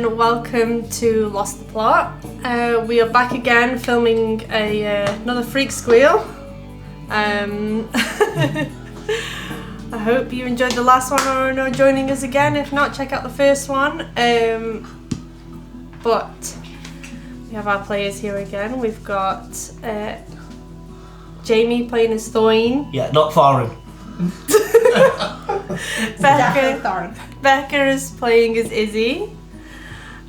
and welcome to Lost the Plot. We are back again filming another Freak Squeele. I hope you enjoyed the last one or are joining us again. If not, check out the first one. But we have our players here again. We've got Jamie playing as Thoin. Yeah, not foreign. Becca is playing as Izzie,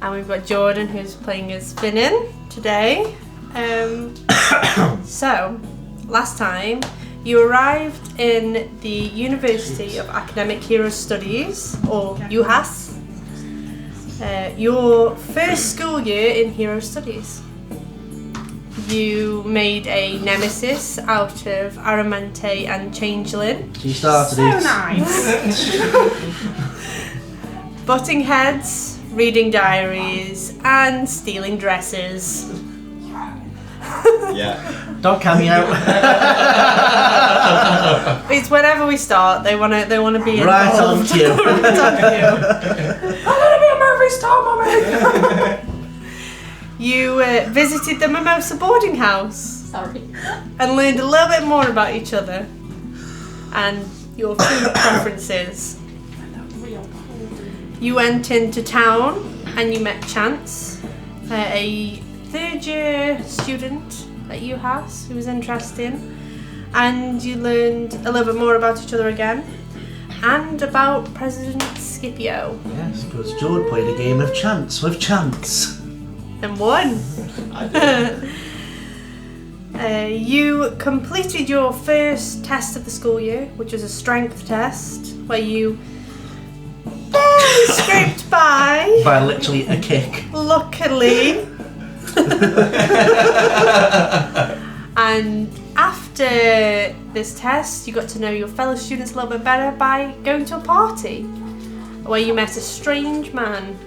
and we've got Jordan who's playing as Finnan today. So, last time you arrived in the University of Academic Hero Studies, or UHAS, your first school year in Hero Studies. You made a nemesis out of Aramanite and Changeling. She started So it. nice. Butting heads, reading diaries, and stealing dresses. Yeah. Don't cameo. It's whenever we start, they wanna be Right on involved. cue. Right on cue. I'm gonna be a movie star, mommy. You visited the Mimosa boarding house Sorry. and learned a little bit more about each other and your food preferences. You went into town and you met Chance, a third year student at UHAS who was interesting, and you learned a little bit more about each other again and about President Scipio. Yes, because George played a game of chance with Chance. And won. I did. You completed your first test of the school year, which was a strength test, where you barely scraped by. By literally a kick. Luckily. And after this test, you got to know your fellow students a little bit better by going to a party, where you met a strange man.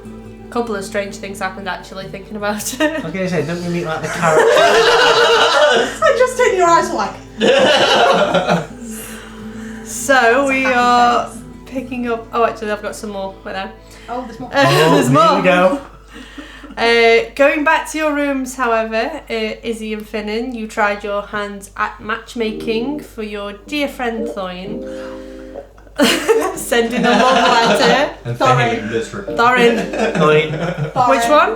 A couple of strange things happened actually, thinking about it. I was gonna say, don't you meet like the character? I just in your eyes like. So we are picking up. Oh, actually, I've got some more. Wait there. Oh, there's more. There's more. Here we go. Going back to your rooms, however, Izzie and Finnan, you tried your hands at matchmaking for your dear friend Thoin. Sending a love letter. And Sorry. Finnan in this room. Thorin. Thoin. Which one?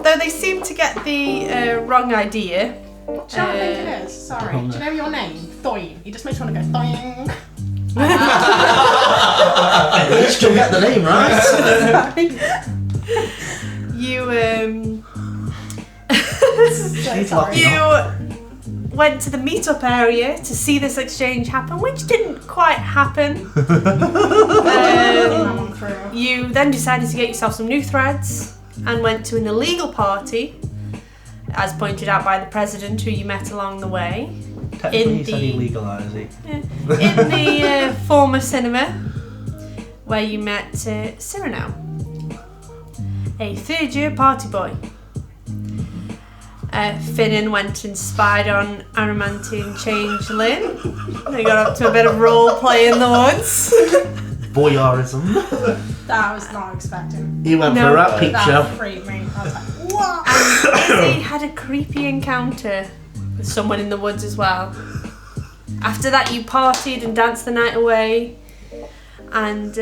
Though they seem to get the wrong idea. Do you know what I think it is? Sorry. Do you know your name? Thoin. You just makes me want to go Thoin. You still get the name, right? You She's Sorry. lucky. you went to the meetup area to see this exchange happen, which didn't quite happen. You then decided to get yourself some new threads and went to an illegal party, as pointed out by the president who you met along the way, Technically, in he said the- illegal, is he? in the former cinema, where you met Cyrano, a third year party boy. Finnan went and spied on Aramanite and Changeling. They got up to a bit of role play in the woods. Voyeurism. That I was not expecting. He went No. for a rap peep show. That freaked me. I was like, what? And Izzie had a creepy encounter with someone in the woods as well. After that, you partied and danced the night away and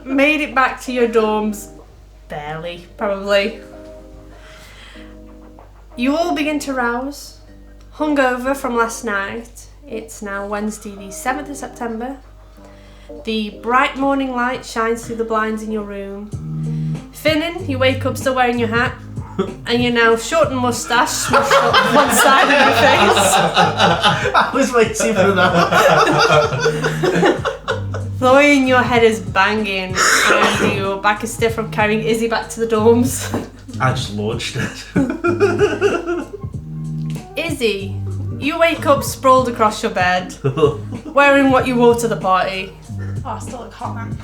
made it back to your dorms. Barely, probably. You all begin to rouse, hungover from last night. It's now Wednesday, the 7th of September. The bright morning light shines through the blinds in your room. Finnan, you wake up still wearing your hat, and you're now short and moustache smushed up one side of your face. I was waiting for that. Thoin, your head is banging, and your back is stiff from carrying Izzie back to the dorms. I just launched it. Izzie, you wake up sprawled across your bed, wearing what you wore to the party. Oh, I still look hot, man.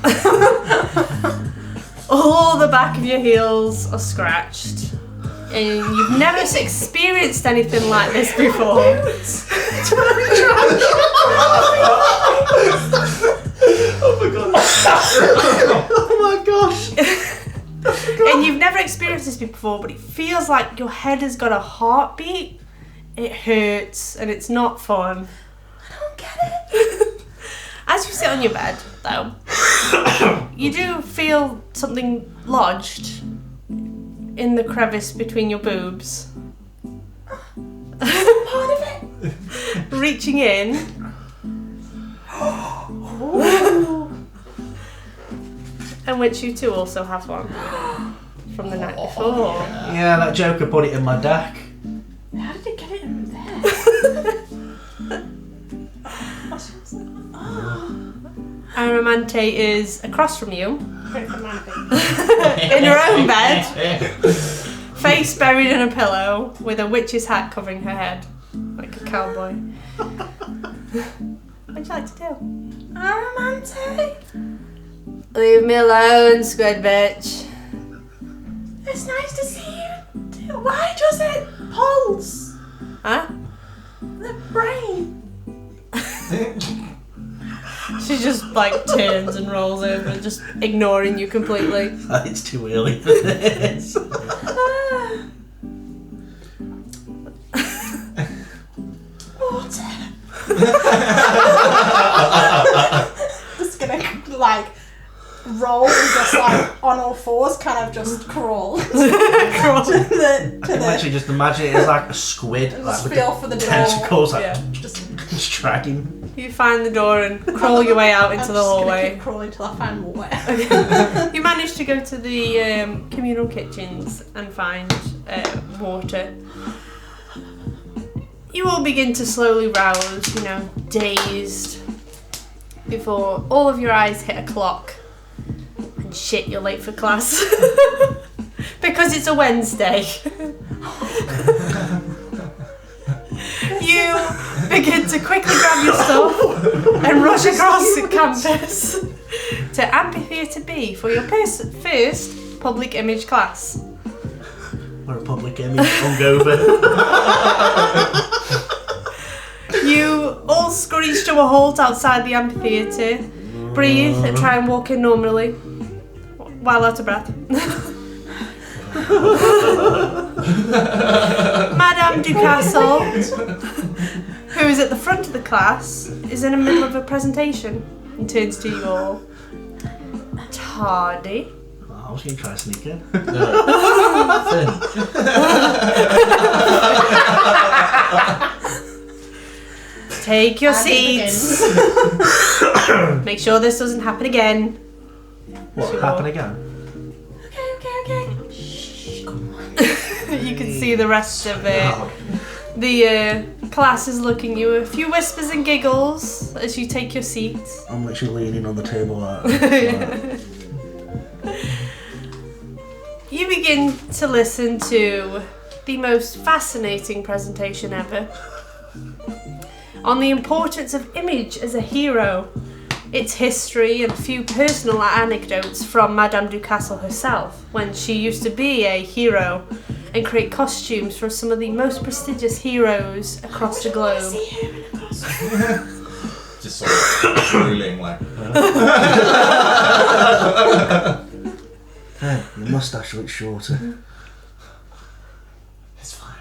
All the back of your heels are scratched. And you've never experienced anything like this before. Oh my gosh. And you've never experienced this before, but it feels like your head has got a heartbeat. It hurts and it's not fun. I don't get it. As you sit on your bed, though, you do feel something lodged in the crevice between your boobs. Part of it. Reaching in. And which you two also have one from the night before. Yeah, that Joker put it in my deck. How did it get it in there? Aramanite is across from you in her own bed, face buried in a pillow with a witch's hat covering her head like a cowboy. What'd you like to do? Aramanite? Leave me alone, squid bitch. It's nice to see you. Why does it pulse? Huh? The brain. She just like turns and rolls over, just ignoring you completely. It's too early for this. Water. Just gonna like roll and just like on all fours, kind of just crawl. to the. Actually, just imagine it as like a squid, Just like with feel the for the door. tentacles, like Yeah. Just dragging. You find the door and crawl your way out into the I'm just gonna hallway. keep crawling till I find water. You manage to go to the communal kitchens and find water. You all begin to slowly rouse, dazed, before all of your eyes hit a clock. And shit, you're late for class. Because it's a Wednesday. You begin to quickly grab your stuff and rush across the campus to Amphitheatre B for your first public image class. Or a public image hungover. You all screech to a halt outside the amphitheatre, breathe and try and walk in normally, while out of breath. Madame Ducastle, who is at the front of the class, is in the middle of a presentation and turns to you all. Tardy. Oh, I was going to try to sneak in. Take your seats. Make sure this doesn't happen again. What, Sure. happen again? Okay. You can see the rest of it. The class is looking at you. A few whispers and giggles as you take your seats. I'm literally leaning on the table like You begin to listen to the most fascinating presentation ever on the importance of image as a hero, its history, and a few personal anecdotes from Madame Ducastle herself when she used to be a hero and create costumes for some of the most prestigious heroes across the globe. Just sort of drooling like. hey, your moustache looks shorter. It's fine.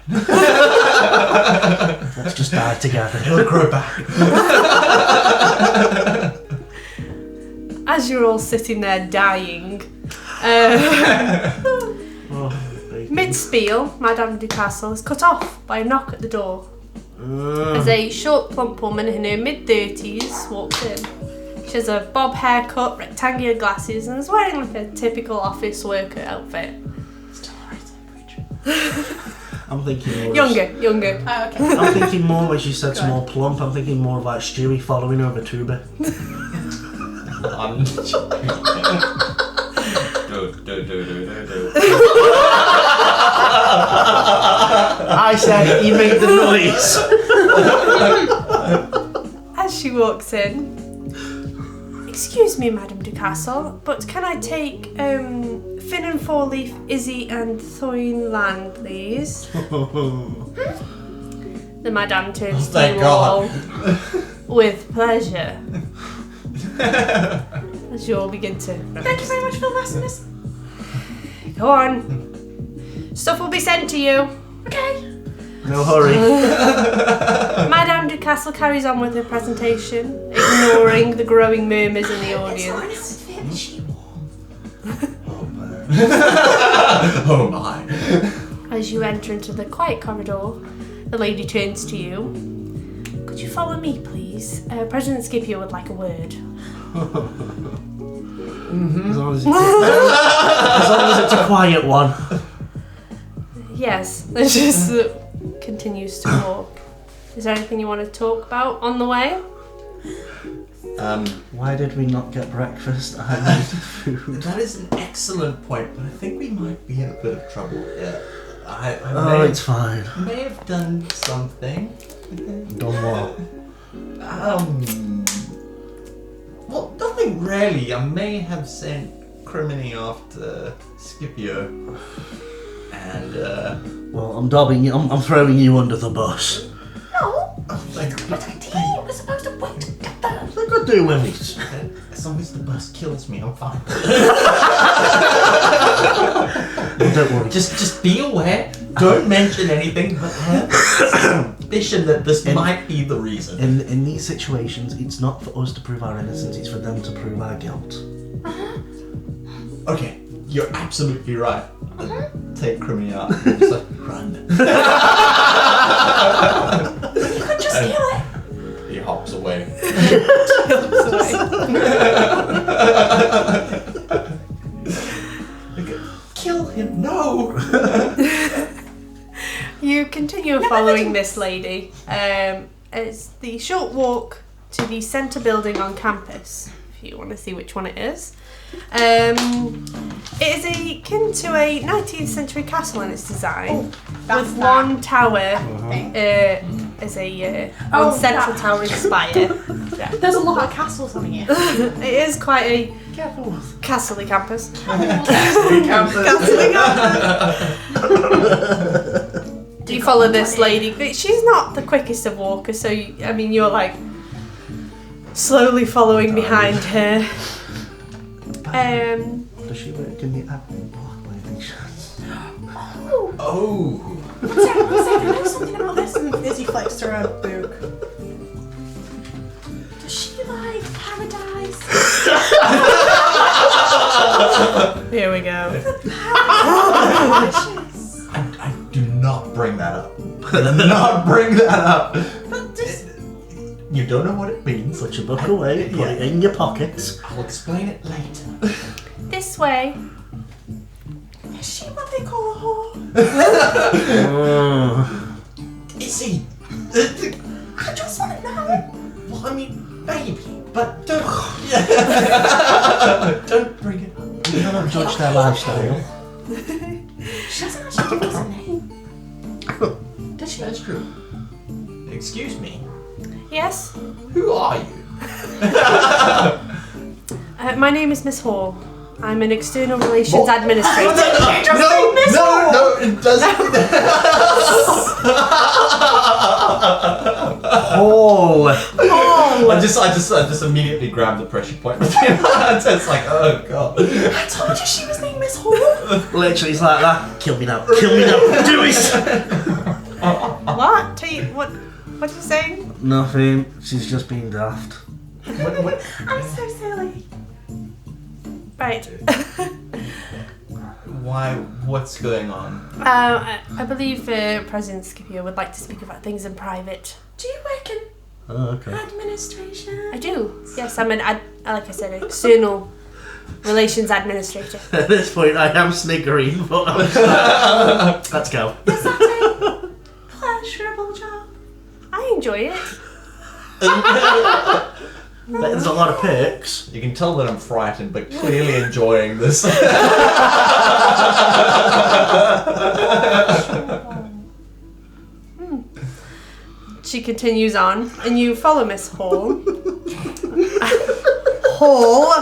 Let's just die together. It'll grow back. As you're all sitting there dying, mid-spiel, Madame Ducastle is cut off by a knock at the door. As a short, plump woman in her mid-30s walks in. She has a bob haircut, rectangular glasses, and is wearing like a typical office worker outfit. Still alright, preacher. I'm thinking more. Younger. Oh, okay. I'm thinking more when she said small plump. I'm thinking more of like Stewie following her over tuba. I'm do. I said you make the noise. As she walks in, excuse me, Madame Ducastle, but can I take Finnan Four-Leaf, Izzie and Thoin land, please? The Madame turns to Thank you God. all with pleasure. as you all begin to. Thank you very much for the lessons. Go on. Stuff will be sent to you. Okay. No hurry. Madame du Castle carries on with her presentation, ignoring the growing murmurs in the audience. Oh my. As you enter into the quiet corridor, the lady turns to you. Could you follow me, please? President Scipio would like a word. As long as it's a quiet one. Yes, it just continues to walk. Is there anything you want to talk about on the way? Why did we not get breakfast? I need food. That is an excellent point, but I think we might be in a bit of trouble here. It's fine. May have done something. Done what? Well, nothing really. I may have sent Criminy off to Scipio. And, Well, I'm dobbing you. I'm throwing you under the bus. No. Thank you. We're supposed to wait together. What could do with it? As long as the bus kills me, I'm fine. Don't worry. Just be aware. Don't mention anything, but I have a suspicion that this might be the reason. In these situations, it's not for us to prove our innocence, it's for them to prove our guilt. Okay, you're absolutely right. Take Criminy out and just like, run. You could just kill it. He hops away. Kill him, no! You continue following this lady. It's the short walk to the centre building on campus, if you want to see which one it is. It is akin to a 19th century castle in its design, with one tower as a one central towering spire. Yeah. There's a lot of castles on here. It is quite a Careful. castle-y campus. Do you follow this lady? She's not the quickest of walkers, so you're like slowly following behind her. Does she work in the admin block by any chance? Oh! One second, I know something about this. And Izzy flicks through her book. Does she like paradise? Here we go. I do not bring that up. Do not bring that up. But just... You don't know what it means. Put your book away, put it in your pocket. I'll explain it later. This way. Is she what they call a whore? Is he? I just want to know. Well, I mean, maybe, but don't. Don't bring it up. You cannot judge their lifestyle. She doesn't actually give us a name. Does she? That's true. Excuse me. Yes. Who are you? My name is Miss Hall. I'm an external relations administrator. No, it doesn't. Hall. I just immediately grabbed the pressure point between my hands. It's like, oh god. I told you she was named Miss Hall. Literally, it's like that. Kill me now. Kill me now. Do it. What? What are you saying? Nothing. She's just being daft. What? I'm so silly. Right. Why? What's going on? I believe President Scipio would like to speak about things in private. Do you work in Oh, okay. administration? I do. Yes, I'm like I said, an external relations administrator. At this point, I am sniggering, but I'm just like, let's go. Is that a pleasurable job? I enjoy it. There's a lot of perks. You can tell that I'm frightened, but clearly enjoying this. She continues on, and you follow Miss Hall. Hall.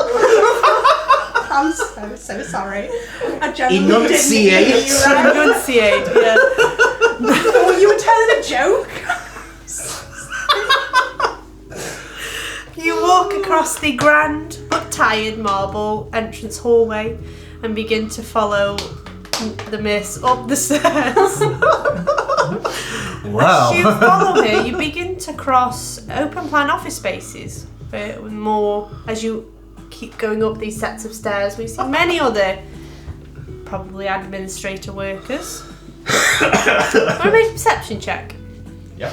I'm so sorry. I genuinely Enunciate. didn't hear you right. Enunciate, yeah. Oh, you were telling a joke? You walk across the grand but tired marble entrance hallway and begin to follow the miss up the stairs. Wow. As you follow her, you begin to cross open plan office spaces. But more as you keep going up these sets of stairs, we see many other, probably administrator workers. Want to make a perception check? Yep.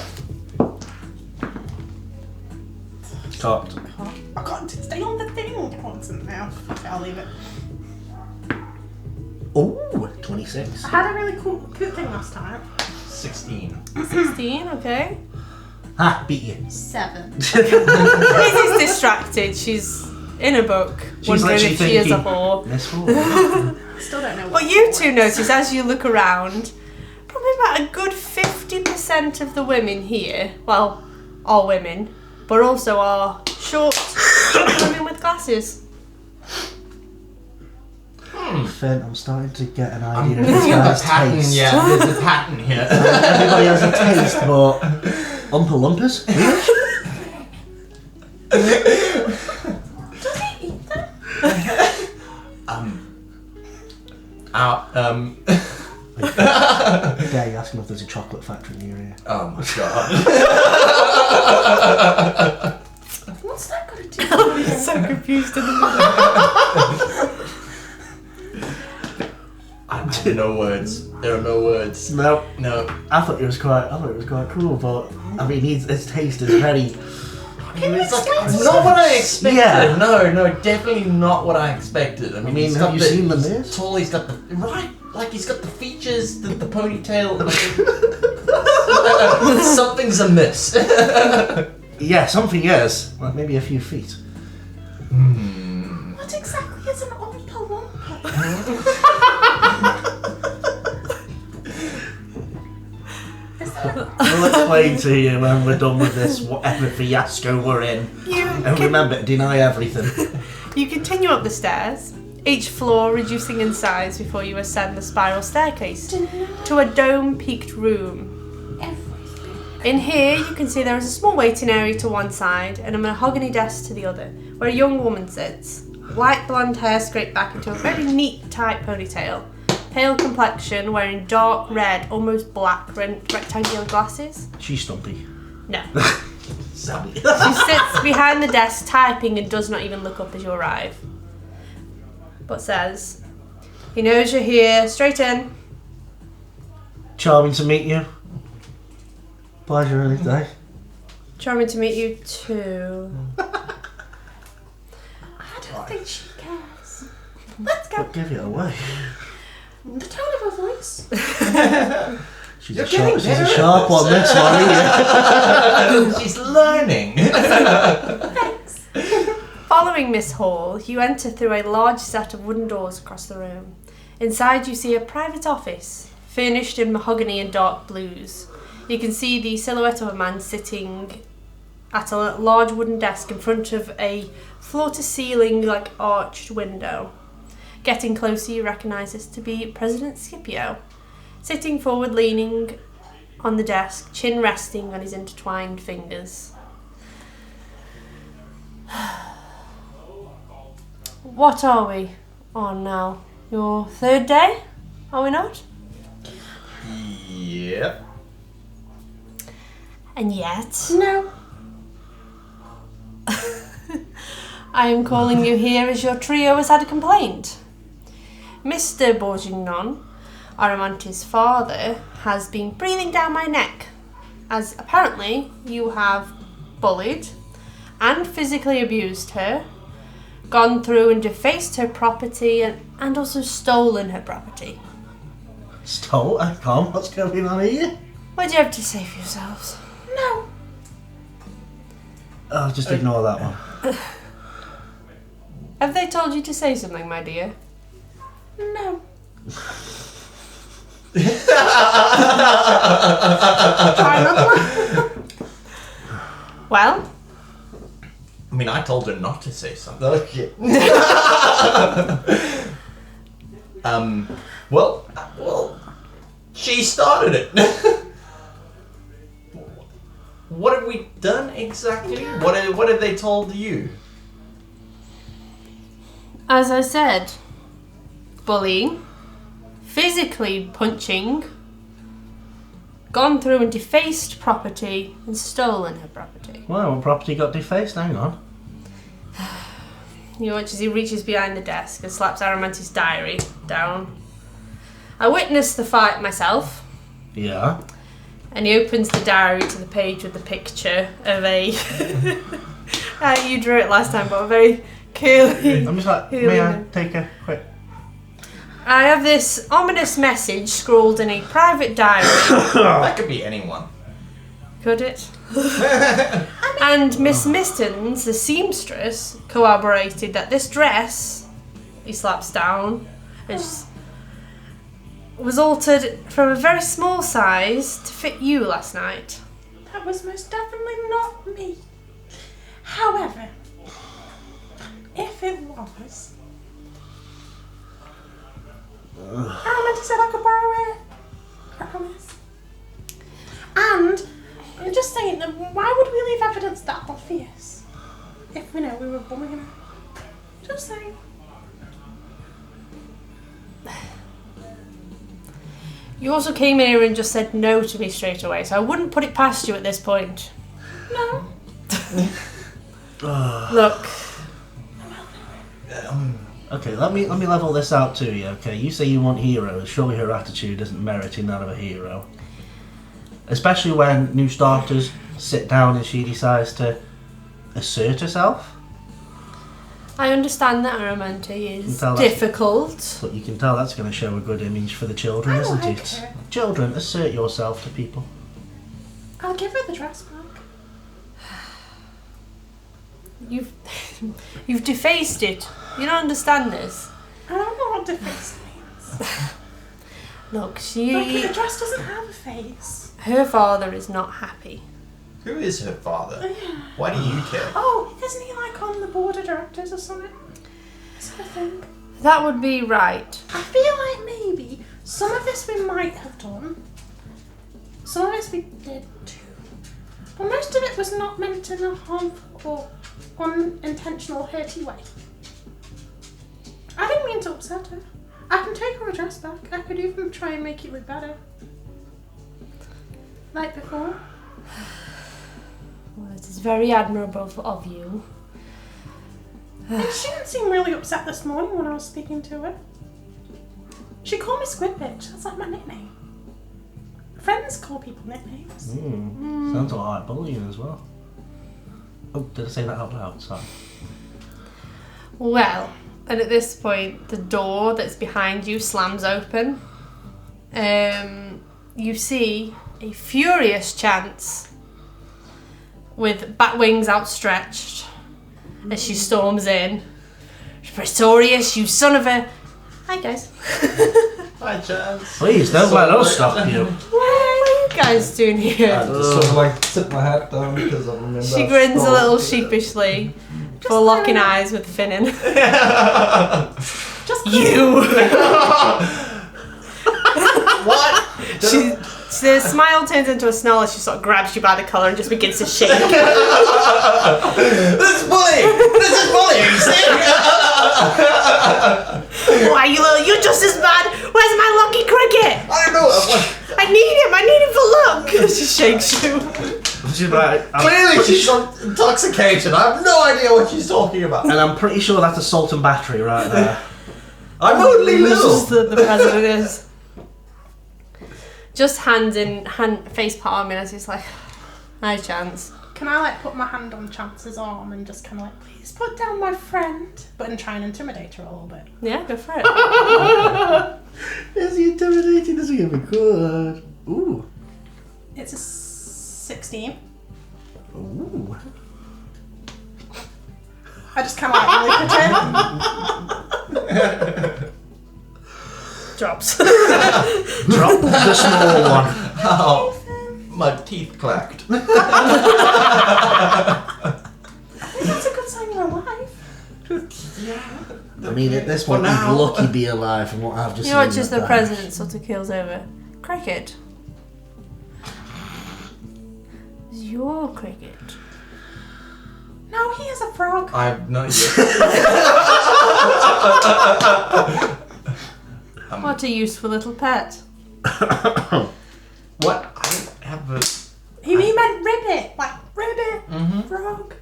Cocked. I can't stay on the thing constant now. Okay, I'll leave it. Oh, 26. I had a really cool thing last time. 16. 16, okay. Ha, beat you. 7. Lizzie's distracted. She's in a book, She's wondering literally if she is a thinking, whore. Miss Hall. Still don't know what. But you two notice as you look around, probably about a good 50% of the women here, well, are women, but also are short women with glasses. Finn, I'm starting to get an I'm idea of this looking at guy's the pattern, taste. yeah. There's a pattern here. Everybody has a taste, but Oompa Loompas? Does he eat them? Dare you ask him if there's a chocolate factory near here? Oh my god. What's that got to do? I'm so confused in the middle. I have no words. There are no words. No, No. I thought it was quite cool, but I mean, his taste is very. It's like, not what I expected. Yeah. No, definitely not what I expected. I mean, he's have got you the, seen the he's miss? tall, he's got the right, like he's got the features, the ponytail. Something's amiss. Yeah, something is. Like maybe a few feet. What exactly is an Oompa Loompa? We'll explain to you when we're done with this whatever fiasco we're in. And remember, deny everything. You continue up the stairs, each floor reducing in size before you ascend the spiral staircase to a dome-peaked room. In here, you can see there is a small waiting area to one side and a mahogany desk to the other, where a young woman sits. Light blonde hair scraped back into a very neat tight ponytail. Pale complexion, wearing dark red, almost black rectangular glasses. She's stumpy. No. Sally. She sits behind the desk typing and does not even look up as you arrive. But says, "He knows you're here, straight in." Charming to meet you. Pleasure, any day. Charming to meet you too. I don't think she cares. Let's go. But give it away. The tone of her voice. She's You're a getting sharp one, this one, isn't it? She's learning. Thanks. Following Miss Hall, you enter through a large set of wooden doors across the room. Inside you see a private office, furnished in mahogany and dark blues. You can see the silhouette of a man sitting at a large wooden desk in front of a floor-to-ceiling, like arched window. Getting closer, you recognise this to be President Scipio, sitting forward, leaning on the desk, chin resting on his intertwined fingers. What are we on now? Your third day? Are we not? Yep. And yet, No. I am calling you here as your trio has had a complaint. Mr. Bourguignon, Aramante's father, has been breathing down my neck, as apparently you have bullied and physically abused her, gone through and defaced her property, and also stolen her property. Stole? I can't. What's going on here? What do you have to say for yourselves? No. Oh, just ignore that one. Have they told you to say something, my dear? No. Try another one. Well, I mean, I told her not to say something. Oh, shit. Well, she started it. What have we done exactly? What have they told you? As I said, bullying, physically punching, gone through and defaced property and stolen her property. Well, what property got defaced? Hang on. You watch as he reaches behind the desk and slaps Aramante's diary down. I witnessed the fight myself. Yeah. And he opens the diary to the page with the picture of a... you drew it last time, but a very curly... I'm just like, may I take a quick... I have this ominous message scrawled in a private diary. That could be anyone. Could it? And Miss Mittens, the seamstress, corroborated that this dress, he slaps down, was altered from a very small size to fit you last night. That was most definitely not me. However, if it was, Aramanite said I could borrow it. I promise. And I'm just saying, why would we leave evidence that obvious if we know we were bumming her? Just saying. You also came in here and just said no to me straight away, so I wouldn't put it past you at this point. No. Look. Okay, let me level this out to you, okay? You say you want heroes, surely her attitude isn't meriting that of a hero. Especially when new starters sit down and she decides to assert herself. I understand that Aramanite is Tell that- difficult. But you can tell that's going to show a good image for the children, isn't like it? her. Children, assert yourself to people. I'll give her the dress back. You've defaced it. You don't understand this. I don't know what defaced means. Look, Like, she... the dress doesn't have a face. Her father is not happy. Who is her father? Oh, yeah. Why do you care? Oh, isn't he like on the board of directors or something? Is that a thing? That would be right. I feel like maybe some of this we might have done. Some of this we did too. But most of it was not meant in a harmful or unintentional hurty way. I didn't mean to upset her. I can take her dress back. I could even try and make it look better. Like before. Well, it is very admirable of you. And she didn't seem really upset this morning when I was speaking to her. She called me Squid Bitch. That's like my nickname. Friends call people nicknames. Sounds a lot like bullying as well. Oh, did I say that out loud? Sorry. Well, and at this point, the door that's behind you slams open. You see a furious Chance with bat wings outstretched as she storms in. Pretorius, you son of a... Hi, guys. Hi, Chance. Please, don't let us stop you. What are you guys doing here? I just sort of like sit my hat down because I remember. She grins a little sheepishly before locking eyes with Finnan. Just You! What? The smile turns into a snarl as she sort of grabs you by the collar and just begins to shake. This is bullying! This is bullying! See? Why, you're just as bad. Where's my lucky cricket? I don't know. I need him for luck. She shakes you. She's like, Clearly she's intoxicated. I have no idea what she's talking about. and I'm pretty sure that's assault and battery right there. I'm only This little. is the president is. Just face palming as he's like, hi, Chance. Can I like put my hand on Chance's arm and just kind of like, please put down my friend, but and try and intimidate her a little bit? Yeah, go for it. Is he intimidating? This is gonna be good. Ooh. It's a 16. Ooh. I just kind of like look at him. Drops. Drop the small one. Oh, my teeth clacked. I think that's a good sign you're alive. I mean, at this point, now. he's lucky be alive from what I've just You seen. watch as the that president sort of keels over. Cricket. It's your cricket. No, he is a frog. I've not yet. What a useful little pet. What? I don't have a... He meant ribbit. Like, ribbit, frog.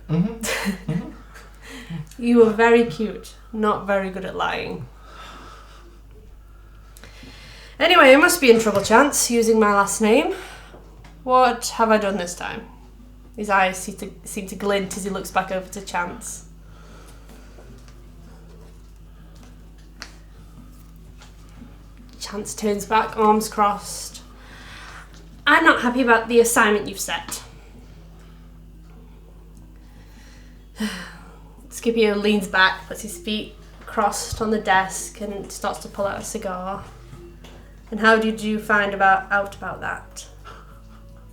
You were very cute, not very good at lying. Anyway, I must be in trouble, Chance, using my last name. What have I done this time? His eyes seem to glint as he looks back over to Chance. Chance turns back, arms crossed. I'm not happy about the assignment you've set. Scipio leans back, puts his feet crossed on the desk and starts to pull out a cigar. And how did you find out about that?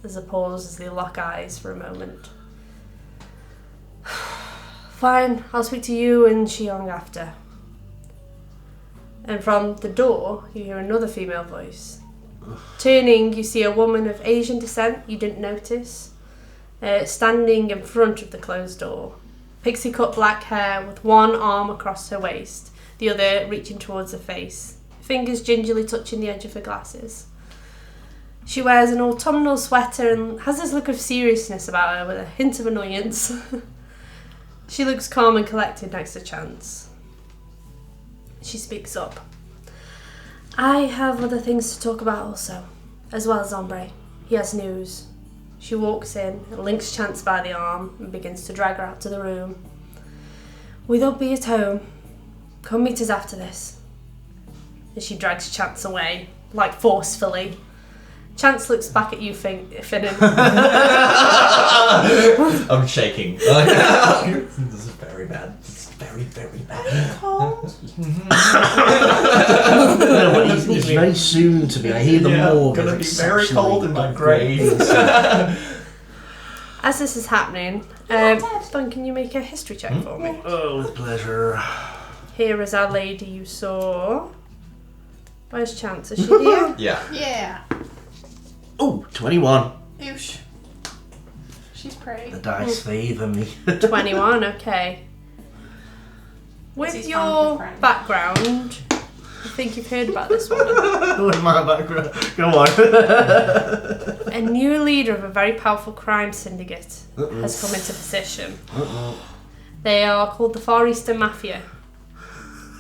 There's a pause as they lock eyes for a moment. Fine, I'll speak to you and Xiong after. And from the door, you hear another female voice. Turning, you see a woman of Asian descent you didn't notice, standing in front of the closed door. Pixie cut black hair with one arm across her waist, the other reaching towards her face, fingers gingerly touching the edge of her glasses. She wears an autumnal sweater and has this look of seriousness about her with a hint of annoyance. She looks calm and collected next to Chance. She speaks up. I have other things to talk about also, as well as Ombre. He has news. She walks in and links Chance by the arm and begins to drag her out to the room. With Uppbeat home, come meet us after this. And she drags Chance away, like forcefully. Chance looks back at you, Finnan. I'm shaking. This is very bad. This is very, very bad. Cold. No, but he's very soon to be. I hear the morgue. Gonna be very cold in my grave. As this is happening, Thoin, can you make a history check for me? Oh, with pleasure. Here is our lady you saw. Where's Chance? Is she here? Yeah. Yeah. Oh, 21. Oosh. She's pretty. The dice favor me. 21, okay. With He's your friend. background, I think you've heard about this woman. With my background. Go on. A new leader of a very powerful crime syndicate has come into position. They are called the Far Eastern Mafia.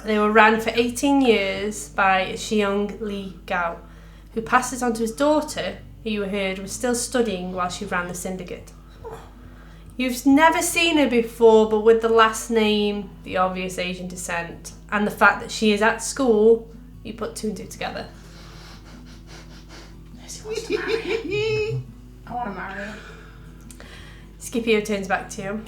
They were ran for 18 years by Xiong Li Gao, who passed it on to his daughter, who you heard was still studying while she ran the syndicate. You've never seen her before, but with the last name, the obvious Asian descent, and the fact that she is at school, you put two and two together. She wants to marry. I want to marry her. Scipio turns back to you.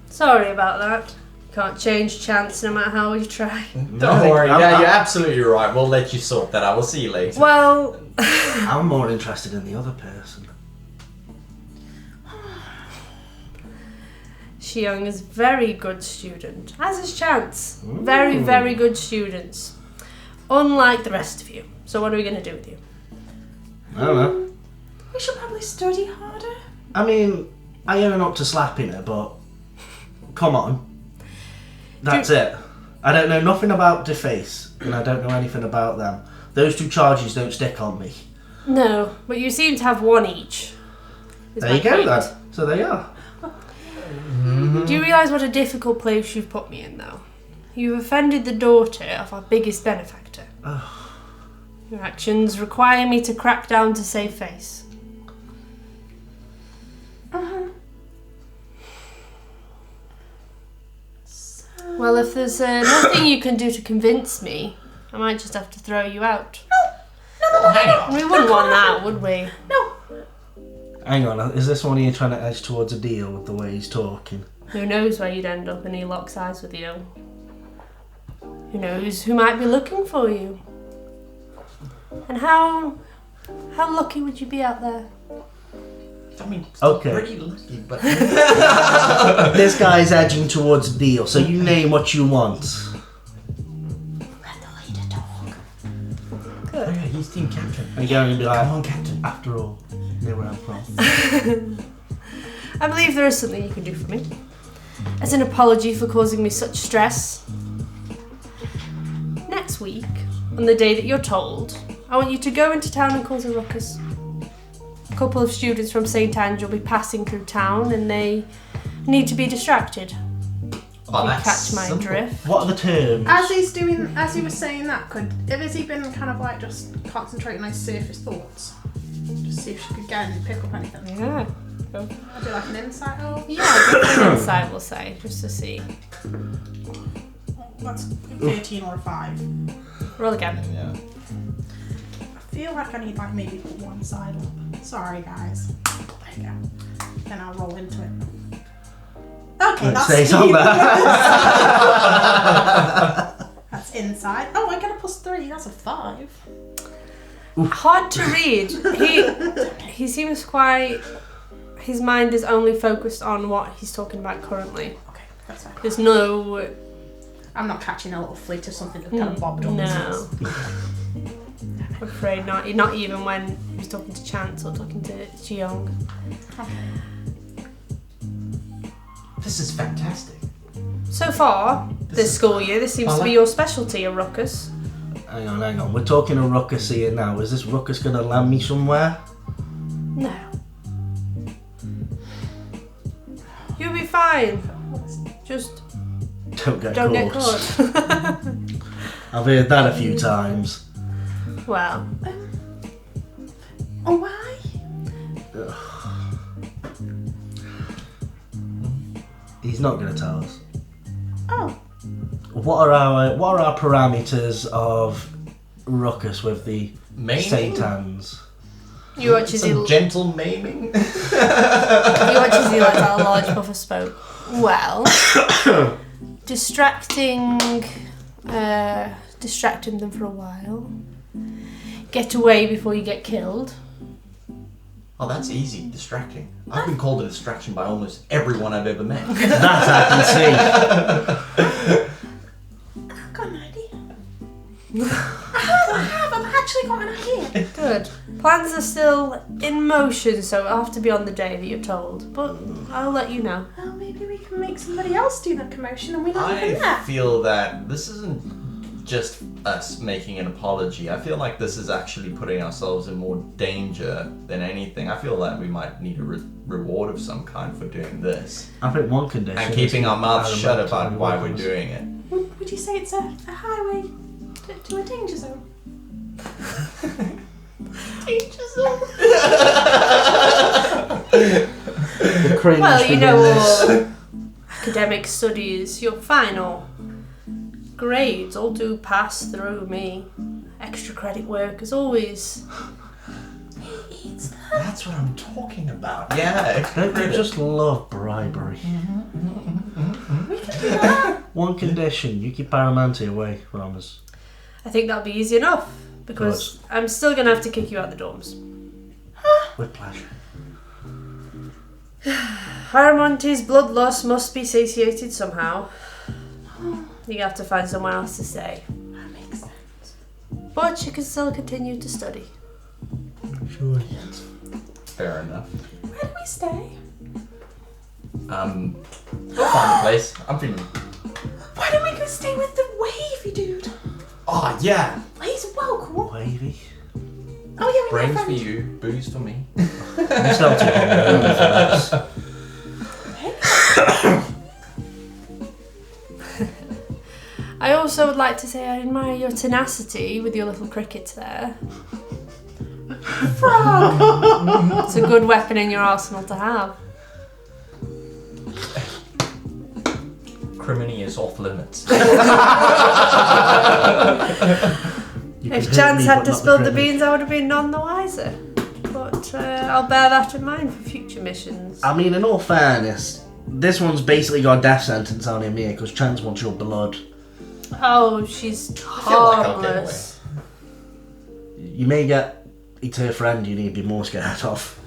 Sorry about that. Can't change Chance no matter how we try. Don't worry. Yeah, you're absolutely right. We'll let you sort that out. We'll see you later. Well, I'm more interested in the other person. Xiong is a very good student, as is Chance. Very, very good students. Unlike the rest of you. So what are we going to do with you? I don't know. We should probably study harder. I mean, I own up to slapping her, but come on. That's it. I don't know nothing about Deface, and I don't know anything about them. Those two charges don't stick on me. No, but you seem to have one each. is There my you go point. then. So there you are. Do you realise what a difficult place you've put me in, though? You've offended the daughter of our biggest benefactor. Your actions require me to crack down to save face. Well, if there's nothing you can do to convince me, I might just have to throw you out. Hang on. We wouldn't want that, would we? No. Hang on, is this one of you trying to edge towards a deal with the way he's talking? Who knows where you'd end up and he locks eyes with you? Who knows who might be looking for you? And how lucky would you be out there? I mean, Okay. pretty lucky, but This guy's edging towards a deal, so you name what you want. Let the leader talk. oh yeah, he's team captain. And you're going to be like, Come on, captain. after all, you know where I'm from. I believe there is something you can do for me. As an apology for causing me such stress, next week, on the day that you're told, I want you to go into town and cause a ruckus. A couple of students from St. Ange will be passing through town and they need to be distracted. Oh, You that's catch my simple. drift. What are the terms? As he was saying that, has he been kind of like just concentrating on his surface thoughts? Just see if she could get and pick up anything. Yeah. I'll do like an insight roll. Yeah, give me an insight, we'll say, just to see. That's 13 or a 5. Roll again. Yeah. I feel like I need like maybe put one side up. Sorry guys. There you go. Then I'll roll into it. Okay, It that's stays on there. That's inside. Oh, I get a +3. That's a 5. Hard to read. He seems quite... His mind is only focused on what he's talking about currently. Okay, that's fine. There's no... I'm not catching a little fleet of something that kind of bobbed on. No. I'm afraid not. Not even when he's talking to Chance or talking to Cheong. Okay. This is fantastic. So far, this is- school year, this seems to be your specialty, a ruckus. Hang on. We're talking a ruckus here now. Is this ruckus going to land me somewhere? No. You'll be fine. Just Don't get don't get caught. caught. I've heard that a few times. Well, Oh, why? He's not going to tell us. Oh, What are our parameters of ruckus with the Maiming? Satans? you watch as he Some gentle maiming? lets out a large puff of smoke. Well, distracting them for a while. Get away before you get killed. Oh, that's easy. Distracting. I've been called a distraction by almost everyone I've ever met. That I can see. I've got an idea. I've actually got an idea. Good. Plans are still in motion, so it'll have to be on the day that you're told. But I'll let you know. Well, maybe we can make somebody else do that commotion and we don't even I know. feel that this isn't just us making an apology. I feel like this is actually putting ourselves in more danger than anything. I feel like we might need a reward of some kind for doing this. I think one condition And is keeping our mouths Aramanite shut about and why we're ruckus. doing it. Would you say it's a highway to a danger zone? Danger zone? The cringe Well, you within know, this. academic studies, your final grades all do pass through me. Extra credit work is always... That's what I'm talking about. Yeah. Don't you just love bribery? We can do that. One condition, you keep Aramanite away from us. I think that'll be easy enough, because I'm still going to have to kick you out the dorms. With pleasure. Aramante's bloodlust must be satiated somehow. You have to find somewhere else to stay. That makes sense. But you can still continue to study. Sure. Fair enough. Where do we stay? We'll find a place. I'm feeling. Why don't we go stay with the wavy dude? Oh, yeah. He's well cool. Wavy. Oh yeah, we Brains got for a friend. you, booze for me. I'm still too hungover for this. I also would like to say I admire your tenacity with your little crickets there. Frog. It's a good weapon in your arsenal to have. Criminy is off limits. You can If hurt Chance me, had but to not spill the critic. beans, I would have been none the wiser. But I'll bear that in mind for future missions. I mean, in all fairness, this one's basically got a death sentence on him here because Chance wants your blood. Oh, she's feel like I'll get harmless. You may get it's her friend you need to be more scared of.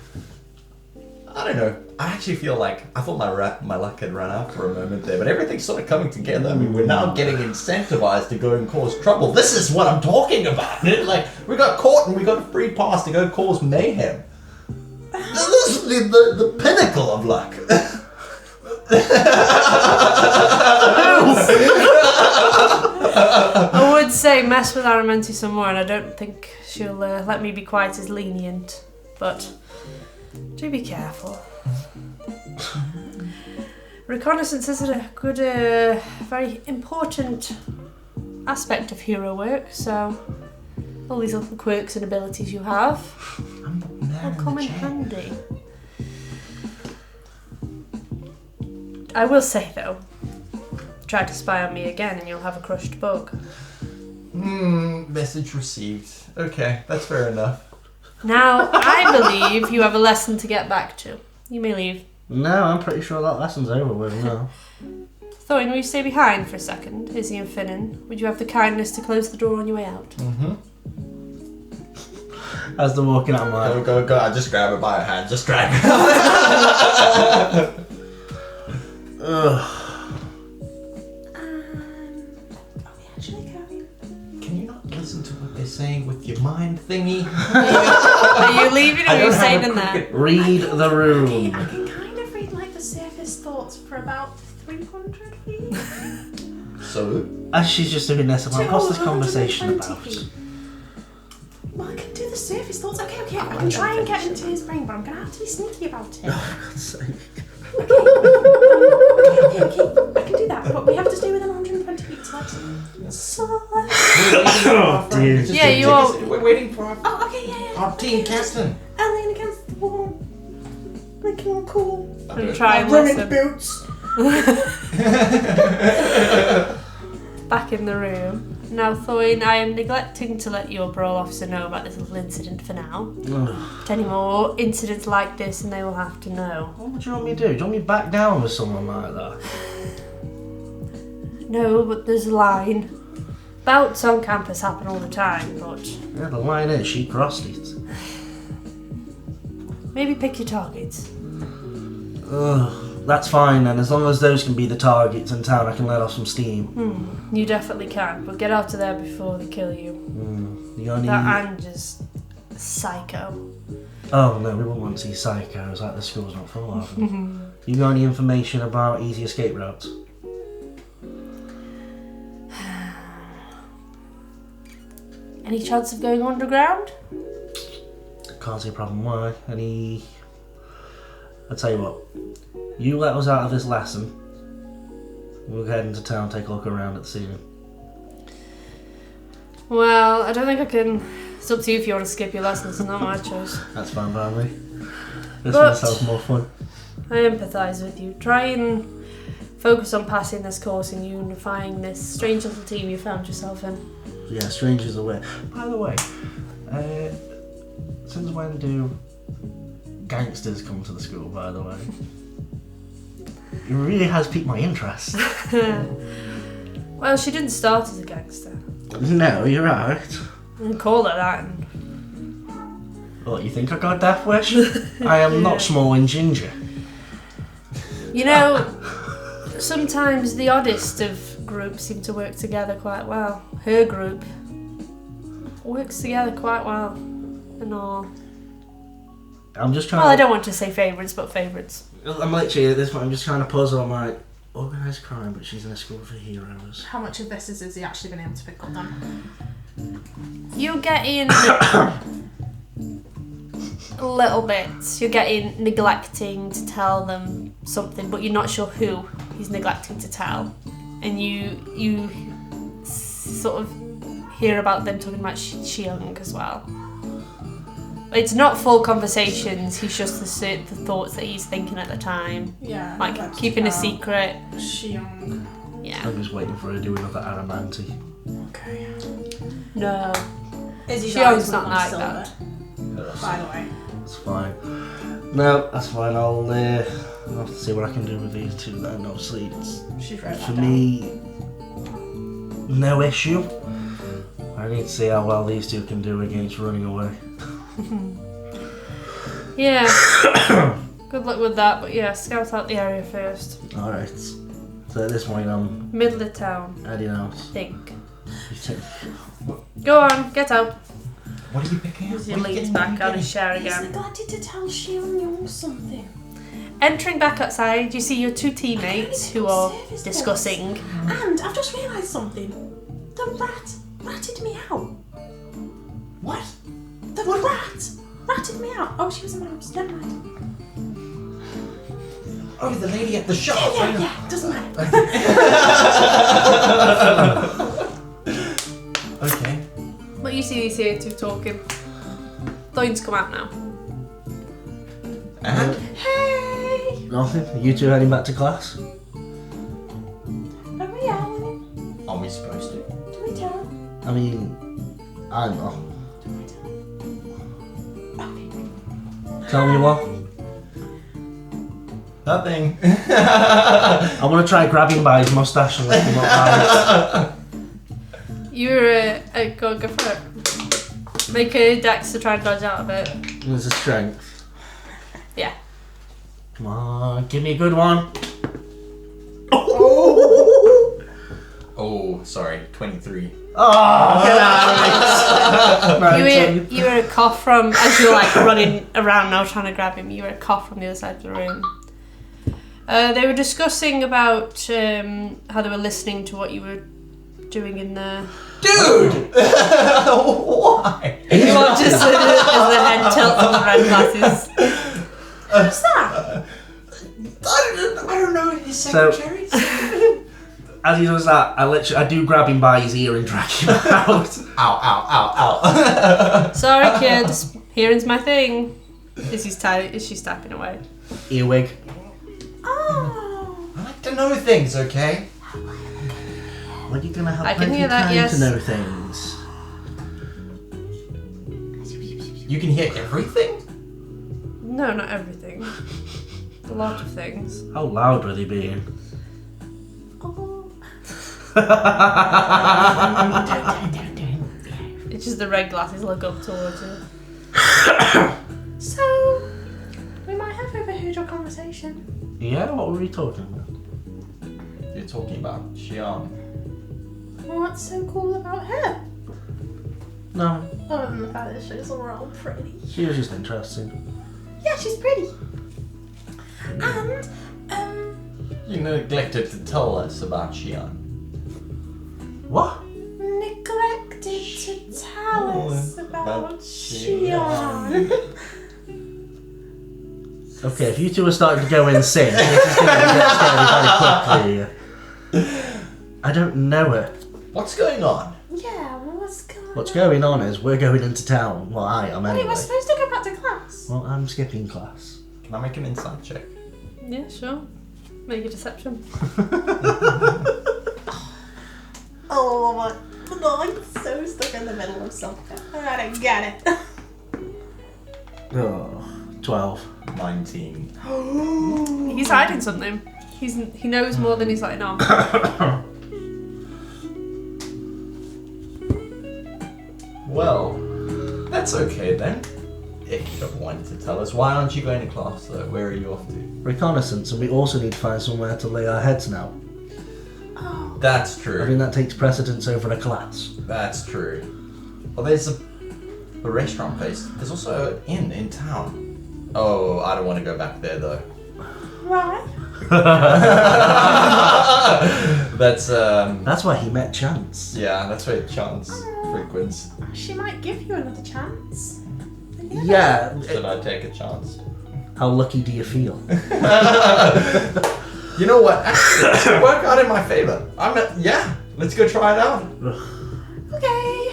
I don't know. I actually feel like I thought my luck had run out for a moment there, but everything's sort of coming together. I mean, we're now getting incentivized to go and cause trouble. This is what I'm talking about. Like, we got caught and we got a free pass to go cause mayhem. This is the pinnacle of luck. I would say mess with Aramanite some more, and I don't think she'll let me be quite as lenient. But do be careful. Reconnaissance is a good, very important aspect of hero work, so all these little quirks and abilities you have will come in handy. I will say though, try to spy on me again and you'll have a crushed bug. Message received. Okay, that's fair enough. Now, I believe you have a lesson to get back to. You may leave. No, I'm pretty sure that lesson's over with now. Thoin, will you stay behind for a second? Izzie and Finnan, would you have the kindness to close the door on your way out? Mm-hmm. As they're walking out, I'm like... Go. I just grab her by her hand. Just drag her. Ugh. Are we actually going? Can you not listen to what they're saying with your mind thingy? Are you leaving or are you staying in there? Read the room. I can kind of read like the surface thoughts for about 300 feet. So? As she's just doing this, I'm like, what's this conversation 120 about? feet. Well, I can do the surface thoughts. Okay. I can try and get into his brain, but I'm going to have to be sneaky about it. For God's sake. Okay. I can do that, but we have to stay within 120 feet. So Oh, dear. Yeah, you are. We're waiting for our, Oh, okay, yeah. our team captain. I lean against the wall. Looking all cool. I'm trying Running listen. boots. Back in the room. Now, Thoin, I am neglecting to let your brawl officer know about this little incident for now. But any more incidents like this and they will have to know. What do you want me to do? Do you want me to back down with someone like that? No, but there's a line. Bouts on campus happen all the time, but Yeah, the line is, she crossed it. maybe pick your targets. Ugh, that's fine then, as long as those can be the targets in town, I can let off some steam. You definitely can, but get out of there before they kill you. You got any... That Anger's psycho. Oh no, we wouldn't want to see psychos, like the school's not full of them. You got any information about easy escape routes? Any chance of going underground? Can't see a problem why. I'll tell you what, you let us out of this lesson, we'll head into town, take a look around at the ceiling. Well, I don't think I can. It's up to you if you want to skip your lessons, it's not my choice. That's fine by me. This But- one sounds more fun. I empathise with you. Try and focus on passing this course and unifying this strange little team you found yourself in. Yeah, strangers away. By the way, since when do gangsters come to the school, by the way? It really has piqued my interest. Well, she didn't start as a gangster. No, you're right. I didn't call her that. What, you think I got a death wish? I am not small and ginger. You know, sometimes the oddest of groups seem to work together quite well. Her group works together quite well and all. I'm just trying Well, I to... don't want to say favourites, but favourites. I'm literally at this point, I'm just trying to puzzle. I'm like, organised crime, but she's in a school for heroes. How much of this has Izzie actually been able to pick up on? You're getting little bits. You're getting neglecting to tell them something, but you're not sure who he's neglecting to tell. And you sort of hear about them talking about Xiong as well. It's not full conversations, he's just the thoughts that he's thinking at the time. Yeah. Like keeping a secret. Xiong. Yeah. I'm just waiting for her to do another Aramanite. Okay. No. Izzie's Xiong's eyes not were like silver, that. by the way. That's fine. No, that's fine. I'll have to see what I can do with these two then. Obviously, it's, She's wrote for that down. me, no issue. I need to see how well these two can do against running away. Yeah. Good luck with that, but yeah, scout out the area first. Alright. So at this point, I'm Middle of town, heading out. think. You take- Go on, get out. What are you picking up? He leans back on his chair He's again. neglected to tell Xiong something. Entering back outside, you see your two teammates who are discussing. And I've just realised something. The The rat ratted me out. What? The rat ratted me out. Oh, she was a mouse. Never mind. Oh, the lady at the shop. Yeah, doesn't matter. Okay. But you see these here two talking. Thoin's come out now. And? Hey! Nothing. Are you two heading back to class? Are we yelling? Are we supposed to? Do we tell? I mean, I'm not. Do we tell? Okay. Tell me what? Nothing. I want to try grabbing by his mustache and lift him up right. You're go for it. Make a dex to try and dodge out of it. There's a strength. Yeah. Come on, give me a good one. Oh, sorry. 23. Oh, get out of it. You hear a cough from, as you're like running around now trying to grab him, you hear a cough from the other side of the room. They were discussing about how they were listening to what you were doing in there. Dude! Why? You want just as the head tilts on the red glasses. Who's that? I don't know. His secretaries? As he does that, I do grab him by his ear and drag him out. Ow, ow, ow, ow. Sorry, kids. Hearing's my thing. Is she tapping away? Earwig. Oh. I like to know things, okay? When are you going to have I can plenty hear of that, time yes. to know things? You can hear everything? No, not everything. A lot of things. How loud were they being? Oh. It's just the red glasses look up towards you. So, we might have overheard your conversation. Yeah, what were we talking about? You're talking about Xian. What's so cool about her? No, Other than the fact that she's all pretty. she was just interesting. Yeah, she's pretty. And, You neglected to tell us about Xian. What? neglected to tell us about Xian. Xian. Okay, if you two are starting to go insane, this is going to get scary very quickly. I don't know her. What's going on? Yeah, what's going on? What's going on is we're going into town. Well, I am Wait, anyway. we're supposed to go back to class. Well, I'm skipping class. Can I make an insight check? Yeah, sure. Make a deception. Oh my god, I'm so stuck in the middle of something. I don't get it. Oh, 12. 19. He's hiding something. He knows more than he's letting on. Well, that's okay then. If you don't want to tell us, why aren't you going to class though? Where are you off to? Reconnaissance, and we also need to find somewhere to lay our heads now. Oh, That's I true. think that takes precedence over a class. That's true. Well, there's a restaurant place. There's also an inn in town. Oh, I don't want to go back there though. why? That's That's where he met Chance. yeah, that's where Chance frequents. She might give you another chance. Yeah. Should I take a chance? How lucky do you feel? You know what? Actually, this could work out in my favor. Yeah. Let's go try it out. Okay.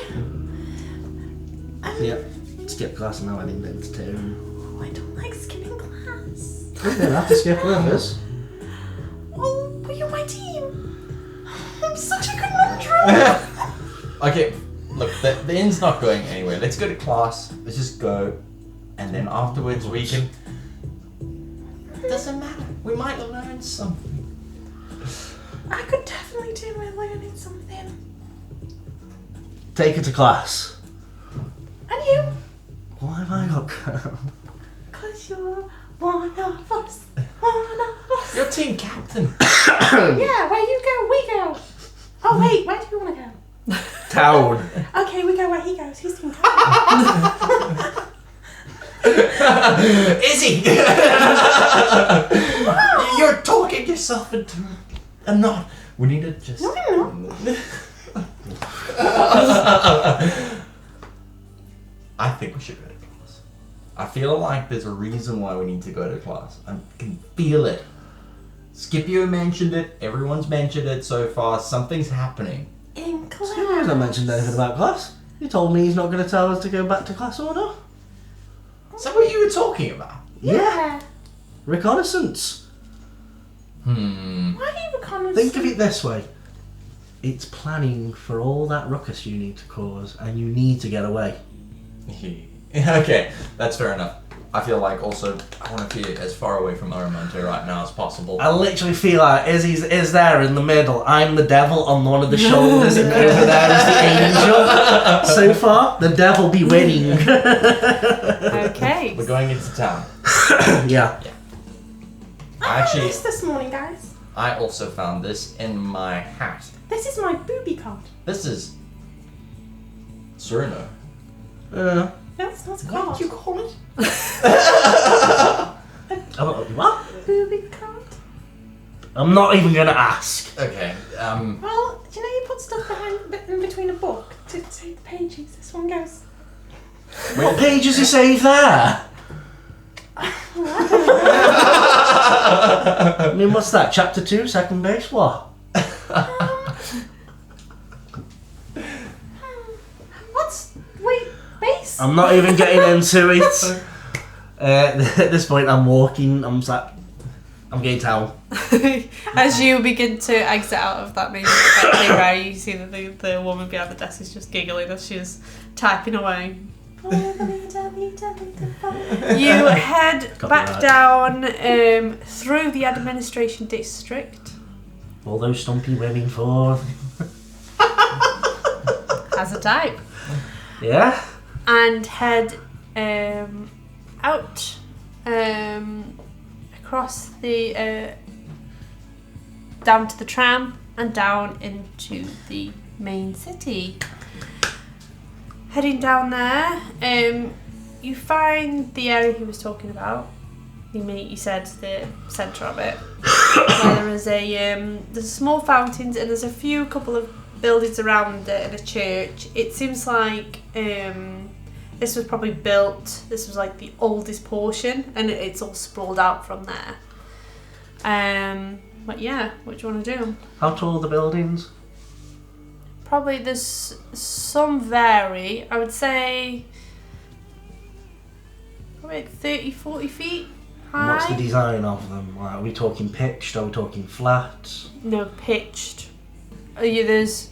Yep. Skip class now. I think that's too. Oh, I don't like skipping class. You don't have to skip with us. Oh, but you're my team. I'm such a conundrum. Okay. Look, the inn's not going anywhere. Let's go to class. Let's just go, and then afterwards we can. It doesn't matter. We might learn something. I could definitely do with learning something. Take her to class. And you? Why have I got? Because you're one of us. One of us. You're team captain. Yeah, where you go, we go. Oh, wait, where do you want to go? Town. Okay, we go where he goes. He's team captain. Izzy! You're talking yourself into a knot. We need to just. No, I'm not. I think we should go to class. I feel like there's a reason why we need to go to class. I can feel it. Scipio mentioned it. Everyone's mentioned it so far. Something's happening. In class. He hasn't mentioned anything about class. He told me he's not going to tell us to go back to class or not. Is that what you were talking about? Yeah. Reconnaissance. Why are you reconnaissance? Think of it this way. It's planning for all that ruckus you need to cause, and you need to get away. Okay, that's fair enough. I feel like also I want to be as far away from Aramanite right now as possible. I literally feel like Izzy is there in the middle. I'm the devil on one of the shoulders, and over there is the angel. So far, the devil be winning. Okay. We're going into town. Yeah. I found this this morning, guys. I also found this in my hat. This is my booby card. This is Sereno. No, it's not a card. What did you call it? What? Booby card? I'm not even going to ask. Okay. Well, do you know you put stuff in between a book to save the pages? This one goes. What pages is save there? I mean, what's that? Chapter 2, second base? What? Wait, base? I'm not even getting into it. At this point, I'm walking. I'm getting town. As you begin to exit out of that main where you see that the woman behind the desk is just giggling as she's typing away. You head back down through the administration district. All those stumpy women for. As a type. Yeah? And head out across the down to the tram and down into the main city. Heading down there, you find the area he was talking about. You said the centre of it, where there is there's small fountains and there's a couple of buildings around it and a church. It seems like this was probably built. This was like the oldest portion, and it's all sprawled out from there. But yeah, what do you want to do? How tall are the buildings? Probably there's some vary. I would say probably 30-40 feet high. What's the design of them? Like, are we talking pitched? Are we talking flat? No, pitched. There's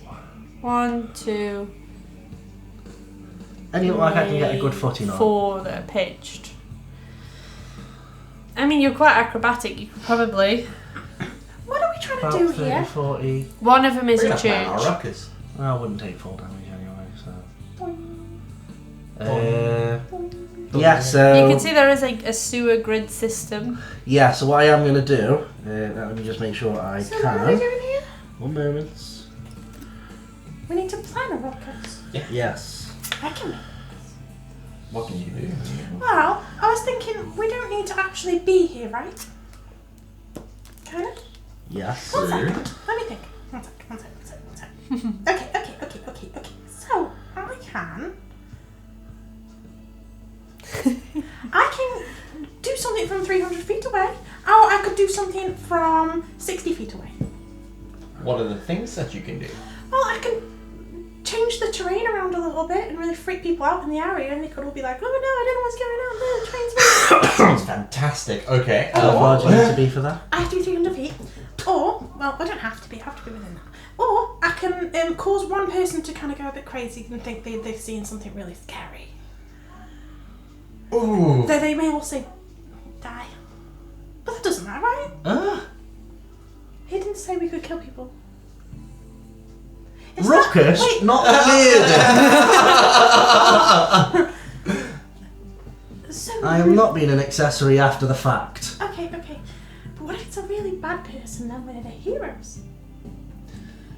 1, 2, Any look like I can get a good footing on? 4 that are pitched. I mean, you're quite acrobatic. You could probably. What are we trying About to do 30, here? 40. One of them is We're a gonna plan our church. ruckus. I wouldn't take full damage anyway, so. Yeah, so. You can see there is a sewer grid system. Yeah, so what I am going to do, let me just make sure I So what are we can. doing here? 1 moment. We need to plan a rocket. Yes. I can. What can you do? Well, I was thinking we don't need to actually be here, right? Kind of. Yes. One second. Let me think. One sec. Okay. So I can do something from 300 feet away, or I could do something from 60 feet away. What are the things that you can do? Well, I can change the terrain around a little bit and really freak people out in the area, and they could all be like, "Oh no, I don't know what's going on. The train's moving." Sounds fantastic. Okay. How far do you need to be for that? I have to be 300 feet. Or, well, I don't have to be. I have to be within that. Or I can cause one person to kind of go a bit crazy and think they've seen something really scary. Ooh. Though they may also die. But that doesn't matter, right? He didn't say we could kill people. Is that- Ruckus? wait, Not murder! so I am not being an accessory after the fact. Okay. But what if it's a really bad person, then we're the heroes?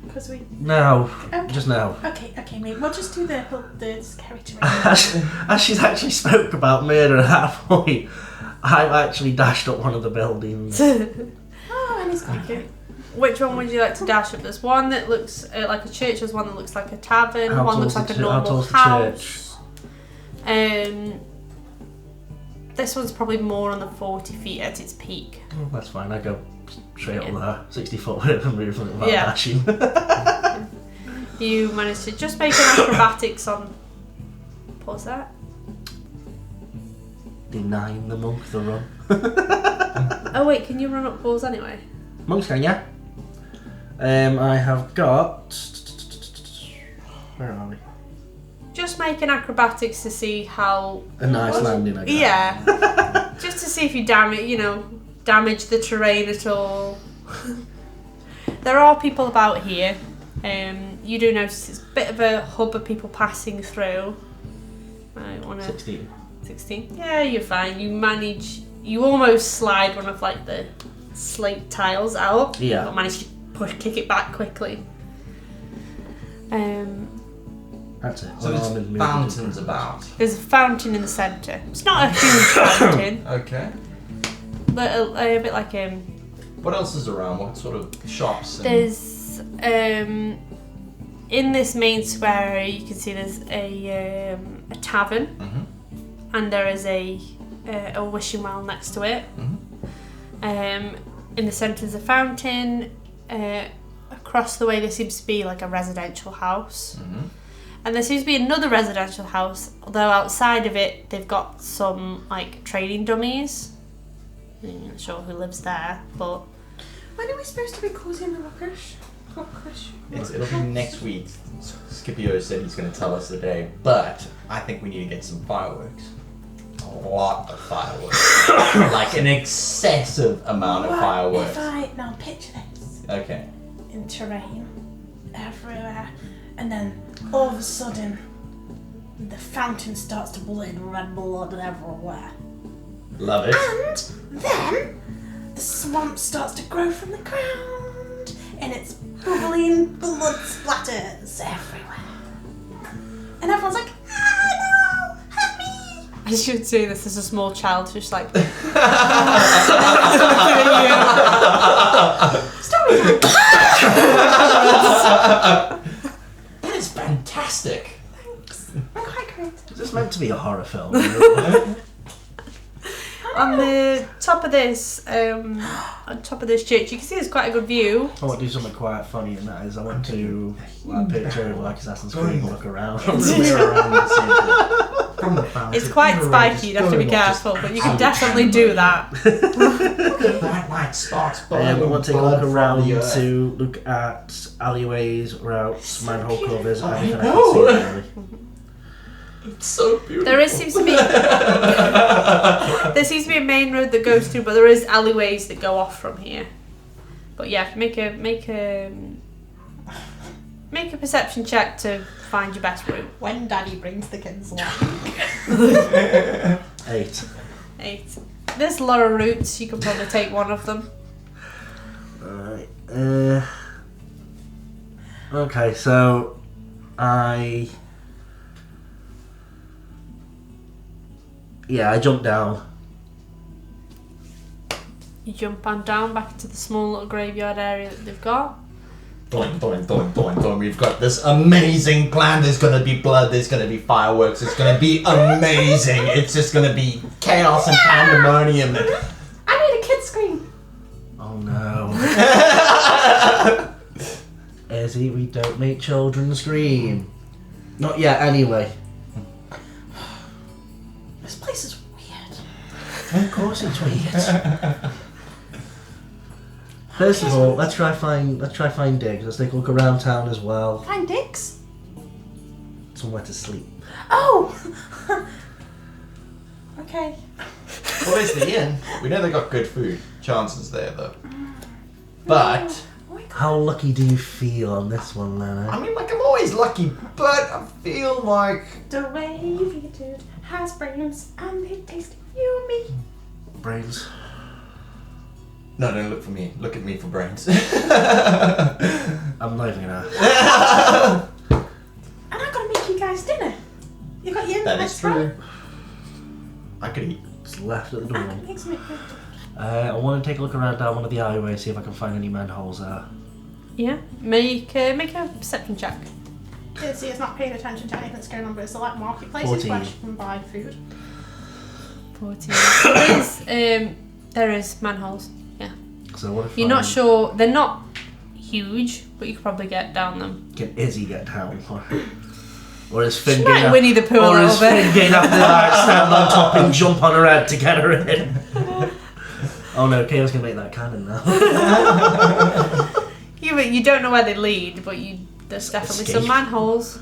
Because we... No. Okay. Just no. Okay, maybe we'll just do the scary terrain. As she's actually spoke about murder at that point, I've actually dashed up one of the buildings. Oh, and he's got you. which one would you like to dash up? There's one that looks like a church. There's one that looks like a tavern. How One tall's looks like the a how normal tall's the house. This one's probably more on the 40 feet at its peak. Oh, that's fine. I go straight up there, 60 foot with a movement without Yeah. dashing. You managed to just make an acrobatics on. Pause that. Denying the monk the run. Oh wait, can you run up walls anyway? Monks can, yeah. I have got. Where are we? Just make an acrobatics to see how. A nice landing, I guess. Yeah. Just to see if you damage the terrain at all. There are people about here. You do notice it's a bit of a hub of people passing through. I wanna 16. 16. Yeah, you're fine. You almost slide one of like the slate tiles out. Yeah. But manage to kick it back quickly. That's it. So there's fountains about. There's a fountain in the centre. It's not a huge fountain, Okay. but a bit like What else is around? What sort of shops? And... there's in this main square area you can see there's a tavern, Mhm. and there is a wishing well next to it. Mhm. In the centre is a fountain. Across the way there seems to be like a residential house. Mhm. And there seems to be another residential house, although outside of it they've got some like training dummies. I'm not sure who lives there, but When are we supposed to be causing the ruckus? It'll be next week. Scipio said he's going to tell us the day, but I think we need to get some fireworks. A lot of fireworks. Like an excessive amount of fireworks. Now picture this. Okay. In terrain, everywhere, and then all of a sudden, the fountain starts to bleed red blood everywhere. Love it. And then, the swamp starts to grow from the ground, and it's bubbling blood splatters everywhere. And everyone's like, ah, no, help me! I should say this as a small child, just like That is fantastic. Thanks. I'm quite creative. Is this meant to be a horror film? on the top of this, church, you can see there's quite a good view. I want to do something quite funny, and that is I want to like picture of like Assassin's Creed and look around. From the fountain. It's quite spiky, you'd have to be careful, but you can definitely do that. That light sparks I want to take a look blood from around the earth. to look at alleyways, routes, manhole covers, and anything I know. can see really. It's so beautiful. There seems to be a main road that goes through, but there is alleyways that go off from here. But yeah, make a perception check to find your best route. When Daddy brings the kids along. 8. 8. There's a lot of routes. You can probably take one of them. Alright. Okay, so I jumped down. You jump on down back into the small little graveyard area that they've got. Doing. We've got this amazing plan. There's gonna be blood. There's gonna be fireworks. It's gonna be amazing. It's just gonna be chaos and pandemonium. I need a kid scream. Oh no. Izzie, we don't make children scream. Not yet, anyway. This place is weird. Of course it's weird. First of all, let's try find digs. Let's take a look around town as well. Find dicks. Somewhere to sleep. Oh! Okay. Well, there's the inn. We know they got good food. Chances there, though. But Oh my God. How lucky do you feel on this one, then? I mean, like, I'm always lucky, but I feel like The wavy dude has brains and they taste you and me. Brains. no, don't look for me. Look at me for brains. I'm not even gonna. And I gotta make you guys dinner. You got your That is true. I could eat. It's left at the door. And make some I want to take a look around down one of the alleyways, see if I can find any manholes there. Yeah. Make a perception check. Izzy is not paying attention to anything that's going on, but it's like marketplaces 14. where she can buy food. 14. There is manholes. Yeah. So what if You're not sure. They're not huge, but you could probably get down them. Can Izzy get down? Or is Finn She going might Winnie the Pooh a or little is Finn bit. going to have to like, stand on top and jump on her head to get her in? Oh no, Kayla's going to make that cannon now. Yeah, but you don't know where they lead, but there's definitely some Escape. manholes.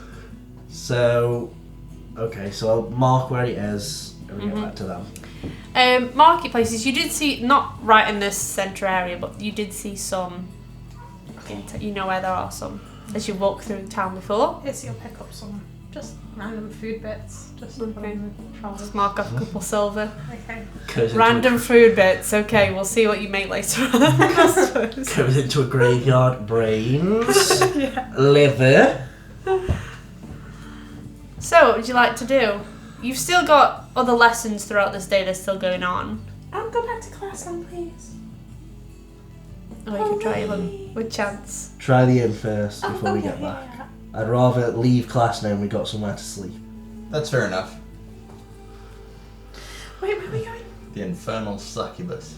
So, okay, so I'll mark where it is and we get back to them. Marketplaces, you did see, not right in this centre area, but you did see some, you know where there are some, as you walk through the town before. Izzy will pick up some just random food bits. Just Okay. travel. Just mark off a couple silver. Okay. Goes into Random food bits, okay, we'll see what you make later on. I suppose. Goes into a graveyard. Brains. Liver. So, what would you like to do? You've still got other lessons throughout this day that's still going on. Go back to class then, please. Or you can try them with chance. Try the inn first before we get back. Yeah. I'd rather leave class knowing we got somewhere to sleep. That's fair enough. Wait, where are we going? The infernal succubus.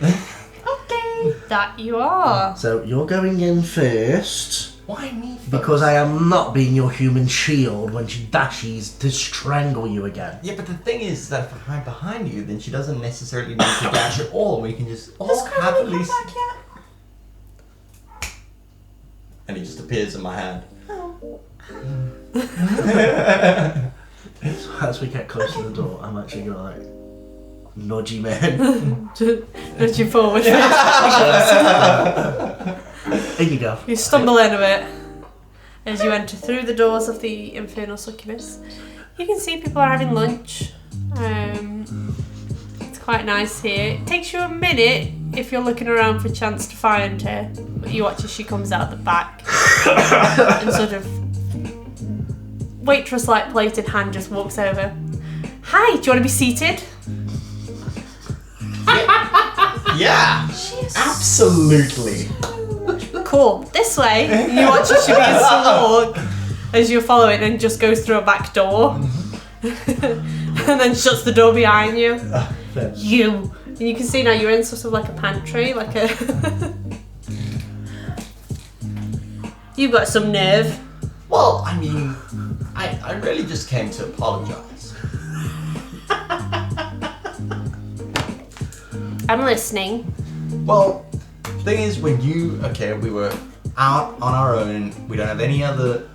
Okay. That you are. So you're going in first. Why me? Because I am not being your human shield when she dashes to strangle you again. Yeah, but the thing is that if I hide behind you, then she doesn't necessarily need to dash at all. We can just all Has happily. Granny come back yet? And he just appears in my hand. Oh. So as we get close to the door, I'm actually gonna like nudge him in. Nudge you forward. In you go. You stumble in a bit as you enter through the doors of the infernal succubus. You can see people are having lunch. It's quite nice here. It takes you a minute if you're looking around for a chance to find her, but you watch as she comes out the back and sort of waitress-like plate in hand just walks over. Hi, do you want to be seated? Yeah, absolutely. Cool. This way. You watch as she begins to walk as you follow it and just goes through a back door and then shuts the door behind you. Fair. You. And you can see now you're in sort of like a pantry, like a... You've got some nerve. Well, I mean, I really just came to apologize. I'm listening. Well, the thing is, when we were out on our own, we don't have any other,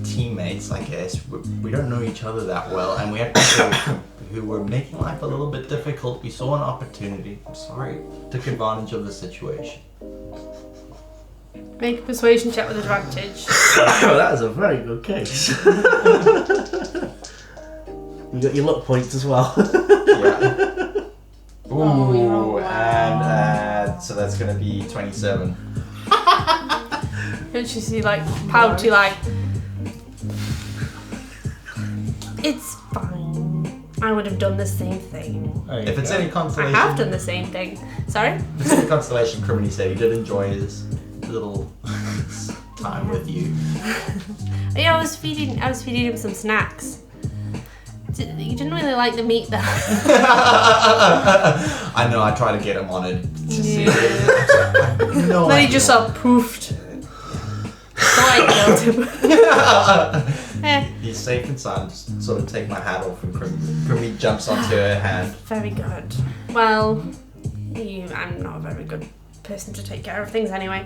teammates, I guess. We don't know each other that well, and we had people who were making life a little bit difficult. We saw an opportunity. I'm sorry, took advantage of the situation. Make a persuasion check with advantage. That is a very good case. You got your luck points as well. Yeah. Ooh, Oh, and so that's gonna be 27. Don't you see, like, pouty, like... It's fine. I would have done the same thing. If it's any I consolation, have done the same thing. Sorry? if it's any consolation, Criminy said he did enjoy his little time with you. Yeah, I was feeding him some snacks. You didn't really like the meat though. I know, I try to get him on it to see. No, Then he just sort of poofed. So I killed him. He's safe and sound. Just sort of take my hat off and Criminy jumps onto her hand. Very good. Well, I'm not a very good person to take care of things anyway.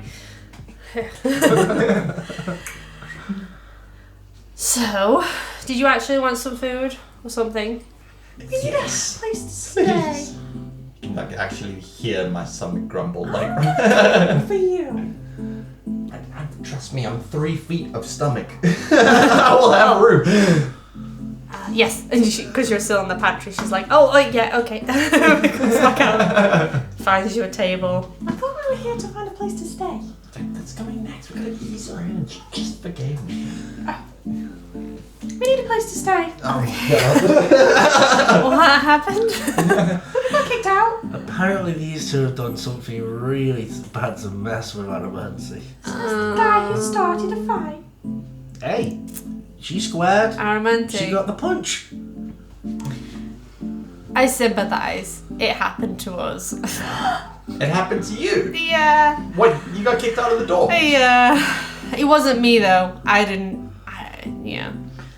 So, did you actually want some food or something? Yes. Place to stay. You can actually hear my stomach grumble like. For you. Trust me, I'm 3 feet of stomach. I will have room. Yes, because you're still in the pantry. She's like, oh yeah, okay. Comes back out, finds you a table. I thought we were here to find a place to stay. That's coming next. We're gonna ease her in. She just forgave me. We need a place to stay. Oh, What happened? got kicked out. Apparently these two have done something really bad to mess with Aramanite. The guy who started a fight. Hey, she squared. Aramanite. She got the punch. I sympathise. It happened to us. It happened to you. Yeah. What? You got kicked out of the door? It wasn't me though. I didn't. Yeah.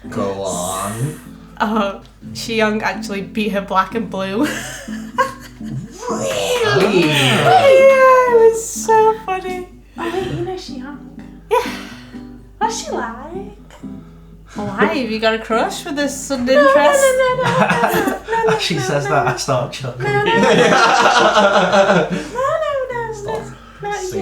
Go on. Oh, Xiong actually beat her black and blue. Really? Yeah, it was so funny. Oh wait, you know she young. Yeah. What's she like? Why? Have you got a crush with this sudden No, interest? no. As she says that, I start chuckling. No. Yes. She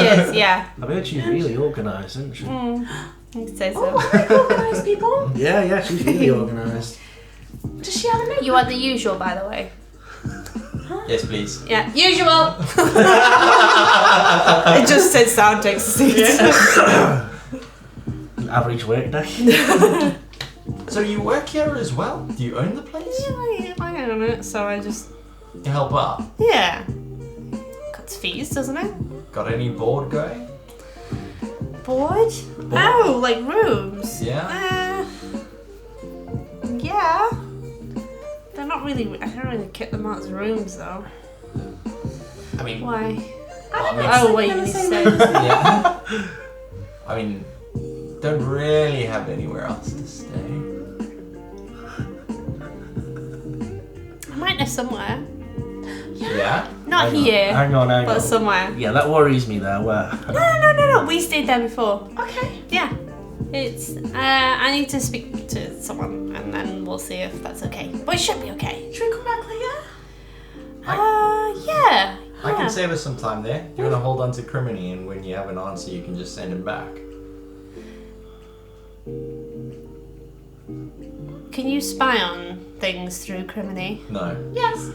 is, yeah. I heard she's really organised, isn't she? You could say so. Oh, I like organised people. Yeah, she's really organised. Does she have a name? You want the usual, by the way. Yes, please. Yeah, usual. It just said sound takes a seat. An average work day. So you work here as well? Do you own the place? Yeah, I own it, so I just... To help out. Yeah. Cuts fees, doesn't it? Got any board going? Board? Oh, like rooms? Yeah. Yeah. They're not really... I don't really kick them out as rooms, though. I mean... Why? Oh wait, you said... Yeah. I mean, don't really have anywhere else to stay. I might know somewhere. Yeah? Not here, Hang on. but somewhere. Yeah, that worries me there. Where? No. We stayed there before. Okay. Yeah. It's... I need to speak to someone, and then we'll see if that's okay. But it should be okay. Should we come back later? Yeah. I can save us some time there. You want to hold on to Criminy, and when you have an answer, you can just send him back. Can you spy on things through Criminy? No. Yes.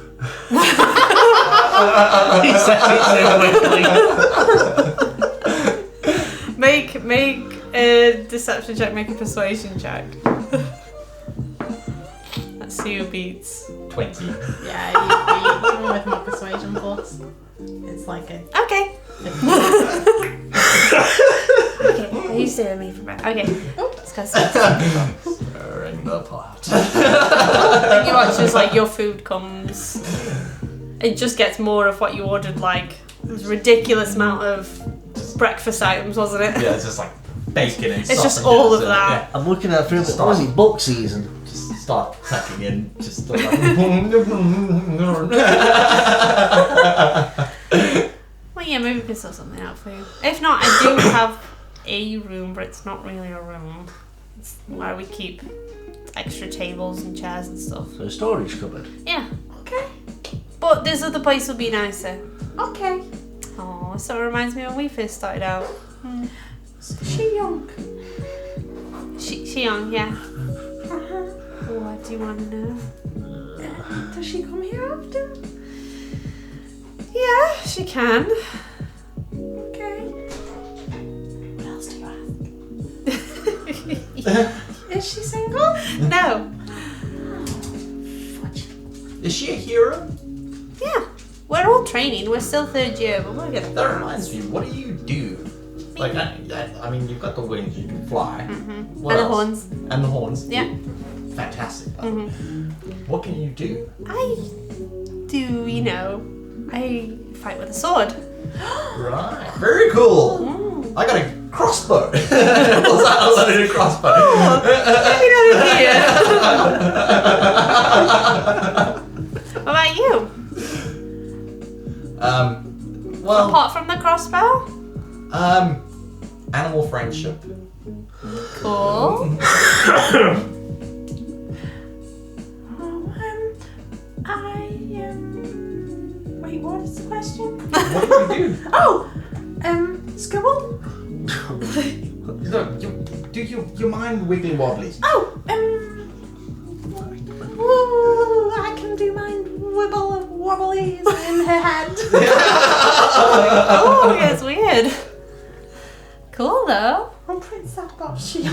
He says it so quickly. Make a deception check, make a persuasion check. Let's see who beats. 20. Yeah, even with my persuasion plus, it's like a... Okay. Okay, you stay with me for a minute. Okay. Let's go. Stirring the pot. Then you watch as like your food comes. It just gets more of what you ordered. Like it was a ridiculous amount of breakfast items, wasn't it? Yeah, it's just like bacon and It's just all of that. I'm looking at through the noisy book season. Yeah. Just start sucking in. Just like... Well, yeah, maybe we can sort something out for you. If not, I do have a room, but it's not really a room. It's where we keep extra tables and chairs and stuff. So storage cupboard. Yeah, Okay. but this other place will be nicer. Okay. Oh, so it reminds me when we first started out. She young. Xiong, yeah. Uh-huh. What do you want to know? Does she come here often? Yeah, she can. Okay. What else do you ask? Is she single? No. Is she a hero? Yeah. We're all training. We're still third year, but we're gonna. That reminds me, what do you do? Like, I mean, you've got the wings, you can fly. Mm-hmm. What And the else? horns. And the horns. Yeah. Fantastic. Mm-hmm. What can you do? I do, I fight with a sword. Right. Very cool. Mm. I got a crossbow. I wanted a crossbow. What about you? Well, Apart from the crossbow? animal friendship. Cool. Wait, what is the question? What do you do? Oh, scribble. Look, do your mind wiggly wobblies? Oh, ooh, I can do mine wibble of wobblies in her head. Oh, yeah, it's weird. Cool though. I'm pretty sad about she.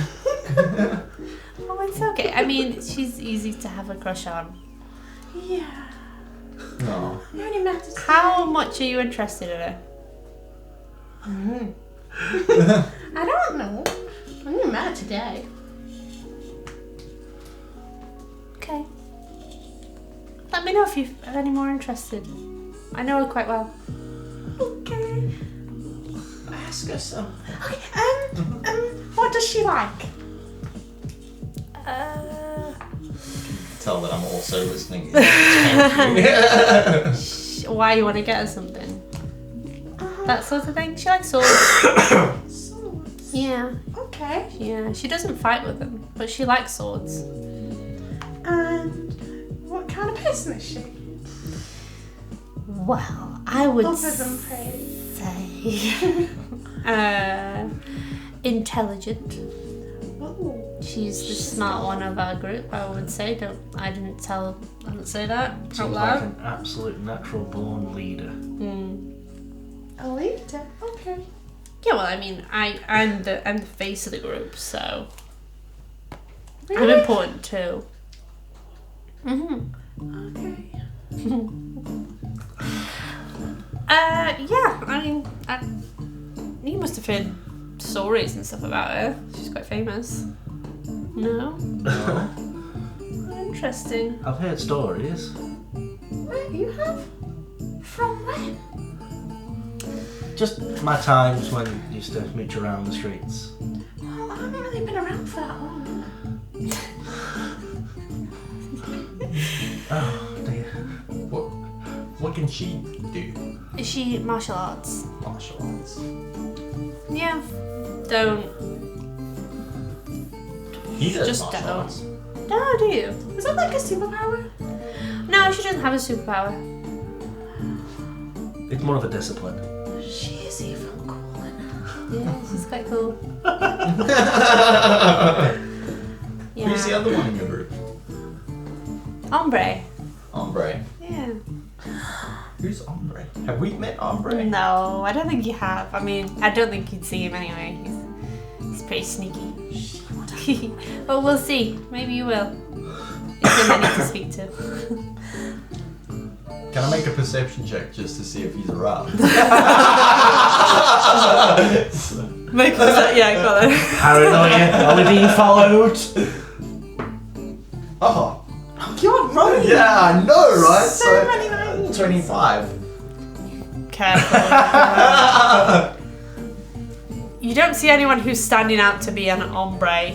Oh, it's okay. I mean, she's easy to have a crush on. Yeah. No. I only met her. How much are you interested in her? I don't know. I only met her today. Okay. Let me know if you're any more interested. I know her quite well. Okay. Ask her some. Okay. What does she like? Tell that I'm also listening. Why you want to get her something? That sort of thing. She likes swords. Swords. Yeah. Okay. Yeah. She doesn't fight with them, but she likes swords. And what kind of person is she? Well, I would Other than pretty. say intelligent. Oh. She's the smart one of our group, I would say. I didn't say that out Seems like loud. an absolute natural born leader. A leader. Okay. Yeah, well, I mean, I'm the face of the group, so Really? I'm important too. Okay. Yeah, I mean, you must have heard stories and stuff about her. She's quite famous. No? No. Interesting. I've heard stories. Wait, you have? From when? Just my times when I used to mooch around the streets. Well, I haven't really been around for that long. Oh dear. What can she do? Is she martial arts? Martial arts. Yeah. Don't. He does Just martial don't. arts. No, do you? Is that like a superpower? No, she doesn't have a superpower. It's more of a discipline. She is even cooler now. Yeah, she's quite cool. Who's the Yeah. other one in your group? Ombre. Ombre. Yeah. Who's Ombre? Have we met Ombre? No, I don't think you have. I mean, I don't think you'd see him anyway. He's pretty sneaky. But we'll see. Maybe you will. It's him I need to speak to. Can I make a perception check just to see if he's around? Yeah, got it. Paranoia. Are we being followed? Oh. You're right. Yeah, I know, right? So many names. 25. Careful. You don't see anyone who's standing out to be an ombre.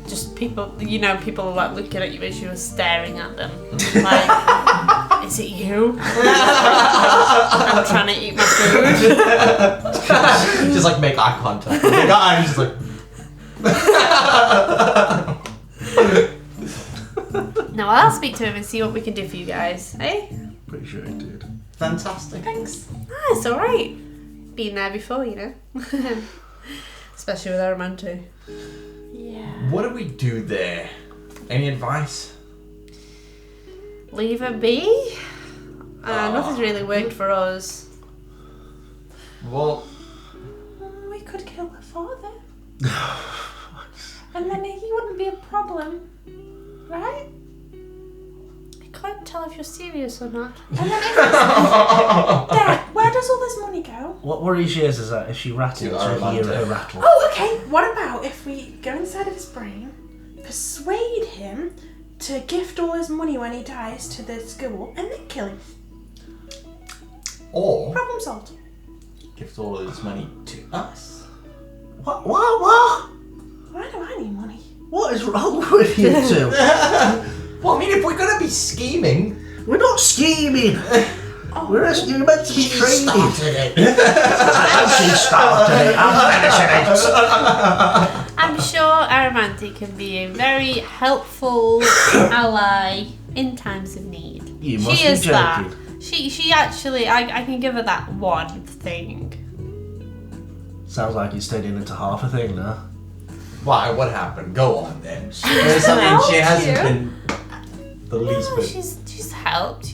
Just people, people are like looking at you as you are staring at them. Like, is it you? I'm trying to eat my food. Just like make eye contact. The guy just like. No, I'll speak to him and see what we can do for you guys. Eh? Pretty sure it did. Fantastic. Thanks. Ah, it's alright. Been there before, Especially with Aramanite. Yeah. What do we do there? Any advice? Leave her be? Nothing's really worked for us. Well, We could kill her father. And then he wouldn't be a problem. Right? I can't tell if you're serious or not. And then if Dad, where does all this money go? What worries you is that if she rattles, To you Aramanite. hear her rattle. Oh, okay. What about if we go inside of his brain, persuade him to gift all his money when he dies to the school, and then kill him? or Problem solved. gift all of this money to us. What? Why do I need money? What is wrong with you two? Well, I mean, if we're gonna be scheming, We're not scheming. Oh, You're meant to be training. it. She started it. I'm finishing it. I'm sure Aramanite can be a very helpful ally in times of need. You must She be is that. joking. She actually, I can give her that one thing. Sounds like you're turning into half a thing now. Why? What happened? Go on then. She helped hasn't you. been the least Yeah, bit. she's helped,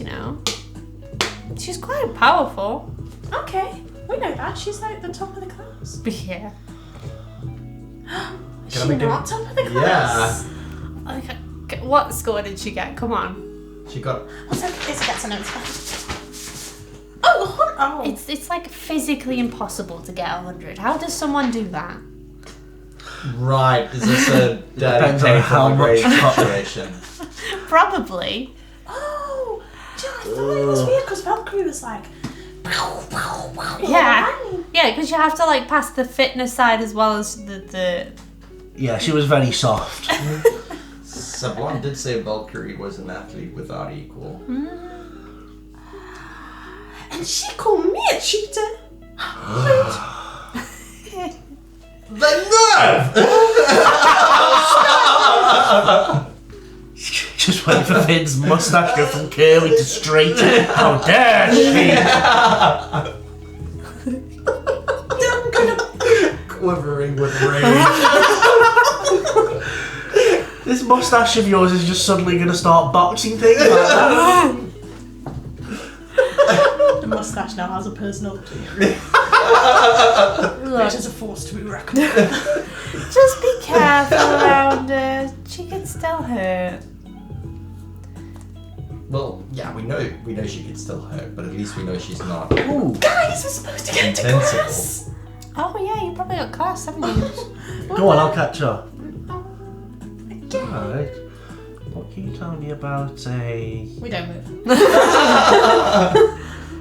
She's quite powerful. Okay, we know that. She's like the top of the class. But yeah. Is Can I she make not top of the class? Okay, what score did she get? Come on. She got. What's that? Izzie gets a note. Oh. It's like physically impossible to get 100. How does someone do that? Right. Is this a daddy Depends on pay how for much grade situation? Probably. Oh. Do you know, I thought it was weird because Valkyrie was like. Yeah. Yeah, because you have to like pass the fitness side as well as the. Yeah, she was very soft. Sablon did say Valkyrie was an athlete without equal. And she called me a cheater. The nerve! Just wait for Finn's mustache to go from curly to straight. How dare she! Quivering with rage. This mustache of yours is just suddenly going to start boxing things like that. The mustache now has a personality. Look, It is a force to be reckoned with. just be careful around her. She can still hurt. Well, yeah, we know she can still hurt, but at least we know she's not Ooh. Guys, we're supposed to get to invincible. class. Oh yeah, you probably got class, haven't you? Go on, I'll catch up. Again. Alright. What can you tell me about We don't move.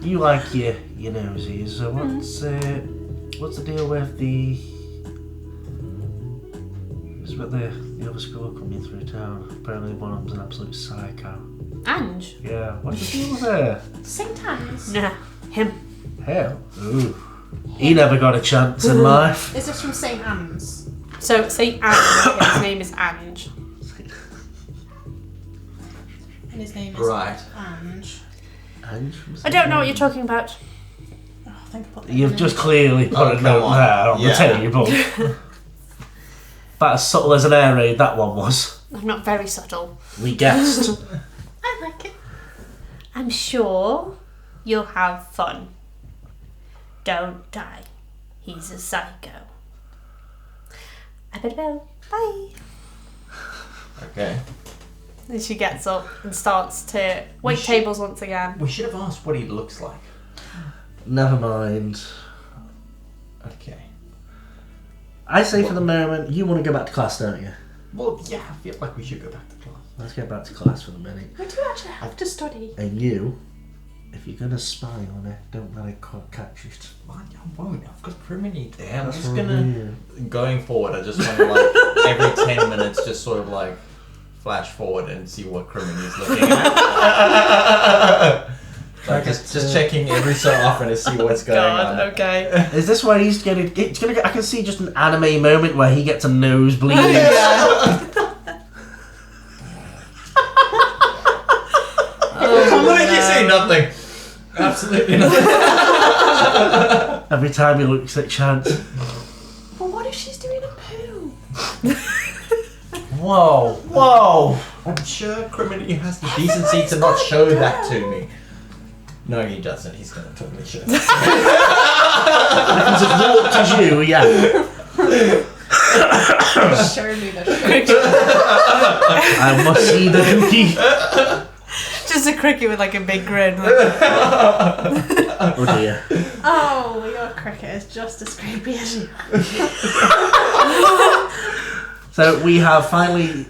you like your nosies? So what's the deal with the? It's about the other school coming through town. Apparently one of them's an absolute psycho. Ange? Yeah. What's the deal with her? St. Anne's. Nah, him. Hell. Ooh. He never got a chance in life. Is this from St. Anne's? So St. Ange, his name is Ange. And his name is Right. Ange. I don't know what you're talking about. Oh, I think I put that You've in. just clearly put a come note on. there on Yeah. the table. About as subtle as an air raid that one was. I'm not very subtle. We guessed. I like it. I'm sure you'll have fun. Don't die. He's a psycho. I better go. Bye. Okay. And she gets up and starts to wait tables once again. We should have asked what he looks like. Never mind. Okay. I say for the moment, you want to go back to class, don't you? Well, yeah, I feel like we should go back to class. Let's get back to class for the minute. We do actually have to study. And you, if you're going to spy on it, don't let it catch it. Man, I won't. I've got Criminy there. I'm That's just for gonna... you. Going forward, I just want to, like, every 10 minutes, just sort of, like, flash forward and see what Crimini's looking at. Like, just checking every so often to see what's going on. okay. Is this where he's getting? It's gonna. I can see just an anime moment where he gets a nosebleed. What did you say? Nothing. Absolutely nothing. Every time he looks at Chance. But what if she's doing a poo? Whoa! Whoa! I'm sure Criminy has the decency to not show that to me. No, he doesn't. He's gonna totally show that. Because it walked as you, yeah. Show me the shit. I must see the cookie. Just a cricket with like a big grin. Like, Oh dear. Oh, your cricket is just as creepy as you. So we have finally,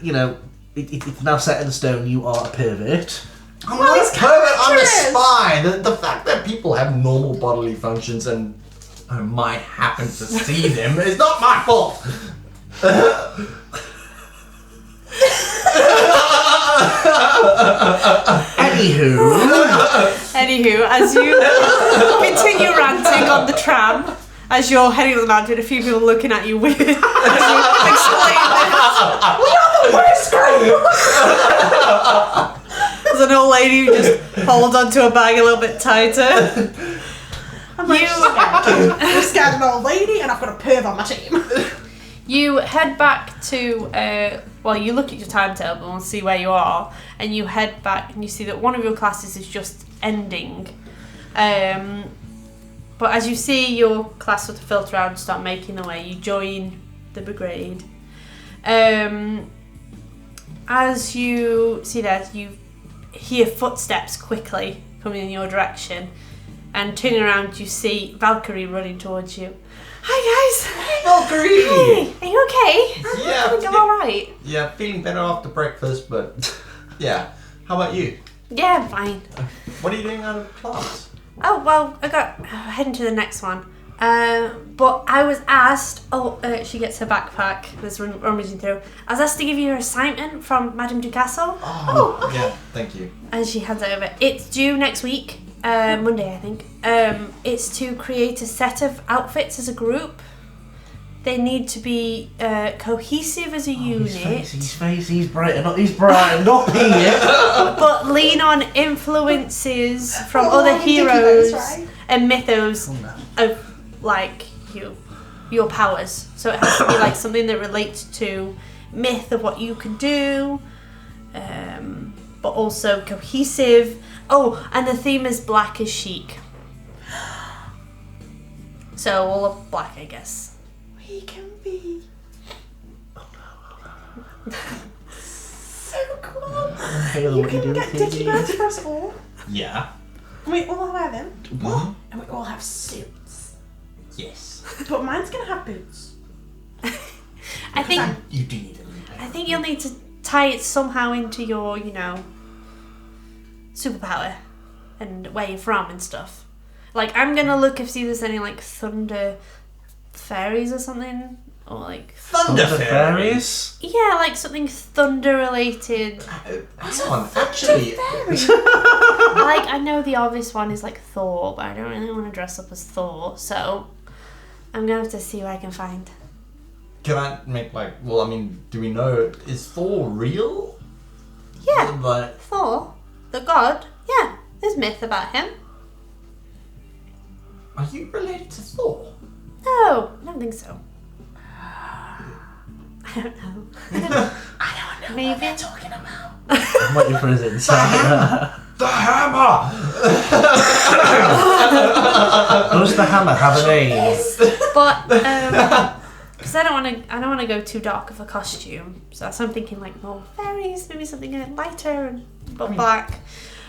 it's now set in stone. You are a pervert. I'm not a pervert, I'm a spy. The fact that people have normal bodily functions and I might happen to see them is not my fault. Anywho, as you continue ranting on the tram, as you're heading on the mountain, a few people looking at you weird as you explain this. We are the worst group! There's an old lady who just holds onto a bag a little bit tighter. I'm like, I'm scared of an old lady and I've got a perv on my team. You head back to, you look at your timetable and see where you are, and you head back and you see that one of your classes is just ending. But as you see your class sort of filter out and start making their way, you join the brigade. as you see that, you hear footsteps quickly coming in your direction, and turning around, you see Valkyrie running towards you. Hi guys! Valkyrie! Hey, are you okay? Yeah, I think I'm alright. Yeah, feeling better after breakfast, but yeah. How about you? Yeah, I'm fine. What are you doing out of class? Oh, well, I got heading to the next one. But I was asked, she gets her backpack, was rummaging through. I was asked to give you an assignment from Madame Ducasso. Oh, yeah, thank you. And she hands it over. It's due next week, Monday, I think. It's to create a set of outfits as a group. They need to be cohesive as a unit. His face, he's brightened up here. But lean on influences from other heroes and mythos of, like, your powers. So it has to be like something that relates to myth of what you can do, but also cohesive. Oh, and the theme is black as chic. So all of black, I guess. We can be so cool. You can get dicky birds for us all. Yeah. And we all wear them. What? And we all have suits. Yes. But mine's gonna have boots. I think You do need a new I think you'll need to tie it somehow into your, superpower and where you're from and stuff. Like, I'm gonna look if see there's any like thunder fairies or something, or like Thunder Fairies? yeah, like something thunder related. Hang on, actually. Like, I know the obvious one is like Thor, but I don't really want to dress up as Thor, so I'm gonna have to see what I can find. Can I make do we know, is Thor real? Yeah, But Thor, the god. Yeah, there's myth about him. are you related to Thor? No, I don't think so. I don't know. I don't know Maybe. what they're talking about. I'm waiting for his insight. The hammer! Does the hammer have a name? But because I don't want to go too dark of a costume, so I'm thinking like more fairies, maybe something a bit lighter and black.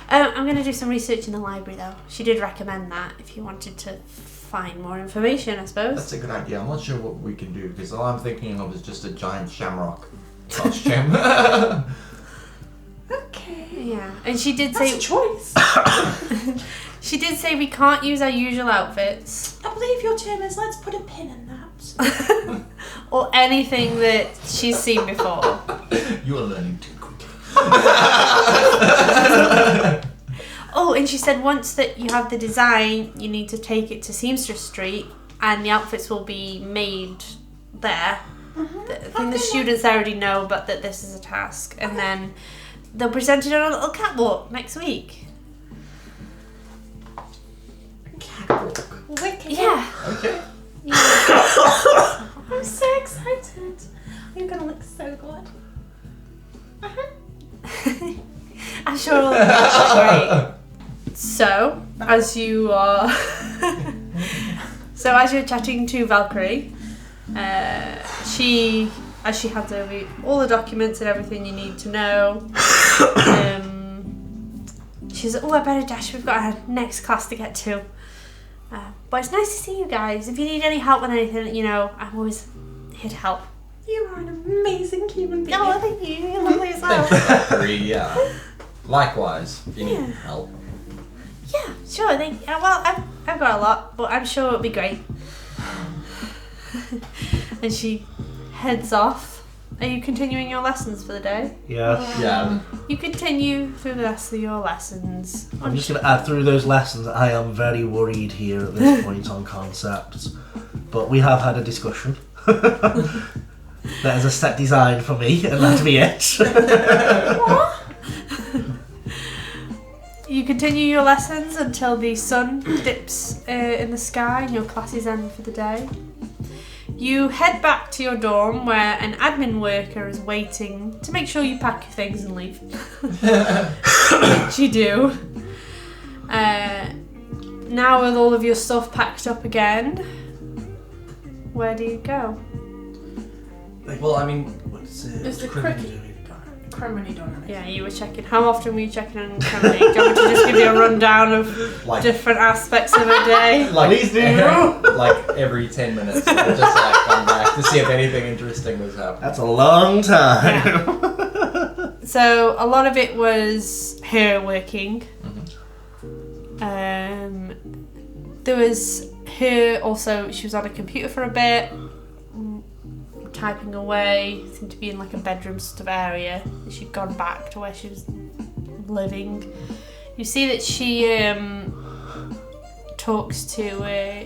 I'm gonna do some research in the library though. She did recommend that if you wanted to find more information, I suppose. That's a good idea. I'm not sure what we can do because all I'm thinking of is just a giant shamrock costume. Okay. Yeah, and she did That's say a choice. she did say we can't use our usual outfits I believe your term is let's put a pin in that. or anything that she's seen before. You are learning too quickly. Oh, and she said once that you have the design, you need to take it to Seamstress Street, and the outfits will be made there. I think the students already know, but that this is a task, and then they'll present it on a little catwalk next week. Wicked. Yeah. Okay. I'm so excited. You're gonna look so good. I'm sure it'll be great. So, as you are, as you're chatting to Valkyrie, she hands over all the documents and everything you need to know. She's like, I better dash. We've got our next class to get to. But it's nice to see you guys. If you need any help with anything, I'm always here to help. You are an amazing human being. Oh, thank you. You're lovely as well. Valkyrie, yeah. Likewise, if you need help. Yeah, sure. Well, I've got a lot, but I'm sure it'll be great. And she heads off. Are you continuing your lessons for the day? Yeah. Yeah. You continue through the rest of your lessons. I'm just going to add through those lessons, I am very worried here at this point on concepts. But we have had a discussion. That is a set design for me, and that'll be it. You continue your lessons until the sun dips in the sky and your classes end for the day. You head back to your dorm where an admin worker is waiting to make sure you pack your things and leave. Which you do. Now with all of your stuff packed up again, where do you go? What's Is the cricket Criminy done anything? Yeah, you were checking. How often were you checking on Criminy? Do you want me to just give you a rundown of Like, different aspects of a day? like, Please do. like every 10 minutes, I'll just like come back to see if anything interesting was happening. That's a long time. So a lot of it was her working. There was her also. She was on a computer for a bit, typing away. Seemed to be in like a bedroom sort of area. She'd gone back to where she was living. You see that she talks to.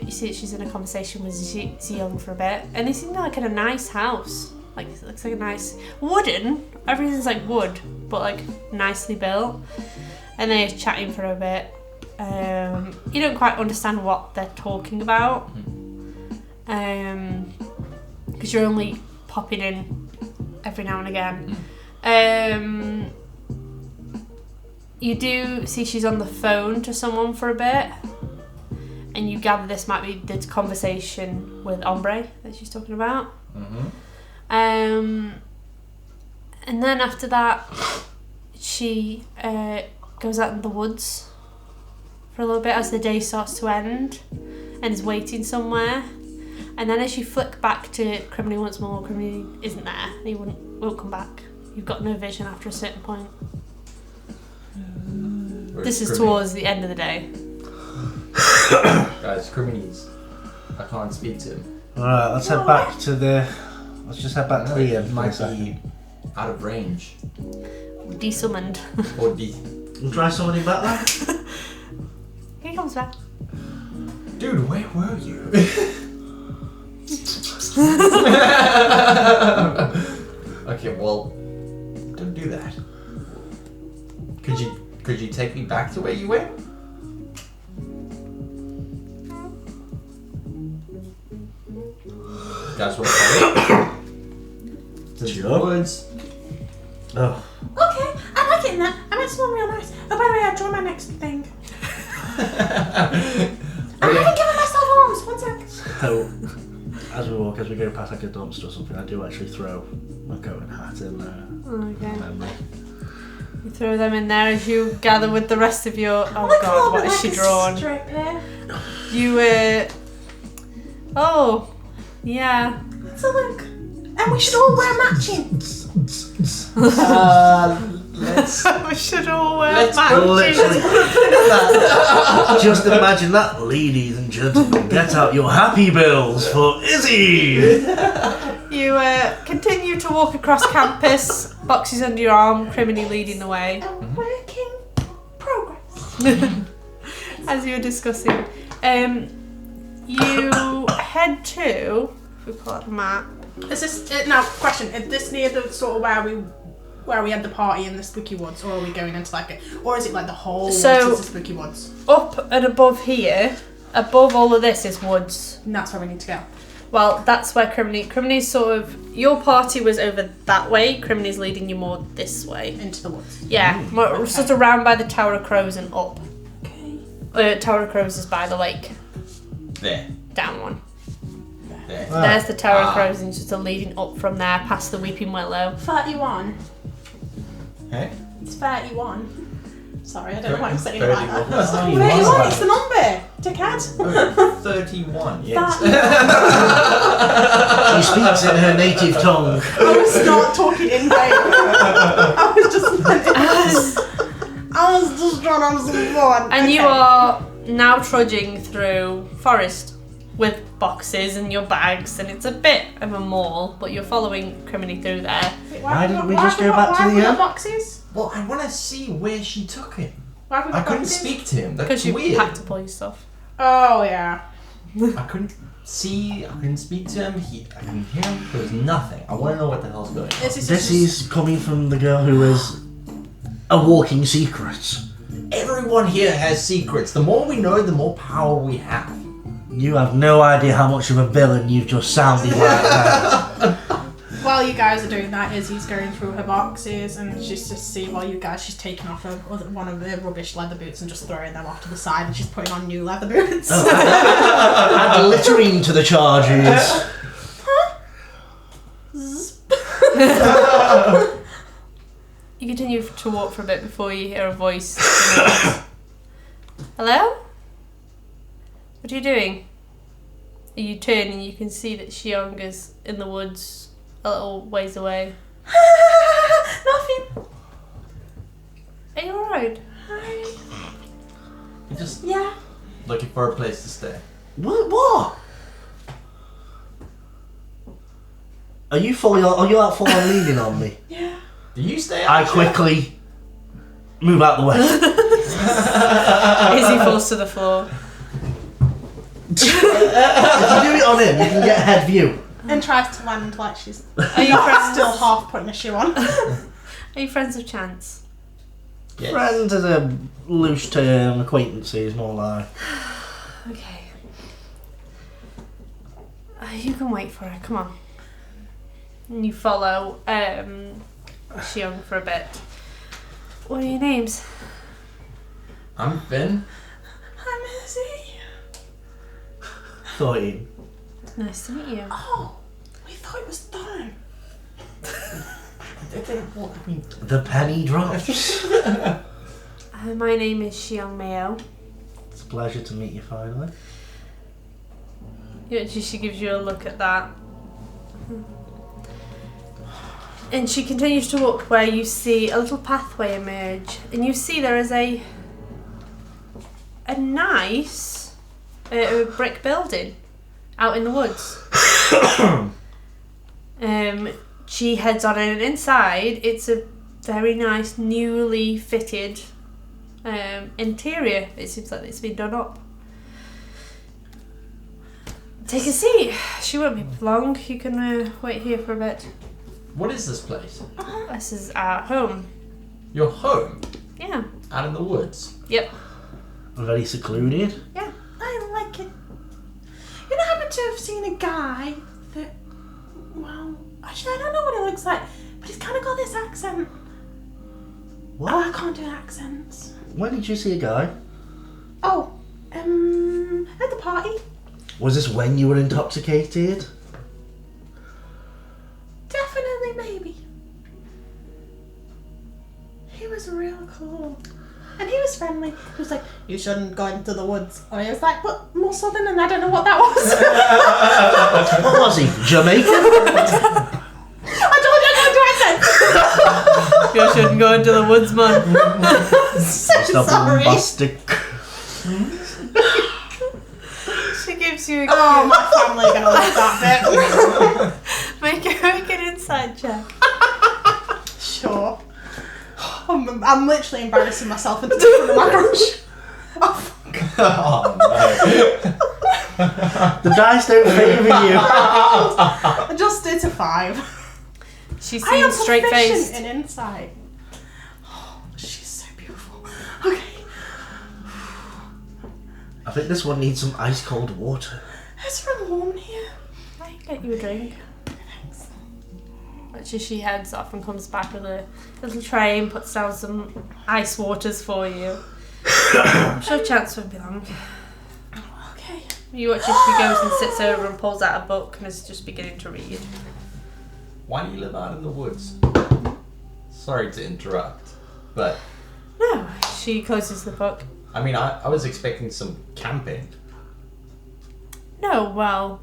You see that she's in a conversation with Zion for a bit, and they seem like in a nice house. Like it looks like a nice wooden. Everything's like wood, but like nicely built. And they're chatting for a bit. You don't quite understand what they're talking about, because you're only popping in every now and again. You do see she's on the phone to someone for a bit, and you gather this might be the conversation with Ombre that she's talking about. And then after that, she goes out in the woods for a little bit as the day starts to end, and is waiting somewhere. And then as you flick back to Criminy once more, Criminy isn't there. He won't come back. You've got no vision after a certain point. This is towards the end of the day. Guys, Criminy's. I can't speak to him. Alright, let's head back to the. Let's just head back to the He inn. might be out of range. Desummoned. Or be. We'll try summoning back there. He comes back. Dude, where were you? Okay, well, don't do that. Could you take me back to where you went? Guys want to follow? To the Sure. woods. Oh. Okay, I like it in that. I met someone real nice. Oh, by the way, I draw my next thing. I haven't given myself arms. 1 sec. So, as we go past like a dumpster or something, I do actually throw my coat and hat in there. Okay. Memory. You throw them in there as you gather with the rest of your. Oh Look a god, little what bit is she like a drawn? strip here. You Oh, yeah. So look, and we should all wear matching. Let's. We should all wear Let's matching. Literally. Just imagine that, ladies and gentlemen. Get out your happy bills for Izzy. You continue to walk across campus, boxes under your arm, Criminy leading the way. A work in progress. As you were discussing. You head to, if we pull up the map. Is this now? Question: is this near the sort of where we had the party in the spooky woods, or are we going into like it, or is it like the whole So- woods is the spooky woods? Up and above here, above all of this is woods. And that's where we need to go. Well, that's where Criminy's sort of, your party was over that way, Criminy's leading you more this way. Into the woods. Yeah, more, sort of round by the Tower of Crows and up. Okay. Tower of Crows is by the lake. There. Down one. There. There's the Tower of Crows and just leading up from there past the Weeping Willow. 31. Hey? It's 31. Sorry, I don't know why I'm saying it 31. like that. That's how you 31, want it's the number. Dickhead. 31, yes. She speaks in her native tongue. I was not talking in vain. I was just trying to have some fun. And you are now trudging through forest with boxes and your bags, and it's a bit of a mall, but you're following Criminy through there. Wait, Why didn't we have just go back to why have the we got inn? boxes? Well, I want to see where she took him. Why have we I got couldn't boxes? speak to him. That's Because you weird. packed up all your stuff. Oh yeah. I couldn't see, I couldn't speak to him, I couldn't hear him, there was nothing. I want to know what the hell's going on. This is coming from the girl who is a walking secret. Everyone here has secrets. The more we know, the more power we have. You have no idea how much of a villain you've just sounded right now. While you guys are doing that, Izzy's going through her boxes and she's just see while you guys, she's taking off one of the rubbish leather boots and just throwing them off to the side and she's putting on new leather boots. Add littering to the charges. continue to walk for a bit before you hear a voice. Hello? What are you doing? You turn and you can see that Xiong is in the woods a little ways away. Nothing. Are you alright? You're just Yeah. looking for a place to stay. What? Are you out full on leaning on me? Yeah. Do you stay I out? quickly move out the way. Izzy falls to the floor. If you do it on him, you can get head view. And tries to land like she's Are you friends? still half putting a shoe on. Are you friends of Chance? Yes. Friends is a loose term, acquaintances more like. Okay. You can wait for her, come on. And you follow Xiong for a bit. What are your names? I'm Finn. I'm Izzy. Thoin. Nice to meet you. Oh, we thought it was Thoin. The penny drops. My name is Xiong Mayo. It's a pleasure to meet you finally. She gives you a look at that. And she continues to walk where you see a little pathway emerge. And you see there is a nice brick building out in the woods. She heads on in, and inside it's a very nice newly fitted interior. It seems like it's been done up. Take a seat. She won't be long. You can wait here for a bit. What is this place? This is our home. Your home? Yeah. Out in the woods? Yep. Very secluded. Yeah. I like it. You know, I happen to have seen a guy that, well, actually I don't know what he looks like, but he's kind of got this accent. What? Oh, I can't do accents. When did you see a guy? Oh, at the party. Was this when you were intoxicated? Definitely, maybe. He was real cool. And he was friendly. He was like, you shouldn't go into the woods. And I was like, but more southern, and I don't know what that was. What was he? Jamaican? I told you I can't do accents. You shouldn't go into the woods, man. So Stop sorry. bombastic. She gives you a Oh, my family are going to love that bit. make an inside check. Sure. I'm literally embarrassing myself into the front of my crush. Oh, fuck. Oh The dice don't favour you. I just did a 5. She I am seems straight proficient faced. in insight. Oh, she's so beautiful. Okay. I think this one needs some ice cold water. It's really warm in here. I can get you a drink. Thanks. Which is she heads off and comes back with a little tray and puts down some ice waters for you. I'm sure Chance won't be long. Okay. You watch as she goes and sits over and pulls out a book and is just beginning to read. Why do you live out in the woods? Sorry to interrupt, but No, she closes the book. I mean, I was expecting some camping. No, well...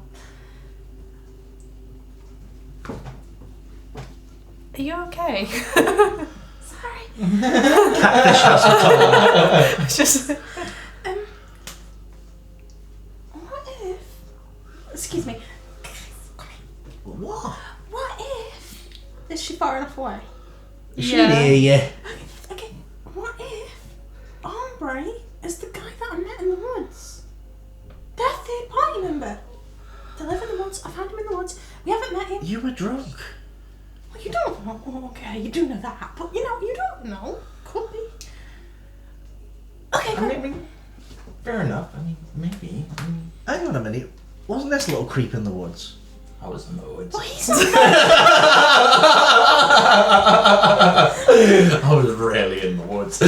Are you okay? Sorry. Catfish has a tongue. It's just... What if... Excuse me. What? What if... Is she far enough away? Is she Yeah. near you? Okay. What if Ombre is the guy that I met in the woods? Their third party member. They live in the woods. I found him in the woods. We haven't met him. You were drunk. Well, you don't know. Oh, okay, you do know that. But, you know, you don't know. Could be. Okay, I mean, fair enough. I mean, maybe. I mean, Hang on a minute. Wasn't this little creep in the woods? I was in the woods. well, he's not there. I was really in the woods. No,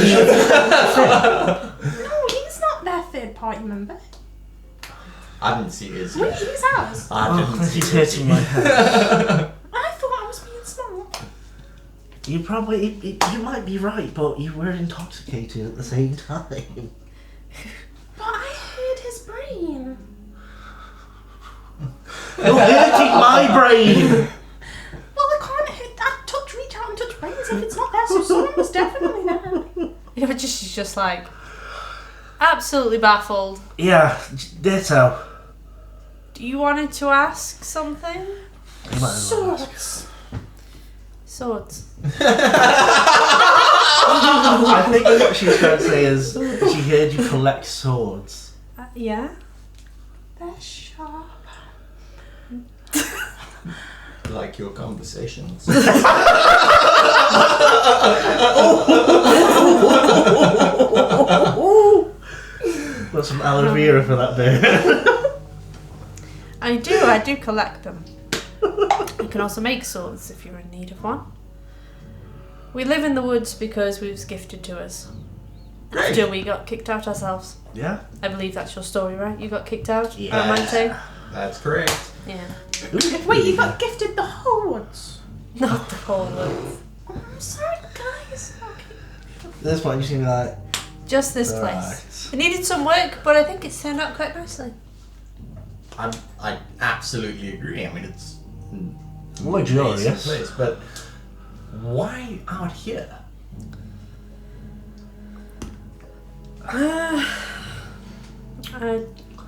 he's not their third party member. I didn't see his. Wait, he's ours. I didn't see He's his. hurting my head. I thought I was being smart. You might be right, but you were intoxicated at the same time. But I heard his brain. You're hurting my brain! Well, I can't reach out and touch brains if it's not there, so someone was definitely there. She's just like, absolutely baffled. Yeah, ditto. Do you wanted to ask something? You might as well ask. Swords. I think what she's trying to say is she heard you collect swords. Yeah? They're sharp. Like your conversations. Got some aloe vera for that bit. I do collect them. You can also make swords if you're in need of one. We live in the woods because it was gifted to us. Great. After we got kicked out ourselves. Yeah? I believe that's your story, right? You got kicked out? Yeah. Aramanite? That's correct. Yeah. Wait, you got gifted the whole woods? Not the whole woods. Oh, I'm sorry, guys. Okay. At this point, you seem like. Just this Right. place. It needed some work, but I think it's turned out quite nicely. I absolutely agree. I mean, it's Luxurious. amazing place, but why out here?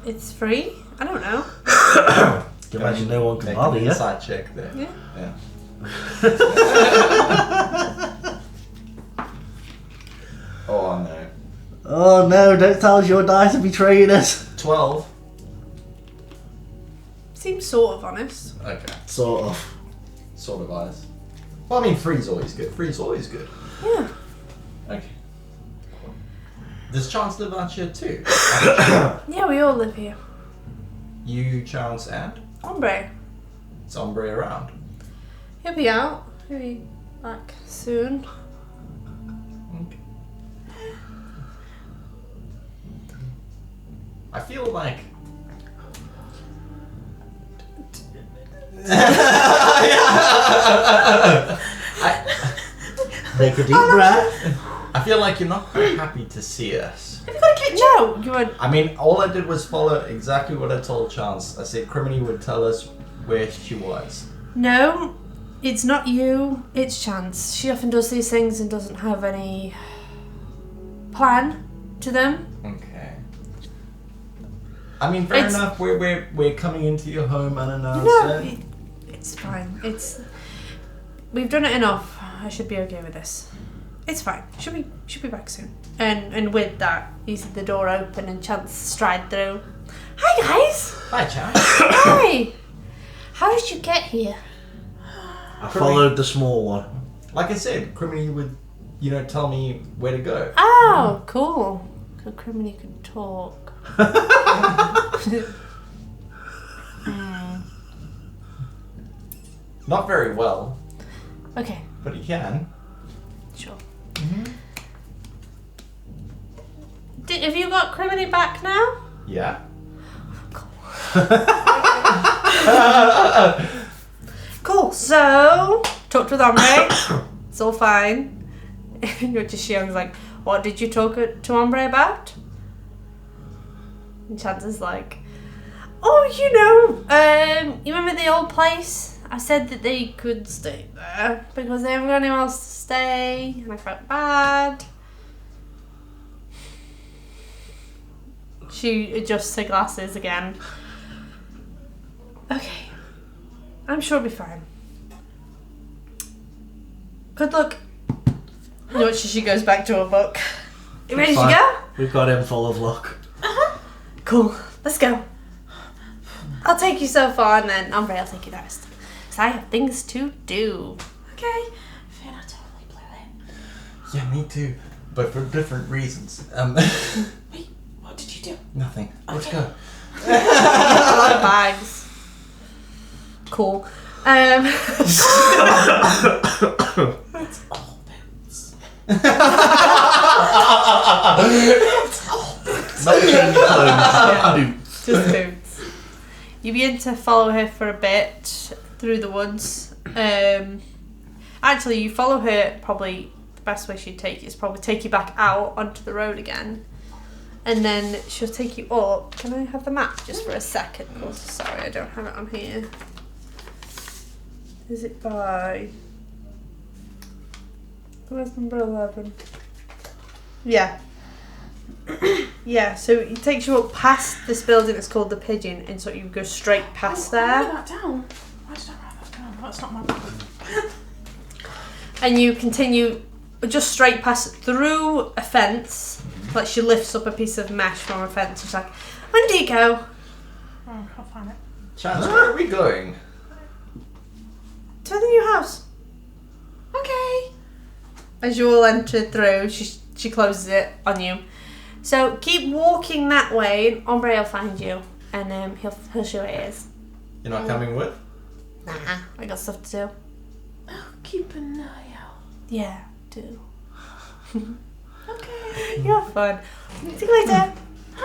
It's free? I don't know. You imagine no one can Make bother an you. inside check there. Yeah. Yeah. Oh no. Oh no, don't tell us your dice are betraying us. 12. Seems sort of honest. Okay. Sort of. Sort of honest. Well, I mean, three's always good. Three's always good. Yeah. Okay. Does Chance live out here too? Yeah, we all live here. You, Chance, and Hombre. is Ombre around? He'll be out. He'll be back soon. Okay. I feel like. Take a deep breath. I feel like you're not quite happy to see us. Have you got a kitchen? No, you were. I mean, all I did was follow exactly what I told Chance. I said Criminy would tell us where she was. No, it's not you. It's Chance. She often does these things and doesn't have any plan to them. Okay. I mean, fair It's- enough. We're coming into your home unannounced. No, eh? it's fine. We've done it enough. I should be okay with this. It's fine. Should be back soon. And with that, you see the door open and Chance stride through. Hi guys. Bye, Chance. Hi. How did you get here? I followed the small one. Like I said, Criminy would, tell me where to go. Oh, cool. Good Criminy can talk. Not very well, Okay, but he can. sure. Have you got Criminy back now? Yeah. Cool. So, talked with Ombre. It's all fine. You're just young, like, what did you talk to Ombre about? And Chance is like, oh, you remember the old place? I said that they could stay there because they haven't got anywhere else to stay, and I felt bad. She adjusts her glasses again. Okay. I'm sure it'll be fine. Good luck. You know what? She goes back to her book. You ready to Fine. go? We've got him full of luck. Cool. Let's go. I'll take you so far, and then Ombre, I'll take you the rest. Because I have things to do. Okay. I feel I totally blew it. Yeah, me too. But for different reasons. Wait, what did you do? Nothing. Let's Okay. go. A lot of bags. Cool. It's all boots. Not change clothes. Boots. Just boots. You begin to follow her for a bit through the woods. Actually, you follow her. Probably the best way she'd take it is probably take you back out onto the road again, and then she'll take you up. Can I have the map just for a second? Oh, sorry, I don't have it on here. Is it by? Where's number 11? Yeah. Yeah, so it takes you up past this building that's called the Pigeon, and so you go straight past I wrote there. that down. Why did I write that down? That's not my book. And you continue just straight past through a fence. Like she lifts up a piece of mesh from a fence. She's like, "When do you go?" Oh, I can't find it. Chance, where are we going? To the new house. Okay. As you all enter through, she closes it on you. So keep walking that way, and Ombre will find you, and he'll show where it is. You're not coming with? Nah, I got stuff to do. I'll keep an eye out. Yeah, do. Okay. You're fun. See you later.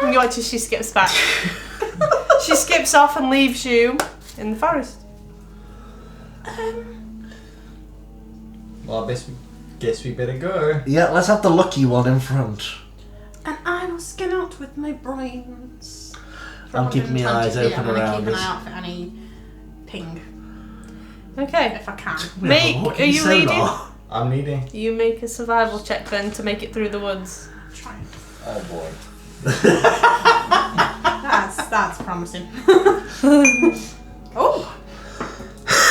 And you watch as she skips back. She skips off and leaves you in the forest. Well, I guess we better go. Yeah, let's have the lucky one in front. And I will skin out with my brains. I'm keeping my eyes open I'm gonna around keep an us. eye out for any ping, Okay. if I can. Are you leading? I'm leading. You make a survival check then to make it through the woods. Try. Oh boy. That's promising. Oh.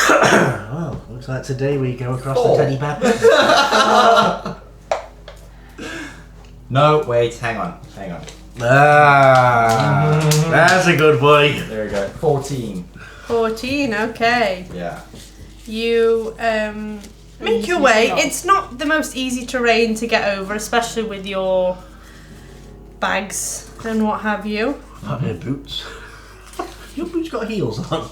Oh, looks like today we go across the teddy bear. No, wait, hang on. That's a good boy. There we go. 14. 14, okay. Yeah. You make your Easy way. job. It's not the most easy terrain to get over, especially with your bags and what have you. I've had boots. Your boots got heels on.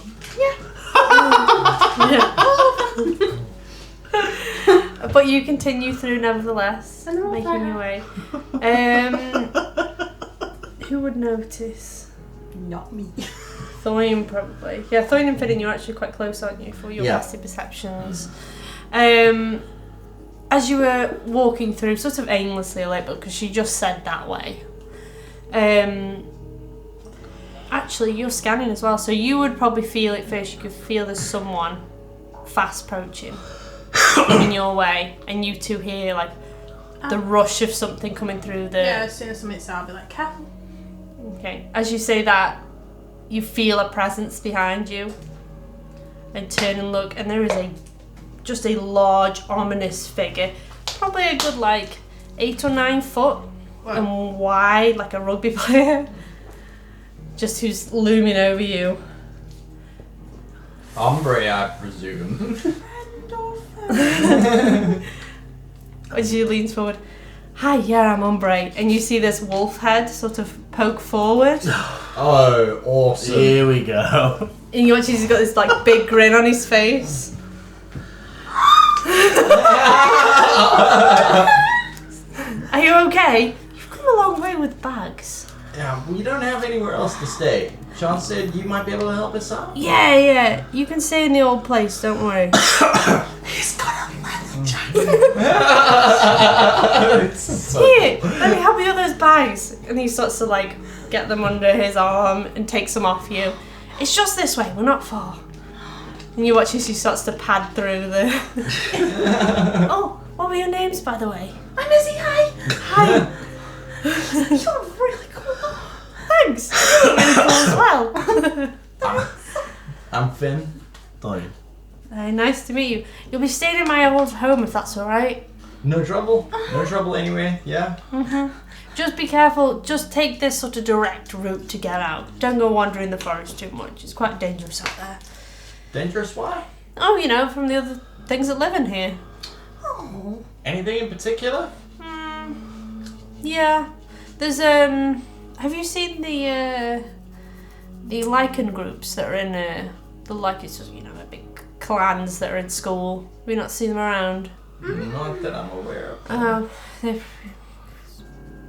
But you continue through nevertheless, And making over. your way. Who would notice? Not me. Thoin probably. Yeah, Thoin and Finnan, you're actually quite close, aren't you, for your Yeah. passive perceptions. As you were walking through, sort of aimlessly a little bit, because she just said that way. Actually, you're scanning as well, so you would probably feel it first. You could feel there's someone fast approaching, coming your way, and you two hear like the rush of something coming through the. Yeah, as soon as something's out, I'll be like, careful. Okay. As you say that, you feel a presence behind you, and turn and look, and there is just a large, ominous figure, probably a good 8 or 9 foot and wide, like a rugby player, just who's looming over you. Ombre, I presume. As you leans forward, "Hi, yeah, I'm Ombre," and you see this wolf head sort of poke forward, Oh, awesome. Here we go. and you watch as he's got this big grin on his face. Are you okay? You've come a long way with bags. Yeah, we don't have anywhere else to stay. Sean said you might be able to help us out. Yeah, you can stay in the old place, don't worry. He's got a leather Here, let me help you with those bags. And he starts to get them under his arm and takes them off you. It's just this way, we're not far. And you watch as he starts to pad through the... Oh, what were your names, by the way? I'm Izzie, hi. Hi. You're really cool. Thanks. You're really cool as well. I'm Finn. Thoin. Very nice to meet you. You'll be staying in my old home if that's alright. No trouble? No trouble anywhere, yeah? Just be careful. Just take this sort of direct route to get out. Don't go wandering the forest too much. It's quite dangerous out there. Dangerous, why? Oh, from the other things that live in here. Oh. Anything in particular? Yeah. There's have you seen the lichen groups that are in the it's just, the big clans that are in school? Have you not seen them around? Not that I'm aware of. Oh, they're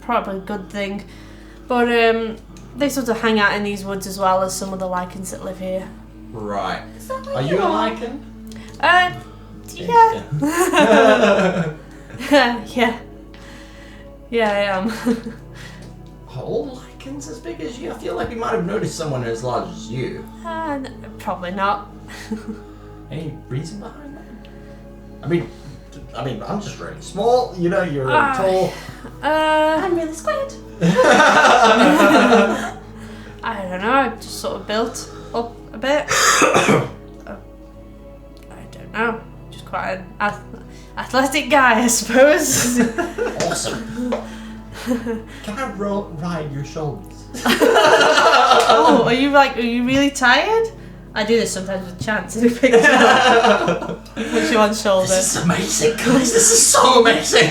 probably a good thing. But they sort of hang out in these woods as well as some of the lichens that live here. Right. Is that where Are you a lichen? Yeah. Yeah, I am. All lichens as big as you? I feel like we might have noticed someone as large as you. Probably not. Any reason behind that? I mean, I'm just really small. You know, you're really tall. I'm really squared. I don't know. I've just sort of built up a bit. I don't know. Just quite an athletic guy, I suppose. Awesome. Can I ride your shoulders? Oh, are you really tired? I do this sometimes with Chance who picks it up. Puts you on shoulder. This is amazing, guys. This is so amazing.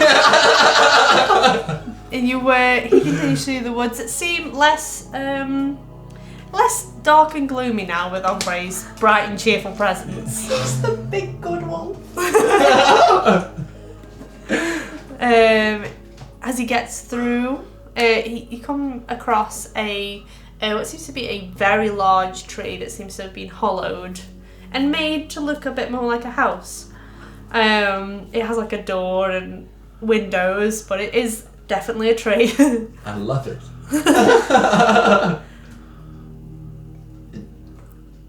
And he continues through the woods that seem less dark and gloomy now with Ombre's bright and cheerful presence. He's the big good one. As he gets through, he comes across what seems to be a very large tree that seems to have been hollowed and made to look a bit more like a house. It has like a door and windows, but it is definitely a tree. I love it.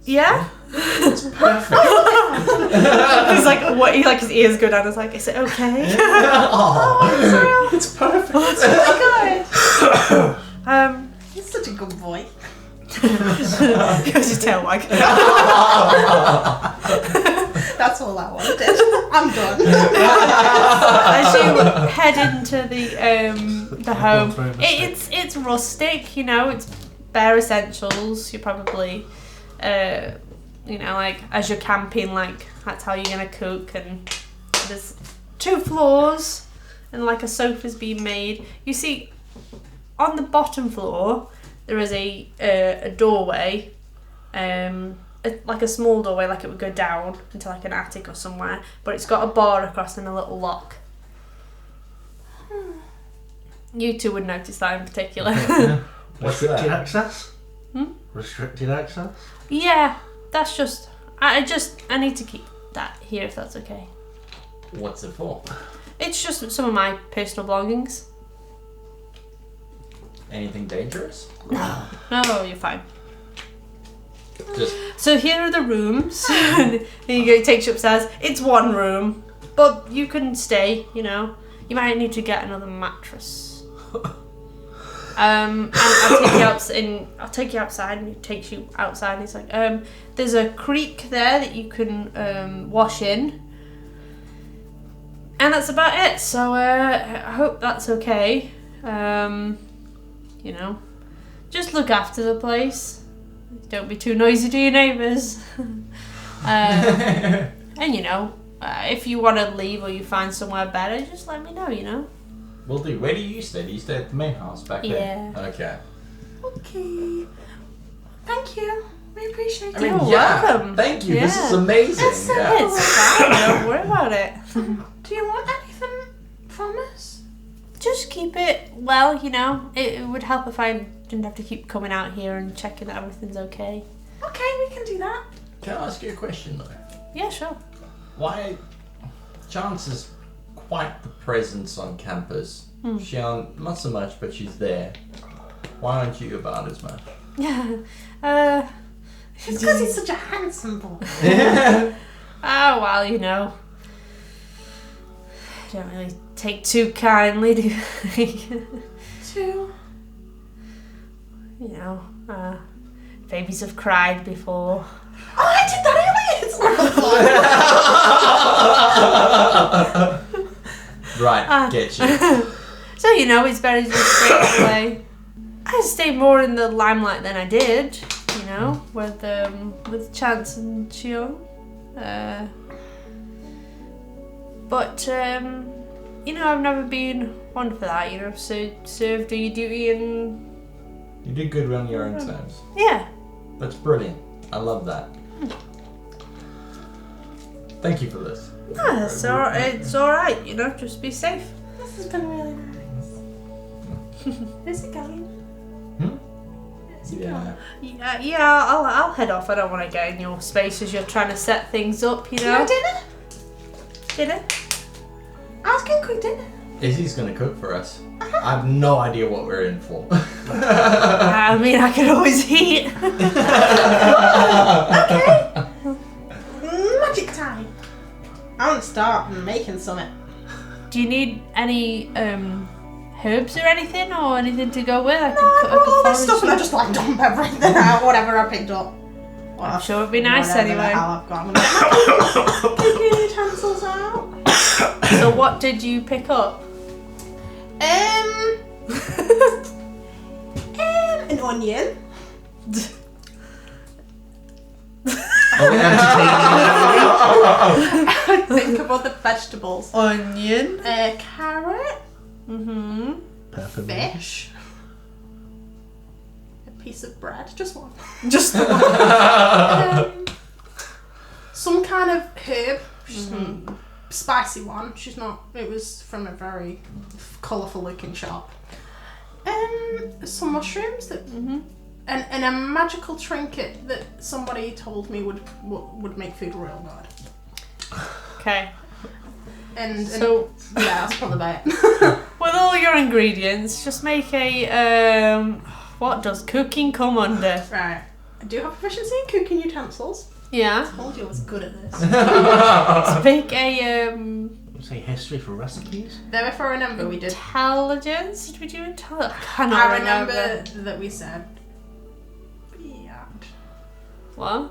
Yeah? It's perfect. He's like, what? His ears go down. He's like, is it okay? Oh, it's perfect. He's such a good boy. Goes your tail wag. That's all I wanted. I'm done. As you head into the home, it's rustic. You know, it's bare essentials. You probably, like as you're camping, like that's how you're gonna cook. And there's 2 floors, and like a sofa's being made. You see, on the bottom floor, there is a doorway, like a small doorway, like it would go down into like an attic or somewhere, but it's got a bar across and a little lock. You 2 would notice that in particular. What's Restricted that? access? Hmm? Restricted access? Yeah, that's just... I need to keep that here if that's okay. What's it for? It's just some of my personal belongings. Anything dangerous? No, you're fine. Just So here are the rooms. And he takes you upstairs. It's 1 room, but you can stay, you know. You might need to get another mattress. And I'll take you outside, and he takes you outside, and he's like, there's a creek there that you can wash in. And that's about it. So I hope that's okay. Just look after the place. Don't be too noisy to your neighbours. And if you want to leave or you find somewhere better, just let me know, will do. Where do you stay? Do you stay at the main house back there? Yeah. Okay. Okay. Thank you. We appreciate it. You're welcome. Thank you. This Yeah. is amazing. It's so Yeah. It's fine, don't worry about it. Do you want anything from us? Just keep it well, it would help if I didn't have to keep coming out here and checking that everything's okay. Okay, we can do that. Can I ask you a question though? Yeah, sure. Why? Chance is quite the presence on campus. She not so much, but she's there. Why aren't you about as much? Yeah. It's because he's such a handsome boy. Oh, well, I don't really take too kindly to, Two. babies have cried before. Oh, I did that earlier. It's not Right, get you. So, it's better to just stay away. I stay more in the limelight than I did, with Chance and Chion. But I've never been one for that, so serve, do your duty, and... You did good on your own terms. Yeah. That's brilliant. I love that. Thank you for this. No, it's alright, just be safe. This has been really nice. Is it going? Is it going? Yeah, I'll head off. I don't want to get in your space as you're trying to set things up, No dinner? Dinner? I was going to cook dinner. Izzy's gonna cook for us. I have no idea what we're in for. I mean, I can always eat. Okay. Magic time. I want to start making something. Do you need any herbs or anything to go with? I No, can I cut brought up all a this stuff and I just like dump everything out, whatever I picked up. I'm sure it'd be nice Whatever anyway. the hell I've got. I'm gonna get my cooking utensils out. So what did you pick up? An onion. Are we entertaining? Think of other vegetables. Onion. A carrot. Mm-hmm. Perfect. Fish. A piece of bread. Just one. Just the one. Some kind of herb. Spicy one. It was from a very colourful looking shop. Some mushrooms that and a magical trinket that somebody told me would make food real good. Okay. And So yeah, that's probably about it. with all your ingredients, just make a what does cooking come under? Right. I do have proficiency in cooking utensils. Yeah. I told you I was good at this. Just make a Say history for recipes. Though if I remember, we did. intelligence. Did we do intelligence? I remember that we said. Yeah. What?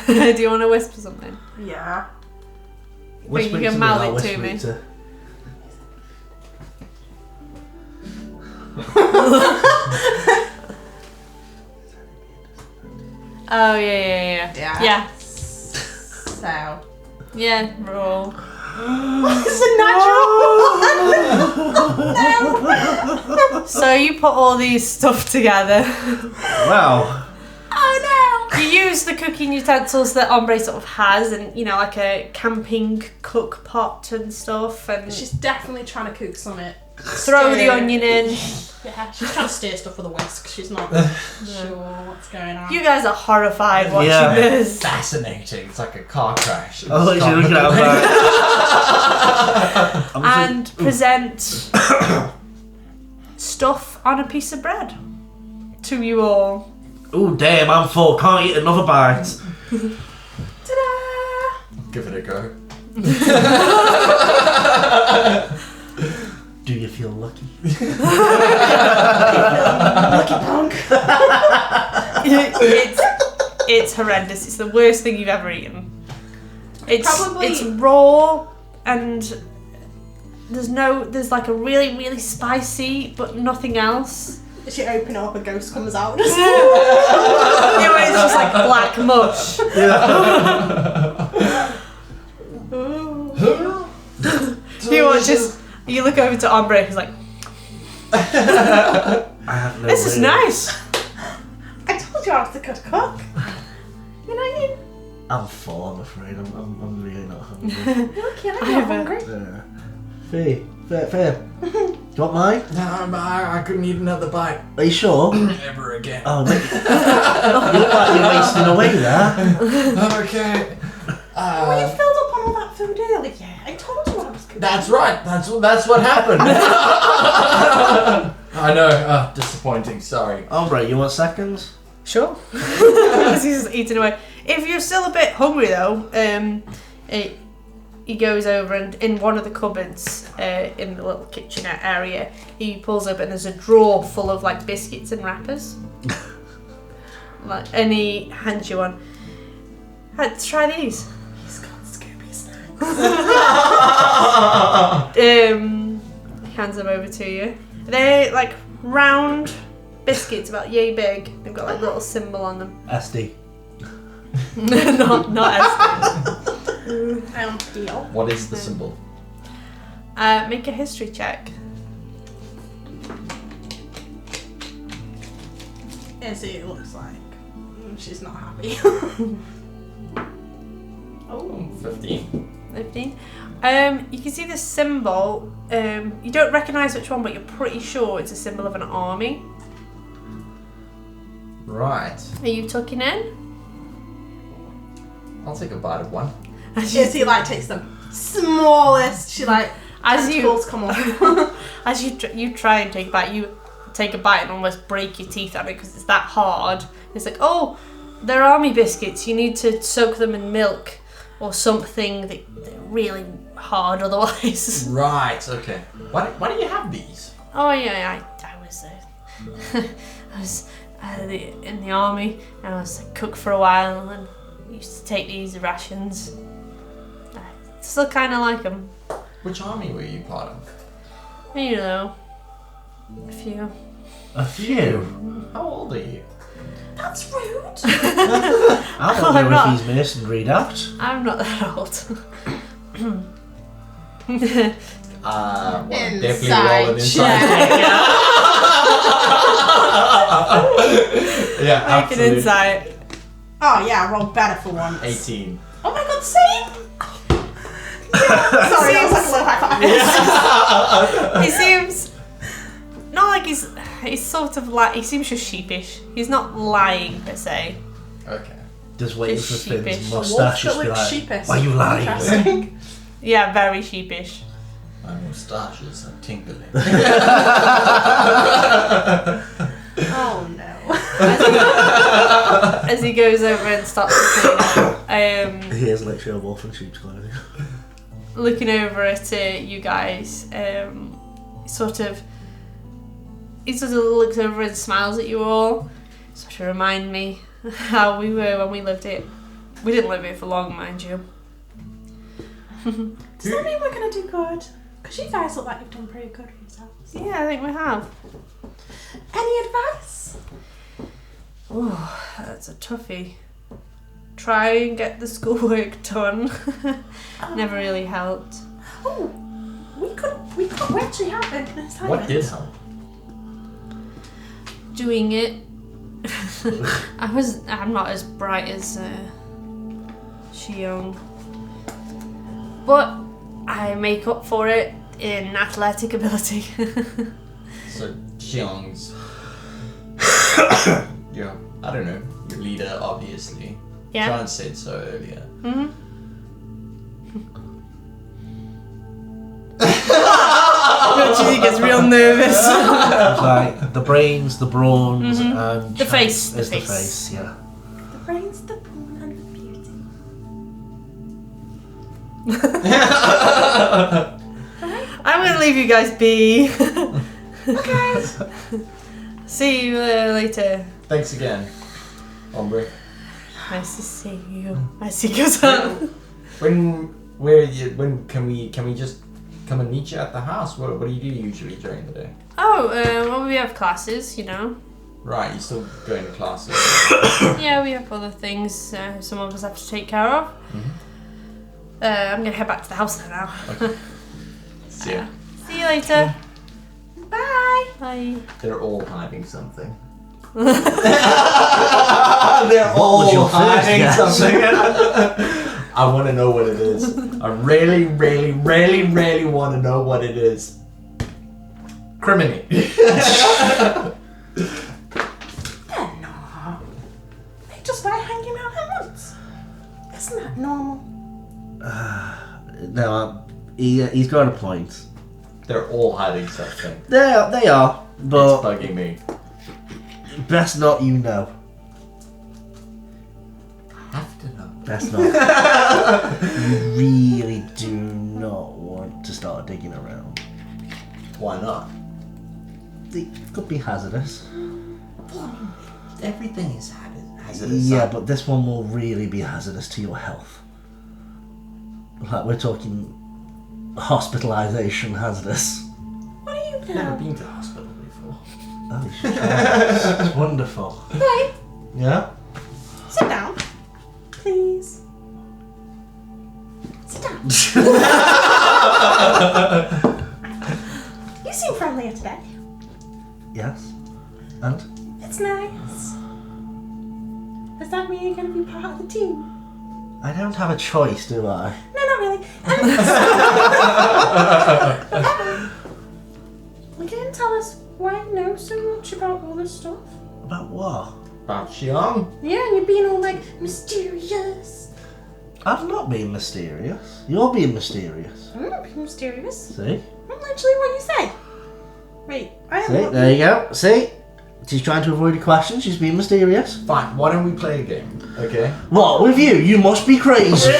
Do you want to whisper something? Yeah. Whisper you can to mouth I'll it to whisper me. to- Oh yeah. Yeah. Yeah. So. Yeah. Roll. It's a natural one. So you put all these stuff together. Wow. Oh no. You use the cooking utensils that Ombre sort of has, and like a camping cook pot and stuff, and She's definitely trying to cook something. throw the onion in. Yeah, she's trying to stir stuff with a whisk. She's not sure what's going on. You guys are horrified watching Yeah. this. Fascinating. It's like a car crash. I thought you were looking at that. And present stuff on a piece of bread to you all. Oh damn, I'm full. Can't eat another bite. Ta-da! Give it a go. Do you feel lucky? Lucky punk. It's horrendous. It's the worst thing you've ever eaten. Probably- It's raw and there's like a really, really spicy but nothing else. As you open up, a ghost comes out. It's just like black mush. You look over to Ombre who's like, I have no this is idea. nice. I told you I was the good cook. You're not eating. I'm full, I'm afraid. I'm really not hungry. You're lucky I'm I not have a- hungry. Faye. Do you want mine? No, I couldn't eat another bite Are you sure? ever again. Oh, mate. You look like you're wasting away there. Okay. Well, you filled up on all that food earlier. I told you I was cooking. That's right. That's what happened. I know. Disappointing. Sorry. Ombre, you want seconds? Sure. Because he's eating away. If you're still a bit hungry though, he goes over and in one of the cupboards in the little kitchenette area, he pulls up and there's a drawer full of like biscuits and wrappers. And he hands you one. Let's try these. He's got Scooby snacks. He hands them over to you. They're like round biscuits, about yay big. They've got like a little symbol on them. SD. not as Deal. What is the symbol? Make a history check. And see, it looks like she's not happy. Oh. 15. 15. You can see the symbol. You don't recognise which one, but you're pretty sure it's a symbol of an army. Right. Are you tucking in? I'll take a bite of one. Izzie like takes the smallest. She like As tentacles come off. As you try and take a bite, you take a bite and almost break your teeth on it because it's that hard. It's like, oh, they're army biscuits. You need to soak them in milk or something they're really hard otherwise. Right. Okay. Why do you have these? Oh yeah, I was in the army and I was a cook for a while and used to take these rations. I still kind of like them. Which army were you part of? You know, a few. A few? How old are you? That's rude. I don't I'm know not. if he's masonryed out. I'm not that old. Well, definitely Inside roll an inside check. Yeah, Make an absolutely. insight. Oh yeah, I rolled better for once. 18. Oh my god, same. Sorry, that was like a little high five. He seems not like he's sort of like he seems just sheepish. He's not lying per se. Okay. Just waiting for Just Finn's sheepish. moustache Wolf to that be looks like, sheepish. why you lying? Interesting. Yeah, very sheepish. My moustaches are tinkling. Oh no. As he goes over and starts to clean up, He is literally a wolf in sheep's clothing. looking over at you guys, he sort of looks over and smiles at you all. Sort of remind me how we were when we lived it. We didn't live here for long, mind you. Does that mean we're gonna do good? Because you guys look like you've done pretty good for yourselves. Yeah, I think we have. Any advice? Oh, that's a toughie. Try and get the schoolwork done. Never really helped. Oh, we actually have an assignment. What did help? Doing it. I'm not as bright as Xiong. But I make up for it in athletic ability. So, Xiong's. Yeah, I don't know. Your leader, obviously. Yeah. John said so earlier. Mm-hmm. She gets real nervous. It's like the brains, the brawns, and The chance face, is the the face. face, yeah. The brains, the bone, and the beauty. I'm gonna leave you guys be. Okay. See you later. Thanks again, Ombre. Nice to see you. As he goes up. When can we just come and meet you at the house? What do you do usually during the day? Oh, well, we have classes, you know. Right, you still going to classes? Yeah, we have other things some of us have to take care of. I'm gonna head back to the house now. Okay. See ya. See you later. Bye. Bye. They're all hiding something. They're all your first guess? I want to know what it is. I really, really, really, really want to know what it is. Criminy. They're not. They just like hanging out at once. Isn't that normal? No, he's got a point. They're all hiding something. They are, It's but bugging me. best not you know. I have to know. Best not. You really do not want to start digging around. Why not? It could be hazardous. Everything is hazardous. Yeah, but this one will really be hazardous to your health. Like, we're talking hospitalization hazardous. What do you I've never know? been to hospital before. Oh, it's wonderful. Hey, Yeah? sit down. Please. Sit down. You seem friendlier today. Yes? And? It's nice. Does that mean you're going to be part of the team? I don't have a choice, do I? No, not really. You can tell us why you know so much about all this stuff. About what? About Xiong? Yeah, and you're being all like mysterious. I'm not being mysterious. You're being mysterious. I'm not being mysterious. See? I'm literally what you say. Wait, I am See? not... There you go. See? She's trying to avoid a question. She's being mysterious. Fine, why don't we play a game, okay? What, with you? You must be crazy.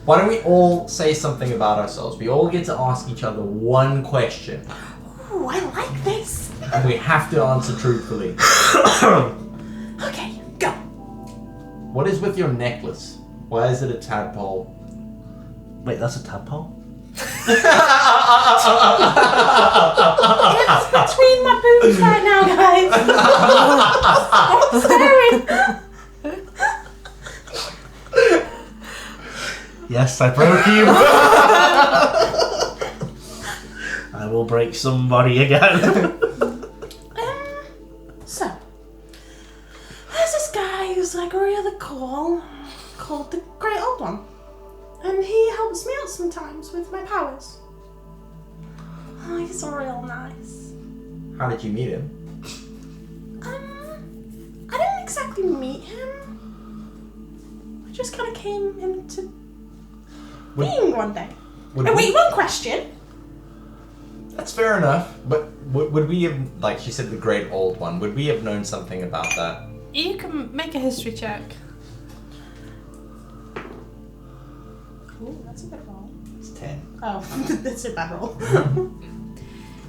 Why don't we all say something about ourselves? We all get to ask each other one question, Ooh, I like this. and we have to answer truthfully. Okay, go. What is with your necklace? Why is it a tadpole? Wait, that's a tadpole? It's between my boobs right now, guys. I'm sorry. Yes, I broke you. I will break somebody again. So, there's this guy who's like really cool, called the Great Old One. And he helps me out sometimes with my powers. Oh, he's real nice. How did you meet him? I didn't exactly meet him. I just kind of came into being one day. Oh, wait, one question. That's fair enough, but would we have, like she said, the Great Old One, would we have known something about that? You can make a history check. Ooh, that's a good roll. It's 10. Oh, that's a bad roll.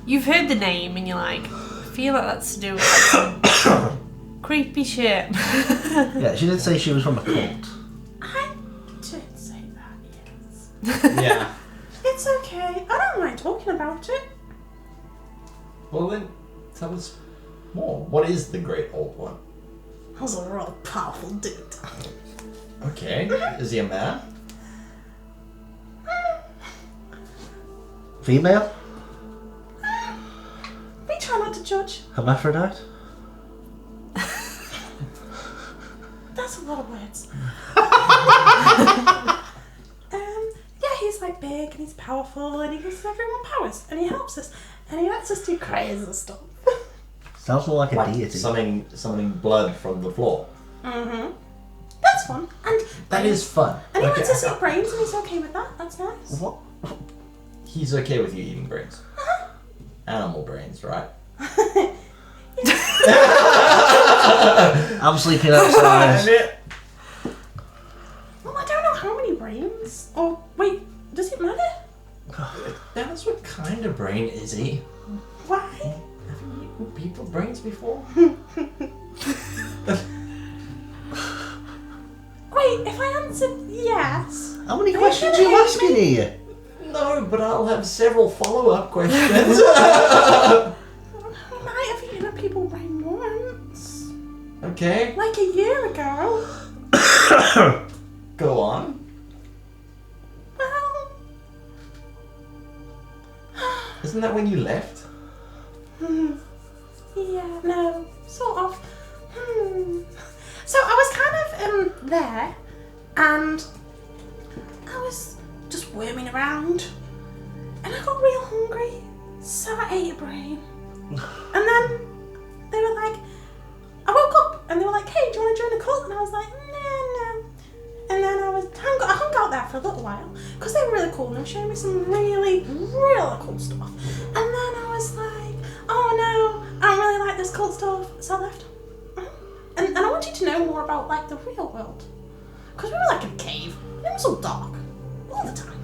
You've heard the name and you're like, I feel like that's to do with like some creepy shit. Yeah, she did say she was from a cult. I did say that, yes. Yeah. It's okay. I don't mind talking about it. Well then, tell us more. What is the Great Old One? I was a real powerful dude. Okay. Is he a man? Female? We try not to judge. Hermaphrodite? That's a lot of words. Yeah, he's like big and he's powerful and he gives everyone powers and he helps us and he lets us do crazy stuff. Sounds more like a Like deity. summoning blood from the floor. Mm-hmm. That's fun. And That is fun. And he Okay. lets us eat brains and he's okay with that. That's nice. What? He's okay with you eating brains. Animal brains, right? I'm sleeping outside. Well, I don't know how many brains. Oh, wait, does it matter? That's what kind of brain is he? Why? Have you eaten people brains before? Wait, if I answered yes. How many questions are you asking here? No, but I'll have several follow-up questions. I might have eaten a people brain once. Okay, Like a year ago. go on. Well. Isn't that when you left? Yeah, no, sort of. So I was kind of there, and I was just worming around, and I got real hungry, so I ate a brain. And then they were like, I woke up, and they were like, hey, do you want to join a cult? And I was like, no. And then I hung out there for a little while, because they were really cool, and they were showing me some really, really cool stuff. And then I was like, oh no, I don't really like this cult stuff, so I left. And I want you to know more about like the real world, because we were like in a cave, and it was all dark, all the time.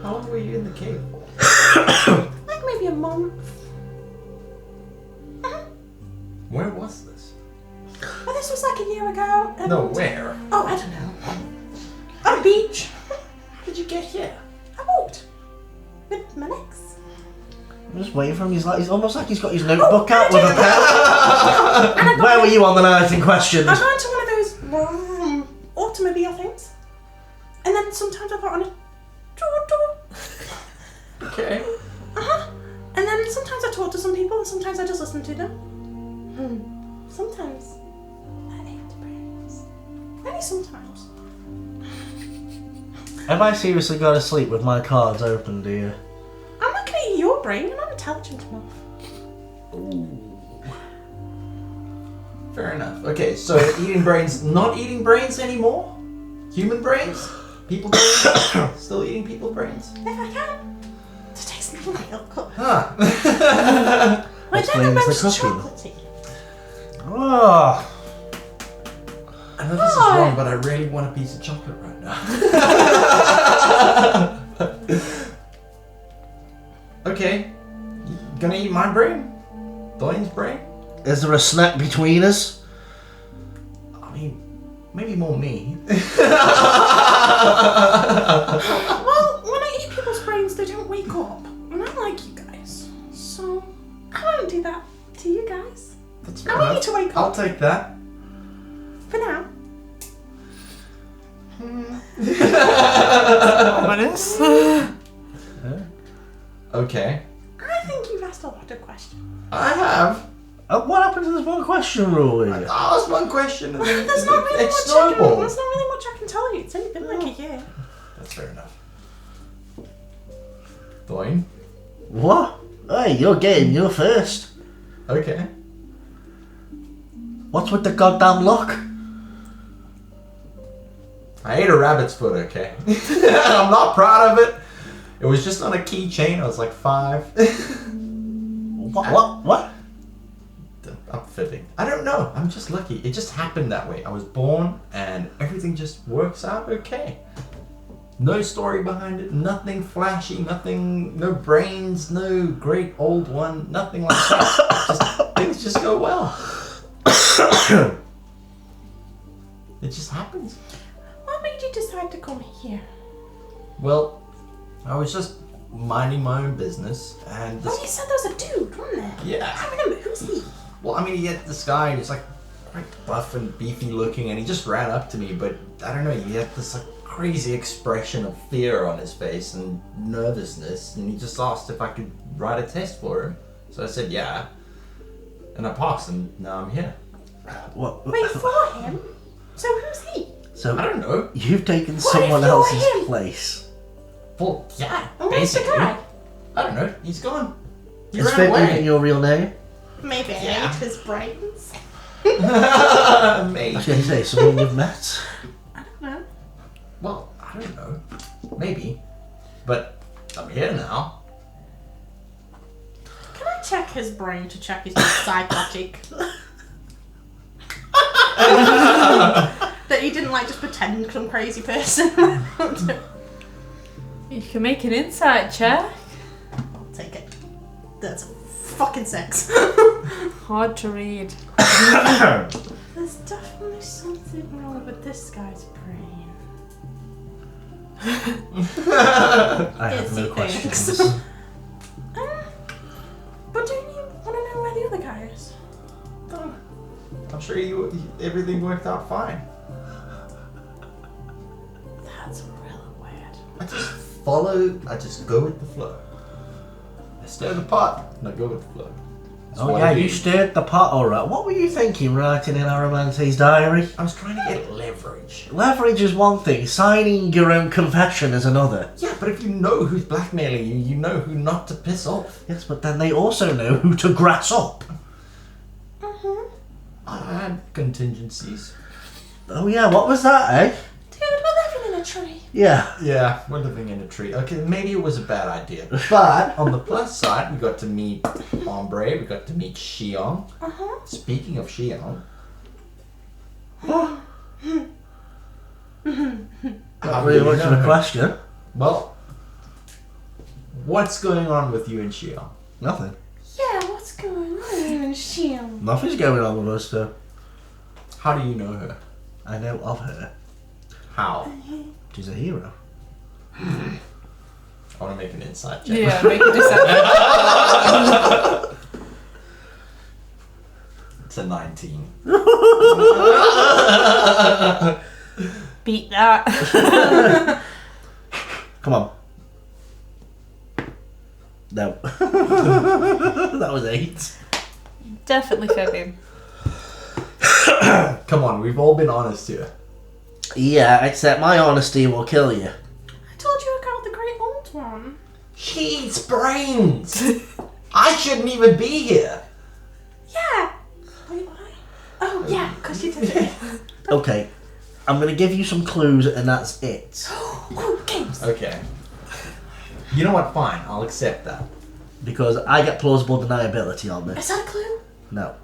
How long were you in the cave for? Like maybe a month. Where was this? But this was like a year ago. And No, where? Oh, I don't know. On a beach. How did you get here? I walked with my legs. I'm just waiting for him. He's almost like he's got his notebook out with a pen. Where were you on the night in question? I got into one of those automobile things, and then sometimes I got on a Okay. and then sometimes I talked to some people, and sometimes I just listened to them. Sometimes I ate brains. Maybe sometimes. Have I seriously got to sleep with my cards open, dear? I'm not gonna eat your brain. You're not intelligent enough. Fair enough. Okay, so eating brains, not eating brains anymore? Human brains? People brains? Still eating people brains? If I can. To taste the milk. Huh. But then the Explains most the cooking. chocolatey. Oh. I know this is wrong, but I really want a piece of chocolate right now. Okay. You gonna eat my brain? Thoin's brain? Is there a snack between us? I mean, maybe more me. Well, when I eat people's brains, they don't wake up. And I like you guys. So, I won't do that to you guys. That's I want you to wake I'll up. take that. For now. Ominous. Okay. I think you've asked a lot of questions. I have. What happened to this one question rule I here? asked one question and then There's not really it much snowballed. there's not really much I can tell you. It's only been like a year. That's fair enough. Thoin? What? Hey, your game, you're first. Okay. What's with the goddamn lock? I ate a rabbit's foot, okay? I'm not proud of it. It was just on a keychain. I was like 5. What? I'm fibbing. I don't know. I'm just lucky. It just happened that way. I was born and everything just works out okay. No story behind it. Nothing flashy. Nothing. No brains. No great old one. Nothing like that. Just, things just go well. It just happens. What made you decide to come here? Well, I was just minding my own business and Oh, you said there was a dude, wasn't there? yeah. I remember. Who's he? Well, I mean, he had this guy, he's like quite buff and beefy looking, and he just ran up to me, but I don't know, he had this like crazy expression of fear on his face and nervousness, and he just asked if I could write a test for him. So I said, yeah. And I passed, and now I'm here. What? Wait, for him? So who's he? So I don't know. you've taken What someone if you're else's him? place. Well, yeah, And where's the basically. guy? I don't know, he's gone. He Is ran Finn even away. your real name? Maybe I Yeah. ate his brains. I was Maybe. going to say, someone you've met. I don't know. Well, I don't know. Maybe. But I'm here now. Can I check his brain to check he's not psychotic? That he didn't like just pretend some crazy person. I'll You can make an insight check. take it. That's fucking sex. Hard to read. There's definitely something wrong with this guy's brain. I have Yes, no he questions. thinks. But don't you want to know where the other guy is? I'm sure everything worked out fine. That's really weird. I just go with the flow. I stir the pot and I go with the flow. That's Oh what yeah, I you do. stirred the pot alright. What were you thinking writing in Aramante's diary? I was trying to get leverage. Leverage is one thing, signing your own confession is another. Yeah, but if you know who's blackmailing you, you know who not to piss off. Yes, but then they also know who to grass up. I had contingencies. Oh yeah, what was that, eh? Dude, we're living in a tree. Yeah. Yeah, we're living in a tree. Okay, maybe it was a bad idea. But on the plus side, we got to meet Ombre, we got to meet Xiong. Speaking of Xiong. Not How really do you much know of a her? question. Well, what's going on with you and Xiong? Nothing. Yeah, what's going on in Shield? Nothing's going on with us, though. How do you know her? I know of her. How? She's a hero. I want to make an insight check. Yeah, make a deception. It's a 19. Beat that. Come on. No. That was 8. Definitely fibbing. Come on, we've all been honest here. Yeah, except my honesty will kill you. I told you about the great old one. She eats brains! I shouldn't even be here! Yeah. Wait, why? Oh, Okay, I'm gonna give you some clues, and that's it. Oh, games. Okay. You know what? Fine, I'll accept that. Because I get plausible deniability on Is this. that a clue? No.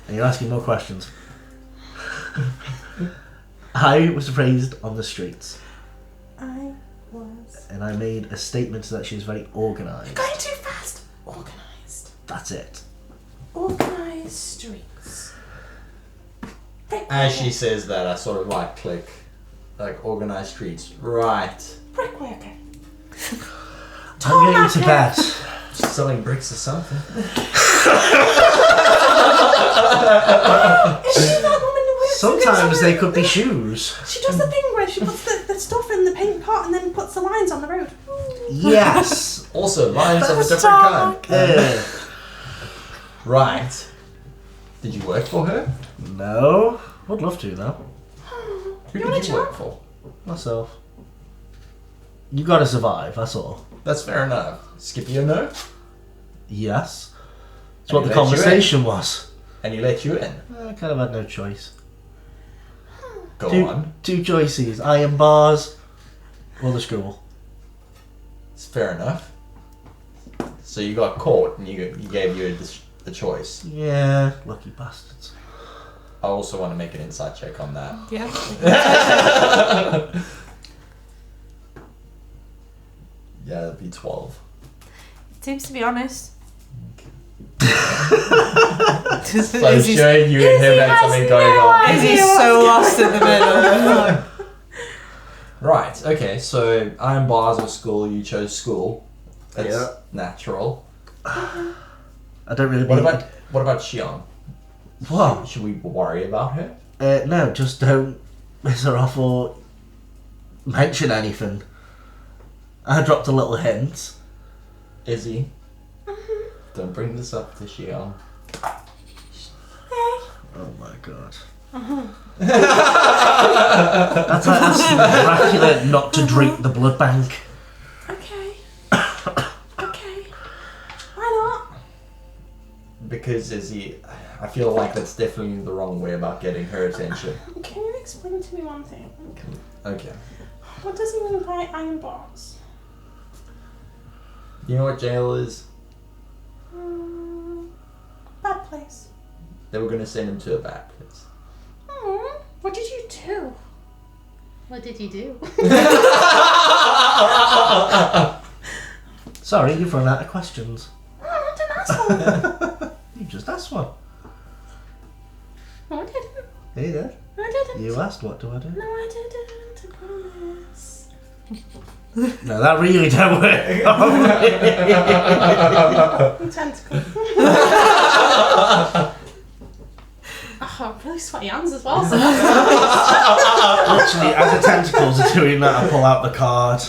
And you're asking more questions. I was raised on the streets, I was. and I made a statement that she's very organised. Going too fast. Organised. That's it. Organised streets. As she says that, I sort of like click, like organized streets. Right. Brickworker. I'm going to bed. She's selling bricks or something. Is she that woman who works Sometimes in they could be shoes. She does the thing where she puts the stuff in the paint pot and then puts the lines on the road. Yes. Also, lines of a That's different kind. Uh, Right. Did you work for her? no. Would love to though. Who You want did a you work job? for? Myself. You gotta survive, that's all. That's fair enough. Skippy or no? Yes. That's And what the he let you conversation was. And he let you in. I kind of had no choice. Go on. Two choices: iron bars or the school. It's fair enough. So you got caught and you gave you the choice. Yeah, lucky bastards. I also want to make an insight check on that. Yeah. Yeah, that'd be 12. Seems to be honest. So showing you and him had something going on. Izzy's so lost in the middle. Right, okay, so iron bars or school, you chose school. That's Yeah. natural. I don't really. What about Xion? What? Should we worry about her? No, just don't miss her off or mention anything. I dropped a little hint. Izzy? Don't bring this up to Xion. Oh my god. That's miraculous not to drink the blood bank. Okay. Okay. Why not? Because Izzy, I feel like that's definitely the wrong way about getting her attention. Can you explain to me one thing? Okay. What does he mean by iron bars? You know what jail is? Bad place. They were gonna send him to a bad place. What did you do? What did you do? Sorry, you've run out of questions. I didn't ask one. You just asked one. No, I didn't. Hey there. I didn't. You asked what do I do? No, I didn't. I promise. No, that really don't work. Tentacle. Oh, really sweaty hands as well. So. Literally, as the tentacles are doing that, I pull out the card.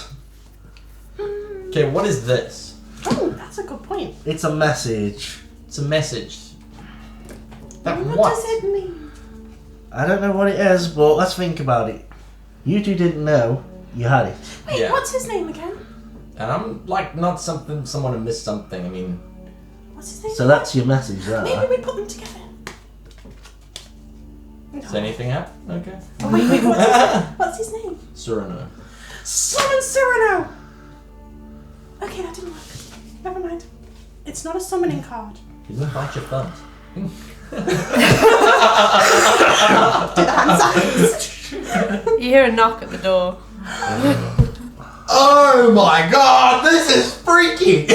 Okay, what is this? Oh, that's a good point. It's a message. It's a message. That What does it mean? I don't know what it is, but let's think about it. You two didn't know you had it. Wait, Yeah. what's his name again? And I'm like not someone who missed something. I mean, What's his name? So that's your message Maybe there. we put them together. No. does anything happen? Okay. Oh, wait, what's his name? Cyrano. Summon Cyrano! Okay, that didn't work. Never mind. It's not a summoning card. You didn't bite your thumbs. Do the hand signs. You hear a knock at the door. Oh my god, this is freaky!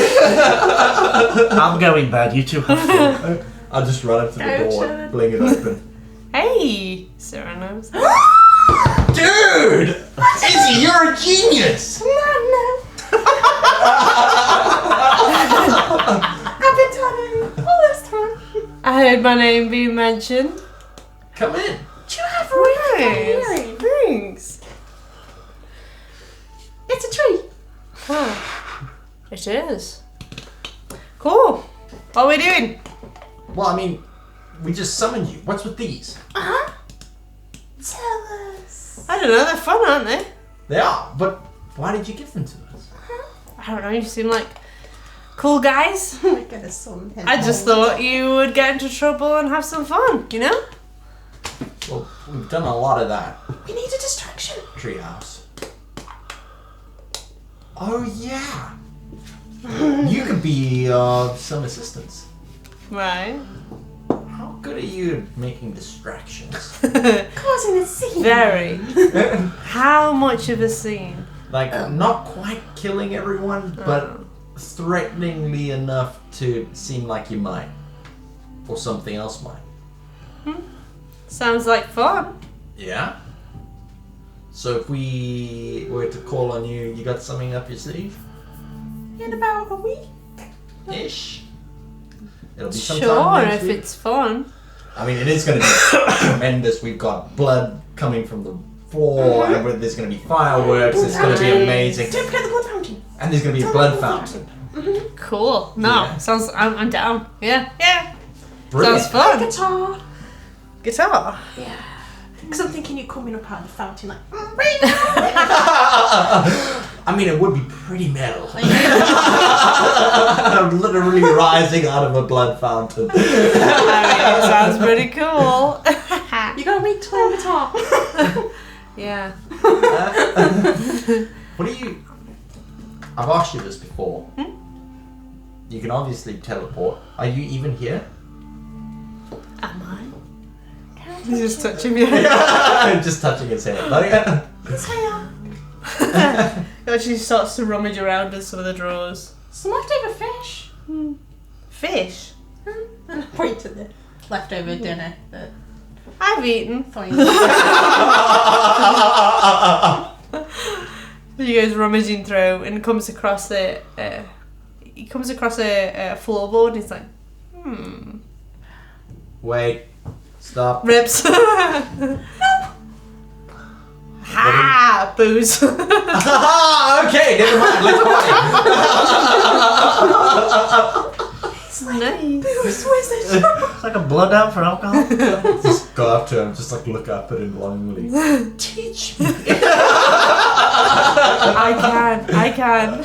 I'm going bad, you two have fun. I'll just run up to the Go, door Chad. and fling it open. Hey, Cyrano's. Dude! Izzy, you're a genius! No. I've been telling you all this time. I heard my name being mentioned. Come in. Do you have really good Nice. hearing? Thanks. It's a tree. Huh. It is. Cool. What are we doing? Well, I mean, we just summoned you. What's with these? Uh-huh. Tell us. I don't know, they're fun, aren't they? They are, but why did you give them to us? I don't know, you seem like cool guys. Oh my goodness, son. I just thought you would get into trouble and have some fun, you know? Well, we've done a lot of that. We need a distraction. Treehouse. Oh yeah. You could be some assistance. Right. How good are you at making distractions? Causing a scene. Very. How much of a scene? Like, not quite killing everyone, but threateningly enough to seem like you might. Or something else might. Sounds like fun. Yeah? So if we were to call on you, you got something up your sleeve? In about a week. Ish? It'll be sometime Sure, next if week. it's fun. I mean, it is going to be tremendous. We've got blood coming from the floor, and there's going to be fireworks. It's going to be amazing. Don't forget the blood fountain. And there's going to be a blood fountain. Cool. No, Yeah. sounds. I'm down. Yeah. Brilliant. Sounds fun. Guitar. Guitar. Yeah. Because I'm thinking you coming up out of the fountain like. I mean, it would be pretty metal. I'm literally rising out of a blood fountain. I mean, it sounds pretty cool. You got a week to learn guitar. Yeah. What do you... I've asked you this before. You can obviously teleport. Are you even here? Am I? He's just touching me. I'm just touching his head. His hair. She starts to rummage around in some of the drawers. Some leftover fish. Fish? And I point to the leftover dinner that I've eaten. Thoin. He goes rummaging through and comes across a floorboard and he's like, Wait. Stop. Rips. Ha! Booze. Okay, never mind. Let's play. It's like Nice. Booze wizard. It's like a blood out for alcohol. Just go up to him, just like look up at him longingly. Teach me. I can.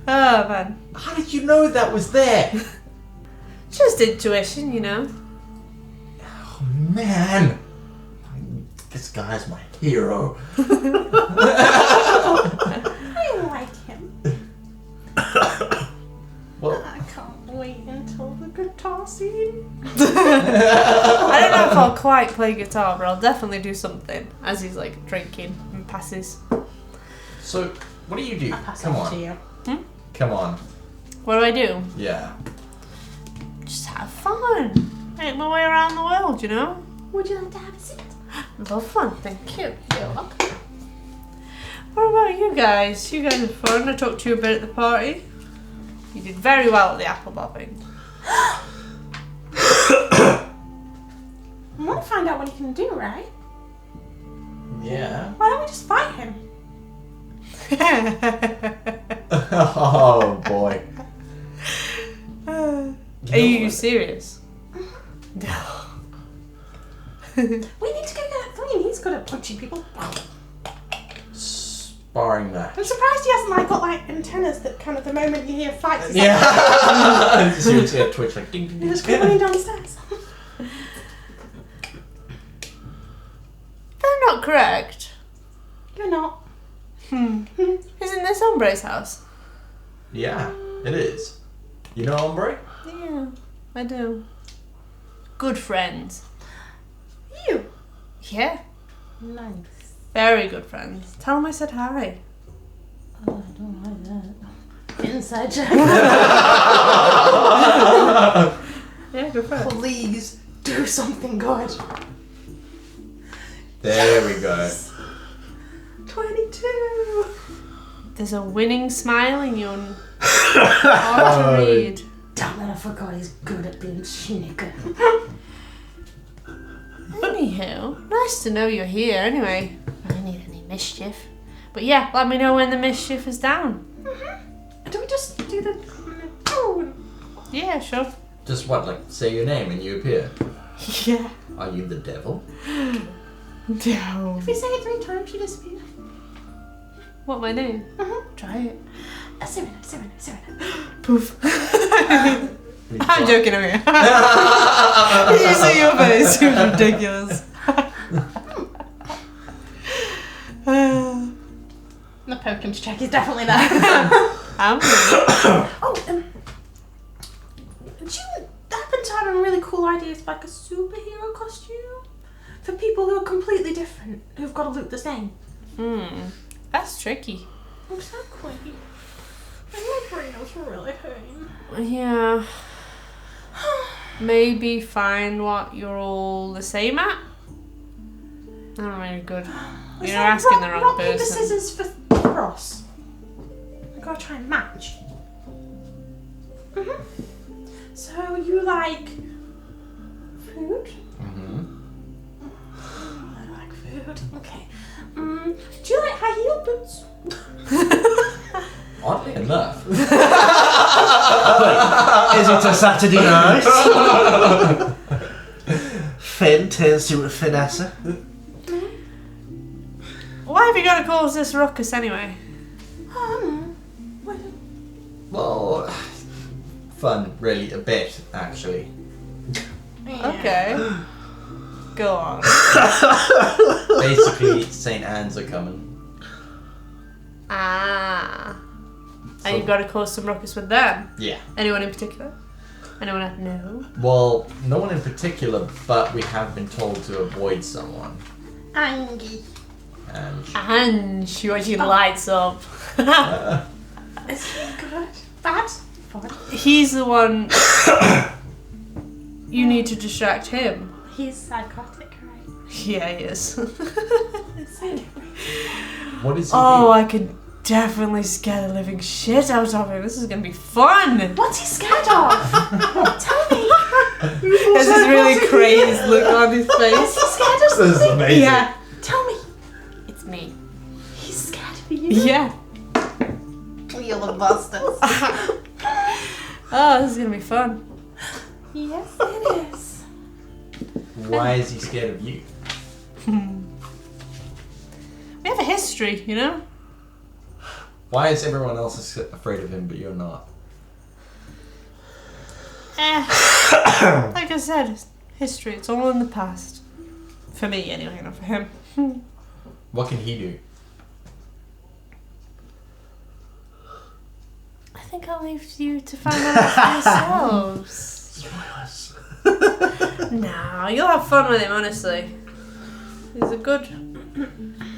Oh man. How did you know that was there? Just intuition, you know. Oh man. This guy's my hero. I like him. Well, I can't wait until the guitar scene. I don't know if I'll quite play guitar, but I'll definitely do something as he's like drinking and passes. so what do you do? I'll pass Come it on. to you. Come on. What do I do? Yeah. Just have fun. Make my way around the world, you know? Would you like to have a seat? Love fun, thank you. You're welcome. What about you guys? You guys are fun. I talked to you a bit at the party. You did very well at the apple bobbing. I want to find out what he can do, right? Yeah. Why don't we just fight him? Oh boy. Are know you what? serious? No. We need to go get Thoin. He's good at punching people. Sparring match. I'm surprised he hasn't got antennas that kind of the moment you hear fights. It's Yeah. So you see a twitch like ding ding You're just ding. running downstairs. They're not correct. You're not. Isn't this Hombre's house? Yeah, it is. You know Ombre? Yeah, I do. Good friends. You. Yeah, Nice. very good friends. Tell them I said hi. Oh, I don't like that. Inside joke. Yeah, good friends. Please do something good. There we go. 22. There's a winning smile in your hard to read. Damn it, I forgot he's good at being sneaky. Anywho, nice to know you're here anyway. I don't need any mischief. But yeah, let me know when the mischief is down. Do we just do the... Oh, Yeah, sure. Just what, like say your name and you appear? Yeah. Are you the devil? No. if we say it 3 times, you disappear. What, my name? Uh-huh. Try it. Serena. Poof. I'm joking, I'm here. Using your face is ridiculous. The Pokemon check is definitely there. Do you happen to have a really cool idea for like a superhero costume? For people who are completely different, who've got to look the same? That's tricky. Exactly. My brain is really hurting. Yeah. Maybe find what you're all the same at? I don't really good. It's You're like asking the wrong rock, paper, person. scissors for Ross. I gotta try and match. So you like food? I like food. Okay. Do you like high heel boots? Oddly enough. Is it a Saturday night? Finn turns to Finessa. Why have you got to cause this ruckus anyway? Well, fun, really, a bit, actually. Okay. Go on. Basically, St. Anne's are coming. And you've got to cause some ruckus with them? Yeah. Anyone in particular? Anyone I know? Well, no one in particular, but we have been told to avoid someone. Angie. And she watching lights up. Is he good? Bad? He's the one you need to distract him. He's psychotic, right? Yeah, he is. So different. What is he? Oh, I could definitely scare the living shit out of him. This is gonna be fun. What's he scared of? Tell me. There's this really crazed look on his Is he face. scared of This is something? amazing. Yeah. Tell me. It's me. He's scared of you? Yeah. You're the bastards. Oh, this is gonna be fun. Yes, it is. Why is he scared of you? We have a history, you know? Why is everyone else afraid of him, but you're not? Like I said, it's history. It's all in the past. For me, anyway, not for him. What can he do? I think I'll leave you to find out for yourselves. Spoilers. No, you'll have fun with him, honestly. He's a good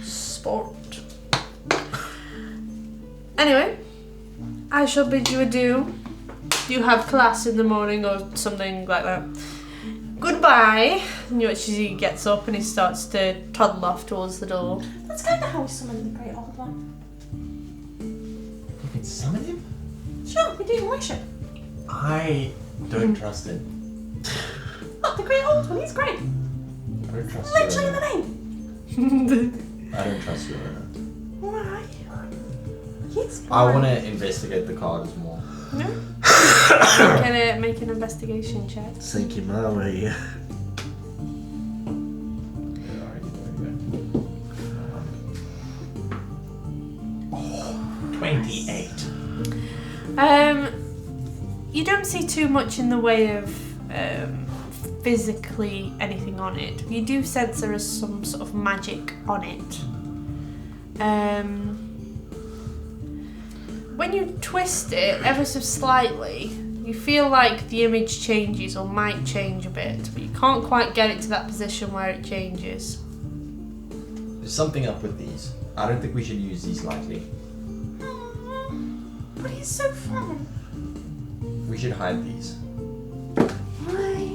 sport. Anyway, I shall bid you adieu. You have class in the morning or something like that. Goodbye. And you watch as he gets up and he starts to toddle off towards the door. That's kind of how we summon the Great Old One. You can summon him? Sure, we do worship. I don't trust him. Look, the Great Old One, he's great. I don't trust Literally you. in the name. I don't trust you. Why? He's I want to investigate the cars more. No? Make an investigation check. Thinking my way. 28. You don't see too much in the way of physically anything on it. You do sense there is some sort of magic on it. When you twist it ever so slightly, you feel like the image changes or might change a bit, but you can't quite get it to that position where it changes. There's something up with these. I don't think we should use these lightly. But he's so fun. We should hide these. Why?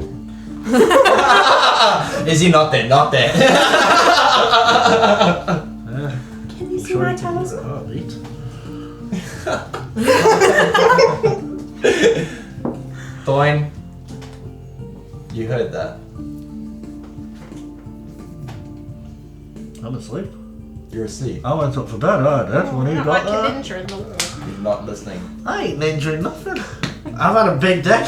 Is he not there? Not there. Can you see my talisman? Heartbeat. Thoin, you heard that. I'm asleep. You're asleep. I went up for bed, I did, when you Not got like a there. ninja in the wall. You're not listening. I ain't ninjaing nothing. I've had a big day.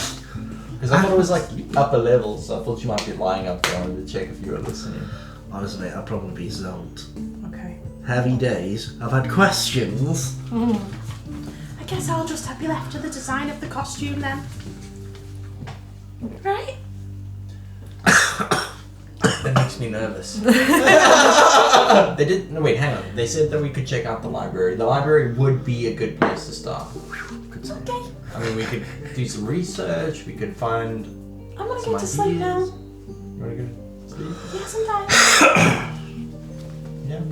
Because I thought it was like upper levels, so I thought you might be lying up there. I wanted to check if you were listening. Honestly, I'll probably be zoned. Okay. Heavy days. I've had questions. I guess I'll just be left to the design of the costume then. Right? That makes me nervous. They did. No, wait, hang on. They said that we could check out the library. The library would be a good place to start. Okay. I mean, we could do some research. We could find. I'm gonna some go to sleep now. ideas. You wanna go to sleep? Yes, I'm tired. Yeah.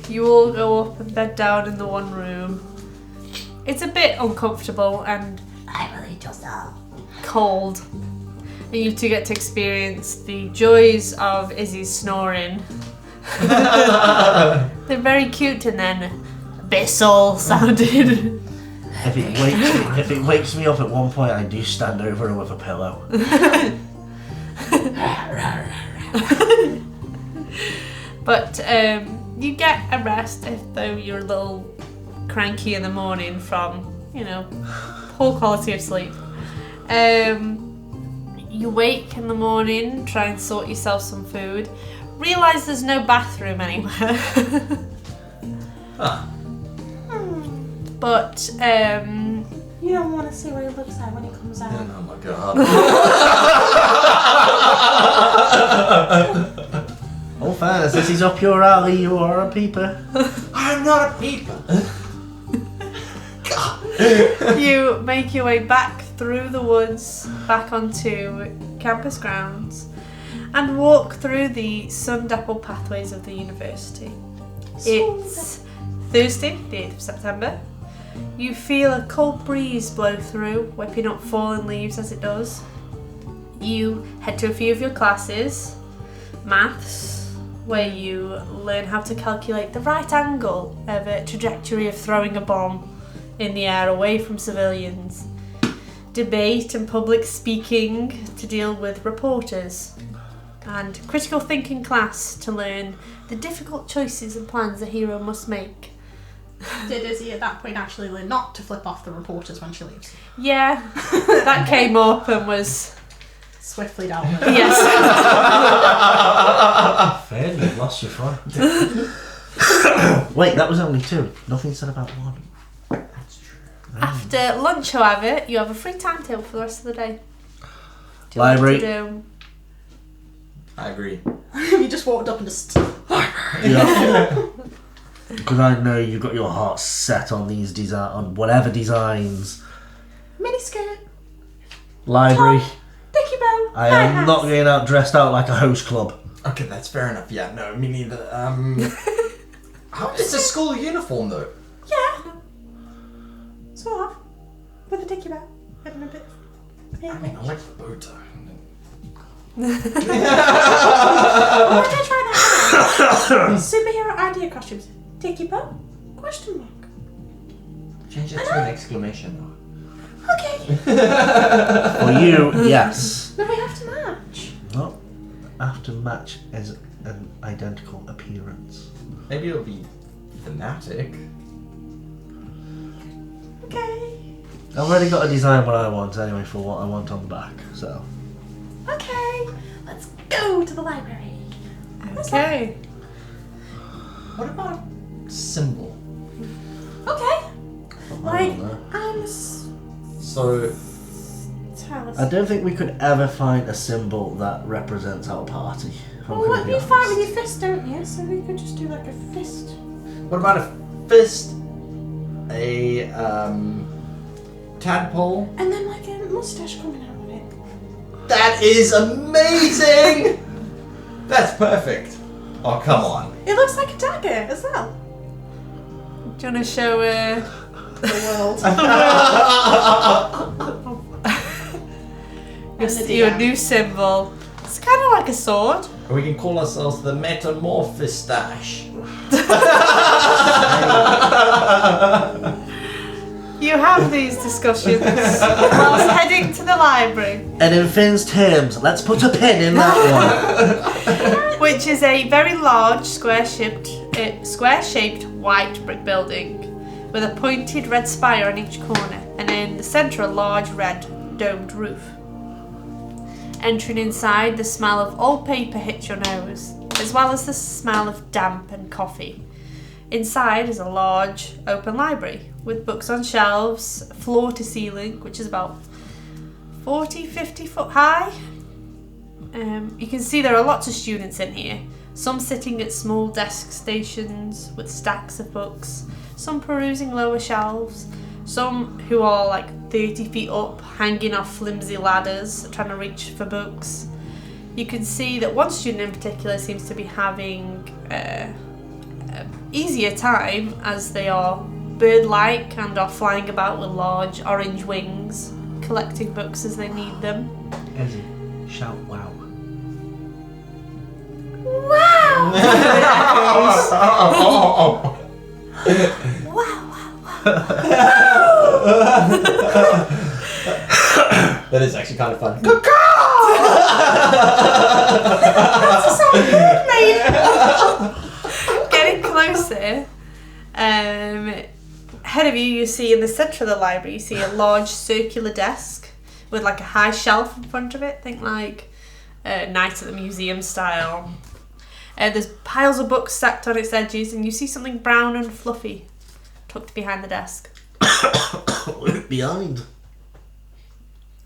You all go up and bed down in the one room. It's a bit uncomfortable and I will eat yourself. cold. And you two get to experience the joys of Izzy's snoring. They're very cute and then a bit soul sounding. If it wakes me up at one point, I do stand over her with a pillow. But you get a rest, if though you're a little cranky in the morning from, poor quality of sleep. You wake in the morning, try and sort yourself some food, realise there's no bathroom anywhere. Huh. But You don't want to see what it looks like when it comes out. Oh my god. All fairness, this is up your alley, you are a peeper. I'm not a peeper. you make your way back through the woods, back onto campus grounds, and walk through the sun-dappled pathways of the university. It's Thursday, the 8th of September. You feel a cold breeze blow through, whipping up fallen leaves as it does. You head to a few of your classes, maths, where you learn how to calculate the right angle of a trajectory of throwing a bomb in the air away from civilians. Debate and public speaking to deal with reporters. And critical thinking class to learn the difficult choices and plans a hero must make. Did Izzy at that point actually learn not to flip off the reporters when she leaves? Yeah, that came up and was... Swiftly dealt with. Yes. Fair, you've lost your fun. Wait, that was only 2. Nothing said about 1. That's true. After lunch, however, you have a free timetable for the rest of the day. Do you Library. want to do? I agree. You just walked up and just... Yeah. Because I know you've got your heart set on these on whatever designs. Miniskirt, Library. dicky bow, I am not going out dressed out like a host club. Okay, that's fair enough. Yeah, no, me neither. It's a school uniform though. Yeah. Sort of. With a dicky bow. And a bit of... I mean, I like the bow tie. Oh, I did try that out. Superhero idea costumes. Dicky bow? Question mark. Change that to an exclamation mark. Okay. For you, yes. No, we have to match. Not after match as an identical appearance. Maybe it'll be thematic. Okay. I've already got a design what I want anyway for what I want on the back, so. Okay. Let's go to the library. Okay. What about symbol? Okay. Like, I don't know. I'm So tell us. I don't think we could ever find a symbol that represents our party. Well, what, you fight with your fist, don't you? So we could just do like a fist. what about a fist? A tadpole? And then like a mustache coming out of it. That is amazing! That's perfect. Oh, come on. It looks like a dagger as well. Do you want to show The world. your new symbol? It's kind of like a sword. We can call ourselves the Metamorphistache. You have these discussions whilst heading to the library, And in Finn's terms, let's put a pin in that which is a very large square-shaped white brick building with a pointed red spire on each corner, and in the centre a large red domed roof. Entering inside, the smell of old paper hits your nose, as well as the smell of damp and coffee. Inside is a large open library with books on shelves, floor to ceiling, which is about 40-50 foot high. You can see there are lots of students in here. Some sitting at small desk stations with stacks of books, some perusing lower shelves, some who are like 30 feet up, hanging off flimsy ladders, trying to reach for books. You can see that one student in particular seems to be having an easier time, as they are bird-like and are flying about with large orange wings, collecting books as they need them. Izzie, shout wow. Wow! That is actually kind of fun. That's a sound good, mate. Getting closer, ahead of you see in the centre of the library, you see a large circular desk with like a high shelf in front of it. Think like Night at the Museum style. There's piles of books stacked on its edges, and you see something brown and fluffy tucked behind the desk. Look behind.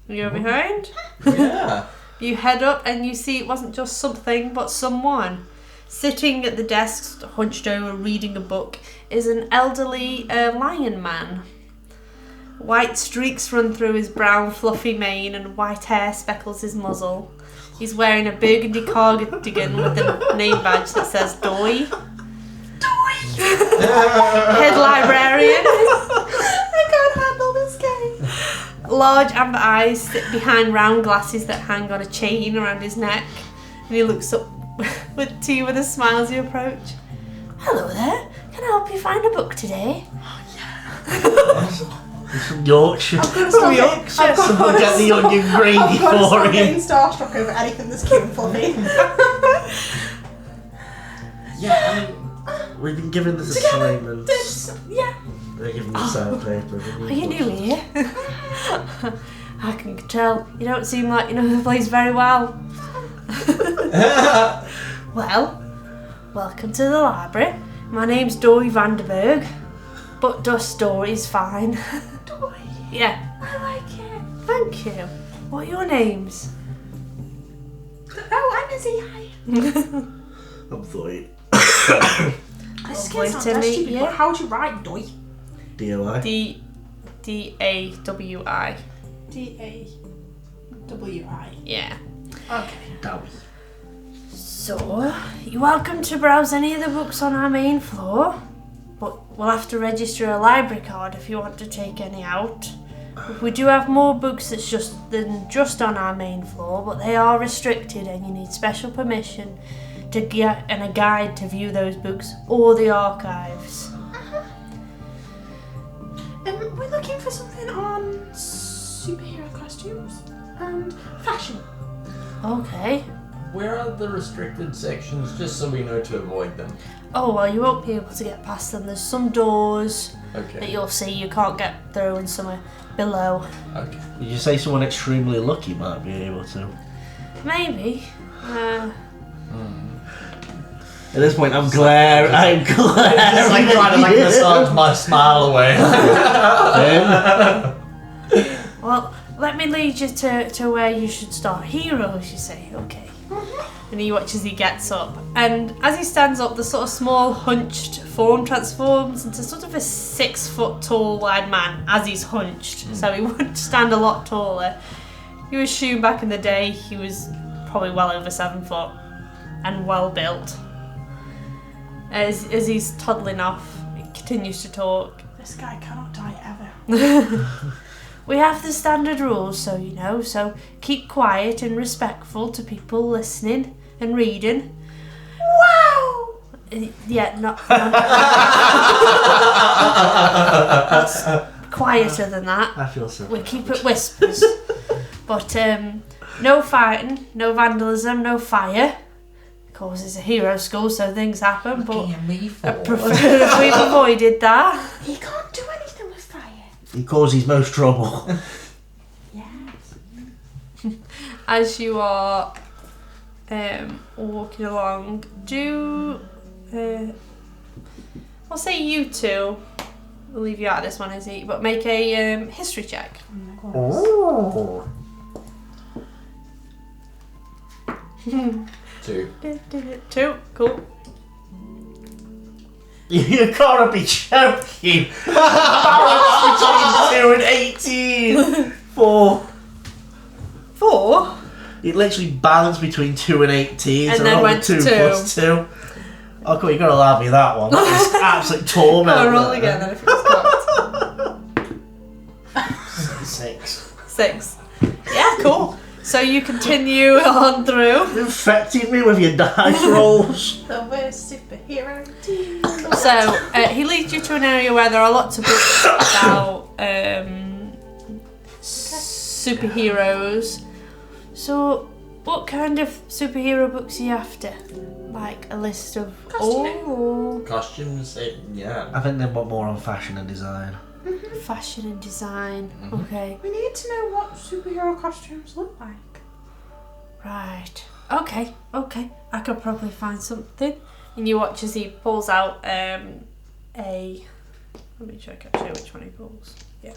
You're behind? Yeah. You head up and you see it wasn't just something, but someone. Sitting at the desk, hunched over, reading a book, is an elderly lion man. White streaks run through his brown, fluffy mane, and white hair speckles his muzzle. He's wearing a burgundy cardigan with a name badge that says Doi. Head librarian. I can't handle this game. Large amber eyes sit behind round glasses that hang on a chain around his neck, and he looks up to you with a smile as you approach. Hello there. Can I help you find a book today? Some Yorkshire. I've got to stop Yorkshire. Someone get the onion gravy I've got to for stop him. getting starstruck over anything that's cute and funny. Yeah, I mean, we've been given this assignment. Yeah. They're giving us sandpaper. Are you new here? I can tell you don't seem like you know the place very well. Well, welcome to the library. My name's Dory Vanderberg, but Dust Dory's fine. Dory. Yeah, I like it. thank you. What are your names? Oh, I'm Izzie. Hi. I'm Thoin. This is Lovely gonna sound to very meet stupid, you. but how do you write Doi? DOI. D-A-W-I. D-A-W-I. Yeah. Okay. Dowie. So, you're welcome to browse any of the books on our main floor, but we'll have to register a library card if you want to take any out. We do have more books than just on our main floor, but they are restricted and you need special permission to get and a guide to view those books or the archives. We're looking for something on superhero costumes and fashion. Okay. Where are the restricted sections, just so we know to avoid them? Oh, well, you won't be able to get past them. There's some doors that Okay. you'll see you can't get through and some are below. Okay. Did you say someone extremely lucky might be able to? Maybe. At this point, I'm glad. It's like trying to massage my smile away. Well, let me lead you to where you should start. Heroes, you say? Okay. And he watches he gets up. And as he stands up, the sort of small, hunched form transforms into sort of a 6 foot tall, wide man as he's hunched. So he would stand a lot taller. You assume back in the day he was probably well over 7 foot and well built. As he's toddling off, he continues to talk. This guy cannot die ever. We have the standard rules, so you know, so keep quiet and respectful to people listening and reading. Wow! Yeah, not that's quieter than that. I feel so. We keep it whispers. But no fighting, no vandalism, no fire. Of course, it's a hero school, so things happen, but preferably we've avoided that. He can't do anything with fire. He causes most trouble. Yes. As you are walking along, I'll say you two, we'll leave you out of this one, Izzie, but make a history check. Oh. 2. 2. Cool. You gotta be joking. Balance between 2 and 18. 4. 4. It literally balanced between 2 and 18. And so then roll went 2 to 2. plus 2. Oh, cool, you gotta allow me that one. That was absolute torment. I'll roll again then if it's correct. 6. 6. Yeah, cool. So you continue on through. You infected me with your dice rolls. The worst superhero team. So he leads you to an area where there are lots of books about superheroes. So what kind of superhero books are you after? Like a list of Costumes, yeah. I think they want more on fashion and design. fashion and design. Okay. We need to know what superhero costumes look like. Right. Okay. I could probably find something. And you watch as he pulls out a. Let me check actually which one he pulls. Yeah.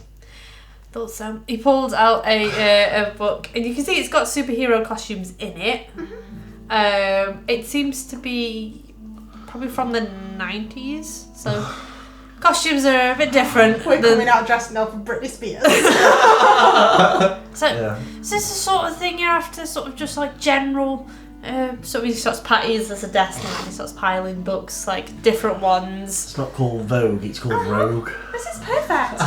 Thought so. He pulls out a book, and you can see it's got superhero costumes in it. It seems to be probably from the 90s, so costumes are a bit different. We're coming out dressing up for Britney Spears. So, Yeah. is this the sort of thing you're after? Sort of just like general. So he starts there's a desk now, and he starts piling books, like different ones. It's not called Vogue, it's called Rogue. This is perfect.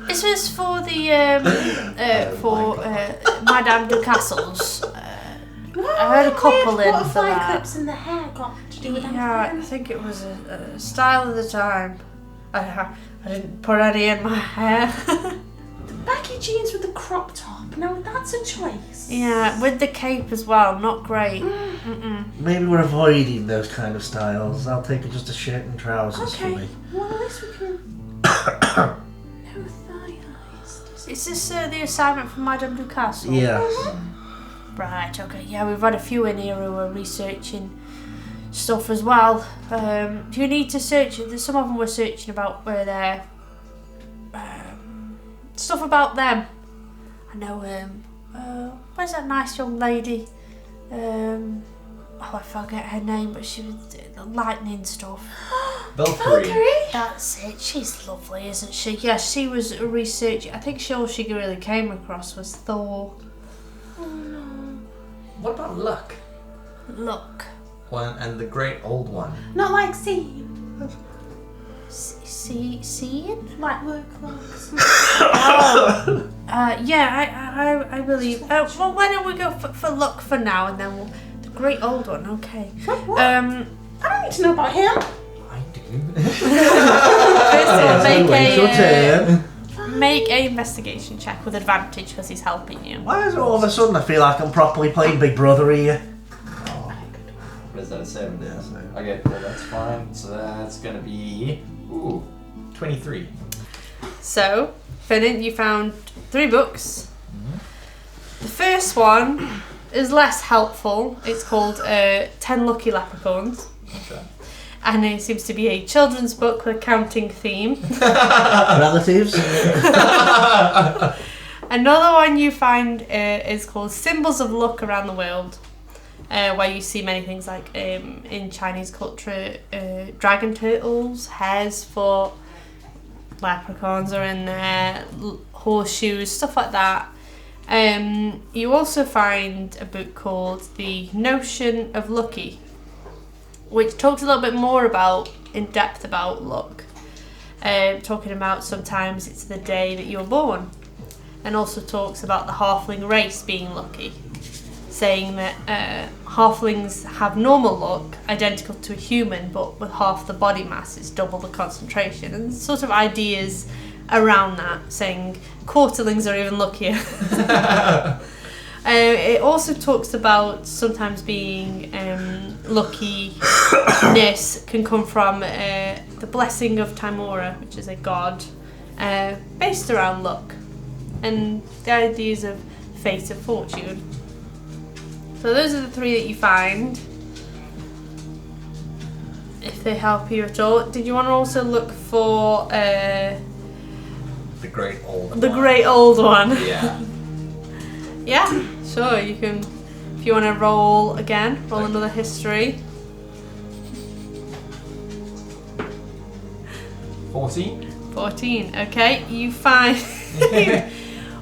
This was for the Madame de Castles. I heard a couple in for butterfly that. clips in the hair got to do with anything. Yeah, I think it was a style of the time. I didn't put any in my hair. Baggy jeans with the crop top. Now that's a choice. Yeah, with the cape as well. Not great. Maybe we're avoiding those kind of styles. I'll take just a shirt and trousers for Okay. me. Well, at least we can. No thigh highs. Is this the assignment from Madame du Castle? Yes. Right, okay. Yeah, we've had a few in here who are researching stuff as well. Do you need to search? Some of them were searching about where they're... stuff about them. I know, where's that nice young lady? I forget her name, but she was the lightning stuff. Valkyrie. That's it. She's lovely, isn't she? Yeah, she was researching. I think all she really came across was Thor. Oh no. What about Luck? Look. One and the great old one. Not like seeing. Seeing? Like work looks. Yeah, I believe. Well, why don't we go for Luck for now, and then we'll... The great old one, okay. What? I don't need to know about him. I do. First, make a investigation check with advantage because he's helping you. Why is it all of a sudden I feel like I'm properly playing Big Brother here? What is that, a 7? Yeah, so. Okay, well that's fine. So that's gonna be 23. So, Finnan, you found 3 books. The first one is less helpful. It's called 10 Lucky Leprechauns. Okay. And it seems to be a children's book with a counting theme. Relatives? Another one you find is called Symbols of Luck Around the World, where you see many things like in Chinese culture, dragon turtles, hares for leprechauns are in there, horseshoes, stuff like that. You also find a book called The Notion of Lucky, which talks a little bit more in depth about luck. Talking about sometimes it's the day that you were born, and also talks about the halfling race being lucky, saying that halflings have normal luck, identical to a human, but with half the body mass, it's double the concentration, and sort of ideas around that, saying quarterlings are even luckier. It also talks about sometimes being luckiness can come from the blessing of Timora, which is a god based around luck and the ideas of fate and fortune. So those are the 3 that you find. If they help you at all. Did you want to also look for The great old the one. great old one? Yeah. Yeah, sure, you can If you want to roll again, roll another history. 14. 14. Okay, you find.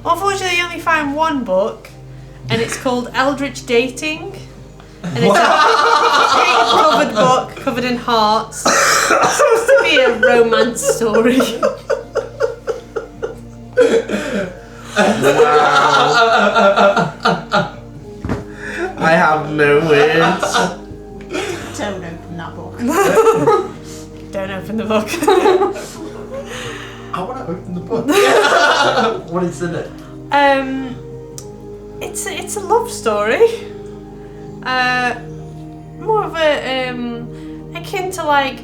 Unfortunately, you only find one book, and it's called Eldritch Dating. And it's a pink-covered book, covered in hearts. It seems to be a romance story. I have no words. Don't open that book. Don't open the book. I want to open the book. What is in it? It's a love story. More of a akin to like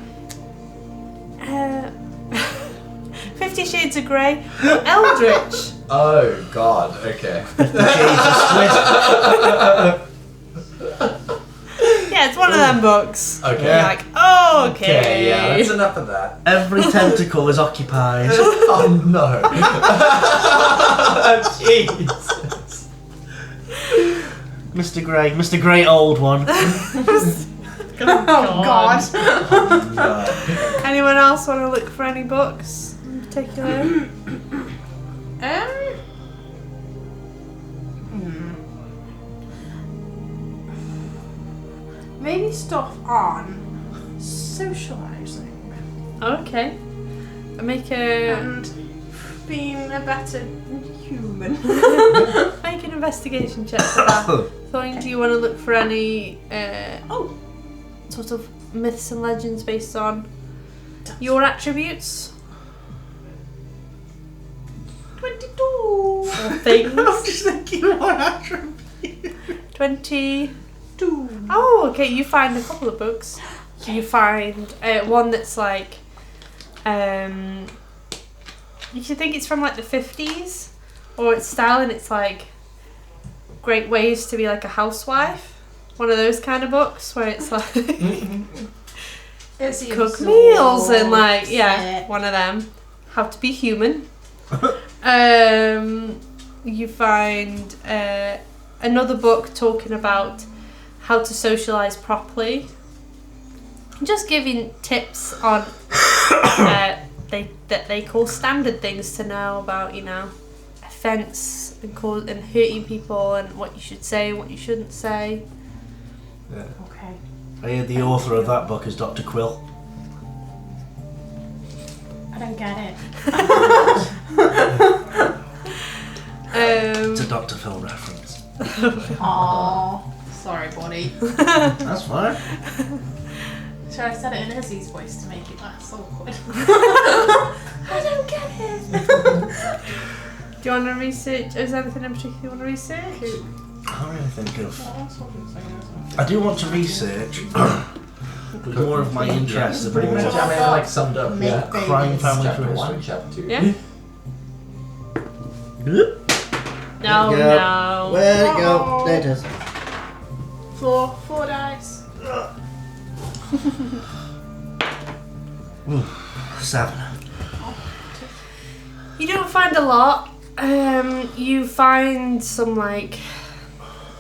50 Shades of Grey, Eldritch. Oh God. Okay. Yeah, it's one of them books. Okay. You're like, oh, okay. Yeah, that's enough of that. Every tentacle is occupied. Oh no. Jeez. Mr. Grey old one. Oh God. No. Anyone else want to look for any books in particular? Maybe stuff on socialising Okay. Make a and being a better human. make an investigation check for that. Thoin, do you want to look for any sort of myths and legends based on your attributes? 22. Or things? just thinking one attribute. 20. Oh, okay. You find a couple of books. You find one that's like, you should think it's from like the 50s, or it's style and it's like great ways to be like a housewife. One of those kind of books where it's like It's cook meals and like one of them. How to be human. You find another book talking about how to socialise properly. Just giving tips on that they call standard things to know about, offence and hurting people and what you should say and what you shouldn't say. Yeah. Okay. I hear the author of that book is Dr. Quill. I don't get it. It's a Dr. Phil reference. Aww. Sorry, buddy. That's fine. Should I say it in Izzie's voice to make it less awkward? I don't get it. Do you want to research? Is there anything in particular you want to research? I don't really think of. I do want to research. But more of my interest. Pretty much. I mean, I like summed up. Make Yeah. babies. Crime family Chapter through 1, history. chapter 2. Yeah. No, There you go. no. Where'd it go? There it is. 4 dice. 7. You don't find a lot. You find some like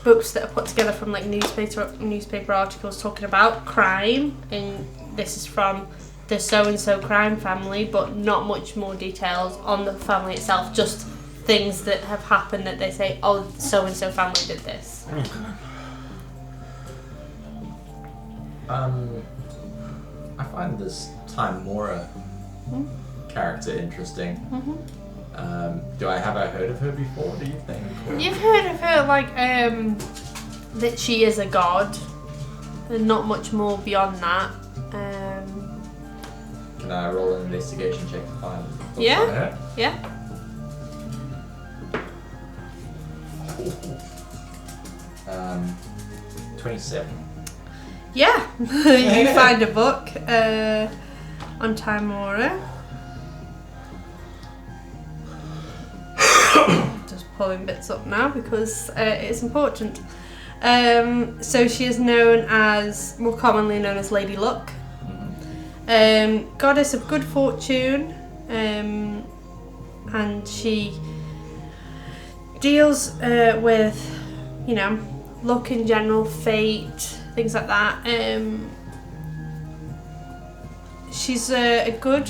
books that are put together from like newspaper articles talking about crime, and this is from the so-and-so crime family, but not much more details on the family itself, just things that have happened that they say, oh, so-and-so family did this. I find this Time Mora character interesting. Do I have I heard of her before, do you think? Or- You've heard of her, like, that she is a god, and not much more beyond that. Can I roll an investigation check to find books Yeah. on her? Yeah? 27. Yeah, you find a book on Timora. Just pulling bits up now because it's important. So she is known as, more commonly known as Lady Luck, goddess of good fortune, and she deals with, luck in general, fate, things like that. She's a good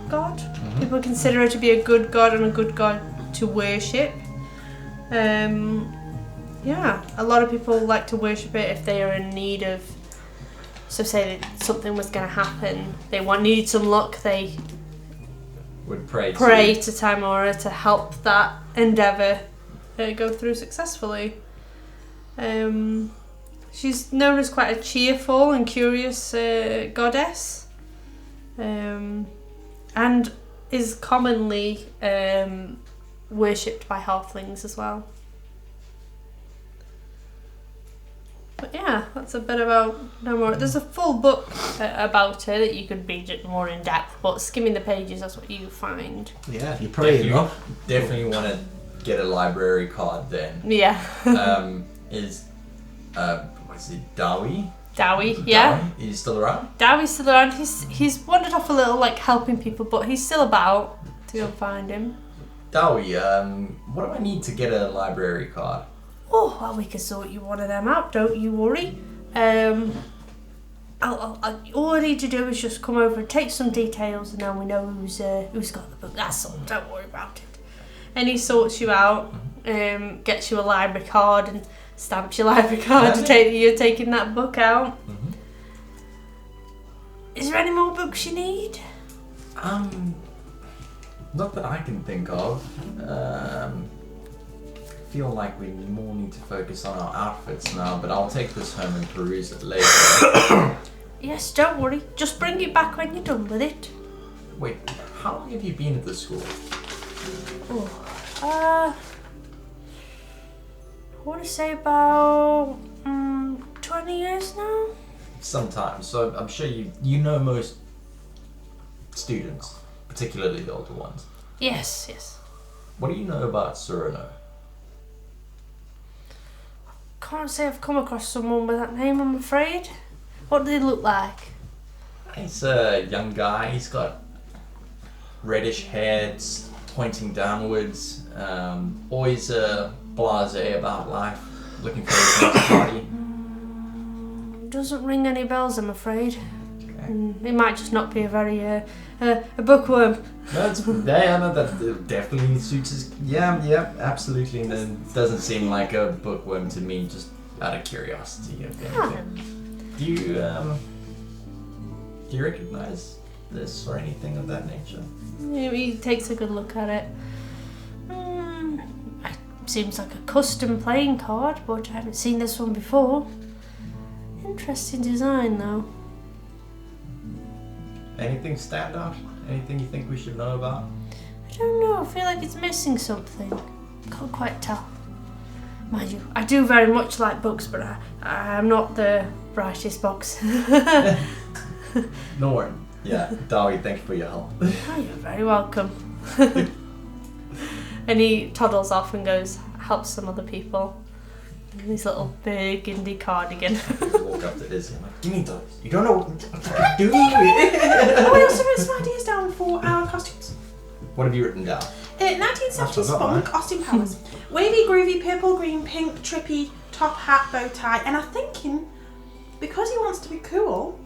god. People consider her to be a good god and a good god to worship. Yeah, a lot of people like to worship it if they are in need of. So say that something was going to happen, needed some luck, they Would pray to Timora to help that endeavour go through successfully. She's known as quite a cheerful and curious goddess, and is commonly worshipped by halflings as well. But yeah, that's a bit about no more. There's a full book about her that you could read it more in depth, but skimming the pages, that's what you find. Yeah, if you pray enough. Definitely want to get a library card then. Yeah. What's it, Dowie? Dowie, yeah. Dowie? Is he still around? Dowie's still around. He's wandered off a little, like helping people, but he's still about to go find him. Dowie, what do I need to get a library card? Oh, well, we can sort you one of them out, don't you worry. All I need to do is just come over and take some details, and then we know who's got the book. That's all. Don't worry about it. And he sorts you out, gets you a library card, and stamps your library card to take that you're taking that book out. Mm-hmm. Is there any more books you need? Not that I can think of. Feel like we more need to focus on our outfits now, but I'll take this home and peruse it later. Yes, don't worry. Just bring it back when you're done with it. Wait, how long have you been at the school? I want to say about 20 years now. Sometimes. So I'm sure you know most students, particularly the older ones. Yes. What do you know about Cyrano? Can't say I've come across someone with that name, I'm afraid. What do they look like? He's a young guy. He's got reddish hairs pointing downwards. Always blasé about life. Looking for his next party. Doesn't ring any bells, I'm afraid. Okay. It might just not be a very a bookworm. No, that definitely suits his. Yeah, absolutely. And then doesn't seem like a bookworm to me. Just out of curiosity, if anything. Do you recognize this or anything of that nature? He takes a good look at it. It seems like a custom playing card, but I haven't seen this one before. Interesting design, though. Anything stand out? Anything you think we should know about? I don't know, I feel like it's missing something. Can't quite tell. Mind you, I do very much like books, but I'm not the brightest box. No worry. Yeah, Dowie, thank you for your help. Oh, you're very welcome. And he toddles off and goes, helps some other people. In his little burgundy cardigan. Walk up to Izzie. I'm like, give me those. You don't know what to do. Oh, I also wrote some ideas down for our costumes. What have you written down? 1970s funk costume powers. Wavy, groovy, purple, green, pink, trippy, top hat, bow tie. And I'm thinking, because he wants to be cool,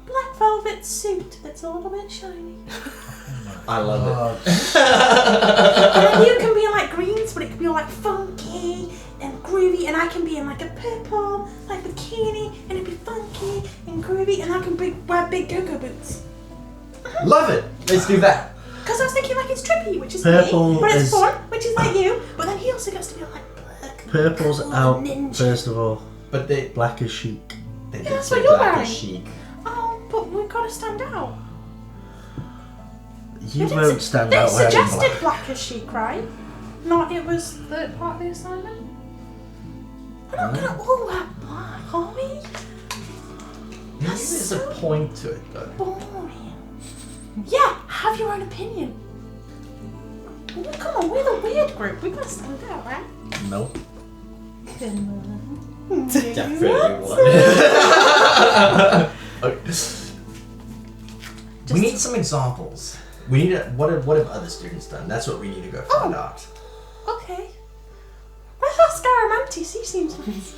black velvet suit that's a little bit shiny. I love it. And then you can be in like greens, but it can be all like funky and groovy, and I can be in like a purple, like bikini, and it'd be funky and groovy, and I can wear big go-go boots. Love it. Let's do that. Because I was thinking like it's trippy, which is Purple me, but it's is- fun, which is like you, but then he also gets to be like black. Purple's cool, out, ninja. first of all. But they Black is chic. did that's say what you're black wearing. is chic. Oh, but we've got to stand out. You They won't stand They out wearing suggested black. black as chic, right? Not it was the part of the assignment. We're not gonna all wear black, are we? Maybe there's a point to it though. Boring. Yeah, have your own opinion. Oh, come on, we're the weird group. We gotta stand out, right? Nope. Definitely one. Okay. We need some examples. We need what have other students done? That's what we need to go find out. Okay. Let's ask Aramanite. He seems nice.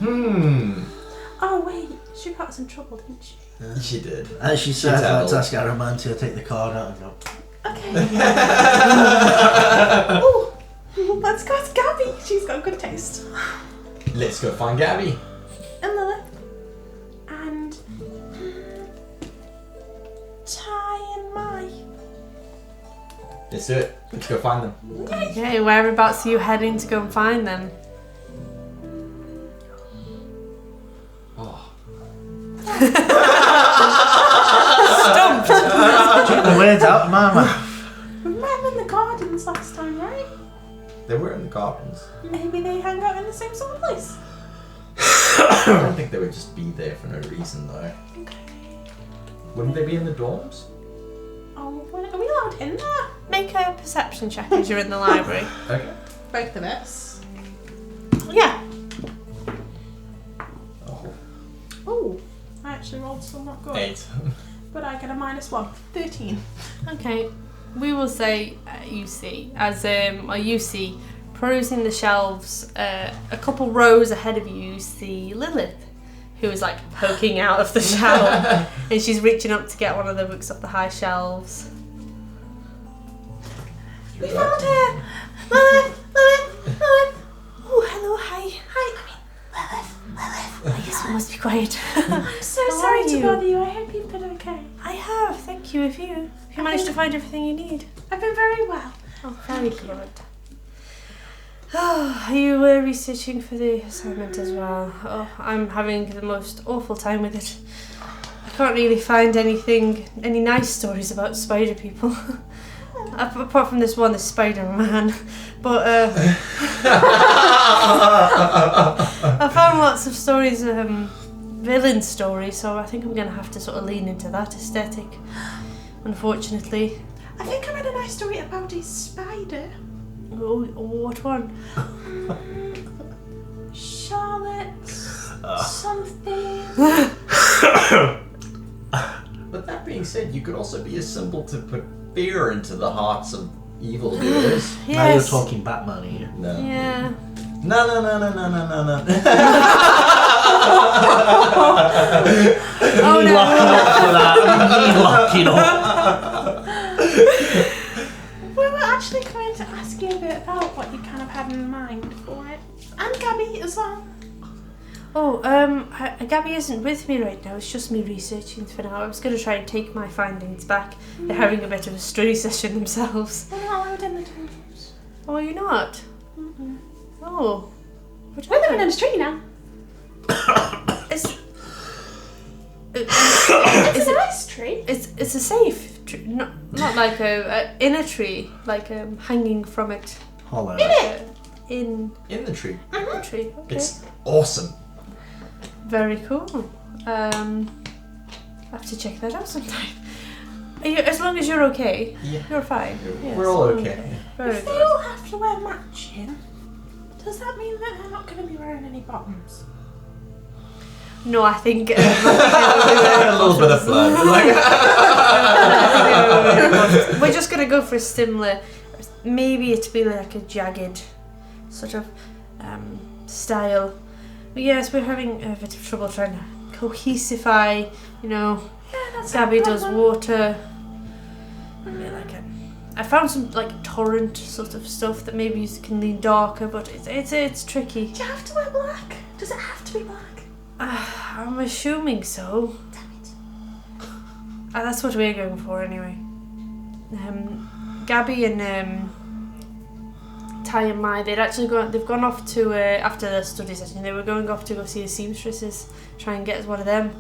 Oh wait, she got us in trouble, didn't she? She did. As she says, tattled. let's ask Aramanite to take the card out and go. Okay. Ooh, let's go to Gabby. She's got good taste. Let's go find Gabby. And Lilith. And Ty and Mai. Let's do it. Let's go find them. Okay, whereabouts are you heading to go and find them? Oh. Took the words out of my mouth. We met them in the gardens last time, right? They were in the gardens. Maybe they hang out in the same sort of place. I don't think they would just be there for no reason, though. Okay. Wouldn't they be in the dorms? Oh, are we allowed in there? Make a perception check as you're in the library. Okay. Both of us. Yeah. Oh. Oh, I actually rolled some not good. 8. But I get a -1. 13. Okay. We will say you see perusing the shelves a couple rows ahead of you see Lilith, who is like poking out of the shelf and she's reaching up to get one of the books off the high shelves. We found her! Lilith! Oh, hello, hi. Hi! I guess we must be quiet. I'm so How sorry are to you? bother you. I hope you've been okay. I have, thank you. Have you managed to find everything you need? I've been very well. Oh, very good. Oh, are you researching for the assignment as well? Oh, I'm having the most awful time with it. I can't really find any nice stories about spider people. Apart from this one, the Spider-Man. But I found lots of stories, villain stories, so I think I'm going to have to sort of lean into that aesthetic, unfortunately. I think I read a nice story about a spider. Oh, what one? Charlotte something. But that being said, you could also be a symbol to put fear into the hearts of evildoers. Now you're Yes. talking Batman here. No. Yeah. No. Oh You locking up for that. You locking up. We were actually going to ask you a bit about what you kind of had in mind for it. And Gabby as well. Oh, Gabby isn't with me right now. It's just me researching for now. I was going to try and take my findings back. They're having a bit of a study session themselves. We're not allowed in the dorms. Oh, you're not? Mm-mm. Oh. What We're living happened? in the street now. It's It's a nice tree. it's a safe tree, not like a inner tree, like hanging from it. Hollow. In In the tree. the tree. Okay. It's awesome. Very cool. I have to check that out sometime. Are you, as long as you're okay, Yeah. you're fine. Yes, We're all okay. Very If they good. all have to wear matching, does that mean that they're not going to be wearing any bottoms? No, I think A little bit of blood. we're just gonna go for a similar. Maybe it'd be like a jagged sort of style. But yes, we're having a bit of trouble trying to cohesify. You know, Yeah, that's Gabby no does problem. water. Maybe like I found some like torrent sort of stuff that maybe you can lean darker, but it's tricky. Do you have to wear black? Does it have to be black? I'm assuming so. Damn it. That's what we're going for anyway. Gabby and Ty and Mai, they've gone off to after the study session. They were going off to go see the seamstresses, try and get us one of them.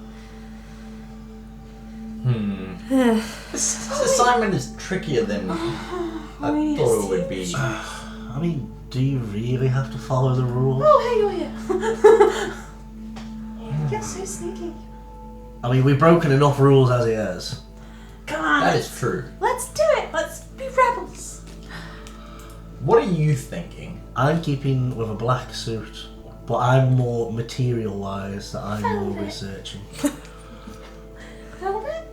This assignment is trickier than I thought it would be. I mean, do you really have to follow the rules? Oh, hey, you're here. You're so sneaky. I mean, we've broken enough rules as it is. Come on. That is true. Let's do it. Let's be rebels. What are you thinking? I'm keeping with a black suit, but I'm more material-wise, that I'm more Velvet. researching. Velvet?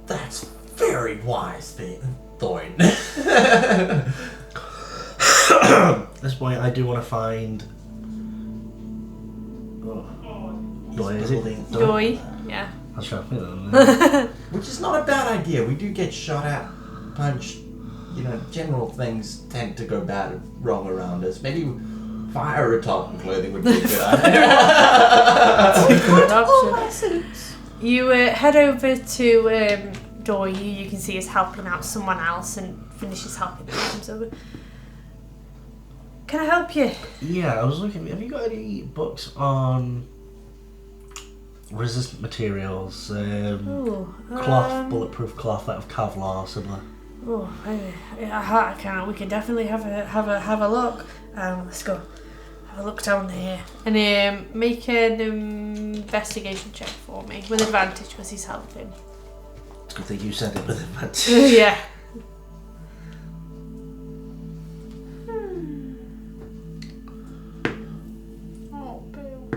That's very wise, Thoin. At this point, I do want to find Doi, is it? Doi. Yeah. I was trying to think of them. Which is not a bad idea. We do get shot at, punched. You know, general things tend to go bad and wrong around us. Maybe fire retardant clothing would be a good idea. Good All my option. suits. You head over to Doi. You can see he's helping out someone else and finishes helping him. Comes over. Can I help you? Yeah, I was looking. Have you got any books on resistant materials? Cloth, bulletproof cloth out of Kevlar, similar. Oh, I can. We can definitely have a look. Let's go. Have a look down here and make an investigation check for me with advantage because he's helping. It's a good thing you said it with advantage. Yeah. Oh, boo.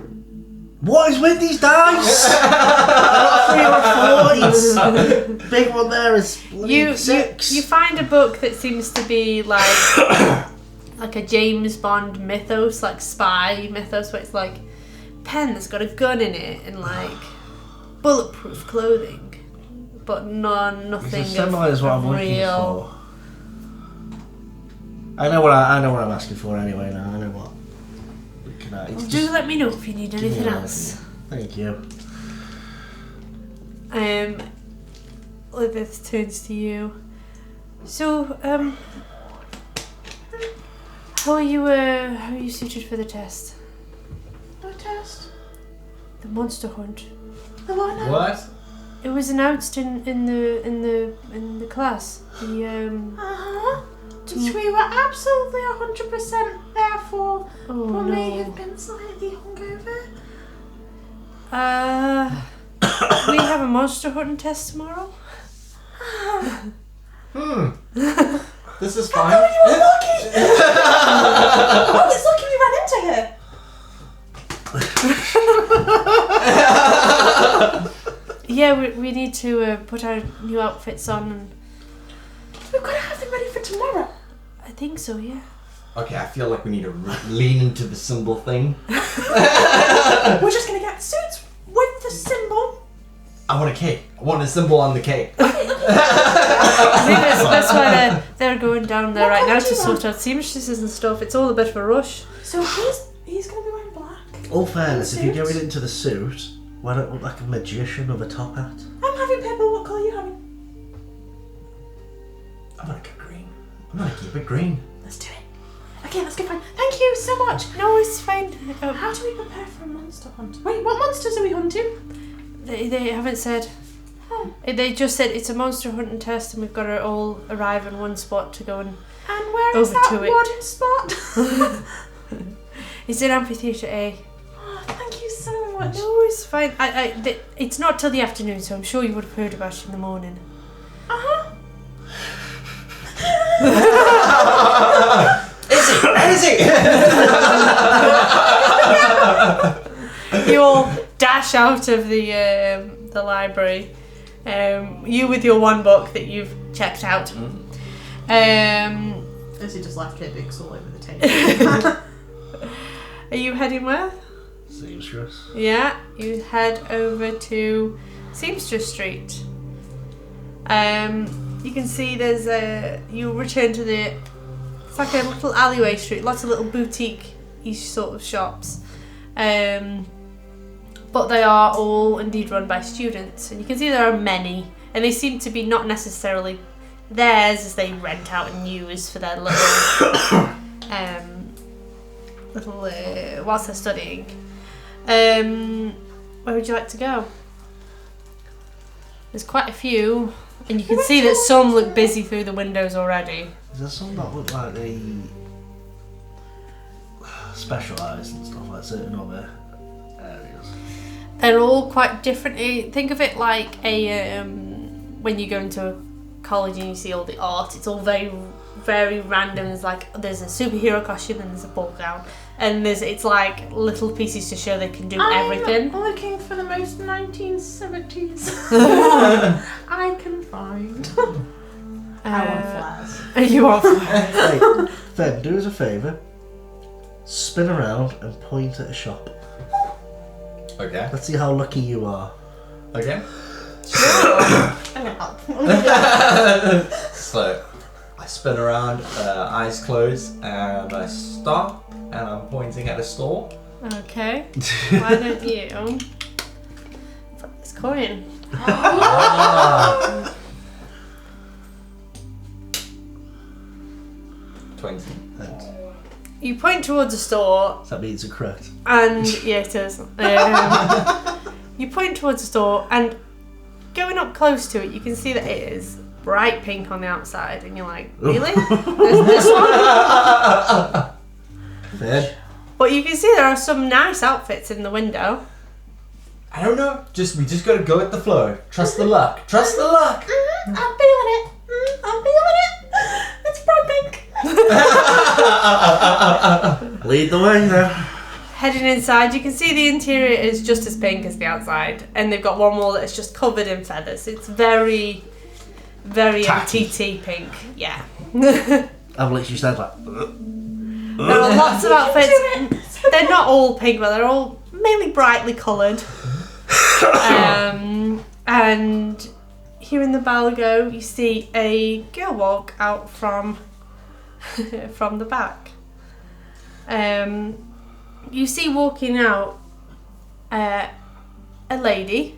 What is with these dice? I got 3 or 4. Big one there is You 6. you find a book that seems to be like like a James Bond mythos, like spy mythos, where it's like pen that's got a gun in it and like bulletproof clothing, but nothing It's as similar as what I'm looking real. for. I know what I'm asking for anyway. Now I know what. It's Do let me know if you need anything else. Thank you. Elizabeth turns to you. So, how are you suited for the test? No test. The monster hunt. The one I- What? It was announced in the class. Uh-huh. Which we were absolutely 100% there for. Oh But may have no. been slightly hungover. We have a monster hunting test tomorrow. This is fine. Oh, it's lucky we ran into her. Yeah, we need to put our new outfits on. And We've got to have them ready for tomorrow. I think so, yeah. Okay, I feel like we need to lean into the symbol thing. We're just going to get suits with the symbol. I want a cake. I want a symbol on the cake. I think that's why they're going down there What right colour now do to you sort out seamstresses and stuff. It's all a bit of a rush. So he's going to be wearing black. All fairness, if you're Suits? going into the suit, why don't you look like a magician with a top hat? I'm having purple. What colour are you having? I'm gonna go green. I'm gonna keep it green. Let's do it. Okay, let's go find. Thank you so much. No, it's fine. How do we prepare for a monster hunt? Wait, what monsters are we hunting? They haven't said. Oh. They just said it's a monster hunting test and we've got to all arrive in one spot to go and... And where is Over that to it. one spot? It's in Amphitheatre A. Oh, thank you so much. No, it's fine. It's not till the afternoon, so I'm sure you would have heard about it in the morning. Uh-huh. You all dash out of the library. You with your one book that you've checked out. Izzie just left her books all over the table. Are you heading where? Seamstress. Yeah, you head over to Seamstress Street. You can see you return to it's like a little alleyway street, lots of little boutique-ish sort of shops. But they are all indeed run by students, and you can see there are many, and they seem to be not necessarily theirs as they rent out and use for their little, whilst they're studying. Where would you like to go? There's quite a few, and you can see that some look busy through the windows already. Is there some that look like they specialise and stuff like certain other areas? They're all quite different. Think of it like when you go into college and you see all the art. It's all very, very random. There's a superhero costume and there's a ball gown, and it's like little pieces to show they can do everything. I'm looking for the most 1970s I can find. I want flares. You are fine. Hey, Fed, do us a favour. Spin around and point at a shop. Okay. Let's see how lucky you are. Okay. I'm gonna help. So, I spin around, eyes closed, and I stop, and I'm pointing at a store. Okay. Why don't you put this coin? Ah. 20. You point towards a store, That means you're correct. and yeah, it is. You point towards the store, and going up close to it, you can see that it is bright pink on the outside, and you're like, really? There's this one? Fair. But you can see there are some nice outfits in the window. I don't know. We just gotta go with the flow. Trust the luck. Trust the luck. I'm feeling it. I'm feeling it. It's bright pink. Lead the way now. Heading inside, you can see the interior is just as pink as the outside, and they've got one wall that is just covered in feathers. It's very, very Tacky. MTT pink. Yeah. I've literally said like. There are lots of outfits. They're not all pink, but they're all mainly brightly coloured. And here in the Balgo, you see a girl walk out from the back. You see walking out a lady,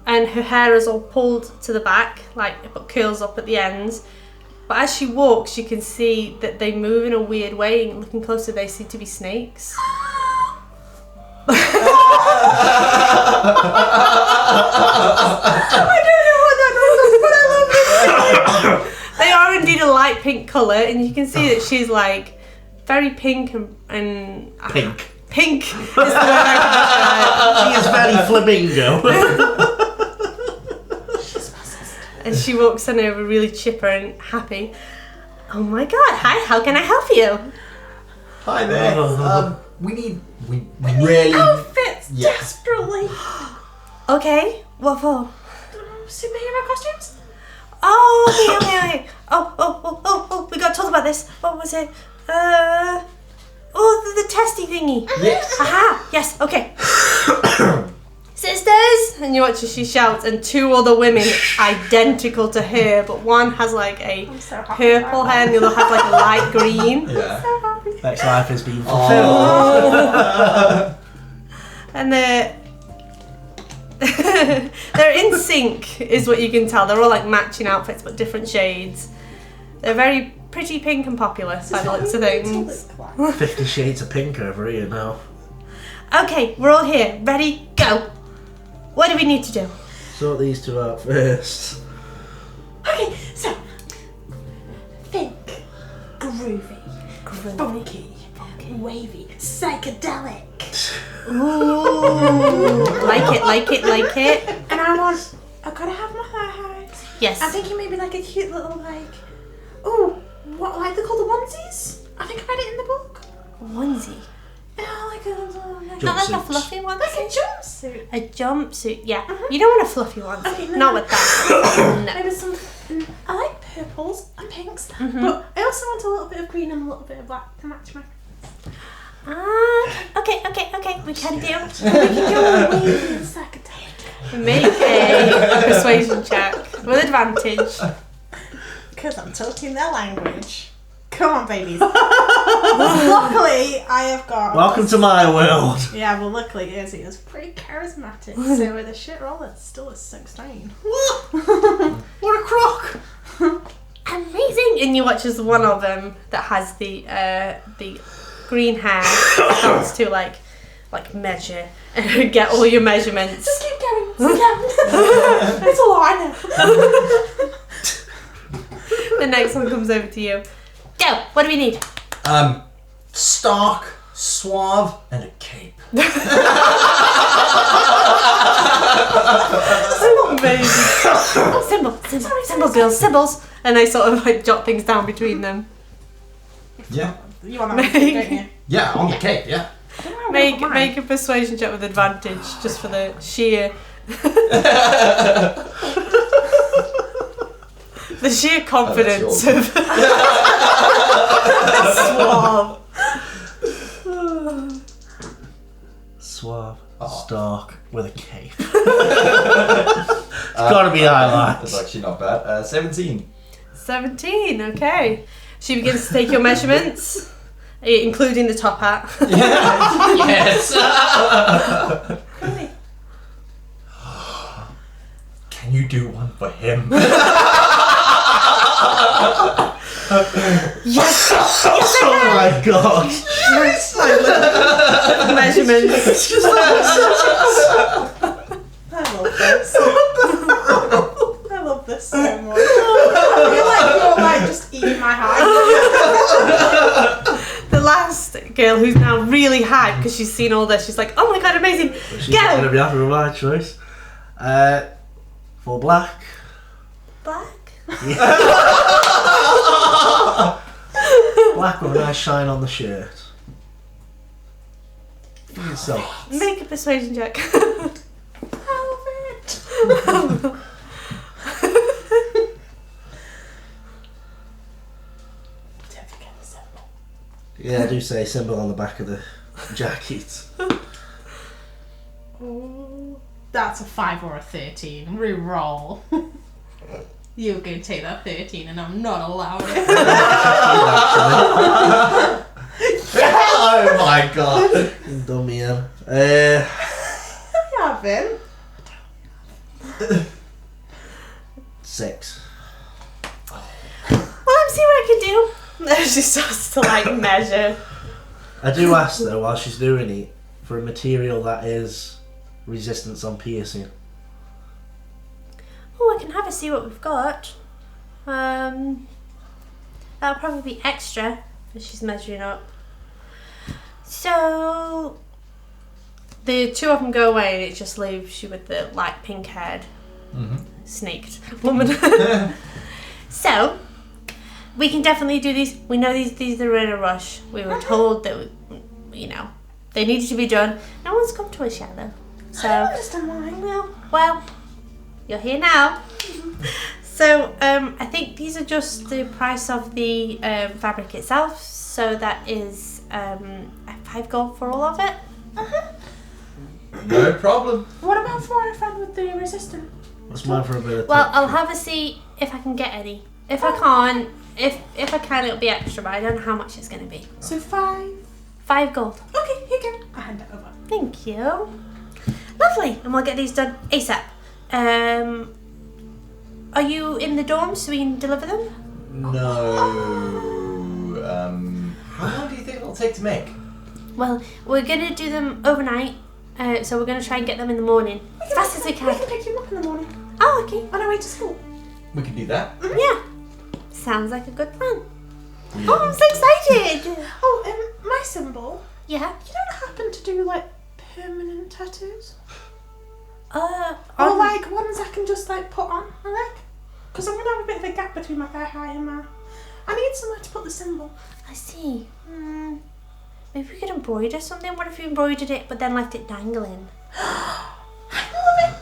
and her hair is all pulled to the back, like but curls up at the ends. But as she walks, you can see that they move in a weird way, and looking closer, they seem to be snakes. I don't know what that means, but I love it. They are indeed a light pink colour, and you can see that she's like very pink and Pink. pink is the word I She is very flamingo. And she walks in over really chipper and happy. Oh my god, hi, how can I help you? Hi there. We Really? really. Outfits Yeah. desperately. Okay, what for? Superhero costumes? Oh, okay. Oh, we got told about this. What was it? The testy thingy. Yes. Aha, yes, okay. Sisters! And you watch as she shouts, and two other women identical to her, but one has like a I'm so happy purple about hair and the other has like a light green. Yeah. So happy. Next life has been fulfilled. And they're in sync, is what you can tell. They're all like matching outfits, but different shades. They're very pretty pink and popular by the looks of things. 50 shades of pink over here now. Okay, we're all here. Ready? Go! What do we need to do? Sort these two out first. Okay, so think groovy, funky, wavy, psychedelic. Ooh, like it. And I gotta have my highlights. Yes. I'm thinking maybe like a cute little what they're called, the onesies? I think I read it in the book. Onesie. Yeah, like a Not like a Jumpsuits. fluffy onesie. like a jumpsuit. A jumpsuit, yeah. You don't want a fluffy onesie. Okay, no. Not with that. No. Maybe some. I like purples and pinks, but I also want a little bit of green and a little bit of black to match my. Okay. We can do. We can go wavy and psychedelic. Make a persuasion check with advantage. Because I'm talking their language. Come on, babies. Luckily, I have got. Welcome to my world. Yeah, well, luckily, Izzie is pretty charismatic, so with a shit roll, it's still a 16. What a crock! Amazing! And you watch as one of them that has the green hair starts to like measure and get all your measurements. Just keep going. It's a lot, I know. The next one comes over to you. Go! What do we need? Stark, suave, and a cape. Symbol girls, symbols. And they sort of like jot things down between them. Yeah. You want to make it, don't you? Yeah, on the cape. Yeah. Make a persuasion check with advantage, just for the sheer the sheer confidence of suave. suave, Oh. stark, with a cape. It's gotta be highlights. That's actually not bad. 17. 17, okay. She begins to take your measurements, including the top hat. Yes! Really? Can you do one for him? Yes! Oh my god! Yes! Measurements. It's just like I love this. I love this so much. I feel like you're like just eating my heart. The last girl who's now really hyped because she's seen all this, she's like, oh my god, amazing! she's not gonna Go! be happy with my choice. For black. Black? Black with a nice shine on the shirt. So, Make a persuasion check. I love it. Don't forget the symbol. yeah, I do say symbol on the back of the jacket. Oh, that's a 5 or a 13. Reroll. You can take that 13 and I'm not allowed it. Oh my god. Dummy, yeah. I haven't. 6. Well, I'm seeing what I can do. She starts to like measure. I do ask though, while she's doing it, for a material that is resistance on piercing. Oh, I can have a see what we've got. That'll probably be extra as she's measuring up. So the two of them go away and it just leaves you with the light pink haired snaked woman. So we can definitely do these. We know these are in a rush. We were told that they needed to be done. No one's come to us yet though. I So don't understand why. well, you're here now. So I think these are just the price of the fabric itself. So that is 5 gold for all of it. No problem. What about for our friend with the resistant? What's mine for a bit of Well, I'll have a see if I can get any. If I can't, if I can, it'll be extra. But I don't know how much it's going to be. So 5. 5 gold. Okay, here you go. I hand it over. Thank you. Lovely, and we'll get these done ASAP. Are you in the dorms so we can deliver them? No. How long do you think it'll take to make? Well, we're gonna do them overnight, so we're gonna try and get them in the morning as fast as we We can. can pick you up in the morning Oh, okay. on our way to school. We can do that. Yeah. Sounds like a good plan. Oh, I'm so excited. Oh, my symbol. Yeah. You don't happen to do like permanent tattoos? Or On- like ones I can just like put on my leg? Because I'm gonna have a bit of a gap between my thigh high and my. I need somewhere to put the symbol. I see. Maybe we could embroider something. What if you embroidered it but then left it dangling? I love it.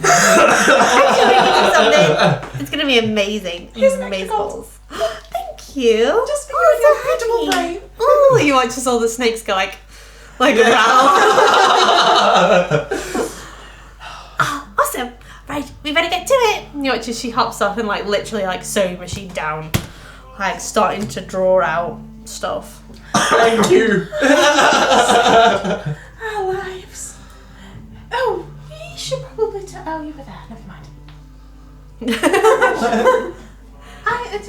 Actually, we can do something. It's gonna be amazing. Here's an extra Amazing gold. balls. Thank you. Just for you and your beautiful brain. Oh, you watch as all the snakes go like around. Awesome. Right, we better get to it. And you watch as she hops off and like literally like sewing machine down, like starting to draw out stuff. Thank you. Our lives. Oh, you should probably tell you were there. Never mind.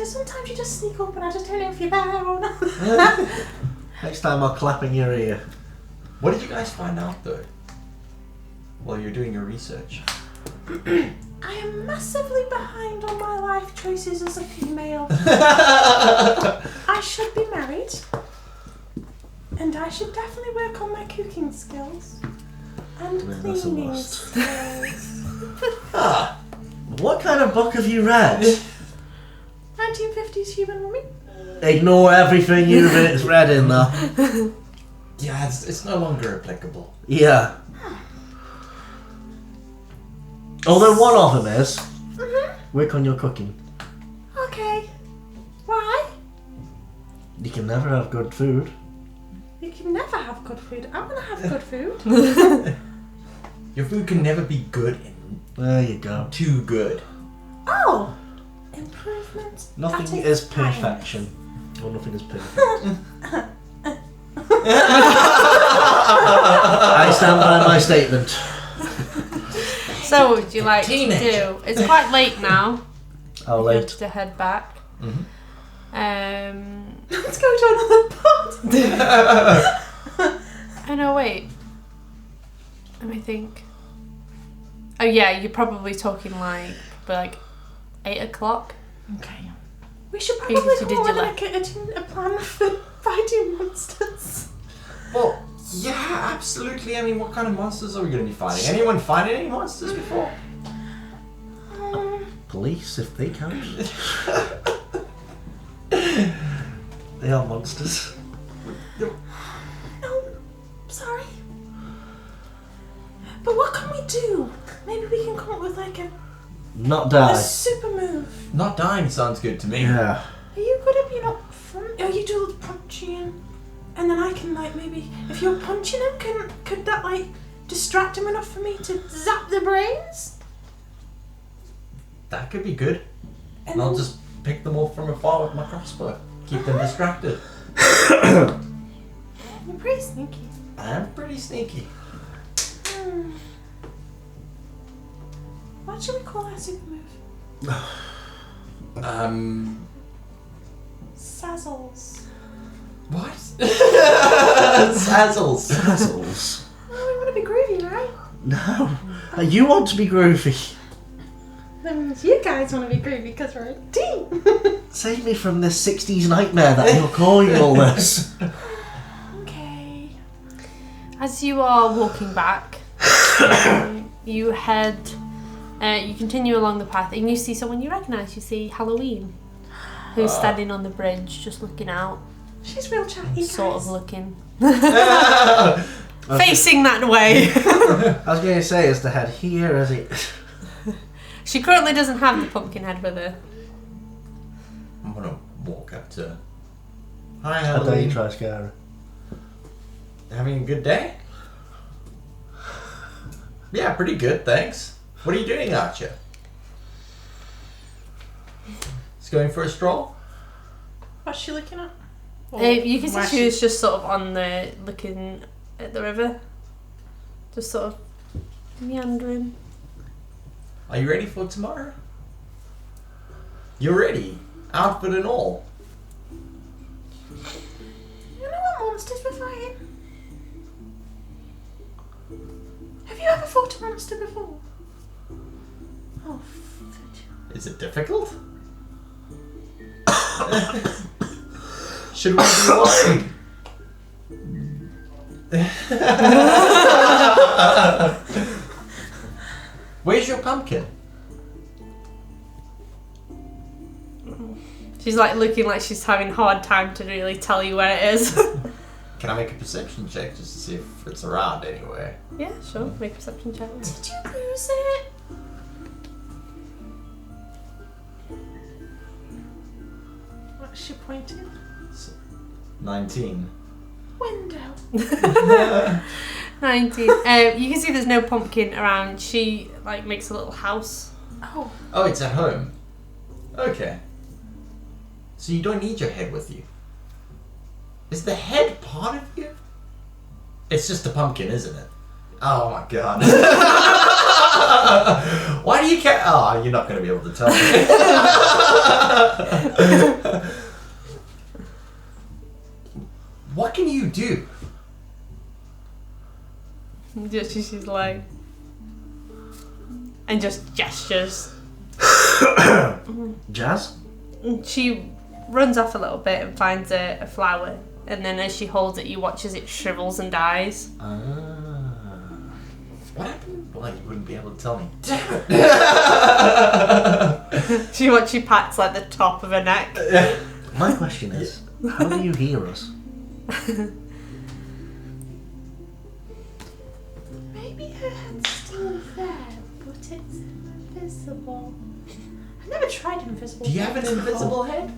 Sometimes you just sneak up and I just don't know if you're there or not. Next time I'll clap in your ear. What did you guys find out though? While you're doing your research. I am massively behind on my life choices as a female. I should be married. And I should definitely work on my cooking skills. And Yeah, that's a cleaning must. skills. What kind of book have you read? 1950s human woman. Ignore everything you've read in there. Yeah, it's no longer applicable. Yeah. Although one of them is, work on your cooking. Okay. Why? You can never have good food. You can can never have good food. I want to have good food. Your food can never be good and There you go. too good. Oh! Improvement. Nothing at is its time. perfection. Or nothing is perfect. I stand by my statement. So, what would you like Teenager. to do? It's quite late now. How You have late? to head back. Mhm. Let's go to another pod. Oh no, wait. Let me think. Oh yeah, you're probably talking like 8 o'clock. Okay. We should Because probably you come did up with your a plan for fighting monsters. Well, yeah, absolutely. I mean, what kind of monsters are we going to be fighting? Anyone fighting any monsters before? Police, if they count. They are monsters. No, sorry. But what can we do? Maybe we can come up with like a Not die. super move. Not dying sounds good to me. Yeah. Are you good at being up front? Oh, you do the punching, and then I can like maybe if you're punching him, could that like distract him enough for me to zap the brains? That could be good. And And I'll then- just pick them off from afar with my crossbow. Keep them distracted. You're pretty sneaky. I'm pretty sneaky. What should we call our super move? Sazzles. What? Sazzles. Assholes. Oh, we want to be groovy, right? No. You want to be groovy. That means you guys want to be groovy because we're a team. Save me from this 60s nightmare that you're calling all this. Okay. As you are walking back, you continue along the path and you see someone you recognise. You see Halloween, who's standing on the bridge just looking out, She's real chatty, guys. sort of looking. Facing that way. I was going to say, is the head here? Is it? She currently doesn't have the pumpkin head with her. I'm gonna walk up to her. Hi, I thought you Halloween. try to scare her. Having a good day? Yeah, pretty good, thanks. What are you doing, Archer? Just going for a stroll? What's she looking at? You can see she was just sort of on the looking at the river, just sort of meandering. Are you ready for tomorrow? You're ready, outfit and all. You know what monsters we're fighting? Have you ever fought a monster before? Oh, fudge. Is it difficult? Should we be worried? Where's your pumpkin? She's like looking like she's having a hard time to really tell you where it is. Can I make a perception check just to see if it's around anywhere? Yeah, sure. Make a perception check. Did you lose it? What's she pointing? 19. Window. 19. You can see there's no pumpkin around. She like makes a little house. Oh. Oh, it's at home. Okay. So you don't need your head with you. Is the head part of you? It's just a pumpkin, isn't it? Oh my god. Why do you care? Oh, you're not going to be able to tell me. What can you do? Just she's like, and just gestures. Jazz? She runs off a little bit and finds a flower, and then as she holds it, you watch as it shrivels and dies. What happened? Well, you wouldn't be able to tell me. Damn it! She pats like the top of her neck. My question is, how do you hear us? Maybe her head's still there, but it's invisible. I've never tried invisible. Do you have an invisible head?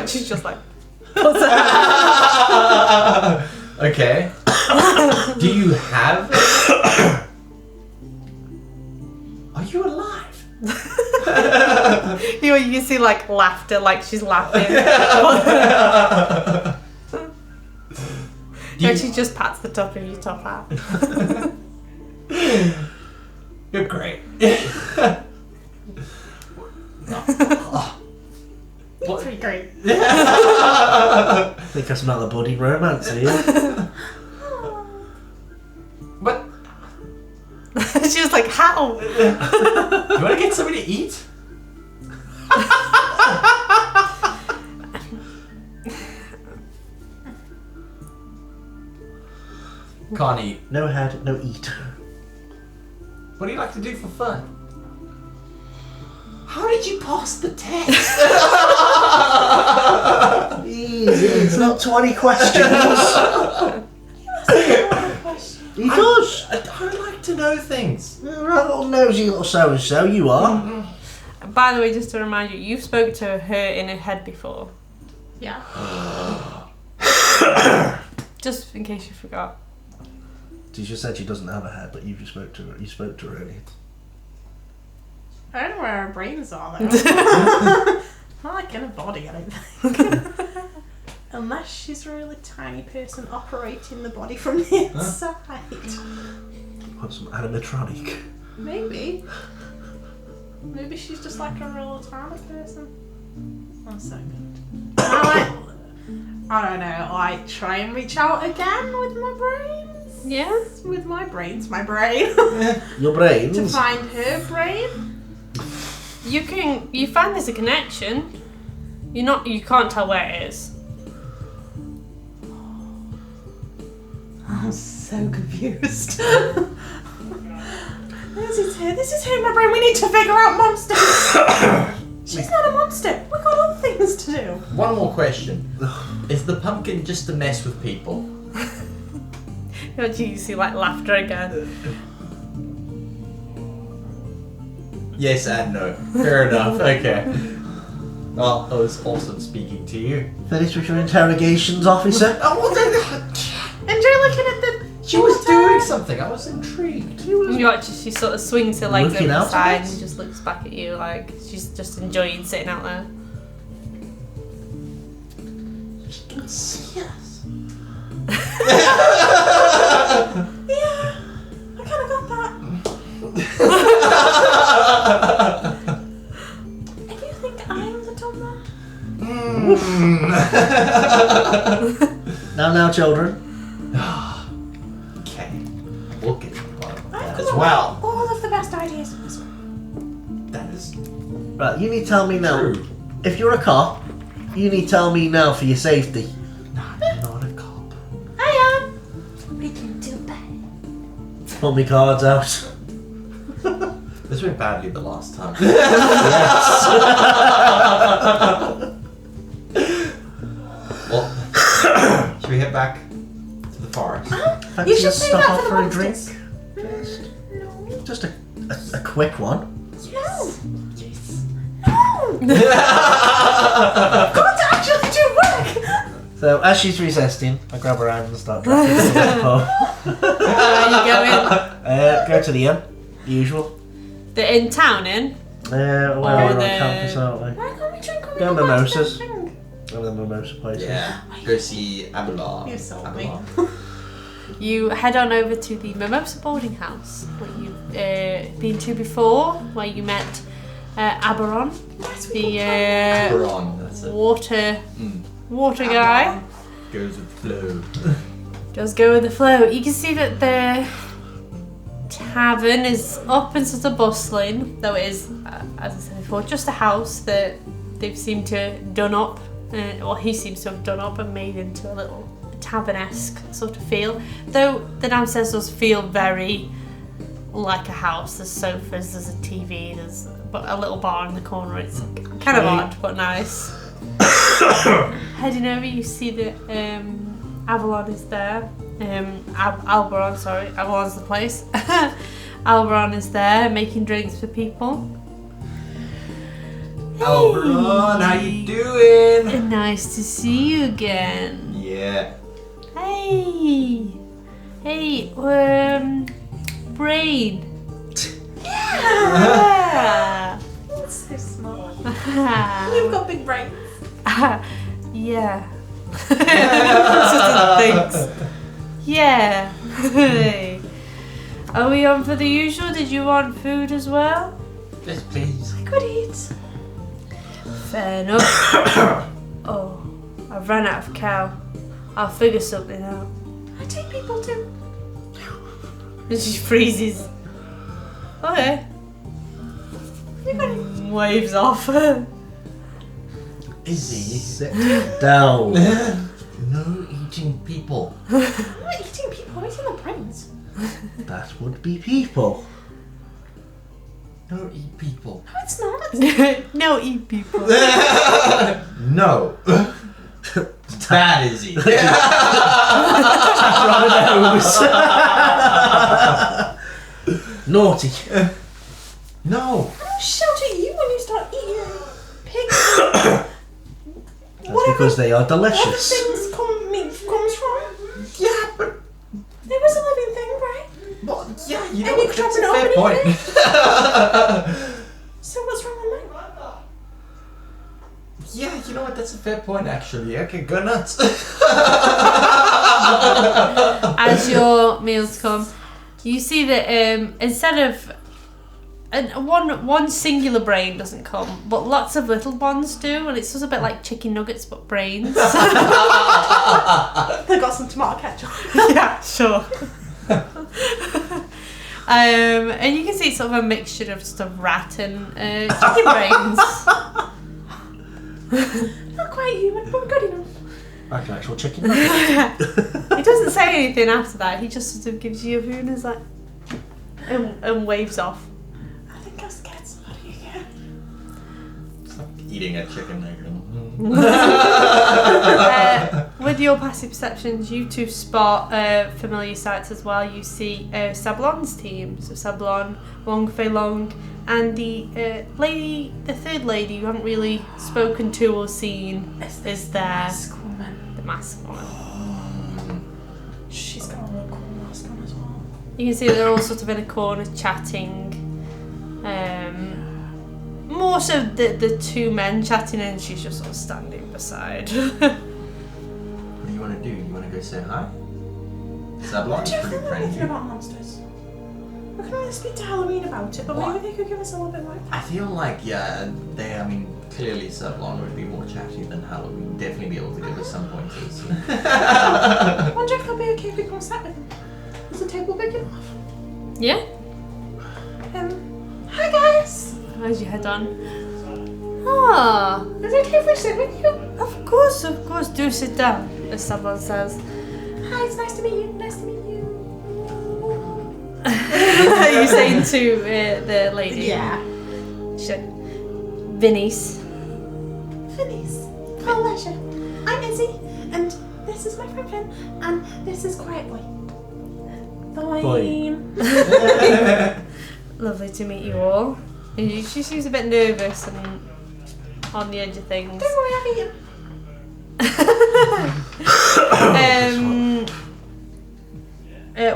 She's just like, what's that? Okay. Do you have? Are you alive? You can see like laughter, like she's laughing. And she just pats the top of your top hat. You're great. It's pretty great. I think that's not the budding romance here. What? She was like, how? You want to get something to eat? Can't eat. No head, no eat. What do you like to do for fun? How did you pass the test? Easy, it's not 20 questions. He does. I like to know things. Right little nosy little so-and-so you are. By the way, just to remind you, you've spoke to her in her head before. Yeah. Just in case you forgot. She just said she doesn't have a head, but you just spoke to her. You spoke to her earlier. I don't know where our brains are though. Not like in a body, I don't think. Unless she's a really tiny person operating the body from the inside. Want some animatronic? Maybe. Maybe she's just like a real tiny person. 1 second. I don't know, like try and reach out again with my brains? Yeah? With my brains, my brain. Your brains? To find her brain? You find there's a connection. You can't tell where it is. I'm so confused. This is her in my brain. We need to figure out monsters. She's not a monster. We've got other things to do. One more question. Is the pumpkin just to mess with people? You see like laughter again. Yes and no. Fair enough. Okay. Well, I was also speaking to you. Finished with your interrogations, officer? Oh, well, Enjoy looking at the. she was doing something. I was intrigued. She sort of swings her legs Looking over out the side at us? and just looks back at you like she's just enjoying sitting out there. She can see us. Yeah, I kind of got that. And you think I am the dumb man? Now, children. Okay. We'll get to the bottom of I've that got as well. all of the best ideas in this one. That is Right, you need to tell me now. true. If you're a cop, you need to tell me now for your safety. No, I'm not a cop. I am. We can do better. Pull me cards out. This went badly the last time. Yes. Well, should we head back to the forest? Fancy You should a save stop that off for for the a drink? monsters. No. Just a quick one. No. Yes. No. I've got to actually do work. So as she's resisting, I grab her hand and start dragging her to the pub. Where you going? Go to the inn, the usual. The in town inn? Where Or we're on the- campus, aren't we? Why can't we drink when we Go go back to mimosas. that thing? Go to the mimosa place. Yeah. Go see Abelard. You sold me. You head on over to the Mimosa boarding house, where you've been to before, where you met Aberon, the Aberon, that's it. water guy. Goes with flow. Just go with the flow. You can see that the tavern is up and sort of bustling, though it is, as I said before, just a house that they've seemed to done up, or he seems to have done up and made into a little tavern-esque sort of feel. Though the downstairs does feel very like a house. There's sofas, there's a TV, there's a little bar in the corner. It's kind of odd but nice. Heading over, you see that Avalon is there. Alberon, sorry, Avalon's the place. Alberon is there making drinks for people. Alberon, how you doing? Nice to see you again. Yeah. Hey, brain. Yeah. That's so smart. You've got big brains. Yeah. Thanks. Yeah. Are we on for the usual? Did you want food as well? Yes, please. I could eat. Fair enough. Oh, I've run out of cow. I'll figure something out. I take people too. And she freezes. Okay. You got it. Waves off. Izzy. Sit down. No eating people. I'm not eating people, I'm eating the brains. That would be people. No eat people. No, it's not. No, eat people. No. Bad Izzy. Naughty. No. I don't shout at you when you start eating pigs. That's because they are Other delicious. things meat comes from. Yeah, but There was a living thing, right? well, yeah, you know And you what, chop that's it a up fair and point. eat So what's wrong with mine? Yeah, you know what, that's a fair point actually. Okay, go nuts. As your meals come, you see that instead of one singular brain doesn't come, but lots of little ones do, and it's just a bit like chicken nuggets but brains. They got some tomato ketchup. Yeah, sure. And you can see it's sort of a mixture of just a rat and chicken brains. Not quite human, but good enough. Like an actual chicken. He doesn't say anything after that. He just sort of gives you a food and is like, and waves off. I think I'll scared somebody again. Eating a chicken nugget. With your passive perceptions, you two spot familiar sights as well. You see Sablon's team, so Sablon, Wong Fei Long, and the third lady you haven't really spoken to or seen is there. Mask woman. The masked woman. She's got a real cool mask on as well. You can see they're all sort of in a corner chatting. More so the two men chatting, and she's just sort of standing beside. What do you want to do? You want to go say hi? What Sablon's do you pretty think anything friendly. about monsters? We can only speak to Halloween about it, but What? maybe they could give us a little bit more. I feel like, clearly Sablon would be more chatty than Halloween. Definitely be able to give us some pointers. I wonder if they'll be okay if we come sat with them. Is the table big enough? Yeah? Hi guys! How's your head on? Ah, Is it okay if we sit with you? of course, do sit down, as someone says. Hi, it's nice to meet you. Nice to meet you. Are you saying to the lady? Yeah. Venice. Phineas. Pleasure. I'm Izzy, and this is my friend Finn, and this is Quiet Boy. Thoin. Lovely to meet you all. And she seems a bit nervous and on the edge of things. Don't worry, I'll meet you.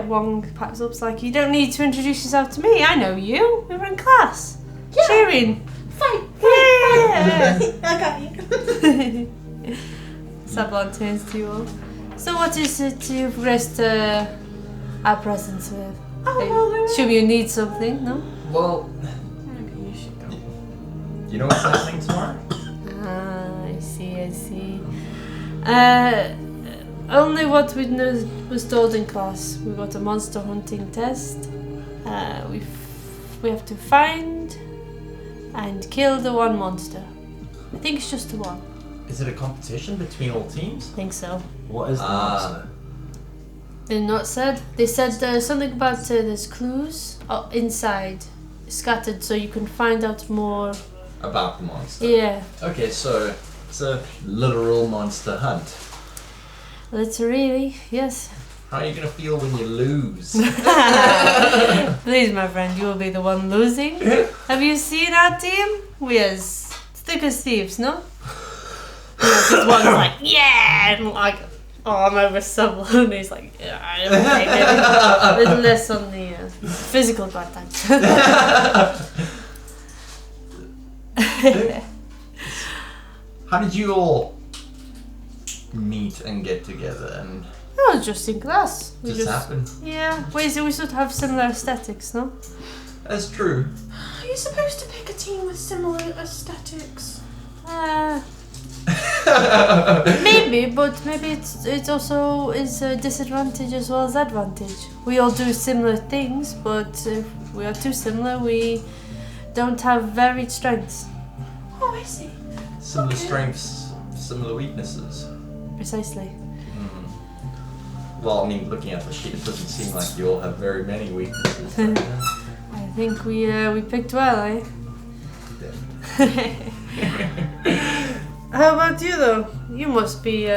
Wong pipes up like, you don't need to introduce yourself to me. I know you. We were in class. Yeah. Cheering. Fight. Yeah. I got you. Sablon turns to you all. So what is it you've graced our presence with? Oh, well, Assume you need something, no? Well, maybe you should go. you know what's happening tomorrow? Ah, I see. Only what was told in class. We got a monster hunting test. We have to find and kill the one monster. I think it's just the one. Is it a competition between all teams? I think so. What is the monster? They're not said. They said something about there's clues inside, scattered, so you can find out more. About the monster. Yeah, Okay, so it's a literal monster hunt. literally, yes. How are you gonna feel when you lose? Please, my friend, you will be the one losing. Have you seen our team? We as thick as thieves, no? This one's like, yeah, and like arm over someone, and he's like, yeah, okay, maybe a little less on the physical contact. How did you all meet and get together and It was just in class. We just happen? Yeah, we should have similar aesthetics, no? That's true. Are you supposed to pick a team with similar aesthetics? Maybe, but maybe it also is a disadvantage as well as advantage. We all do similar things, but if we are too similar, we don't have varied strengths. Oh, I see. Similar strengths, similar weaknesses. Precisely. Well, I mean, looking at the sheet, it doesn't seem like you all have very many weaknesses. I think we picked well, eh? How about you, though? You must be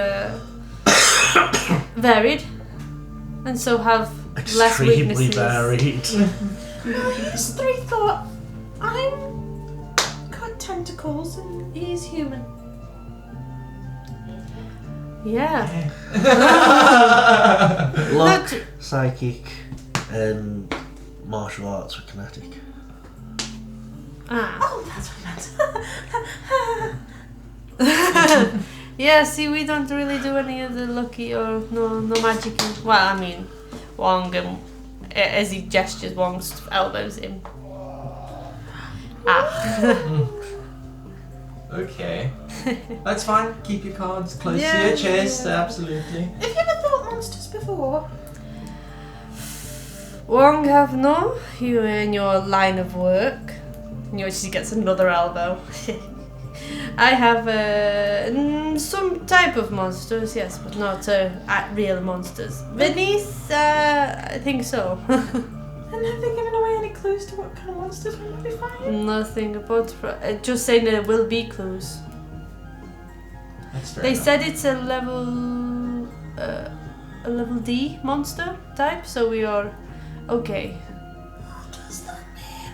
varied, and so have less Extremely weaknesses. varied. He's 3 thought. I'm got tentacles and he's human. Yeah. Luck, psychic, and martial arts with kinetic. Oh, that's what I meant. Yeah, see, we don't really do any of the lucky or no magic. Well, I mean, Wong, as he gestures, Wong elbows him. Okay. That's fine. Keep your cards close Yeah, to your chest, yeah. absolutely. Have you ever thought monsters before? Wong have no, you in your line of work. She gets another elbow. I have some type of monsters, yes, but not real monsters. Beneath, I think so. And have they given away any clues to what kind of monsters we might be fighting? Nothing about just saying there will be clues. That's fair They enough. said it's a level D monster type, so we are okay. What does that mean?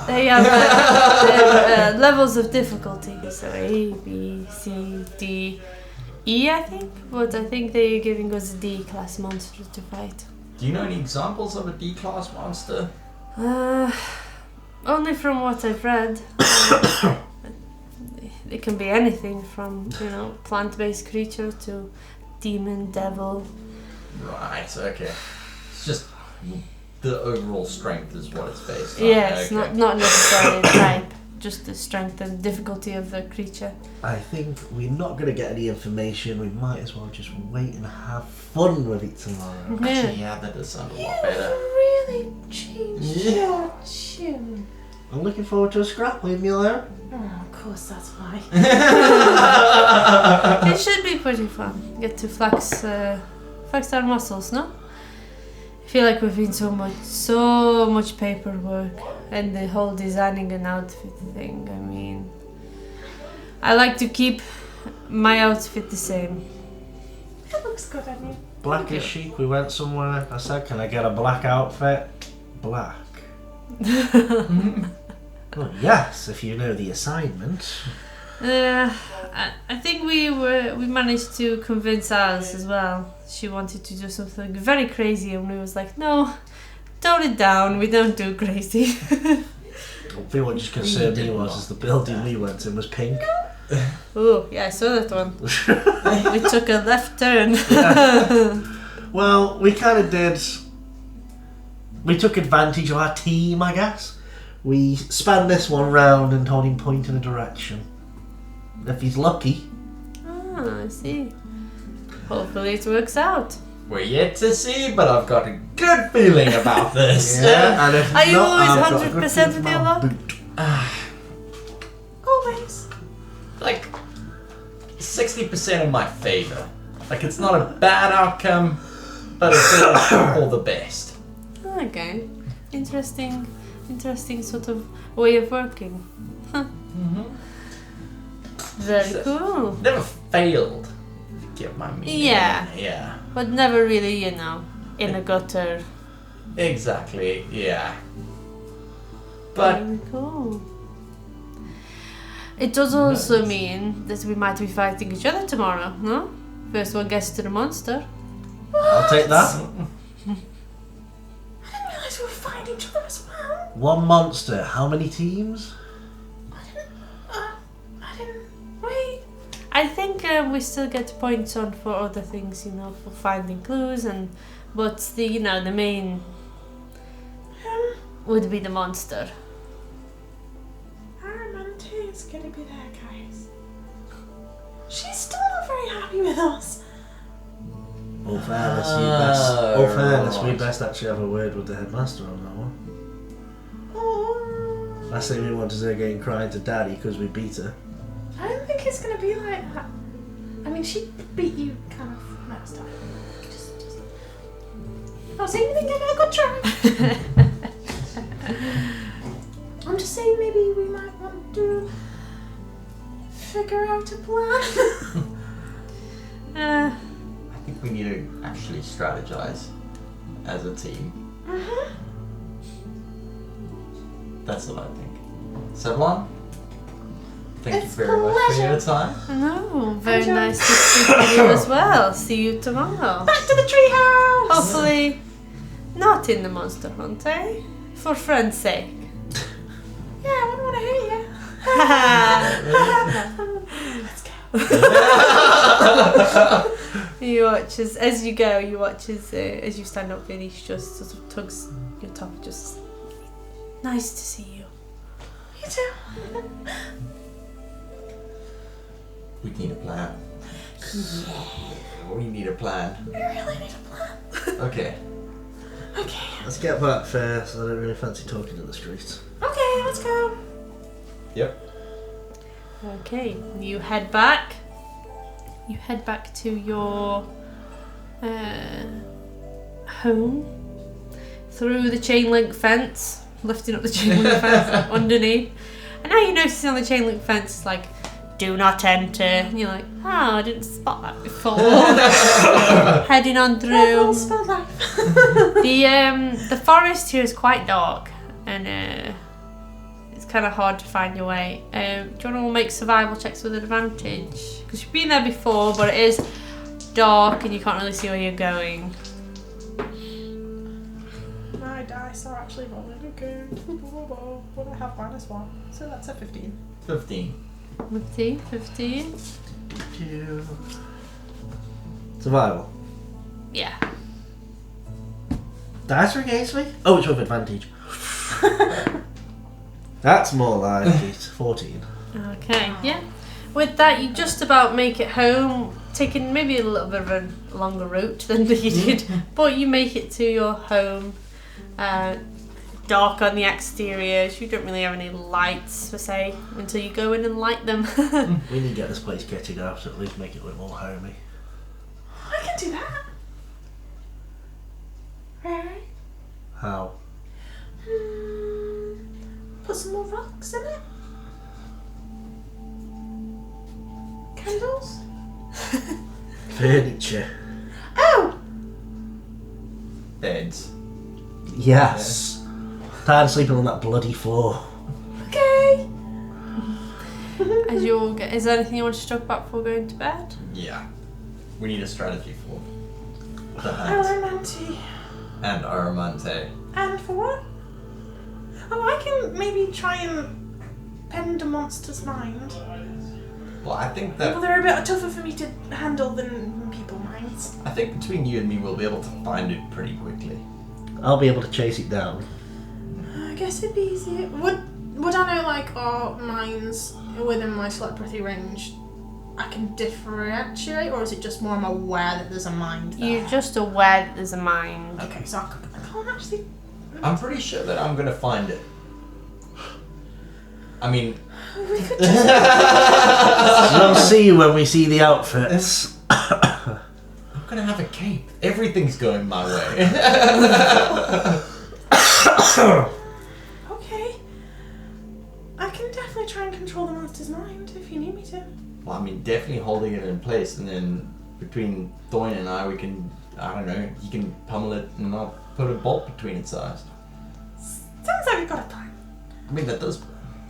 They have levels of difficulty, so A, B, C, D, E, I think. But I think they're giving us a D class monster to fight. Do you know any examples of a D-class monster? Only from what I've read. It can be anything from, plant-based creature to demon, devil. Right, okay. It's just the overall strength is what it's based on. Yes, okay. not necessarily type, just the strength and difficulty of the creature. I think we're not going to get any information. We might as well just wait and have fun with it tomorrow. Actually, yeah, that does sound a lot You better. really changed Yeah. your tune. I'm looking forward to a scrap with you there. Oh, of course, that's why. It should be pretty fun. Get to flex our muscles, no? I feel like we've been so much paperwork and the whole designing an outfit thing. I mean, I like to keep my outfit the same. It looks good on you. Black is chic. We went somewhere. I said, can I get a black outfit? Black. Well, yes, if you know the assignment. I think we managed to convince Alice as well. She wanted to do something very crazy, and we was like, no, tone it down. We don't do crazy. I think what just concerned me was the building we went in was pink. Oh, yeah, I saw that one. We took a left turn. Yeah. Well, we kind of did. We took advantage of our team, I guess. We spanned this one round and told him point in a direction. If he's lucky. Ah, I see. Hopefully it works out. We're yet to see, but I've got a good feeling about this. And if Are you not, always I've got a good 100% feeling with for your my luck? boot. Always. Like 60% in my favor. Like it's not a bad outcome, but it's all the best. Okay. Interesting sort of way of working. Huh. Very So- cool. Never failed. If you get my meaning. Yeah. Yeah. But never really, in a gutter. Exactly. Yeah. But Very cool. It does also mean that we might be fighting each other tomorrow, no? First one gets to the monster. I'll take that. I didn't realise we were fighting each other as well. One monster. How many teams? I didn't. Wait. I think we still get points on for other things, you know, for finding clues but the main would be the monster. Aramanite is gonna be there, guys. She's still not very happy with us. All fairness, we best actually have a word with the headmaster on that one. Oh. Last thing we want is her getting crying to Daddy because we beat her. I don't think it's gonna be like that. I mean, she beat you kind of next time. Just. Not saying anything, give it a good try. I'm just saying maybe we might want to figure out a plan. I think we need to actually strategize as a team. That's what I think. Sevlon, thank you It's very much for your pleasure. time. No, very nice to speak with you as well. See you tomorrow. Back to the treehouse. Hopefully not in the monster hunt, eh? For friend's sake. Yeah, I wouldn't want to hurt you. Let's go. You watch as you go. You watch as you stand up, and he just sort of tugs your top. Just nice to see you. You too. We need a plan. We need a plan. We really need a plan. Okay. Okay. Let's get back first. I don't really fancy talking in the streets. Okay, let's go. Yep. Okay, you head back. You head back to your home through the chain link fence, lifting up the chain link fence underneath. And now you notice on the chain link fence it's like, do not enter. And you're like, oh, I didn't spot that before. Heading on through. The forest here is quite dark and it's kind of hard to find your way. Do you want to make survival checks with advantage? Because you've been there before, but it is dark and you can't really see where you're going. My dice are actually rolling. Okay. What I have -1, so that's a 15. 15. 15. Survival. Yeah. Dice are against me? Oh, it's with advantage. That's more like it's 14. Okay, yeah. With that, you just about make it home, taking maybe a little bit of a longer route than you did, but you make it to your home. Dark on the exterior, so you don't really have any lights per se until you go in and light them. We need to get this place kitted out, at least make it look more homey. I can do that. Right. How? Put some more rocks in it. Candles. Furniture. Oh! Beds. Yes. Tired of sleeping on that bloody floor. Okay. As you all get, is there anything you want to talk about before going to bed? Yeah. We need a strategy for the hunt. Aramanite. And Aramanite. And for what? Oh, I can maybe try and bend a monster's mind. Well, I think Well, that they're a bit tougher for me to handle than people minds. between you and me, we'll be able to find it pretty quickly. I'll be able to chase it down. I guess it'd be easier. Would I know like our minds within my telepathy range? I can differentiate, or is it just more I'm aware that there's a mind there? You're just aware that there's a mind. Okay, so I can't actually. I'm pretty sure that I'm gonna find it. I mean, We could just. We'll see when we see the outfits. I'm gonna have a cape. Everything's going my way. Okay. I can definitely try and control the monster's mind if you need me to. Well, I mean, definitely holding it in place, and then between Thoin and I, we can, I don't know, he can pummel it and I'll put a bolt between its eyes. Sounds like we've got a plan. I mean, that does.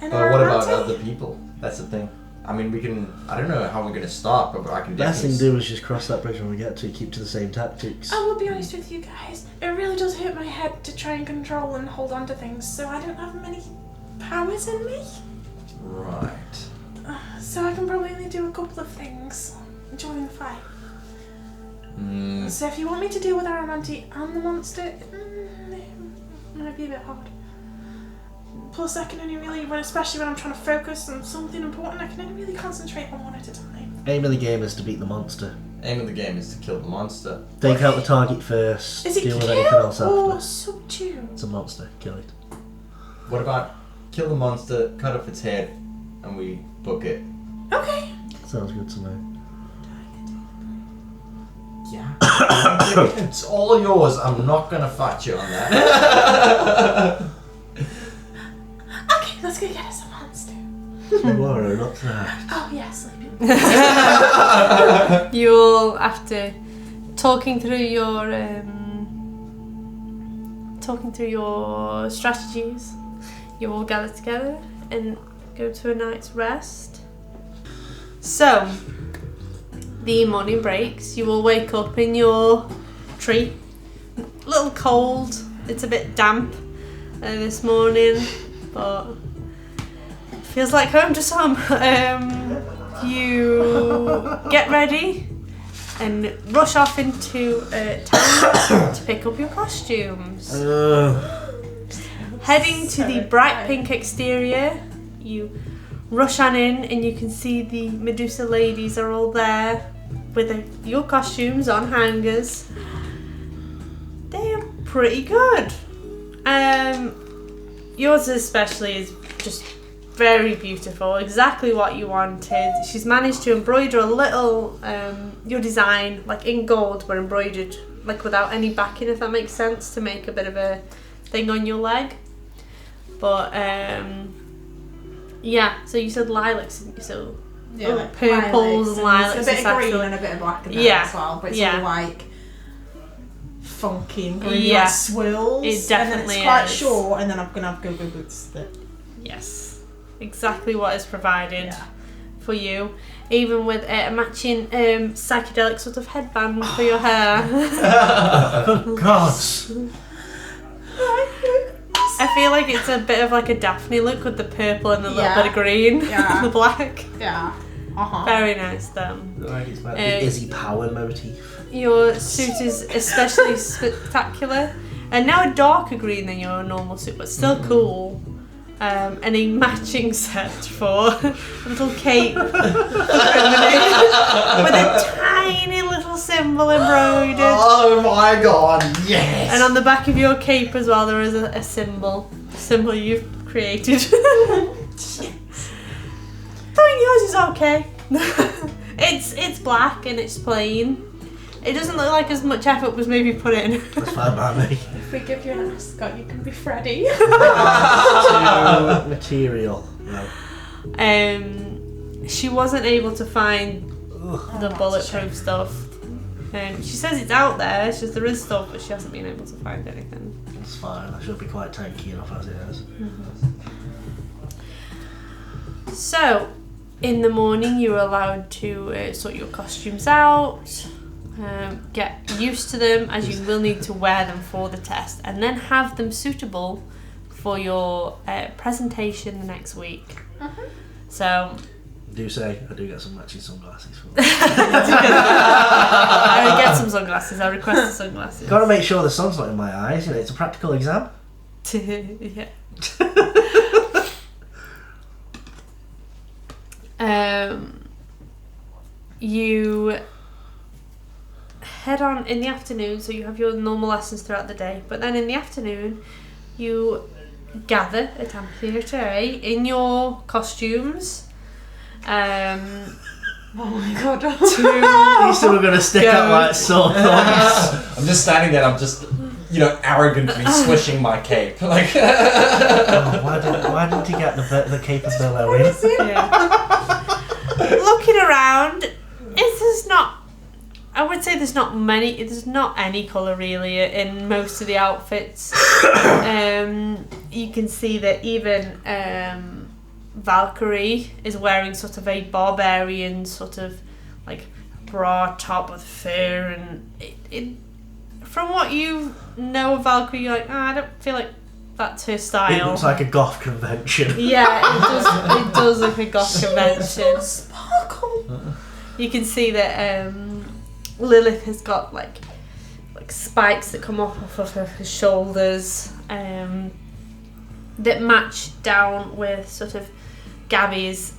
And But what about Aramanite? other people? That's the thing. I mean, we can. I don't know how we're going to start, but I can Best thing to definitely. do is just cross that bridge when we get to it, keep to the same tactics. I will be honest with you guys. It really does hurt my head to try and control and hold on to things, so I don't have many powers in me. Right. So I can probably only do a couple of things during the fight. So if you want me to deal with Aramanite and the monster, it might be a bit hard. Plus, I can only really, especially when I'm trying to focus on something important, I can only really concentrate on one at a time. Aim of the game is to beat the monster. Aim of the game is to kill the monster. Take out the target first. Is it deal with kill anything else or after. subdue? It's a monster. Kill it. What about kill the monster, cut off its head, and we book it? Okay. Sounds good to me. Yeah. It's all yours. I'm not going to fight you on that. Okay, let's go get us a monster. Tomorrow, not tonight. Oh, yeah, sleeping. You'll, after talking through your strategies, you all gather together and go to a night's rest. So, the morning breaks. You will wake up in your tree. A little cold. It's a bit damp this morning, but it feels like home to some. You get ready and rush off into town to pick up your costumes. Heading to the bright pink exterior, you rush on in and you can see the Medusa ladies are all there with your costumes on hangers. They are pretty good. Yours especially is just very beautiful, exactly what you wanted. She's managed to embroider a little, your design, like in gold, but embroidered like without any backing, if that makes sense, to make a bit of a thing on your leg. But yeah, so you said lilacs, didn't you? So Yeah, like purples and lilacs. A bit of green exactly. and a bit of black in there Yeah, as well, but it's yeah. all like funky and green, Yeah. like swirls. It definitely and then it's quite is. short, and then I'm gonna have go-go boots that. Yes, exactly what is provided Yeah. for you, even with a matching psychedelic sort of headband for your hair. Good gods. I feel like it's a bit of like a Daphne look with the purple and the little Yeah. bit of green Yeah. and the black. Yeah. Very nice though. Right, it's about the Izzy power motif. Your suit is especially spectacular, and now a darker green than your normal suit, but still cool. And a matching set for a little cape with a tiny little symbol embroidered. Oh my god, yes! And on the back of your cape as well, there is a symbol you've created. Thoin, yours is okay. It's black and it's plain. It doesn't look like as much effort was maybe put in. That's fine by me. If we give you an ascot, you can be Freddy. To material. No. She wasn't able to find the bulletproof stuff. She says it's out there, it's just there is stuff, but she hasn't been able to find anything. It's fine. I should be quite tanky enough as it is. So, in the morning, you're allowed to sort your costumes out, get used to them, as you will need to wear them for the test, and then have them suitable for your presentation the next week. So, Do say I do get some matching sunglasses for I will get some sunglasses. I request the sunglasses. Got to make sure the sun's not in my eyes. You know, it's a practical exam. Yeah. You head on in the afternoon, so you have your normal lessons throughout the day, but then in the afternoon you gather at amphitheatre in your costumes. Oh my god. These two are going to stick out like sore thumbs. I'm just standing there, I'm just, arrogantly swishing my cape. Like, Oh, why didn't he get the cape of billow in? Yeah. Looking around, I would say there's not any colour really in most of the outfits. You can see that even Valkyrie is wearing sort of a barbarian sort of like bra top with fur, and it from what you know of Valkyrie, you're like, I don't feel like that's her style. It looks like a goth convention. Yeah, it does look like a goth convention. So sparkle. You can see that Lilith has got like spikes that come off of her shoulders that match down with sort of Gabby's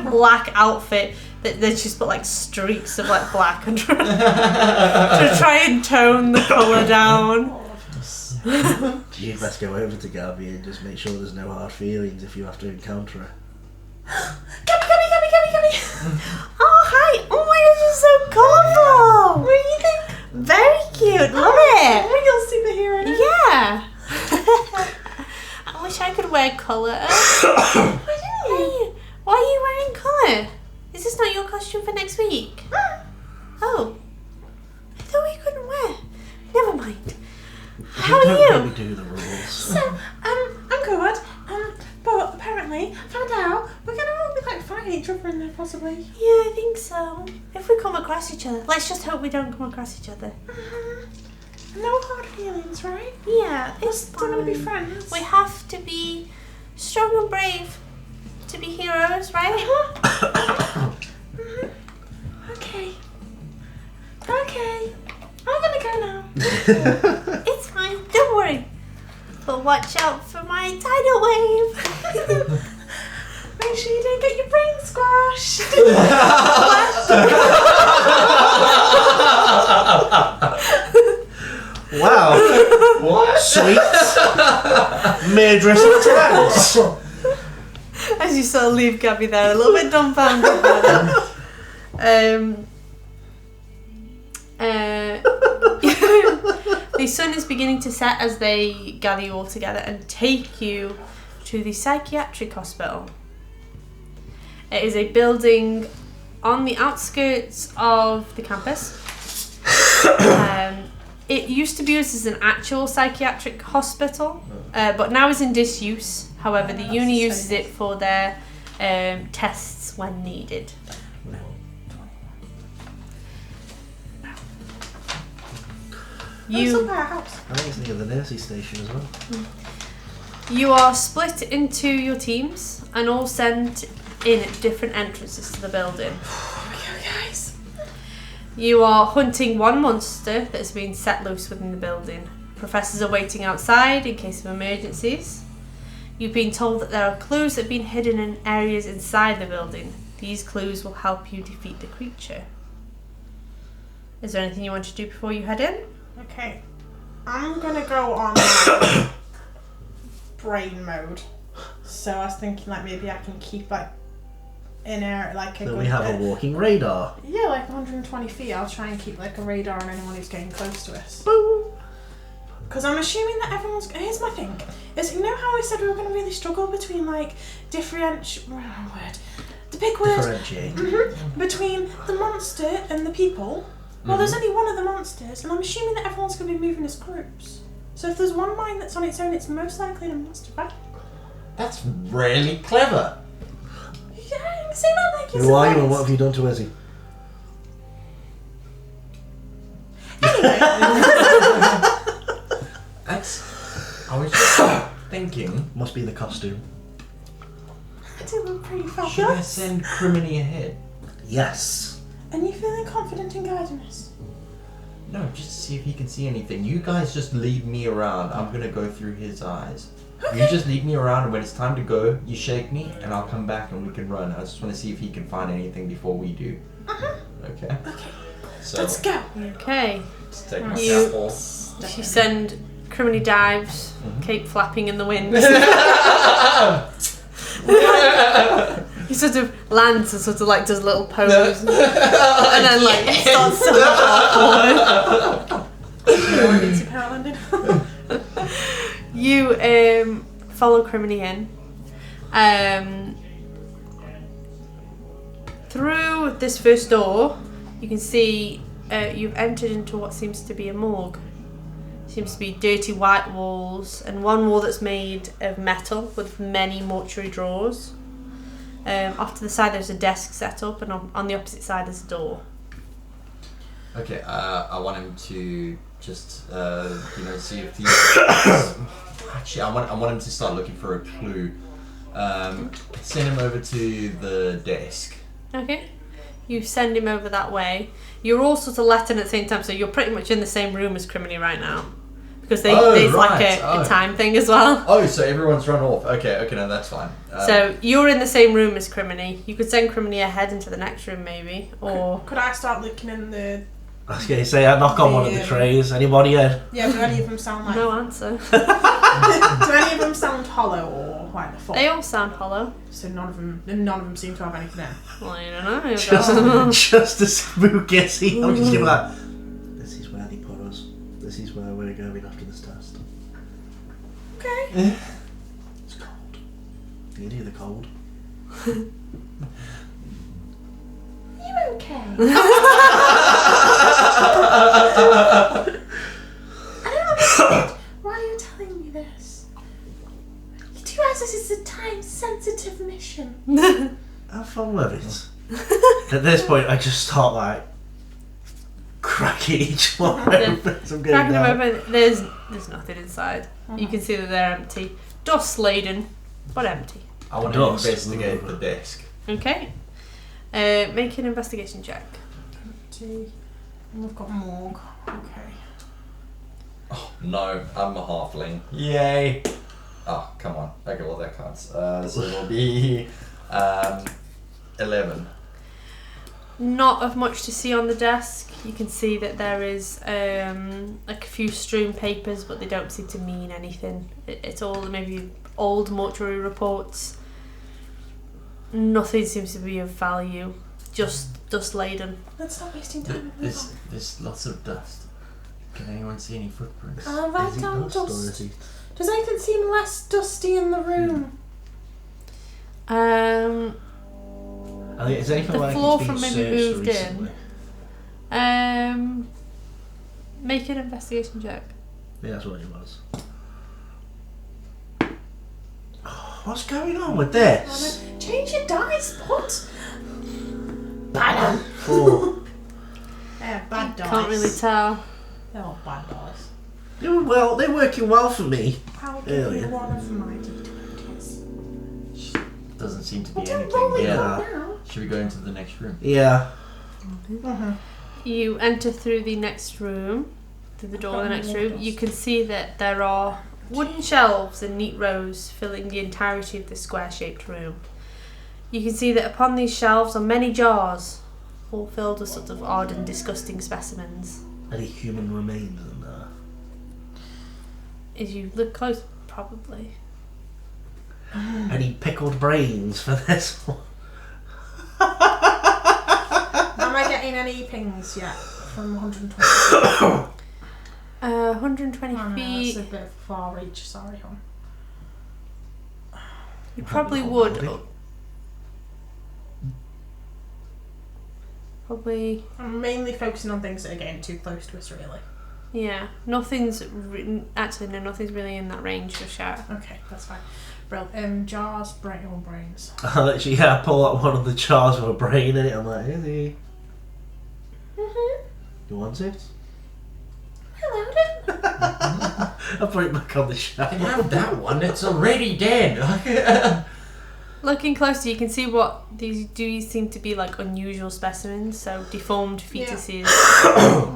black outfit that they just put like streaks of like black under to try and tone the colour down. You'd best go over to Gabby and just make sure there's no hard feelings if you have to encounter her. Gabby. Oh hi! Oh my gosh, you're so colourful! What do you think? Very cute, love it! Real superhero. Yeah. I wish I could wear colour. Why are you wearing colour? Is this not your costume for next week? Oh. I thought we couldn't wear. Never mind. How are Don't you? really do the rules. So, I'm good. But apparently, I found out we're gonna all be like fighting each other in there possibly. Yeah, I think so. If we come across each other. Let's just hope we don't come across each other. No hard feelings, right? Yeah, We're it's still gonna be fine. friends. We have to be strong and brave to be heroes, right? Okay. I'm gonna go now. It's fine, don't worry. But watch out for my tidal wave. Make sure you don't get your brain squashed. Wow. What? Sweet. Murderous intense. As you sort of leave Gabby there, a little bit dumbfounded by that. The sun is beginning to set as they gather you all together and take you to the psychiatric hospital. It is a building on the outskirts of the campus. It used to be used as an actual psychiatric hospital, but now is in disuse. However, the uni uses it for their tests when needed. It's up our house. I think it's near the nursing station as well. You are split into your teams and all sent in at different entrances to the building. Okay, guys. You are hunting one monster that has been set loose within the building. Professors are waiting outside in case of emergencies. You've been told that there are clues that have been hidden in areas inside the building. These clues will help you defeat the creature. Is there anything you want to do before you head in? Okay. I'm gonna go on brain mode. So I was thinking like maybe I can keep like in air like a So good we have a bit. walking radar. Yeah, like 120 feet. I'll try and keep like a radar on anyone who's getting close to us. Because I'm assuming that everyone's. Here's my thing. Is you know how I said we were going to really struggle between like the big word. Differentiate. Between the monster and the people. Well, there's only one of the monsters, and I'm assuming that everyone's going to be moving as groups. So if there's one mind that's on its own, it's most likely the monster, right? That's really clever. Yeah, say that like it's Who are you and nice. what have you done to Izzie? I was just thinking, Must be the costume. I do look pretty should I fabulous. send Criminy ahead? Yes. And you feeling confident in guiding us? No, just to see if he can see anything. You guys just lead me around. I'm gonna go through his eyes. You just lead me around, and when it's time to go, you shake me, and I'll come back and we can run. I just want to see if he can find anything before we do. Okay? Okay. So, Let's go. Okay. let's take my You- cap off. You send Criminy dives, cape flapping in the wind. He sort of lands and sort of like does a little pose and then like starts to walk forward. Emergency power landing. You follow Criminy in. Through this first door, you can see you've entered into what seems to be a morgue. Seems to be dirty white walls, and one wall that's made of metal with many mortuary drawers. Off to the side there's a desk set up, and on the opposite side there's a door. Okay, I want him to just, see if he's... Actually, I want him to start looking for a clue. Send him over to the desk. Okay. You send him over that way. You're all sort of let in at the same time, so you're pretty much in the same room as Criminy right now. Because there's like a time thing as well. Oh, so everyone's run off. Okay, no, that's fine. So you're in the same room as Criminy. You could send Criminy ahead into the next room maybe, or... Could I start looking in the... I was going to say, I knock on one of the trays. Anybody in? Yeah, do any of them sound like... No answer. Do any of them sound hollow or like the full? They all sound hollow. So none of them seem to have anything in. Well, I don't know. Just as spooky as he. I'm just giving that. This is where they put us. This is where we're going after this test. Okay. It's cold. You can hear the cold. You okay? I don't understand. Why are you telling me this? You do realize this is a time-sensitive mission. Have fun with it. At this point, I just start like cracking each one open. So I'm Cracking them down. open. There's nothing inside. You can see that they're empty. Dust laden, but empty. I want to investigate the desk. Okay. Make an investigation check. We've got morgue. Okay. Oh, no, I'm a halfling. Yay! Oh, come on. Okay, well, that counts. So it'll be 11. Not of much to see on the desk. You can see that there is like a few strewn papers, but they don't seem to mean anything. It's all maybe old mortuary reports. Nothing seems to be of value. Just dust laden. Let's not wasting time. There's lots of dust. Can anyone see any footprints? I'll write Is it down dust or dust. is it- Does anything seem less dusty in the room? I think, is anything The like floor it's been from maybe searched moved in. recently? Make an investigation check. Yeah, that's what it was. Oh, what's going on with this? Change your dice, bud. Bad 4. Yeah, bad dice. Can't really tell. They're all bad dice. They're working well for me. I'll give Earlier. you one of my d20s. Doesn't seem to be Well, don't anything. roll it Yeah. up now. Should we go into the next room? Yeah. You enter through the next room, through the door of the next room. You can see that there are wooden shelves in neat rows filling the entirety of this square-shaped room. You can see that upon these shelves are many jars, all filled with sort of odd and disgusting specimens. Any human remains in there? As you look close, probably. Any pickled brains for this one? Am I getting any pings yet from 120? 120 Oh, no, feet. that's a bit of far reach. Sorry, hon. You probably Whole would. body? Probably, I'm mainly focusing on things that are getting too close to us, really. yeah. Nothing's nothing's really in that range for shout. Okay, that's fine. Jars, brains. I literally, I pull out one of the jars with a brain in it. I'm like, Izzie, you want it? Hello, then. I put it back on the shelf. I can have that one. It's already dead. Looking closer, you can see what these do seem to be like unusual specimens. So deformed fetuses,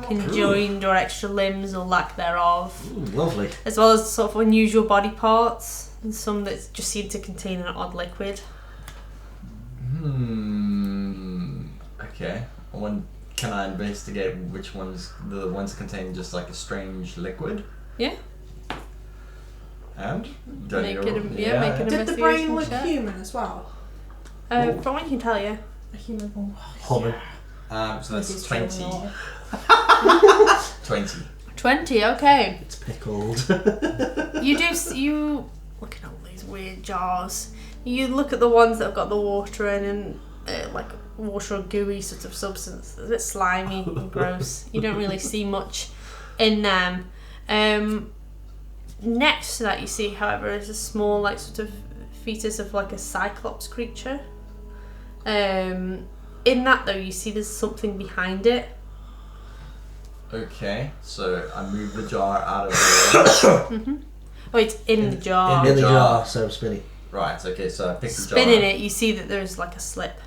conjoined or extra limbs or lack thereof, Ooh, lovely. as well as sort of unusual body parts and some that just seem to contain an odd liquid. Okay. Can I investigate which ones, the ones containing just like a strange liquid? Yeah. And? Make it an Did the investigation brain look check. human as well? From what you can tell, yeah. A human one. Humming. So that's 20. 20. 20. Okay. It's pickled. You look at all these weird jars. You look at the ones that have got the water in and like water or gooey sort of substance. It's a bit slimy and gross. You don't really see much in them. Next to that, you see, however, is a small, like, sort of fetus of like a cyclops creature. In that, though, you see there's something behind it. Okay, so I move the jar out of the way. Oh, it's in the jar. In the jar, so spinny. Right, okay, so I pick the jar Spinning up. it, you see that there's like a slip,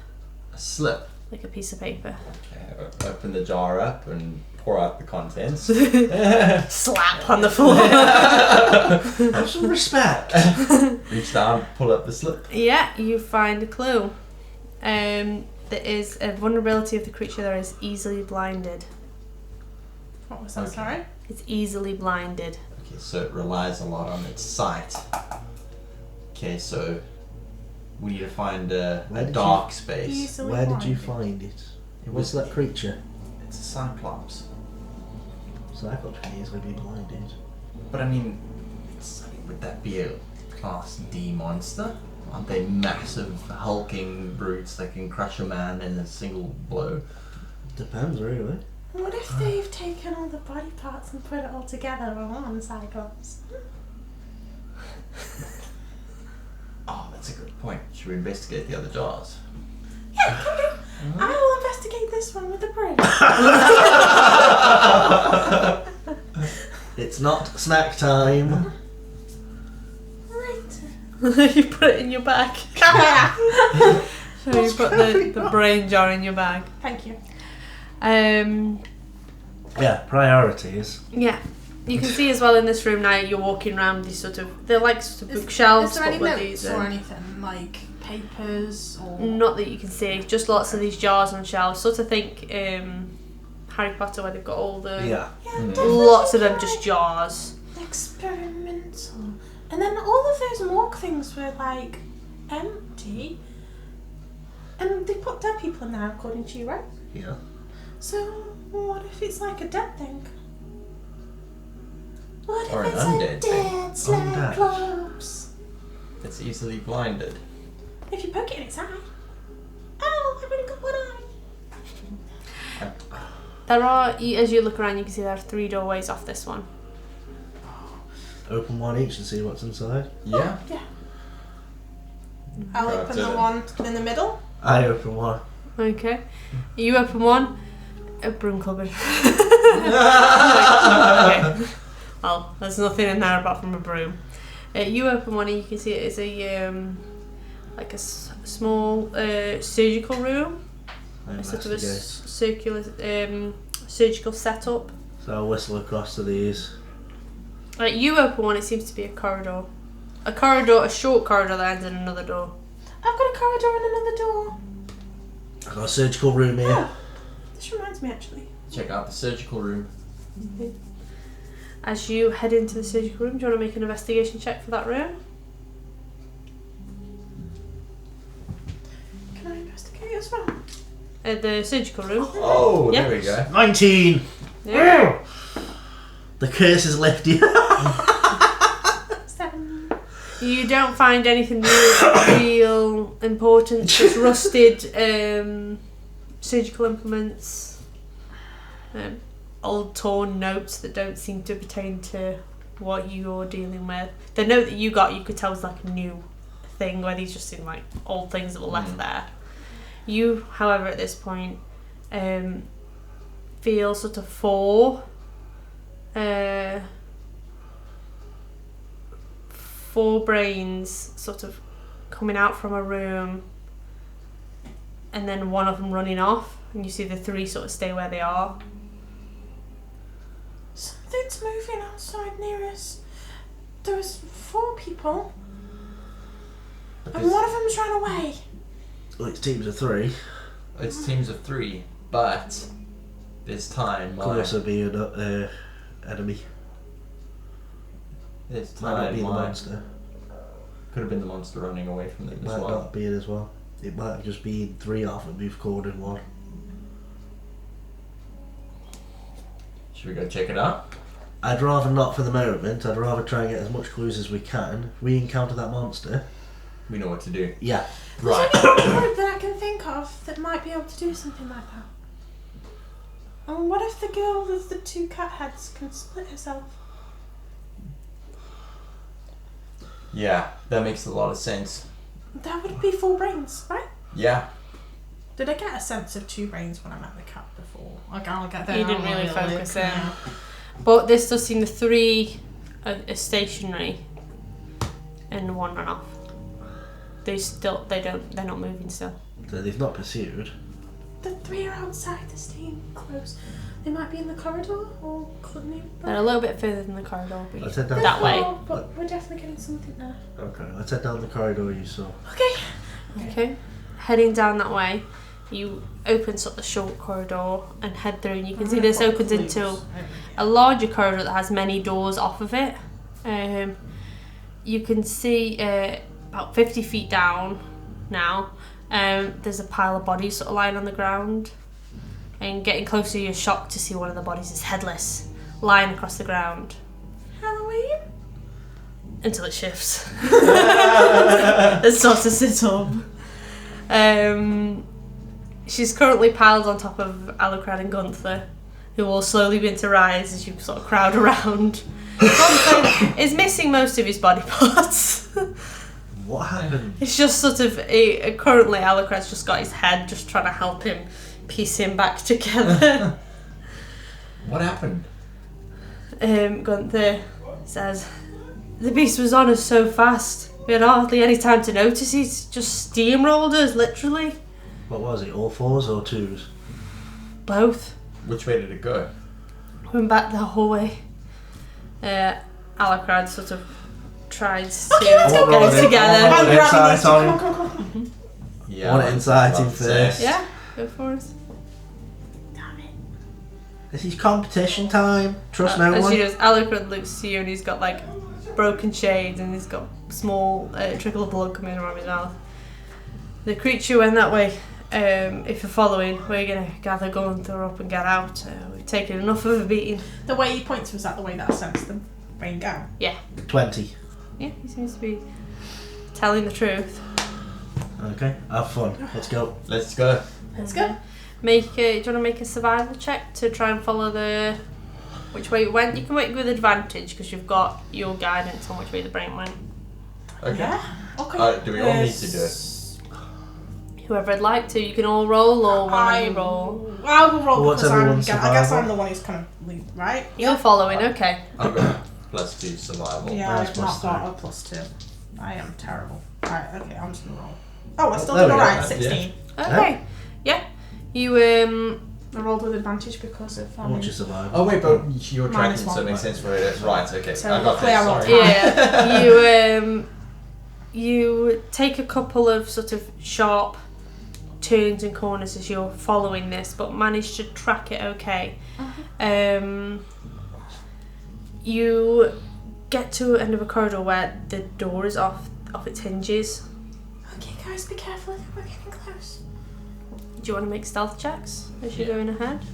A slip. like a piece of paper. Okay, I open the jar up and pour out the contents. Slap on the floor. Have some respect. Reach down, pull up the slip. Yeah, you find a clue. There is a vulnerability of the creature that is easily blinded. What was that, Okay. sorry? It's easily blinded. Okay, so it relies a lot on its sight. Okay, so we need to find a Where did dark space. Easily Where did you blinded. find it? What's that creature? It's a cyclops. Cyclops can easily be blinded. But I mean, would that be a Class D monster? Aren't they massive, hulking brutes that can crush a man in a single blow? Depends, really. What if they've taken all the body parts and put it all together on one Cyclops? Oh, that's a good point. Should we investigate the other jars? Yeah, come on. I will investigate this one with the brain. It's not snack time. Right. You put it in your bag. So you put the brain jar in your bag. Thank you. Yeah, priorities. Yeah. You can see as well in this room now, you're walking around these sort of, they're like sort of bookshelves. Is there any but with notes these, or anything? Like papers or... Not that you can see, just lots of these jars on shelves. Sort of think Harry Potter where they've got all the... Yeah. Lots of them just jars. Experimental. And then all of those morgue things were like empty. And they put dead people in there according to you, right? Yeah. So what if it's like a dead thing? What Or if an it's a undead thing. dead Undead. Cyclops? It's easily blinded. If you poke it in its eye. Oh, I've only got one eye. There are, as you look around, you can see there are 3 doorways off this one. Open one each and see what's inside. Yeah. Yeah. I'll Right, open so the then- one in the middle. I open one. Okay. You open one, a broom cupboard. Okay. Well, there's nothing in there apart from a broom. You open one and you can see it is a like a small surgical room. I A sort of a investigate. circular surgical setup. So I'll whistle across to these. You open one, it seems to be a corridor. A short corridor that ends in another door. I've got a corridor and another door. I've got a surgical room here. Oh, this reminds me actually. Check out the surgical room. As you head into the surgical room, do you want to make an investigation check for that room? Can I investigate as well? The surgical room. Oh, Yeah. there we go. 19! Yeah. The curse is lifted. 7. You don't find anything real important. Just rusted surgical implements, old torn notes that don't seem to pertain to what you're dealing with. The note that you got, you could tell was like a new thing, where these just seem like old things that were left there. You, however, at this point, feel sort of 4 brains sort of coming out from a room, and then one of them running off, and you see the 3 sort of stay where they are. Something's moving outside near us. There was 4 people, and one of them's ran away. Well, it's teams of 3. It's teams of 3, but this time, Could also be an enemy. this Might not time, be the mine monster. could have been the monster running away from them It as might well. not be it as well. It might have just been 3 off and we've called in 1. Should we go check it out? I'd rather not for the moment. I'd rather try and get as much clues as we can. If we encounter that monster, We know what to do. yeah. Right. There's only one group that I can think of that might be able to do something like that. And what if the girl with the 2 cat heads can split herself? Yeah, that makes a lot of sense. That would be 4 brains, right? Yeah. Did I get a sense of 2 brains when I met the cat before? I can't get there. You didn't really focus in. But this does seem the 3 are stationary and 1 run off. They're not moving still. So they've not pursued. The 3 are outside, they're staying close. They might be in the corridor or near. They're a little bit further than the corridor, but Let's head down. that way. But we're definitely getting something there. Okay, let's head down the corridor you saw. Okay. Heading down that way, you open sort of the short corridor and head through, and you can see this opens into a larger corridor that has many doors off of it. You can see about 50 feet down now, there's a pile of bodies sort of lying on the ground. And getting closer, you're shocked to see one of the bodies is headless, lying across the ground. Halloween? Until it shifts. It starts to sit up. She's currently piled on top of Alucard and Gunther, who will slowly begin to rise as you sort of crowd around. Gunther is missing most of his body parts. What happened? It's just sort of currently Alucard's just got his head, just trying to help him piece him back together. What happened? Gunther says, "The beast was on us so fast. We had hardly any time to notice. He's just steamrolled us, literally." What was it? All 4s or 2s? Both. Which way did it go? Went back the whole way. Alucard sort of tries to get it together. I want insight on. Come on. Yeah. I want insight in first. Yeah, go for it. Damn it. This is competition time. Trust no As one. she does, Alucard looks to you and he's got like broken shades and he's got small trickle of blood coming around his mouth. The creature went that way. If you're following, we're going to gather Gunther up and get out. We've taken enough of a beating. The way he points, was that the way that I sensed them rain down? Yeah. 20. Yeah, he seems to be telling the truth. Okay, have fun. Let's go. Let's go. Let's go. Do you want to make a survival check to try and follow which way it went? You can make it with advantage because you've got your guidance on which way the brain went. Okay. Yeah. Okay. Do we all need to do it? Whoever would like to, you can all roll or one of you roll. I will roll What's because everyone's I guess survival? I'm the one who's kind of lead, right? You're following, okay. I've got +2 survival. Yeah, Mine's I've not +3. got a +2. I am terrible. Alright, okay, I'm just gonna roll. Oh, I still There did we go. alright, 16. Okay. Yeah. You I rolled with advantage because of How much is survival? Oh wait, but you're tracking, Minus 1. so it makes sense for it. Right, okay. So I got hopefully I that, rolled sorry. Yeah, you take a couple of sort of sharp turns and corners as you're following this, but manage to track it okay. You get to the end of a corridor where the door is off its hinges. Okay, guys, be careful. I think we're getting close. Do you want to make stealth checks as you're going ahead?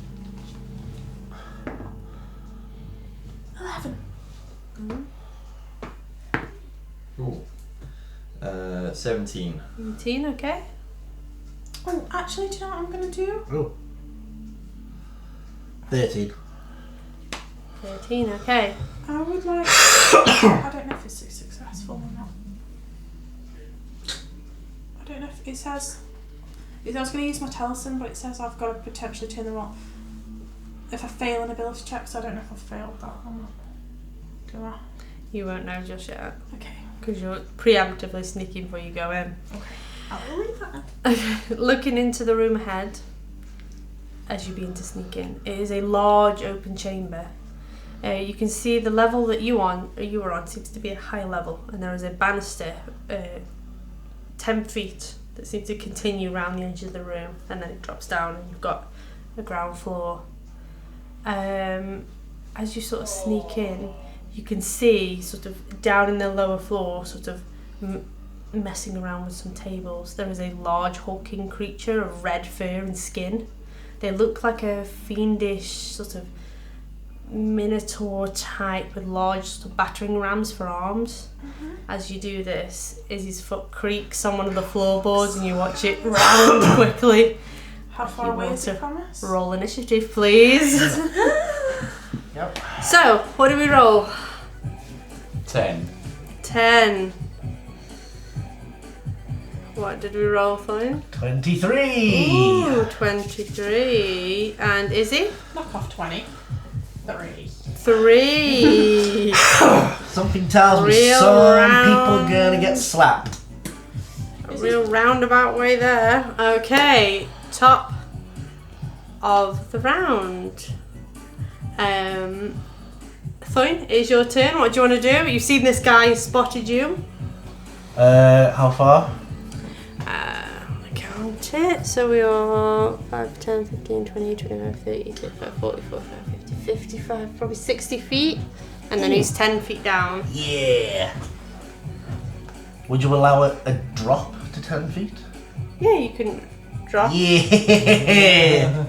11. Ooh. 17. 17, okay. Oh, actually, do you know what I'm gonna do? Oh. 13. 13, okay. I would like. I don't know if it's successful or not. I don't know if it says. I was going to use my talisman, but it says I've got to potentially turn them off if I fail an ability check, so I don't know if I've failed that or not. Do I? You won't know just yet. Okay. Because you're preemptively sneaking before you go in. Okay. I'll leave that now. Okay. Looking into the room ahead, as you begin to sneak in, it is a large open chamber. You can see the level that you were on seems to be a high level, and there is a banister 10 feet that seems to continue around the edge of the room, and then it drops down and you've got the ground floor. As you sort of sneak in, you can see sort of down in the lower floor, sort of messing around with some tables, there is a large hulking creature of red fur and skin. They look like a fiendish sort of minotaur type with large sort of battering rams for arms. As you do this, Izzy's foot creaks on one of the floorboards and you watch it round quickly. How far You away want is it to from us? Roll initiative, please. Yep. So, what do we roll? 10. 10. What did we roll, Thoin? 23. Ooh, 23. And Izzy? Knock off 20. 3. Something tells me Real some round. people are gonna get slapped. A real roundabout way there. Okay, top of the round. Thoin, it's your turn. What do you want to do? You've seen this guy spotted you. How far? Count it. So we are 5, 10, 15, 20, 25, 30, 35, 40, 45, 50, 55, probably 60 feet. And then he's 10 feet down. Yeah. Would you allow a drop to 10 feet? Yeah, you can drop. Yeah.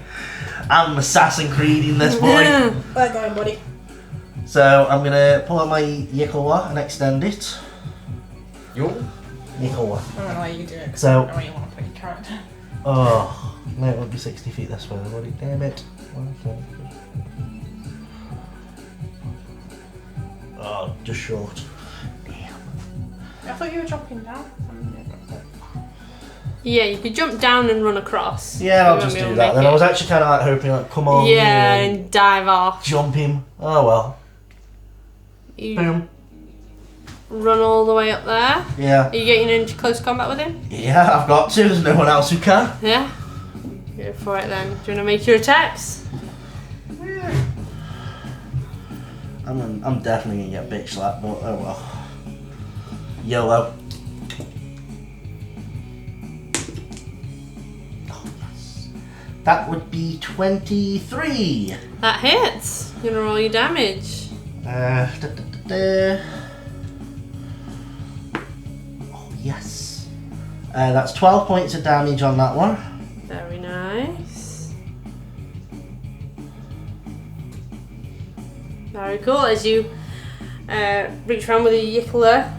I'm Assassin's Creed in this boy. Where going, buddy? So I'm gonna pull out my Yikawa and extend it. Yo. Yikawa. I don't know why you do it. 'Cause So- I don't know where you want to put your character. Oh, no, it would be 60 feet this way, buddy. Damn it. Okay. Oh, just short. Damn. I thought you were jumping down. Yeah, you could jump down and run across. Yeah, I'll Remember just do you'll that. make Then it. I was actually kind of like hoping, like, come on, Yeah, you know, and dive off. jump him. Oh well. You Boom. run all the way up there. Yeah. Are you getting into close combat with him? Yeah, I've got to. There's no one else who can. Yeah? Go for it then. Do you want to make your attacks? I'm definitely gonna get bitch slapped, but oh well. YOLO. Oh, yes. That would be 23. That hits. You're going to roll your damage. Da. Oh, yes. That's 12 points of damage on that one. Very nice. Very cool. As you reach around with a yickler.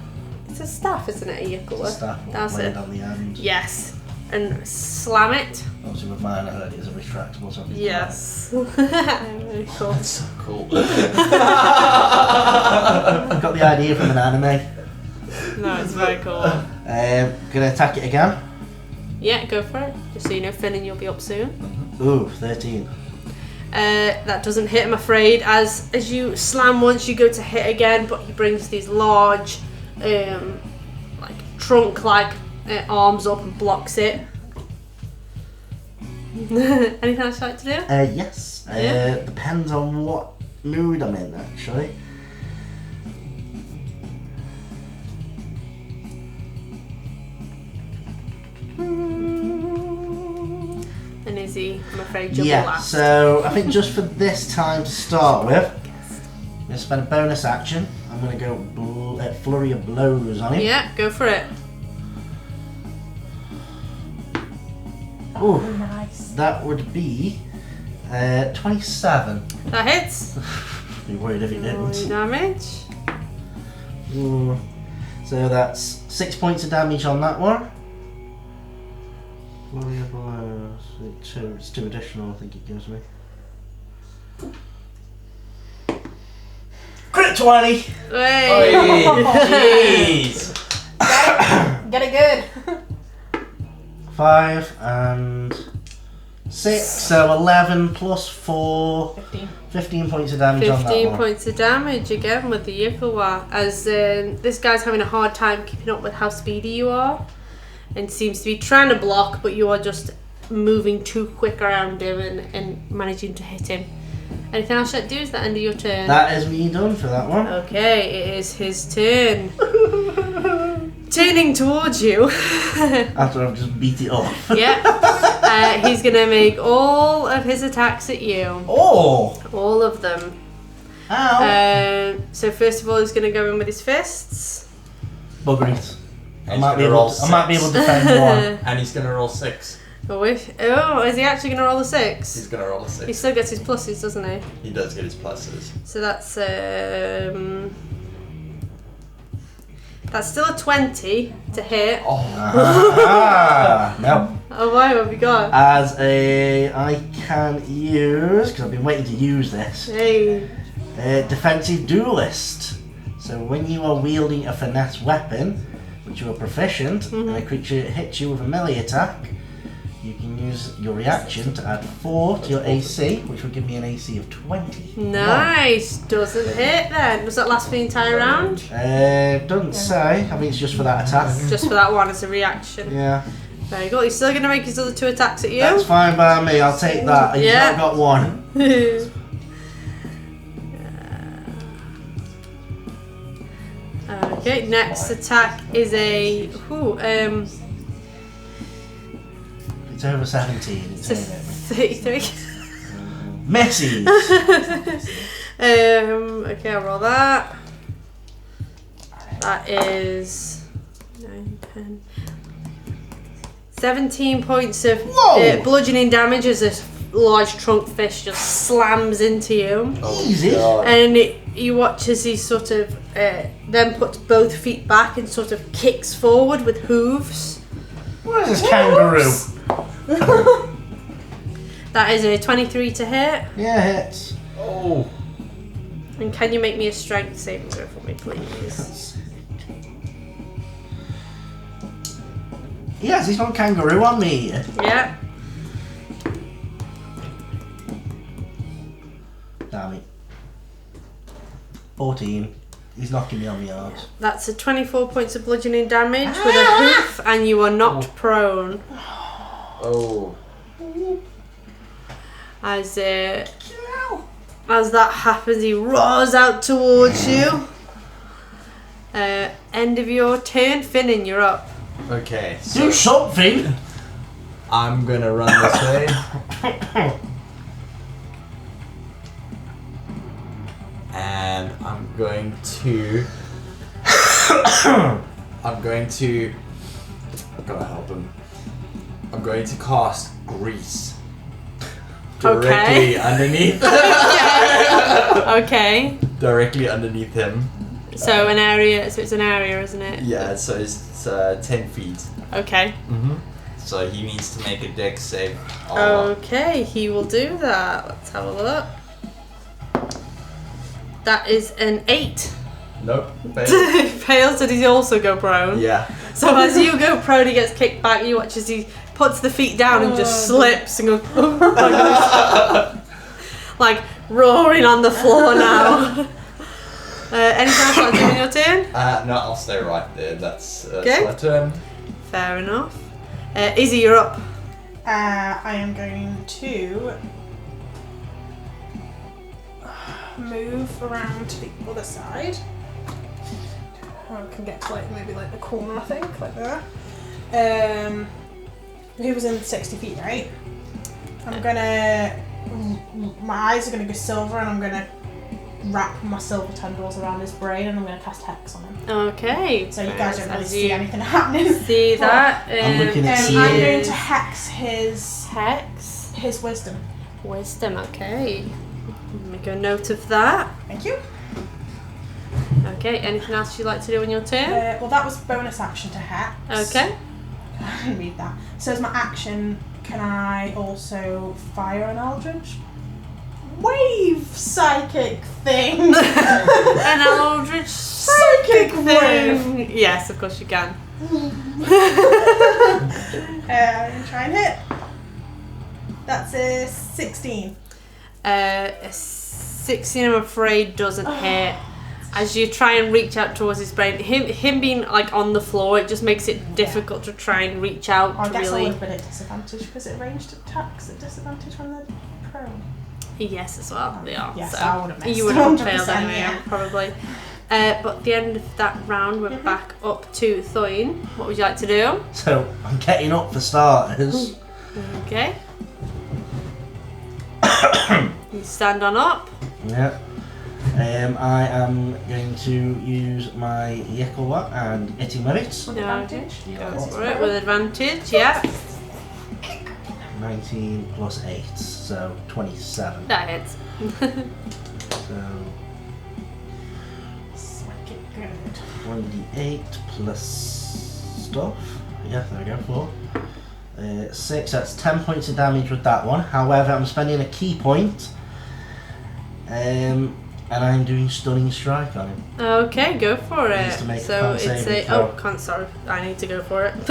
It's a staff, isn't it? A yickler. Staff That's laid it. on the end. Yes. And slam it. Obviously with mine I heard it is a retractable, so Yes. Very cool. That's so cool. I've got the idea from an anime. No, it's very cool. Gonna attack it again. Yeah, go for it. Just so you know, Finnan, you'll be up soon. Ooh, 13. That doesn't hit, I'm afraid. As you slam once, you go to hit again, but he brings these large, like trunk-like arms up and blocks it. Anything else you'd like to do? Yes. Yeah. Depends on what mood I'm in, actually. And Izzy, I'm afraid you'll be Yeah, last. so I think just for this time to start with, I'm going to spend a bonus action. I'm going to go flurry of blows on him. Yeah, go for it. Ooh, Nice. that would be 27. That hits. Be worried if it Roll your didn't. damage. Ooh. So that's 6 points of damage on that one. Flurry of blows. It's two additional, I think it gives me. Crit 20! Hey. Jeez. Get it good. 5 and 6, so 11 plus 4, 15. 15 points of damage on that 15 one. points of damage again with the Yikawa, as this guy's having a hard time keeping up with how speedy you are and seems to be trying to block, but you are just moving too quick around him and managing to hit him. Anything else you'd do? Is that end of your turn? That is me done for that one. Okay, it is his turn. Turning towards you. After I've just beat it off. Yeah. He's going to make all of his attacks at you. Oh! All of them. Ow! So first of all, he's going to go in with his fists. Buggeries. I He's might be gonna roll able to 6. defend one. And he's gonna roll 6. Oh, is he actually going to roll a 6? He's gonna roll a He 6. still gets his pluses, doesn't he? He does get his pluses. So that's still a 20 to hit. Oh. No. Oh, why? What have you got? I can use, because I've been waiting to use this, Hey. defensive duelist. So when you are wielding a finesse weapon, which you are proficient, and a creature hits you with a melee attack, you can use your reaction to add 4 to your AC, which will give me an AC of 20. Nice. Doesn't hit then. Does that last for the entire round? Doesn't say. I think it's just for that attack. Just for that one as a reaction. Yeah. Very good. He's still going to make his other 2 attacks at you. That's fine by me. I'll take that. He's Yeah. not got one. Okay, next attack is a It's over 17. It's it's a 33. Messi. Okay, I'll roll that. That is 9, 10, 17 points of bludgeoning damage as a large trunk fish just slams into you. Easy. And you watch as he sort of then puts both feet back and sort of kicks forward with hooves. What is this kangaroo? That is a 23 to hit. Yeah, hits. Oh. And can you make me a strength saving throw for me, please? Yes, he's gone kangaroo on me. Yeah. Damn it. 14. He's knocking me on the yards. That's a 24 points of bludgeoning damage with a hoof, and you are knocked prone. Oh. As that happens, he roars out towards you. End of your turn. Finnan, you're up. Okay. Do So something! I'm gonna run this way. And I'm going to. I've gotta help him. I'm going to cast Grease. Directly underneath. Okay. Directly underneath him. So an area. So it's an area, isn't it? Yeah, so it's 10 feet. Okay. So he needs to make a dex save. Okay, he will do that. Let's have a look. That is an 8. Nope. Fail. Fails. Did he also go prone? Yeah. So as you go prone, he gets kicked back. You watch as he puts the feet down and just slips and goes like roaring on the floor now. Anything else you want to do in your turn? No, I'll stay right there. That's Okay. my turn. Fair enough. Izzy, you're up. I am going to move around to the other side. I can get to maybe the corner, I think, like that. He was in 60 feet, right? I'm gonna. My eyes are gonna go silver, and I'm gonna wrap my silver tendrils around his brain, and I'm gonna cast Hex on him. Okay. So you guys don't really As see you anything happening. See that? I'm looking at I'm going to hex his wisdom. Wisdom. Okay. Make a note of that. Thank you. Okay. Anything else you'd like to do in your turn? Well, that was bonus action to hex. Okay. I didn't read that. So as my action, can I also fire an Eldritch Wave psychic thing? An Eldritch Psychic thing. Yes, of course you can. Try and hit. That's a 16. A 16, I'm afraid, doesn't hit. As you try and reach out towards his brain, him being on the floor, it just makes it difficult to try and reach out. I guess I really. would have been at disadvantage because it ranged attacks at disadvantage when they're prone. Yes, as well, they are. Yes, so I would have missed. you would have 100%, failed anyway, yeah. probably. But at the end of that round, we're back up to Thoin. What would you like to do? So, I'm getting up for starters. Okay. You stand on up. Yeah. I am going to use my Yekowa and hitting with it. With advantage? Go for it with advantage, yeah. 19 plus 8, so 27. That hits. So, Psychic good. 1d8 plus stuff. Yeah, there we go, 4. 6, that's 10 points of damage with that one. However, I'm spending a key point And I'm doing Stunning Strike on him. Okay, go for He it. needs to make a So con it's saving a throw. can't. Sorry, I need to go for it.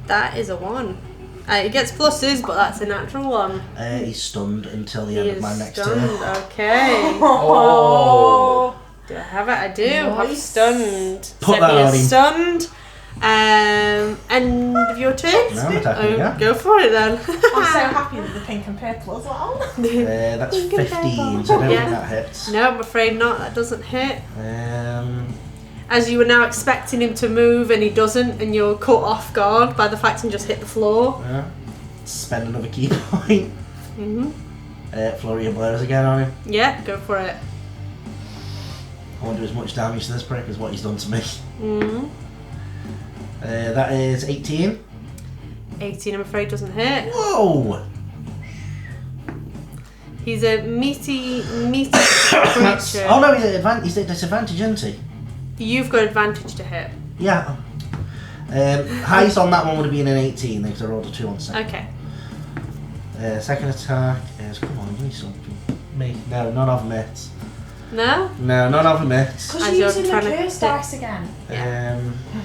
That is a 1. It gets pluses, but that's a natural 1. He's stunned until the He end of is my next stunned. turn. Okay. Oh. Do I have it? I do. I'm Nice. stunned. Put Set that me on as him. stunned. End of your turn. Now I'm attacking again. Go for it then. I'm so happy with the pink and purple as well. That's Pink and 15, so I don't Yeah. think that hits. No, I'm afraid not. That doesn't hit. As As you were now expecting him to move and he doesn't, and you're caught off guard by the fact he just hit the floor. spend another key point. Flurry of blows again on him. Yeah, go for it. I won't do as much damage to this prick as what he's done to me. Mm-hmm. That is 18. 18, I'm afraid, doesn't hit. Whoa! He's a meaty creature. Oh no, he's at disadvantage, isn't he? You've got advantage to hit. Yeah. Highest on that one would have been an 18 because I rolled a 2 on second. Okay. Second attack is, come on, give me something. Me. No, none of them hits. No? No, none of them hits. Because As you're you're using the trying to curse hit. dice again.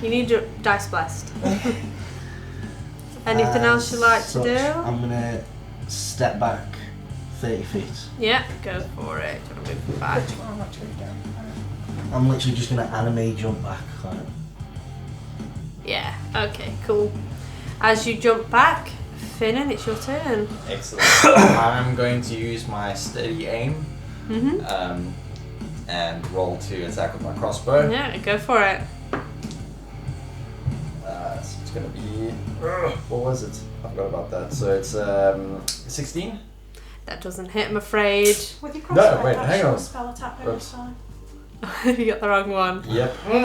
You need your dice blessed. Anything else you'd like to do? I'm going to step back 30 feet. Yeah, go for it. Do you want to move back? I'm not sure you don't. I'm literally just going to anime jump back. Like. Yeah, okay, cool. As you jump back, Finnan, it's your turn. Excellent. I'm going to use my steady aim and roll to attack with my crossbow. Yeah, go for it. So it's going to be... what was it? I forgot about that. So it's 16? That doesn't hit, I'm afraid. With your crossbow, wait, that's hang your on. spell attack bonus time. You got the wrong one. Yep. I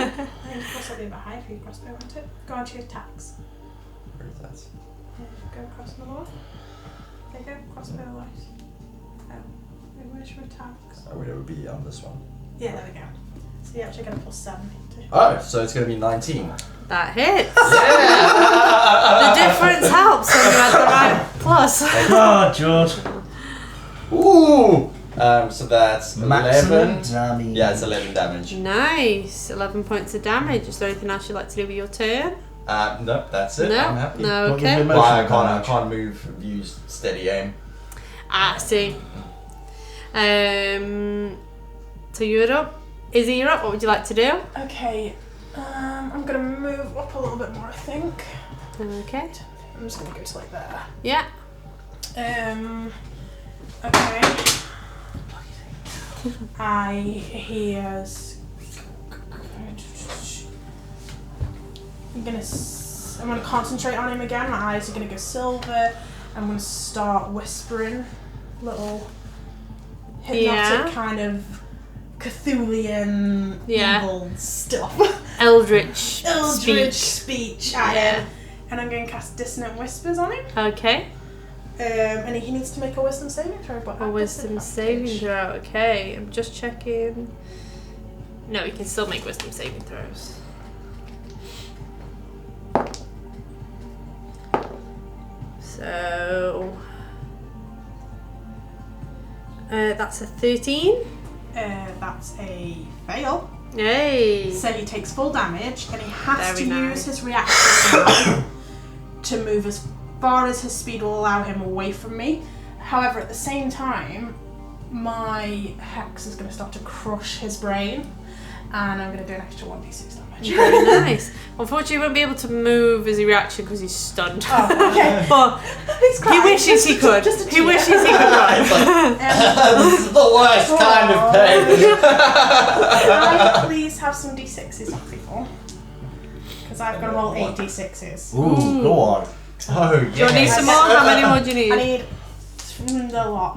think of course I'll be a bit high for your crossbow, won't it? Go on to your attacks. Where is that? Go across another one. There you go, crossbow light. Oh, where's your attacks? Oh, wait, it would be on this one. Yeah, there we go. So you actually get a +7 into. Oh, so it's going to be 19. That hits. Yeah! The difference helps when you had the right plus. Oh, George. Ooh! So that's Maximum 11. damage. Yeah, it's 11 damage. Nice. 11 points of damage. Is there anything else you'd like to do with your turn? Nope, that's it. No? I'm happy. No, Don't give okay. me Well, I emotional can't move, use steady aim. Ah, see. So you're up. Izzy, you're up. What would you like to do? Okay, I'm gonna move up a little bit more, I think. Okay. I'm just gonna go to like there. Yeah. Okay. He has. I'm gonna concentrate on him again. My eyes are gonna go silver. I'm gonna start whispering little hypnotic kind of Cthulhian evil stuff. Eldritch speech at him. And I'm going to cast Dissonant Whispers on him. Okay. And he needs to make a wisdom saving throw. But A wisdom saving throw. Okay. I'm just checking. No, you can still make wisdom saving throws. So that's a 13. That's a fail. Yay! So he takes full damage, and he has Very to nice. use his reaction now to move as far as his speed will allow him away from me. However, at the same time, my hex is going to start to crush his brain, and I'm going to do an extra 1d6 damage. Very nice. Unfortunately, he won't be able to move as a reaction because he's stunned. Oh, okay. But He's he crying. wishes he could. He wishes he could run. This is the worst kind of pain. Can I please have some d6s for people? Because I've got to roll 8 d6s. Ooh, go on. Oh, Do you need some more? How many more do you need? I need a lot.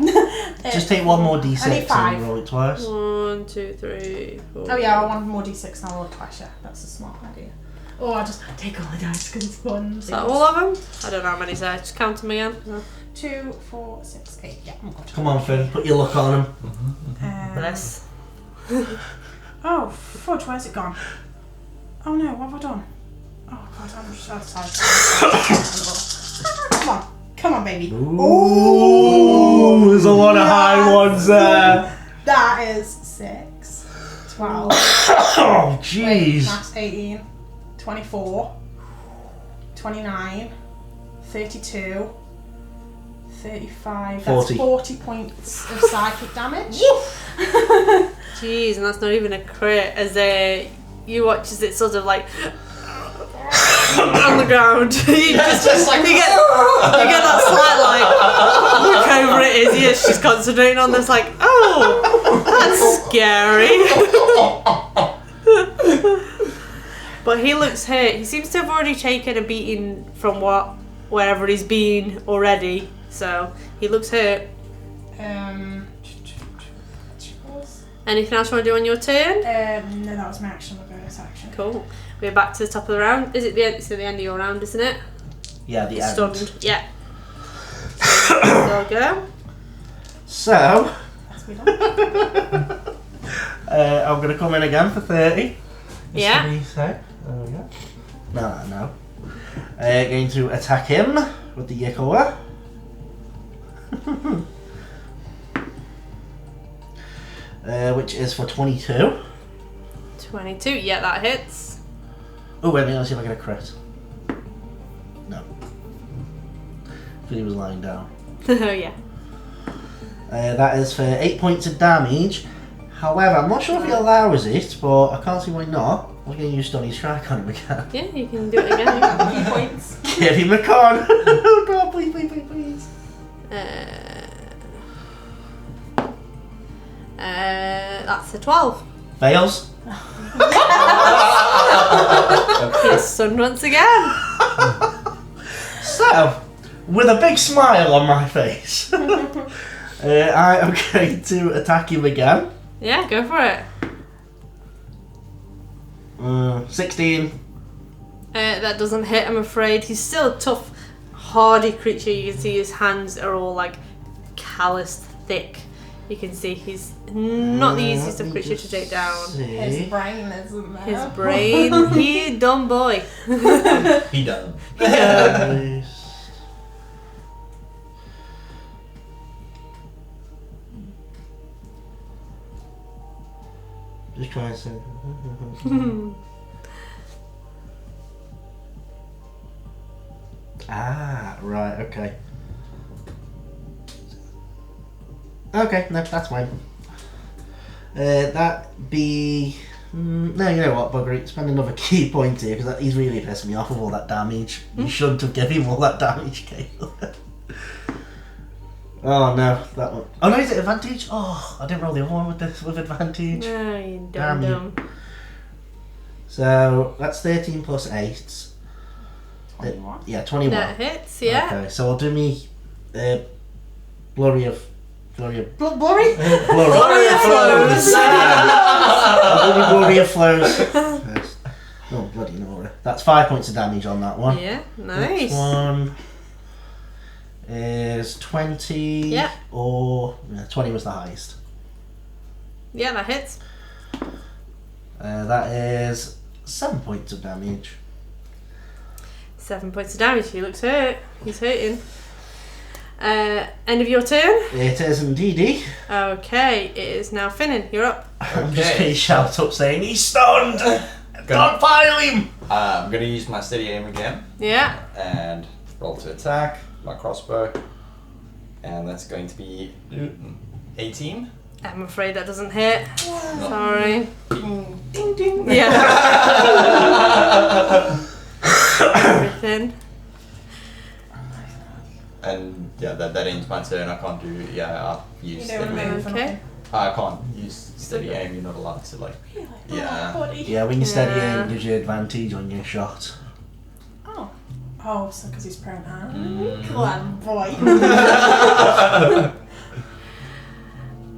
Just take one more I need d6 5. and roll it twice. 1, 2, 3, 4. Oh yeah, I want more d6 and I'll roll it twice, yeah. That's a smart idea. Or I'll just take all the dice because it's fun. Is that all of them? I don't know how many's there. Just count them again. 2, 4, 6, 8. Yeah, I'm good. Come on, Finn, put your luck on him. Bless. Oh, fudge, where's it gone? Oh no, what have I done? Oh god, I'm just outside. Come on, baby. Ooh, there's a lot of high Bonza! That is 6, 12. Oh, jeez. That's 18, 24, 29, 32, 35. 40. That's 40 points of psychic damage. Jeez, and that's not even a crit. As you watch as it sort of like on the ground. you just like you get that slight like look over at Izzy as she's concentrating on this, like, oh, that's scary. But he looks hurt. He seems to have already taken a beating from wherever he's been already. So he looks hurt. Anything else you want to do on your turn? No, that was my action. My bonus action. Cool. We're back to the top of the round. Is it the end? It's at the end of your round, isn't it? Yeah, the end. Stunned. Yeah. There we go. So, That's me done. I'm going to come in again for 30. Yeah. There we go. No. Going to attack him with the Yikoa. Which is for 22. 22. Yeah, that hits. Oh, wait a minute, let's see if I get a crit. No. He was lying down. Oh, yeah. That is for 8 points of damage. However, I'm not sure if he allows it, but I can't see why not. I'm going to use Stunning Strike on him again. Yeah, you can do it again. A few points. Give him a con! Oh god, please. That's a 12. Fails. He's stunned once again. So, with a big smile on my face, I am going to attack him again. Yeah, go for it. 16. That doesn't hit, I'm afraid. He's still a tough, hardy creature. You can see his hands are all like calloused, thick. You can see he's not the easiest of creature to take down. His brain isn't there. His brain, he dumb boy. He done. Just trying to say. Right, okay. Okay, no, that's fine. That be... no, you know what, Bugger, spend another key point here, because he's really pissed me off with all that damage. You shouldn't have given him all that damage, Caleb. Oh no, that one. Oh no, is it advantage? Oh, I didn't roll the other one with advantage. No, you Damn dumb. So, that's 13 plus 8. 21. Yeah, 21. That hits, yeah. Okay, so I'll do me Blurry of Blurry? Blurry of Flows. I'll do me Blurry of Flows first. Oh, bloody Nora. That's 5 points of damage on that one. Yeah, Next nice. one is 20 Yeah. or 20 was the highest. Yeah, that hits. That is 7 points of damage. 7 points of damage. He looks hurt. He's hurting. End of your turn. It is indeedy. Okay, it is now Finnan. You're up. I'm just going to shout up saying, he's stunned! Don't file him! I'm going to use my steady aim again Yeah. and roll to attack my crossbow, and that's going to be 18. I'm afraid that doesn't hit. No. Sorry. Ding ding. Yeah. Everything. And yeah, that ends my turn. I can't do. I'll use You don't steady aim. move. Okay. I can't use steady aim. You're not allowed to like. Really? Yeah. Oh, buddy. Yeah, when you steady Yeah. aim, it gives you advantage on your shot. Oh. Oh, so because he's prone. Mm. Clever boy.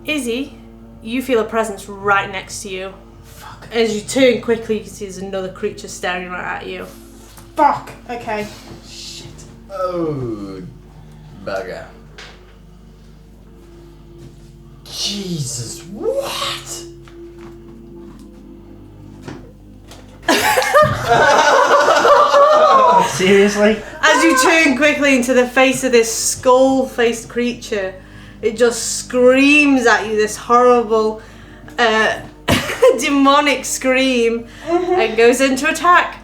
Izzy, you feel a presence right next to you. Fuck. As you turn quickly, you can see there's another creature staring right at you. Fuck. Okay. Shit. Oh, bugger. Jesus, what? Seriously? As you turn quickly into the face of this skull-faced creature, it just screams at you this horrible demonic scream and goes into attack.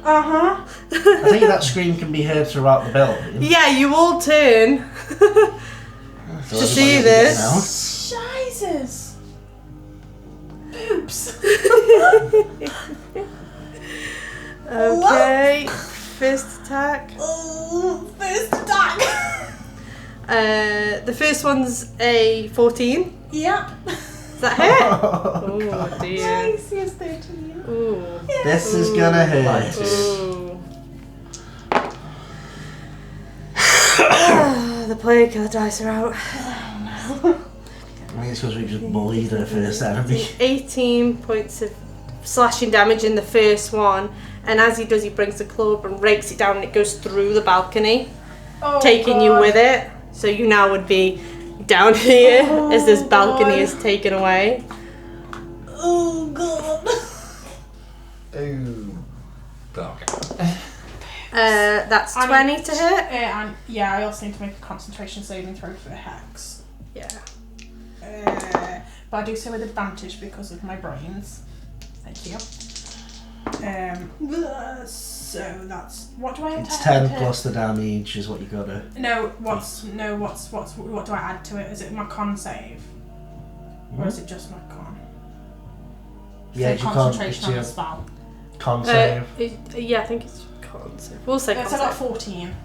Uh-huh. I think that scream can be heard throughout the building. Yeah, you all turn So to see everybody's this. Jesus. Oops. Okay, first attack. First attack. The first one's a 14. Yep. Is that hit? Oh dear. Nice, yes, 13. Ooh. This is gonna hurt. Ooh. The player killer dice are out. I think it's because we just bullied her first enemy. 18 points of slashing damage in the first one, and as he does, he brings the claw up and rakes it down, and it goes through the balcony, taking you with it. So you now would be down here as this balcony is taken away. Oh god. Ooh. Okay. That's 20 to hit. And yeah, I also need to make a concentration saving throw for a hex. Yeah. But I do so with advantage because of my brains. Thank you. So that's what do I add? It's 10 plus the damage is what you gotta. What do I add to it? Is it my con save? Or is it just my con? Yeah, so you concentration on can't. the spell. Con save. Yeah, I think it's con save. We'll say con So I got save. 14.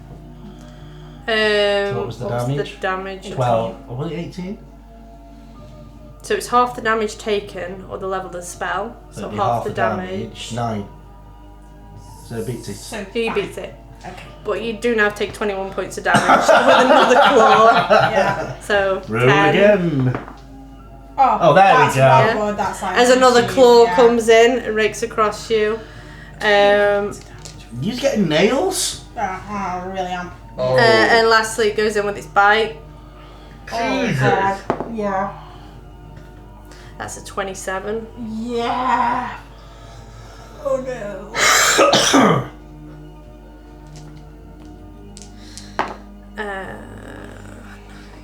So what was the damage? The damage? 12. Or was it 18? So it's half the damage taken, or the level of the spell. So it'd be half the damage. 9. So it beats it. So He fine. beats it. Okay. But you do now take 21 points of damage with another claw. Yeah. So Roll 10. again. Oh, there we that's go. Well Yeah. good. That's like As another 19, claw yeah. comes in and rakes across you. You getting nails? I really am. Oh. And lastly, it goes in with its bite. Oh god. Yeah. That's a 27. Yeah. Oh no.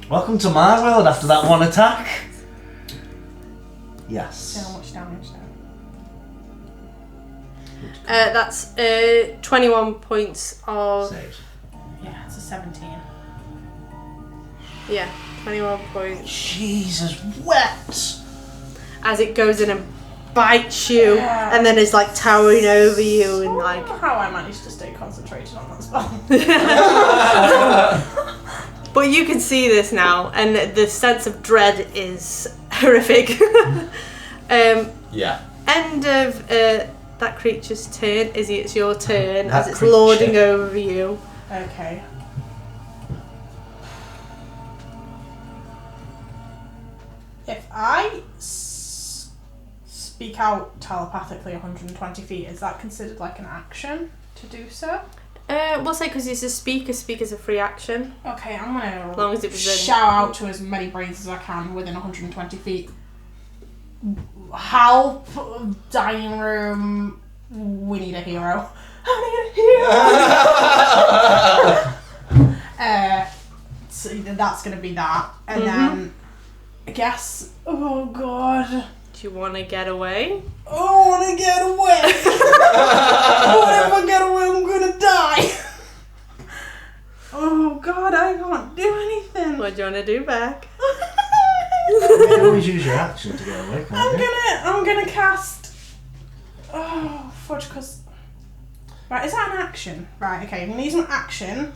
Welcome to my world after that one attack. So Yes. how much damage now? That's 21 points of... Saves. Yeah, it's a 17. Yeah, 21 points. Jesus, wet. As it goes in and bites you, Yeah. and then is like towering over you and I like... don't know how I managed to stay concentrated on that spell. But you can see this now, and the sense of dread is horrific. Yeah. End of that creature's turn. Izzy, it's your turn That as it's creature. lording over you. Okay. If I speak out telepathically 120 feet, is that considered like an action to do so? We'll say because it's a speak. A speak is a free action. Okay, I'm gonna As long as it was in- shout out to as many brains as I can within 120 feet. Help! Dining room. We need a hero. I need a hero. So that's gonna be that, and then I guess. Oh god. Do you want to get away? Oh, I want to get away. What if I get away? I'm gonna die. Oh god, I can't do anything. What do you want to do back? You can always use your action to get away, can't you? I'm gonna cast. Oh fudge, cause. Right, is that an action? Right, okay. I'm gonna use an action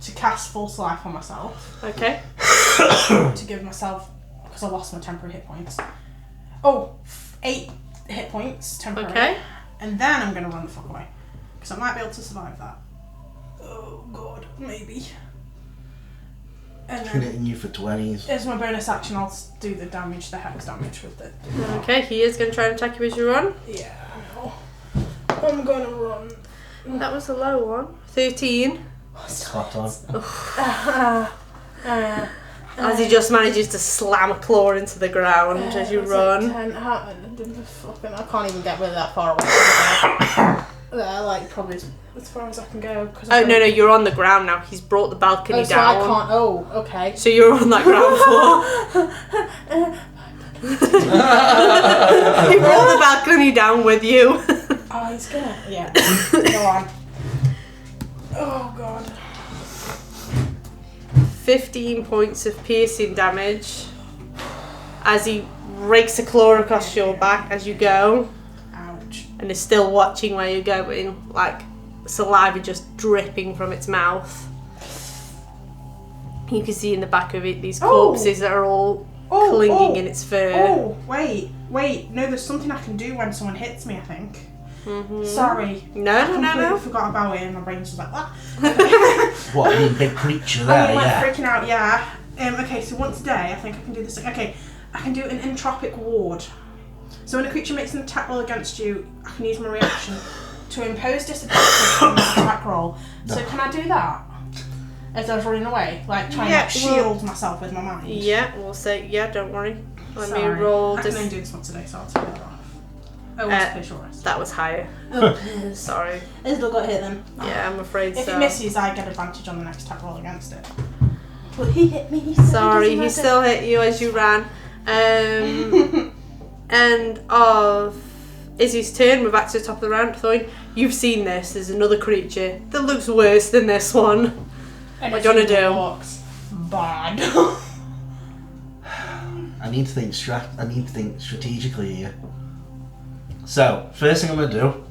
to cast False Life on myself Okay. to give myself, because I lost my temporary hit points. Oh, 8 hit points temporary. Okay. And then I'm gonna run the fuck away, because I might be able to survive that. Oh god, maybe. And Been then hitting you for 20s. as my bonus action, I'll do the damage, the hex damage with it. Okay, he is going to try and attack you as you run. Yeah, I know. I'm gonna run. That was a low one. 13. Spot on. As he just manages to slam a claw into the ground as you It's run. Like 10, fucking, I can't even get really that far away. Like probably as far as I can go. Oh no, you're on the ground now. He's brought the balcony so down. I can't. Oh, okay. So you're on that ground floor. He brought the balcony down with you. Oh, he's gonna. Yeah. Go on. Oh god. 15 points of piercing damage as he rakes a claw across your back as you go. Ouch. And is still watching where you're going, like saliva just dripping from its mouth. You can see in the back of it these corpses that are all clinging in its fur. Oh, wait. No, there's something I can do when someone hits me, I think. Mm-hmm. Sorry. No. I completely forgot about it and my brain's just like that. What, I mean, big creature there, yeah. Freaking out, yeah. Okay, so once a day, I think I can do this. Okay, I can do an entropic ward. So when a creature makes an attack roll against you, I can use my reaction to impose disadvantage on that attack roll. So can I do that? As I was running away? Like, trying to shield myself with my mind? Yeah, we'll say, don't worry. Let me Sorry. roll. I can only do this once a day, so I'll take that off. Oh, what's the short rest? That was higher. Oh, Sorry. It still got hit then. Yeah, I'm afraid If so. he misses, I get advantage on the next attack roll against it. But he hit me. Sorry, he still hit you as you ran. End of Izzie's turn. We're back to the top of the round. Thoin, you've seen this. There's another creature that looks worse than this one. What do you want to do? Looks bad. I need to think strategically here. So, first thing I'm going to do,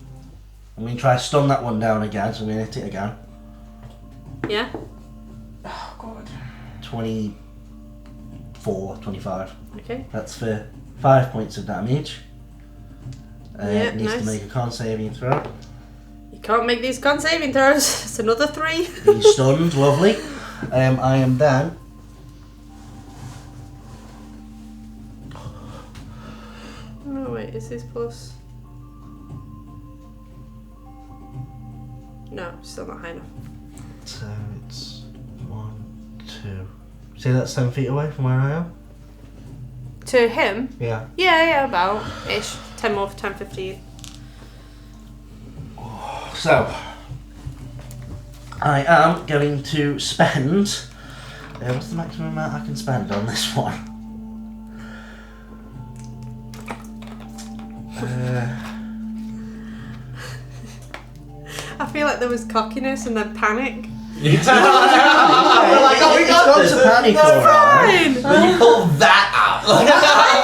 I'm going to try to stun that one down again, so I'm going to hit it again. Yeah? Oh, God. 24, 25. Okay. That's for 5 points of damage. It needs nice. to make a con saving throw. You can't make these con saving throws. It's another 3. He's stunned, lovely. I am then... Oh, wait, is this plus? No, still not high enough. So it's 1, 2... See, that's 7 feet away from where I am? To him? Yeah. Yeah, about ish. 10 more, 10, 15. So, I am going to spend... what's the maximum amount I can spend on this one? I feel like there was cockiness and then panic. We're like, oh, we got this. Panic, Fine! But you pulled that out. I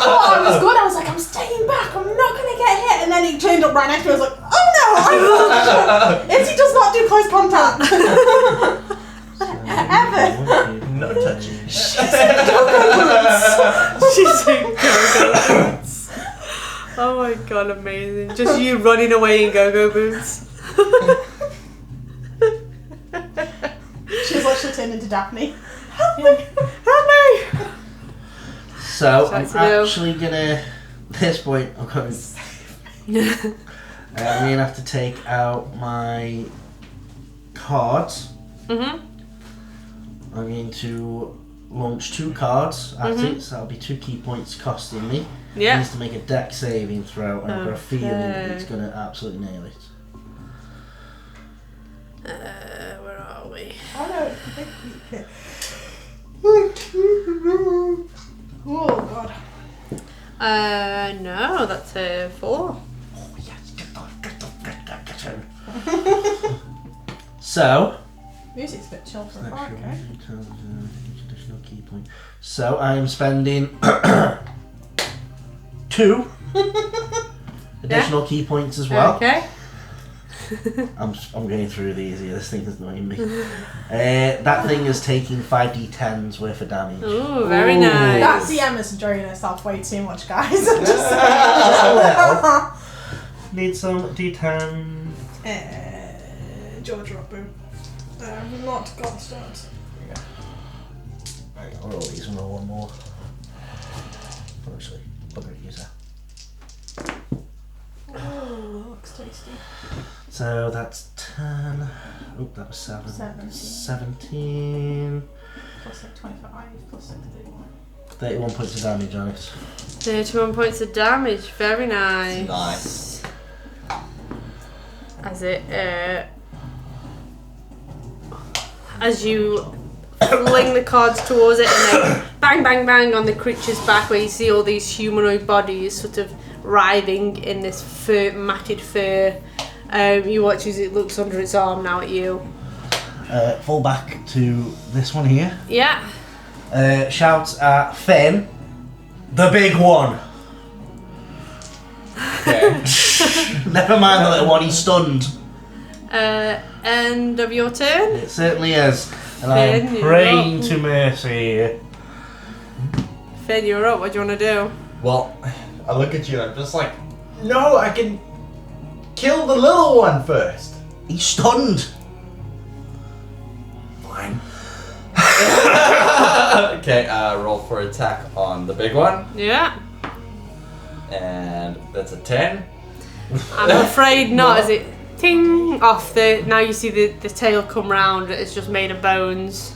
thought I was good. I was like, I'm staying back. I'm not going to get hit. And then he turned up right next to me. I was like, oh no! Izzie does not do close contact. Ever. No touching. She's in go-go boots. Oh my god, amazing. Just you running away in go-go boots. She's literally turned into Daphne. Help me! So, I'm actually gonna... At this point, I'm going to have to take out my cards. Mm-hmm. I'm going to launch 2 cards at it, so that'll be 2 key points costing me. Yeah. It needs to make a dex saving throw, and I've got a feeling it's going to absolutely nail it. Where are we? Oh no. Oh god. No, that's a 4. Oh yes, get So, Music's a bit chill for a bar, okay. additional key point. So I am spending 2 additional key points as well. Okay. I'm going through these here. This thing is annoying me. That thing is taking 5d10s worth of damage. Ooh, very nice. That DM is enjoying herself way too much, guys. I'm just saying. Need some d10. George Robbo. Not constant. Right, I'll roll these and roll one more. Actually, I'll go use that. Oh, looks tasty. So that's 10. Oh, that was 7. 17. Plus like 25, plus like 31. 31 points of damage on it. 31 points of damage. Very nice. Nice. as you fling the cards towards it, and then bang, bang, bang on the creature's back, where you see all these humanoid bodies sort of writhing in this matted fur. You watch as it looks under its arm now at you. Fall back to this one here. Yeah. Shouts at Finn, the big one. Okay. Never mind the little one, he's stunned. End of your turn. It certainly is. And I am Finn, praying you're to mercy here. Finn, you're up. What do you want to do? Well, I look at you and I'm just like, no, I can kill the little one first. He's stunned. Fine. Okay, roll for attack on the big one. Yeah. And that's a 10. I'm afraid not, as it ting off the. Now you see the tail come round. It's just made of bones.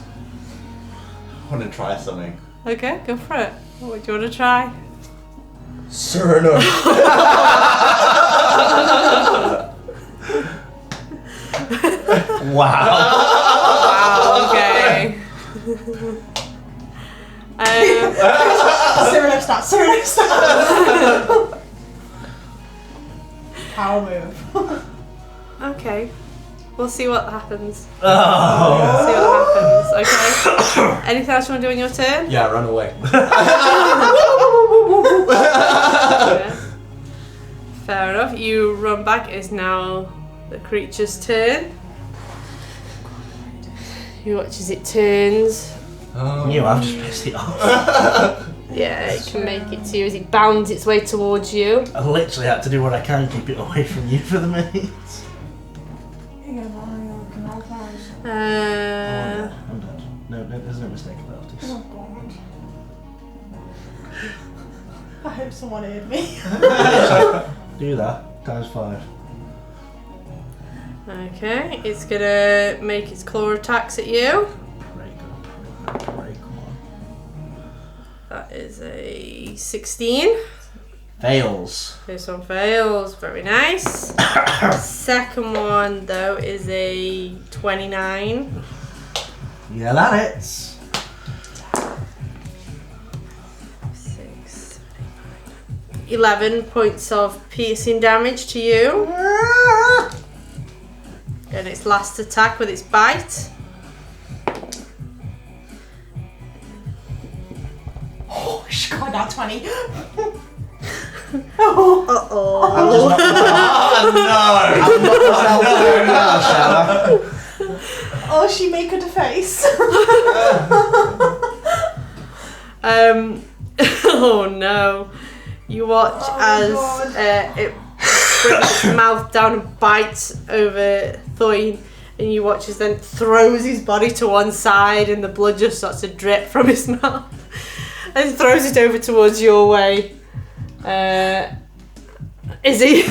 I want to try something. Okay, go for it. What do you want to try? Cyrano. Wow. Wow. Okay. Cyrano start. Power move. Okay. We'll see what happens. Oh. See what happens. Okay. Anything else you want to do on your turn? Yeah, run away. Yeah. Fair enough. You run back. It's now the creature's turn. You watch as it turns. You have just pissed it off. Yeah, it can make it to you as it bounds its way towards you. I literally had to do what I can to keep it away from you for the minute. I'm dead. No, there's no mistake about this. Oh god. I hope someone heard me. Do that, ×5. Okay, it's gonna make its claw attacks at you. Pray, come on. That is a 16. Fails. This one fails, very nice. Second one though is a 29. Yeah, that hits. 6, 11 points of piercing damage to you. And its last attack with its bite. Oh, she got that 20. Uh-oh. I'm just not Oh Oh, she make her to face. Oh no. You watch as it brings its mouth down and bites over Thoin, and you watch as then throws his body to one side and the blood just starts to drip from his mouth and throws it over towards your way. Izzie.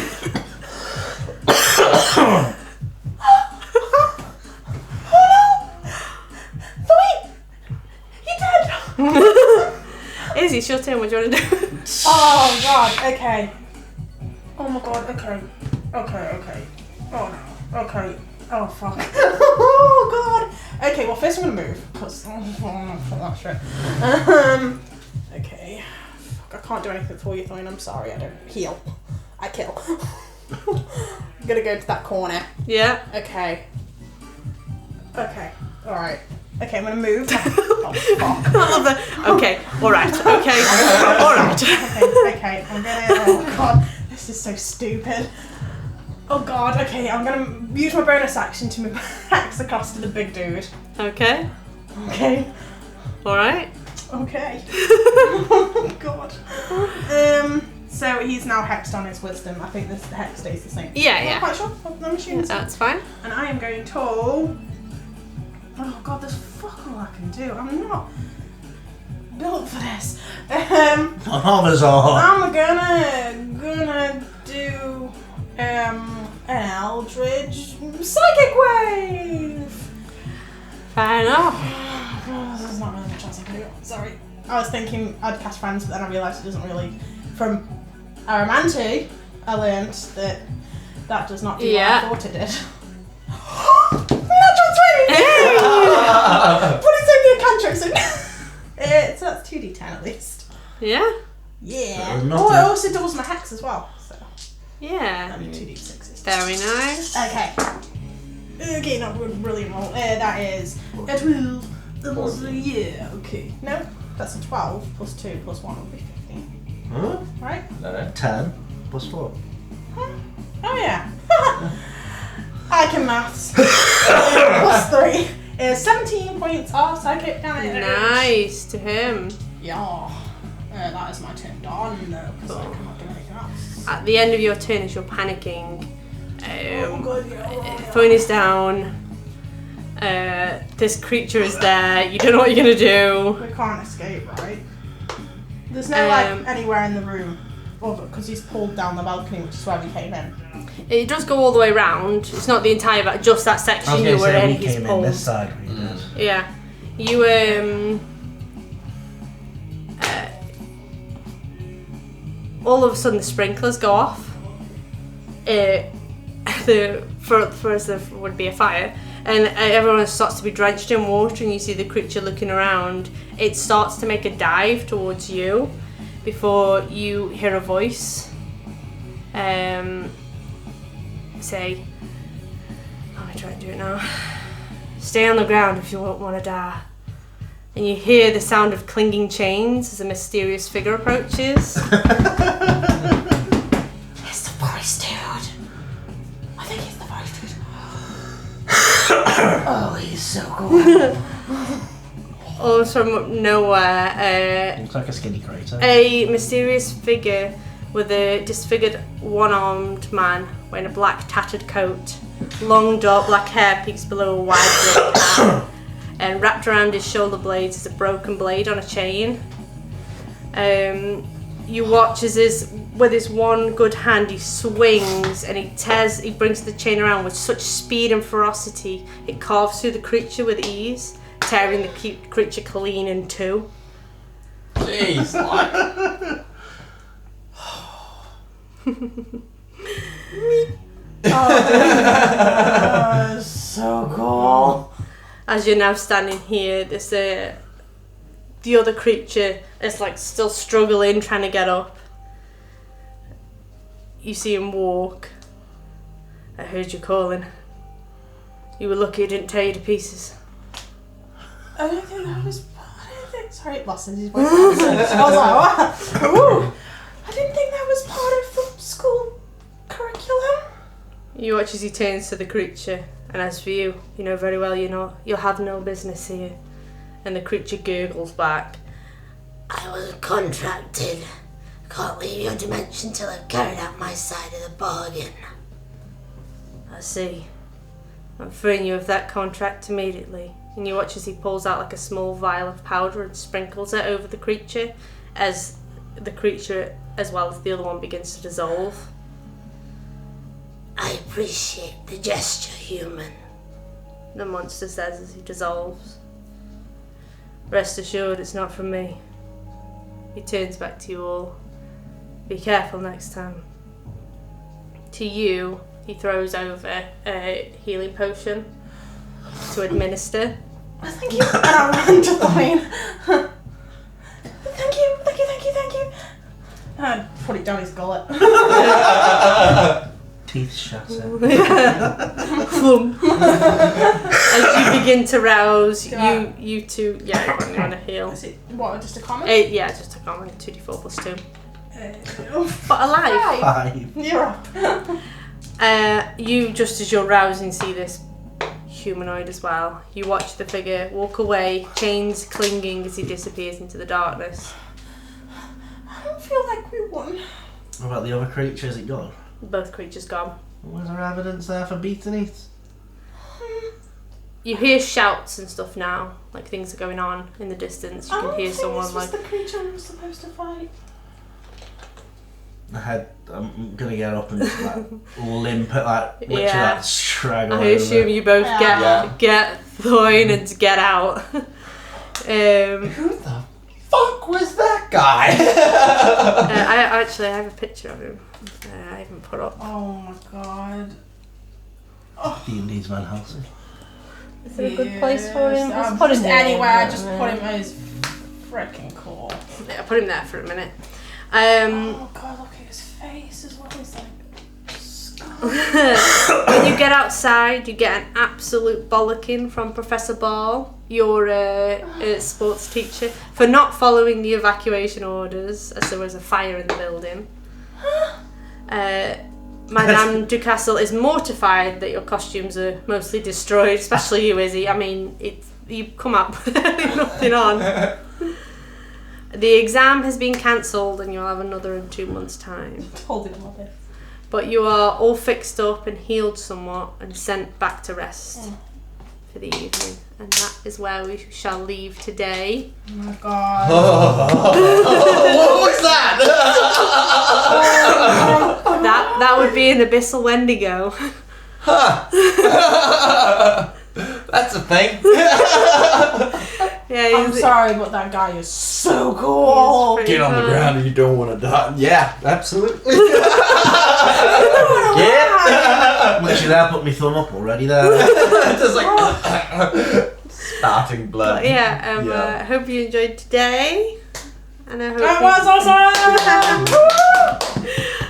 Izzie, it's your turn. What do you want to do? Oh god, okay. Oh my god, okay. Okay. Oh no, okay. Oh fuck. Oh god. Okay, well first I'm gonna move, because that's right. Okay. Fuck, I can't do anything for you, Thoin. I'm sorry, I don't heal. I kill. I'm gonna go to that corner. Yeah. Okay. Alright. Okay, I'm gonna move. Oh fuck. I love that. Okay. All right. Okay. All right. Okay, I'm gonna. Oh god, this is so stupid. Oh god, okay, I'm gonna use my bonus action to move axe across to the big dude. Okay. Okay. All right. Okay. Oh god. So he's now hexed on his wisdom. I think the hex stays the same. Yeah, I'm yeah. not quite sure. I'm assuming so. That's fine. And I am going to. Oh god, there's fuck all I can do. I'm not built for this. None of us are. I'm gonna do an Eldritch Psychic Wave. Fair enough. Oh, there's not really much else I can do. Sorry. I was thinking I'd cast Friends, but then I realised it doesn't really. From Aramanite, I learned that That does not do Yeah. what I thought it did. Natural 20! But it's only a cantrip, so that's 2d10 at least. Yeah? Yeah. Not Oh, it bad. also doubles my hex as well. So Yeah. that'd be 2d6s. Very nice. Okay. Okay, not good. Brilliant roll. That is a 12. That was yeah. Okay. No, that's a 12 plus 2 plus 1 would be 15. Huh? Right? No. 10 plus 4. Oh yeah. I can maths. Plus 3 is 17 points of psychic damage. Nice to him. Yeah. That is my turn done though, because I cannot do anything else. At the end of your turn, as you're panicking, Oh god, yeah. Thoin is down. This creature is there. You don't know what you're gonna do. We can't escape, right? There's no anywhere in the room, because he's pulled down the balcony, which is where we came in. It does go all the way around. It's not the entire back, just that I was section going you to were say in. we He's came in pulled. this side. We did. Yeah. You all of a sudden the sprinklers go off. For as there would be a fire, and everyone starts to be drenched in water, and you see the creature looking around. It starts to make a dive towards you before you hear a voice say, I'm gonna try and do it now. Stay on the ground if you won't want to die. And you hear the sound of clinging chains as a mysterious figure approaches. It's the forest dude. I think he's the forest dude. Oh, he's so cool. Almost from nowhere, Looks like a skinny crater. a mysterious figure with a disfigured one-armed man wearing a black tattered coat. Long dark black hair peeks below a wide grey cap, and wrapped around his shoulder blades is a broken blade on a chain. You watch as with his one good hand he swings and he brings the chain around with such speed and ferocity it carves through the creature with ease, tearing the creature clean in two. Jeez, like. Oh, so cool. As you're now standing here, there's the other creature is like still struggling, trying to get up. You see him walk. I heard you calling. You were lucky it didn't tear you to pieces. I don't think that was. Sorry, lost his voice. I was like, what? Ooh. I didn't think that was part of the school curriculum. You watch as he turns to the creature, and as for you, you know very well you'll have no business here. And the creature gurgles back. I wasn't contracted. Can't leave your dimension till I've carried out my side of the bargain. I see. I'm freeing you of that contract immediately. And you watch as he pulls out like a small vial of powder and sprinkles it over the creature, as the creature, as well as the other one, begins to dissolve. I appreciate the gesture, human. The monster says as he dissolves. Rest assured, it's not from me. He turns back to you all. Be careful next time. To you, he throws over a healing potion to administer. Thank you. And I ran to Thoin. Thank you. And put it down his gullet. Teeth shatter. Thump. As you begin to rouse, you two, you want to heal. Is it, what, just a comment? Yeah, just a common, 2d4 plus 2. But alive. 5. You're up. You, just as you're rousing, see this humanoid as well. You watch the figure walk away, chains clinging as he disappears into the darkness. I don't feel like we won. What about the other creature? Is it gone? Both creatures gone. Was there evidence there for beating it? You hear shouts and stuff now, like things are going on in the distance. You can hear someone this was the creature we were supposed to fight. I'm gonna get up and just like limp it, like literally Yeah. like straggle I assume you both get Thoin and get out. Who the fuck fuck was that guy? I have a picture of him. I haven't put up. Oh my god. D&D's Van Helsing. Is there a good place for him? Let's put him Just there. anywhere, just put him as freaking cool. Yeah, put him there for a minute. Oh god, look at his face as well. He's like. When you get outside, you get an absolute bollocking from Professor Ball, your sports teacher, for not following the evacuation orders as there was a fire in the building. Madame Ducastle is mortified that your costumes are mostly destroyed, especially you, Izzy. I mean, you come up with nothing on. The exam has been cancelled and you'll have another in 2 months' time. Holding him up there. But you are all fixed up and healed somewhat and sent back to rest for the evening. And that is where we shall leave today. Oh my god. What was that? That would be an abyssal Wendigo. That's a thing. Yeah, I'm sorry, but that guy is so cool. Get on the ground and you don't want to die. Yeah, absolutely. Yeah. Literally, I put my thumb up already there. Just like spouting blood. But yeah, hope you enjoyed today. And I hope That was awesome!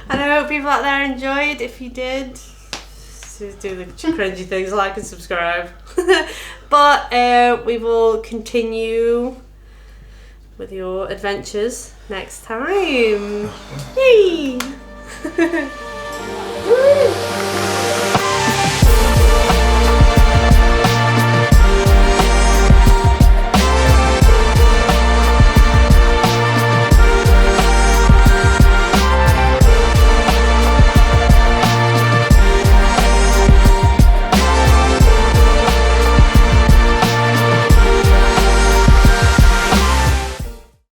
and I hope people out there enjoyed. If you did, do the cringy things, like and subscribe. But we will continue with your adventures next time. Yay!